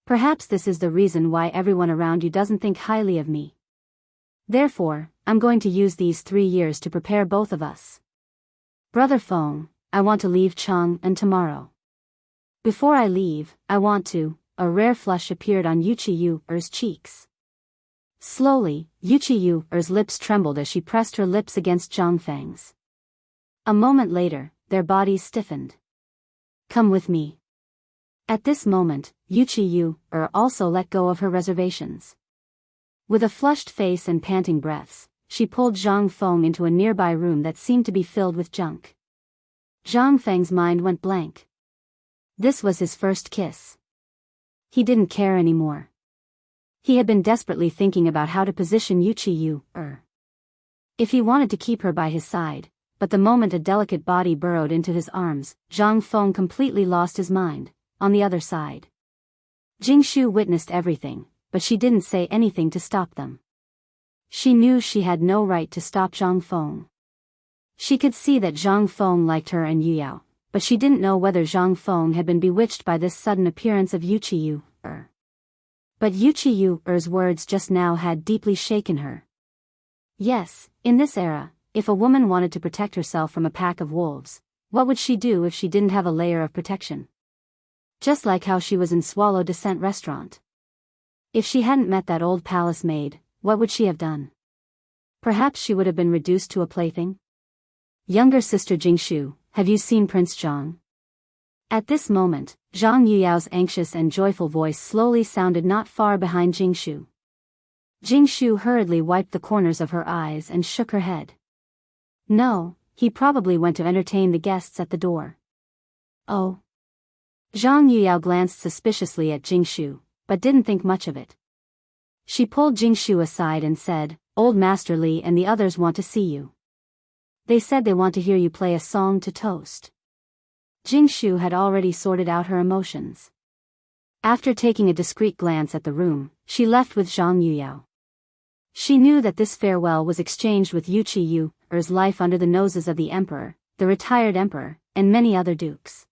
Perhaps this is the reason why everyone around you doesn't think highly of me. Therefore, I'm going to use these 3 years to prepare both of us. Brother Feng, I want to leave Chang'an tomorrow. Before I leave, I want to..." A rare flush appeared on Yu Qiu's cheeks. Slowly, Yu Qiu's lips trembled as she pressed her lips against Zhang Feng's. A moment later, their bodies stiffened. "Come with me." At this moment, Yu Qiu also let go of her reservations. With a flushed face and panting breaths, she pulled Zhang Feng into a nearby room that seemed to be filled with junk. Zhang Feng's mind went blank. This was his first kiss. He didn't care anymore. He had been desperately thinking about how to position Yu Qiu if he wanted to keep her by his side, but the moment a delicate body burrowed into his arms, Zhang Feng completely lost his mind. On the other side, Jingshu witnessed everything, but she didn't say anything to stop them. She knew she had no right to stop Zhang Feng. She could see that Zhang Feng liked her and Yu Yao, but she didn't know whether Zhang Feng had been bewitched by this sudden appearance of Yu Qiu. But Yu Qiu's words just now had deeply shaken her. Yes, in this era, if a woman wanted to protect herself from a pack of wolves, what would she do if she didn't have a layer of protection? Just like how she was in Swallow Descent restaurant. If she hadn't met that old palace maid, what would she have done? Perhaps she would have been reduced to a plaything? Younger sister Jingshu, have you seen Prince Zhang? At this moment, Zhang Yuyao's anxious and joyful voice slowly sounded not far behind Jingshu. Jingshu hurriedly wiped the corners of her eyes and shook her head. No, he probably went to entertain the guests at the door. Oh. Zhang Yuyao glanced suspiciously at Jingshu, but didn't think much of it. She pulled Jingshu aside and said, "Old Master Li and the others want to see you. They said they want to hear you play a song to toast." Jingshu had already sorted out her emotions. After taking a discreet glance at the room, she left with Zhang Yuyao. She knew that this farewell was exchanged with Yu Qiu's life under the noses of the emperor, the retired emperor, and many other dukes.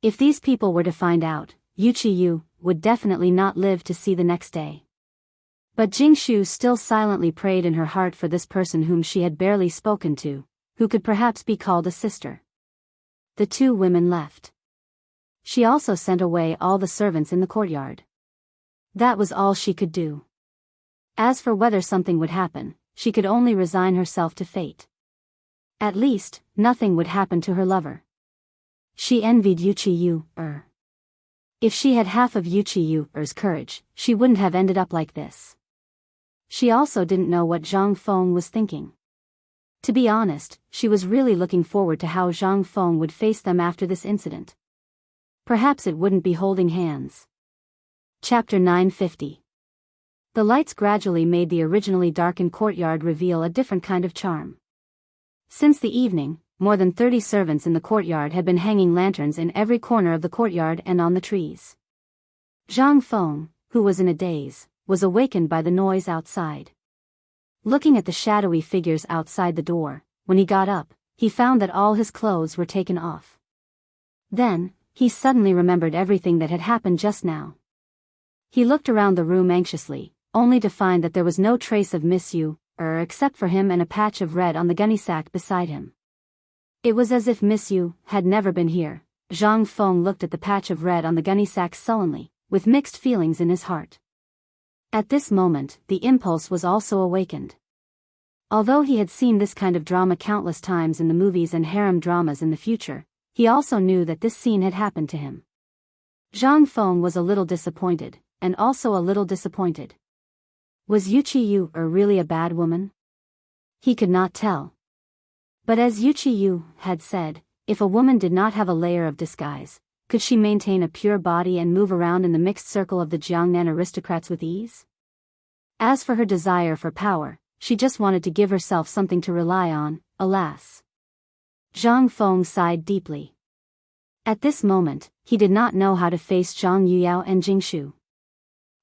If these people were to find out, Yu Qiu would definitely not live to see the next day. But Jingshu still silently prayed in her heart for this person whom she had barely spoken to, who could perhaps be called a sister. The two women left. She also sent away all the servants in the courtyard. That was all she could do. As for whether something would happen, she could only resign herself to fate. At least, nothing would happen to her lover. She envied Yuchi-Yu-er. If she had half of Yuchi-Yu-er's courage, she wouldn't have ended up like this. She also didn't know what Zhang Feng was thinking. To be honest, she was really looking forward to how Zhang Feng would face them after this incident. Perhaps it wouldn't be holding hands. Chapter 950. The lights gradually made the originally darkened courtyard reveal a different kind of charm. Since the evening, more than 30 servants in the courtyard had been hanging lanterns in every corner of the courtyard and on the trees. Zhang Feng, who was in a daze, was awakened by the noise outside. Looking at the shadowy figures outside the door, when he got up, he found that all his clothes were taken off. Then, he suddenly remembered everything that had happened just now. He looked around the room anxiously, only to find that there was no trace of Miss Yu-er except for him and a patch of red on the gunny sack beside him. It was as if Miss Yu had never been here. Zhang Feng looked at the patch of red on the gunny sack sullenly, with mixed feelings in his heart. At this moment, the impulse was also awakened. Although he had seen this kind of drama countless times in the movies and harem dramas in the future, he also knew that this scene had happened to him. Zhang Feng was a little disappointed, and also a little disappointed. Was Yuchi-Yu-er really a bad woman? He could not tell. But as Yuchi-Yu had said, if a woman did not have a layer of disguise, could she maintain a pure body and move around in the mixed circle of the Chang'an aristocrats with ease? As for her desire for power, she just wanted to give herself something to rely on, alas. Zhang Feng sighed deeply. At this moment, he did not know how to face Zhang Yuyao and Jingshu.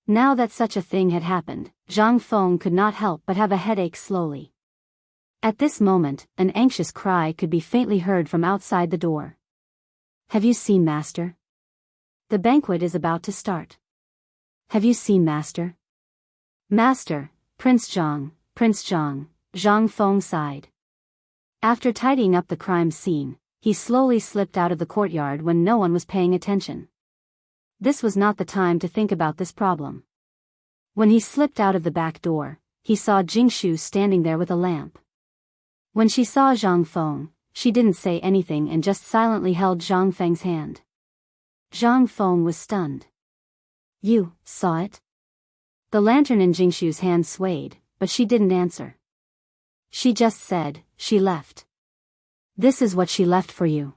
Now that such a thing had happened, Zhang Feng could not help but have a headache slowly. At this moment, an anxious cry could be faintly heard from outside the door. Have you seen Master? The banquet is about to start. Have you seen Master? Master, Prince Zhang, Zhang Feng sighed. After tidying up the crime scene, he slowly slipped out of the courtyard when no one was paying attention. This was not the time to think about this problem. When he slipped out of the back door, he saw Jingshu standing there with a lamp. When she saw Zhang Feng, she didn't say anything and just silently held Zhang Feng's hand. Zhang Feng was stunned. You saw it? The lantern in Jingshu's hand swayed, but she didn't answer. She just said, she left. This is what she left for you.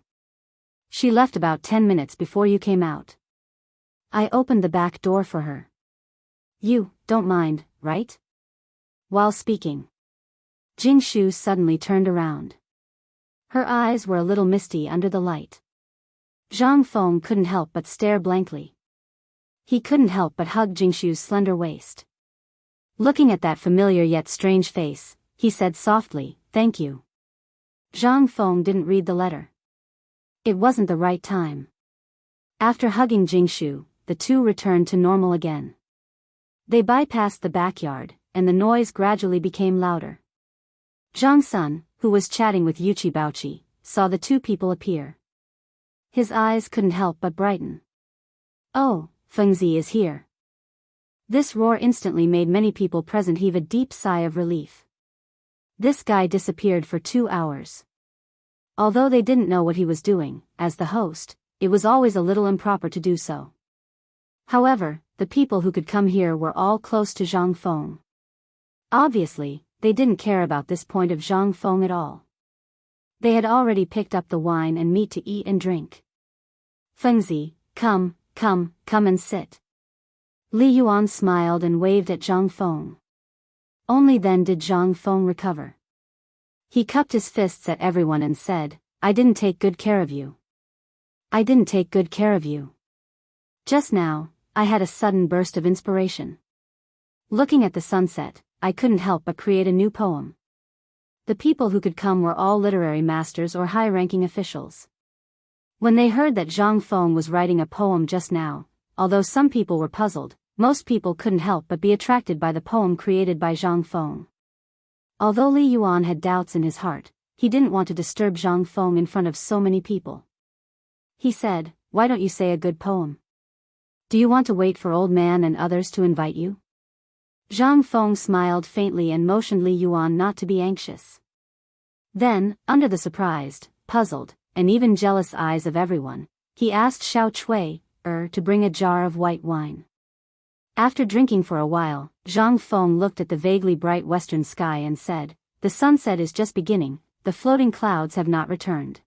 She left about 10 minutes before you came out. I opened the back door for her. You don't mind, right? While speaking, Jingshu suddenly turned around. Her eyes were a little misty under the light. Zhang Feng couldn't help but stare blankly. He couldn't help but hug Jingshu's slender waist. Looking at that familiar yet strange face, he said softly, "Thank you." Zhang Feng didn't read the letter. It wasn't the right time. After hugging Jingshu, the two returned to normal again. They bypassed the backyard, and the noise gradually became louder. Zhang Sun, who was chatting with Yuchi Baochi, saw the two people appear. His eyes couldn't help but brighten. Oh, Fengzi is here. This roar instantly made many people present heave a deep sigh of relief. This guy disappeared for 2 hours. Although they didn't know what he was doing, as the host, it was always a little improper to do so. However, the people who could come here were all close to Zhang Feng. Obviously, they didn't care about this point of Zhang Feng at all. They had already picked up the wine and meat to eat and drink. Fengzi, come and sit. Li Yuan smiled and waved at Zhang Feng. Only then did Zhang Feng recover. He cupped his fists at everyone and said, I didn't take good care of you. I didn't take good care of you. Just now, I had a sudden burst of inspiration. Looking at the sunset, I couldn't help but create a new poem. The people who could come were all literary masters or high-ranking officials. When they heard that Zhang Feng was writing a poem just now, although some people were puzzled, most people couldn't help but be attracted by the poem created by Zhang Feng. Although Li Yuan had doubts in his heart, he didn't want to disturb Zhang Feng in front of so many people. He said, "Why don't you say a good poem? Do you want to wait for old man and others to invite you?" Zhang Feng smiled faintly and motioned Li Yuan not to be anxious. Then, under the surprised, puzzled, and even jealous eyes of everyone, he asked Xiao Chui, to bring a jar of white wine. After drinking for a while, Zhang Feng looked at the vaguely bright western sky and said, "The sunset is just beginning, the floating clouds have not returned.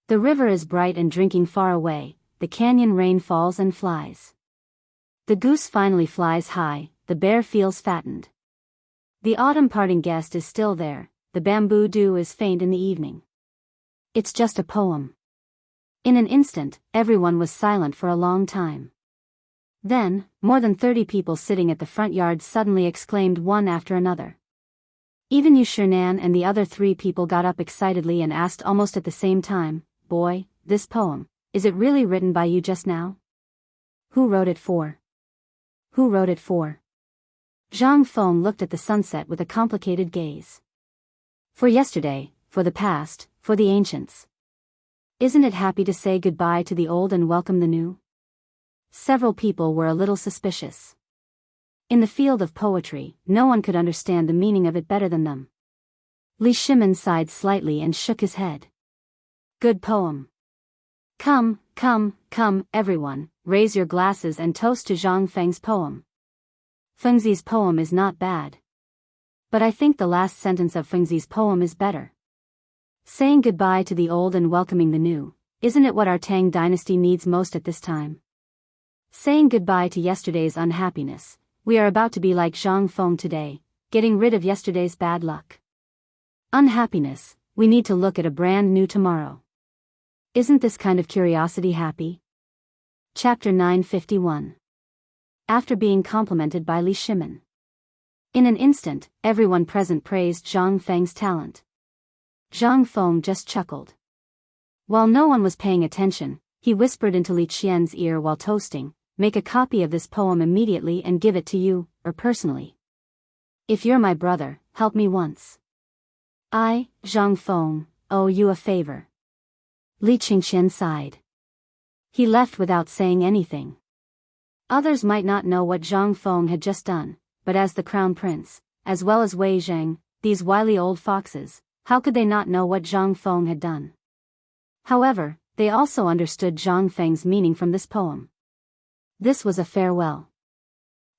The river is bright and drinking far away, the canyon rain falls and flies. The goose finally flies high, the bear feels fattened. The autumn parting guest is still there, the bamboo dew is faint in the evening. It's just a poem." In an instant, everyone was silent for a long time. Then, more than 30 people sitting at the front yard suddenly exclaimed one after another. Even Yu Shinan and the other 3 people got up excitedly and asked almost at the same time, "Boy, this poem, is it really written by you just now? Who wrote it for? Who wrote it for?" Zhang Feng looked at the sunset with a complicated gaze. "For yesterday, for the past, for the ancients. Isn't it happy to say goodbye to the old and welcome the new?" Several people were a little suspicious. In the field of poetry, no one could understand the meaning of it better than them. Li Shimin sighed slightly and shook his head. "Good poem. Come, everyone, raise your glasses and toast to Zhang Feng's poem. Fengzi's poem is not bad. But I think the last sentence of Fengzi's poem is better. Saying goodbye to the old and welcoming the new, isn't it what our Tang dynasty needs most at this time? Saying goodbye to yesterday's unhappiness, we are about to be like Zhang Feng today, getting rid of yesterday's bad luck. Unhappiness, we need to look at a brand new tomorrow. Isn't this kind of curiosity happy?" Chapter 951. After being complimented by Li Shimin. In an instant, everyone present praised Zhang Feng's talent. Zhang Feng just chuckled. While no one was paying attention, he whispered into Li Qian's ear while toasting, "Make a copy of this poem immediately and give it to you, personally. If you're my brother, help me once. I, Zhang Feng, owe you a favor." Li Qingqian sighed. He left without saying anything. Others might not know what Zhang Feng had just done, but as the crown prince, as well as Wei Zheng, these wily old foxes, how could they not know what Zhang Feng had done? However, they also understood Zhang Feng's meaning from this poem. This was a farewell.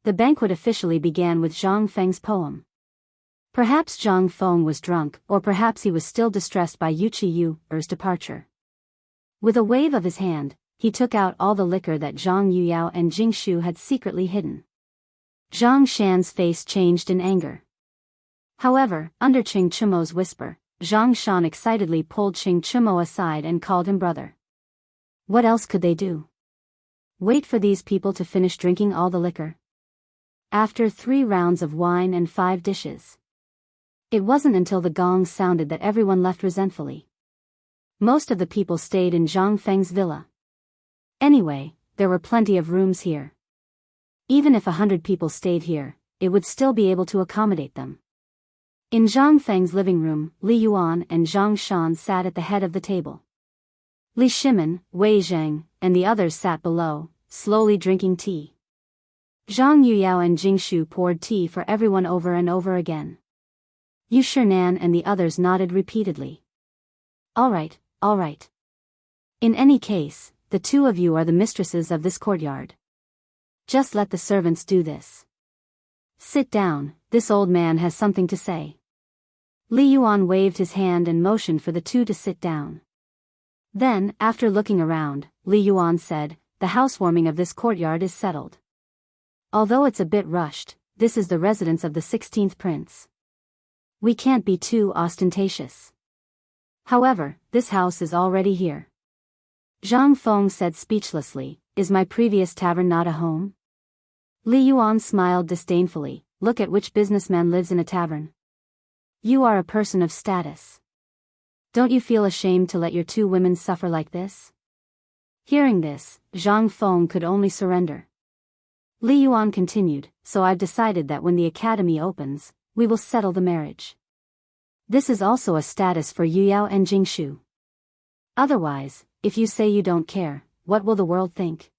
The banquet officially began with Zhang Feng's poem. Perhaps Zhang Feng was drunk, or perhaps he was still distressed by Yu Qiu's departure. With a wave of his hand, he took out all the liquor that Zhang Yuyao and Jing Shu had secretly hidden. Zhang Shan's face changed in anger. However, under Qing Chimo's whisper, Zhang Shan excitedly pulled Qing Chimo aside and called him brother. What else could they do? Wait for these people to finish drinking all the liquor? After 3 rounds of wine and 5 dishes. It wasn't until the gongs sounded that everyone left resentfully. Most of the people stayed in Zhang Feng's villa. Anyway, there were plenty of rooms here. Even if 100 people stayed here, it would still be able to accommodate them. In Zhang Feng's living room, Li Yuan and Zhang Shan sat at the head of the table. Li Shimin, Wei Zheng, and the others sat below, slowly drinking tea. Zhang Yuyao and Jing Shu poured tea for everyone over and over again. Yu Shinan and the others nodded repeatedly. All right. In any case, the 2 of you are the mistresses of this courtyard. Just let the servants do this. Sit down, this old man has something to say. Li Yuan waved his hand and motioned for the 2 to sit down. Then, after looking around, Li Yuan said, "The housewarming of this courtyard is settled. Although it's a bit rushed, this is the residence of the 16th prince. We can't be too ostentatious. However, this house is already here." Zhang Feng said speechlessly, "Is my previous tavern not a home?" Li Yuan smiled disdainfully, "Look at which businessman lives in a tavern. You are a person of status. Don't you feel ashamed to let your 2 women suffer like this?" Hearing this, Zhang Feng could only surrender. Li Yuan continued, "So I've decided that when the academy opens, we will settle the marriage. This is also a status for Yu Yao and Jing Shu. Otherwise, if you say you don't care, what will the world think?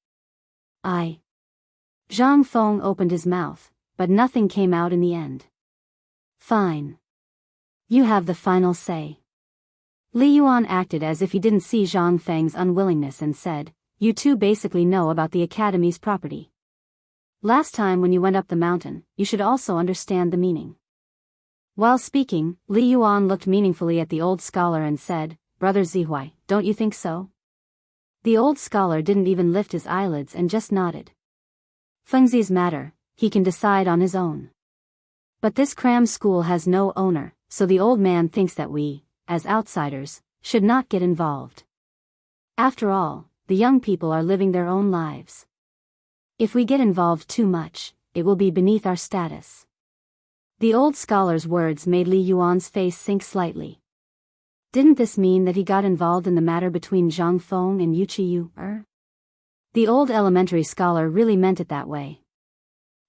Zhang Feng opened his mouth, but nothing came out in the end. Fine. You have the final say. Li Yuan acted as if he didn't see Zhang Feng's unwillingness and said, you two basically know about the academy's property. Last time when you went up the mountain, you should also understand the meaning. While speaking, Li Yuan looked meaningfully at the old scholar and said, Brother Zihuai, don't you think so? The old scholar didn't even lift his eyelids and just nodded. Fengzi's matter, he can decide on his own. But this cram school has no owner, so the old man thinks that we, as outsiders, should not get involved. After all, the young people are living their own lives. If we get involved too much, it will be beneath our status. The old scholar's words made Li Yuan's face sink slightly. Didn't this mean that he got involved in the matter between Zhang Feng and Yuqiyu? The old elementary scholar really meant it that way.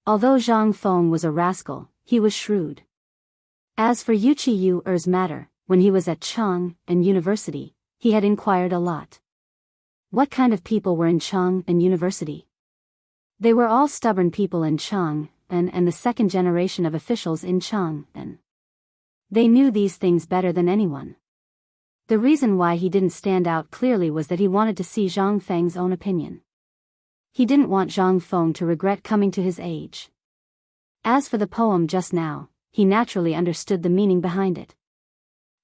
Although Zhang Feng was a rascal, he was shrewd. As for Yuqiyu's matter, when he was at Chang'an University, he had inquired a lot. What kind of people were in Chang'an University? They were all stubborn people in Chang'an and the second generation of officials in Chang'an. They knew these things better than anyone. The reason why he didn't stand out clearly was that he wanted to see Zhang Feng's own opinion. He didn't want Zhang Feng to regret coming to his age. As for the poem just now, he naturally understood the meaning behind it.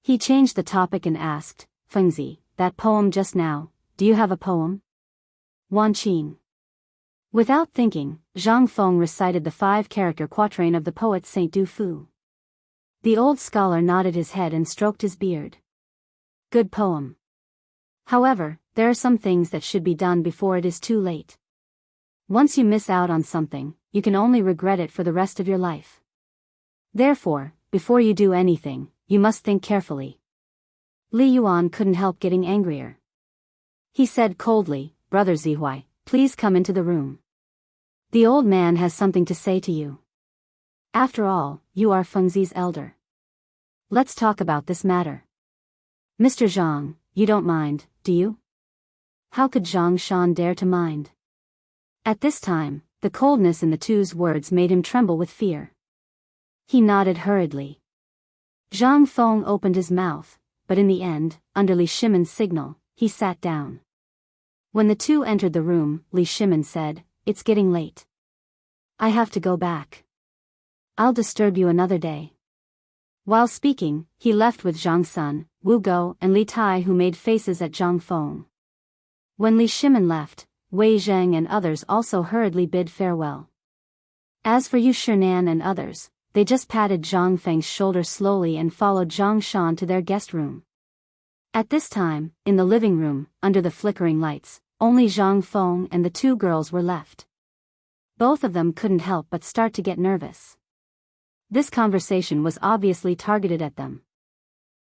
He changed the topic and asked, Fengzi, that poem just now, do you have a poem? Wanqing. Without thinking, Zhang Feng recited the 5-character quatrain of the poet Saint Du Fu. The old scholar nodded his head and stroked his beard. Good poem. However, there are some things that should be done before it is too late. Once you miss out on something, you can only regret it for the rest of your life. Therefore, before you do anything, you must think carefully. Li Yuan couldn't help getting angrier. He said coldly, Brother Zihuai, please come into the room. The old man has something to say to you. After all, you are Fengzi's elder. Let's talk about this matter. Mr. Zhang, you don't mind, do you? How could Zhang Shan dare to mind? At this time, the coldness in the two's words made him tremble with fear. He nodded hurriedly. Zhang Feng opened his mouth, but in the end, under Li Shimon's signal, he sat down. When the two entered the room, Li Shimon said, It's getting late. I have to go back. I'll disturb you another day. While speaking, he left with Zhang Sun, Wu Go and Li Tai, who made faces at Zhang Feng. When Li Shimon left, Wei Zheng and others also hurriedly bid farewell. As for Yu Shinan and others, they just patted Zhang Feng's shoulder slowly and followed Zhang Shan to their guest room. At this time, in the living room, under the flickering lights, only Zhang Feng and the two girls were left. Both of them couldn't help but start to get nervous. This conversation was obviously targeted at them.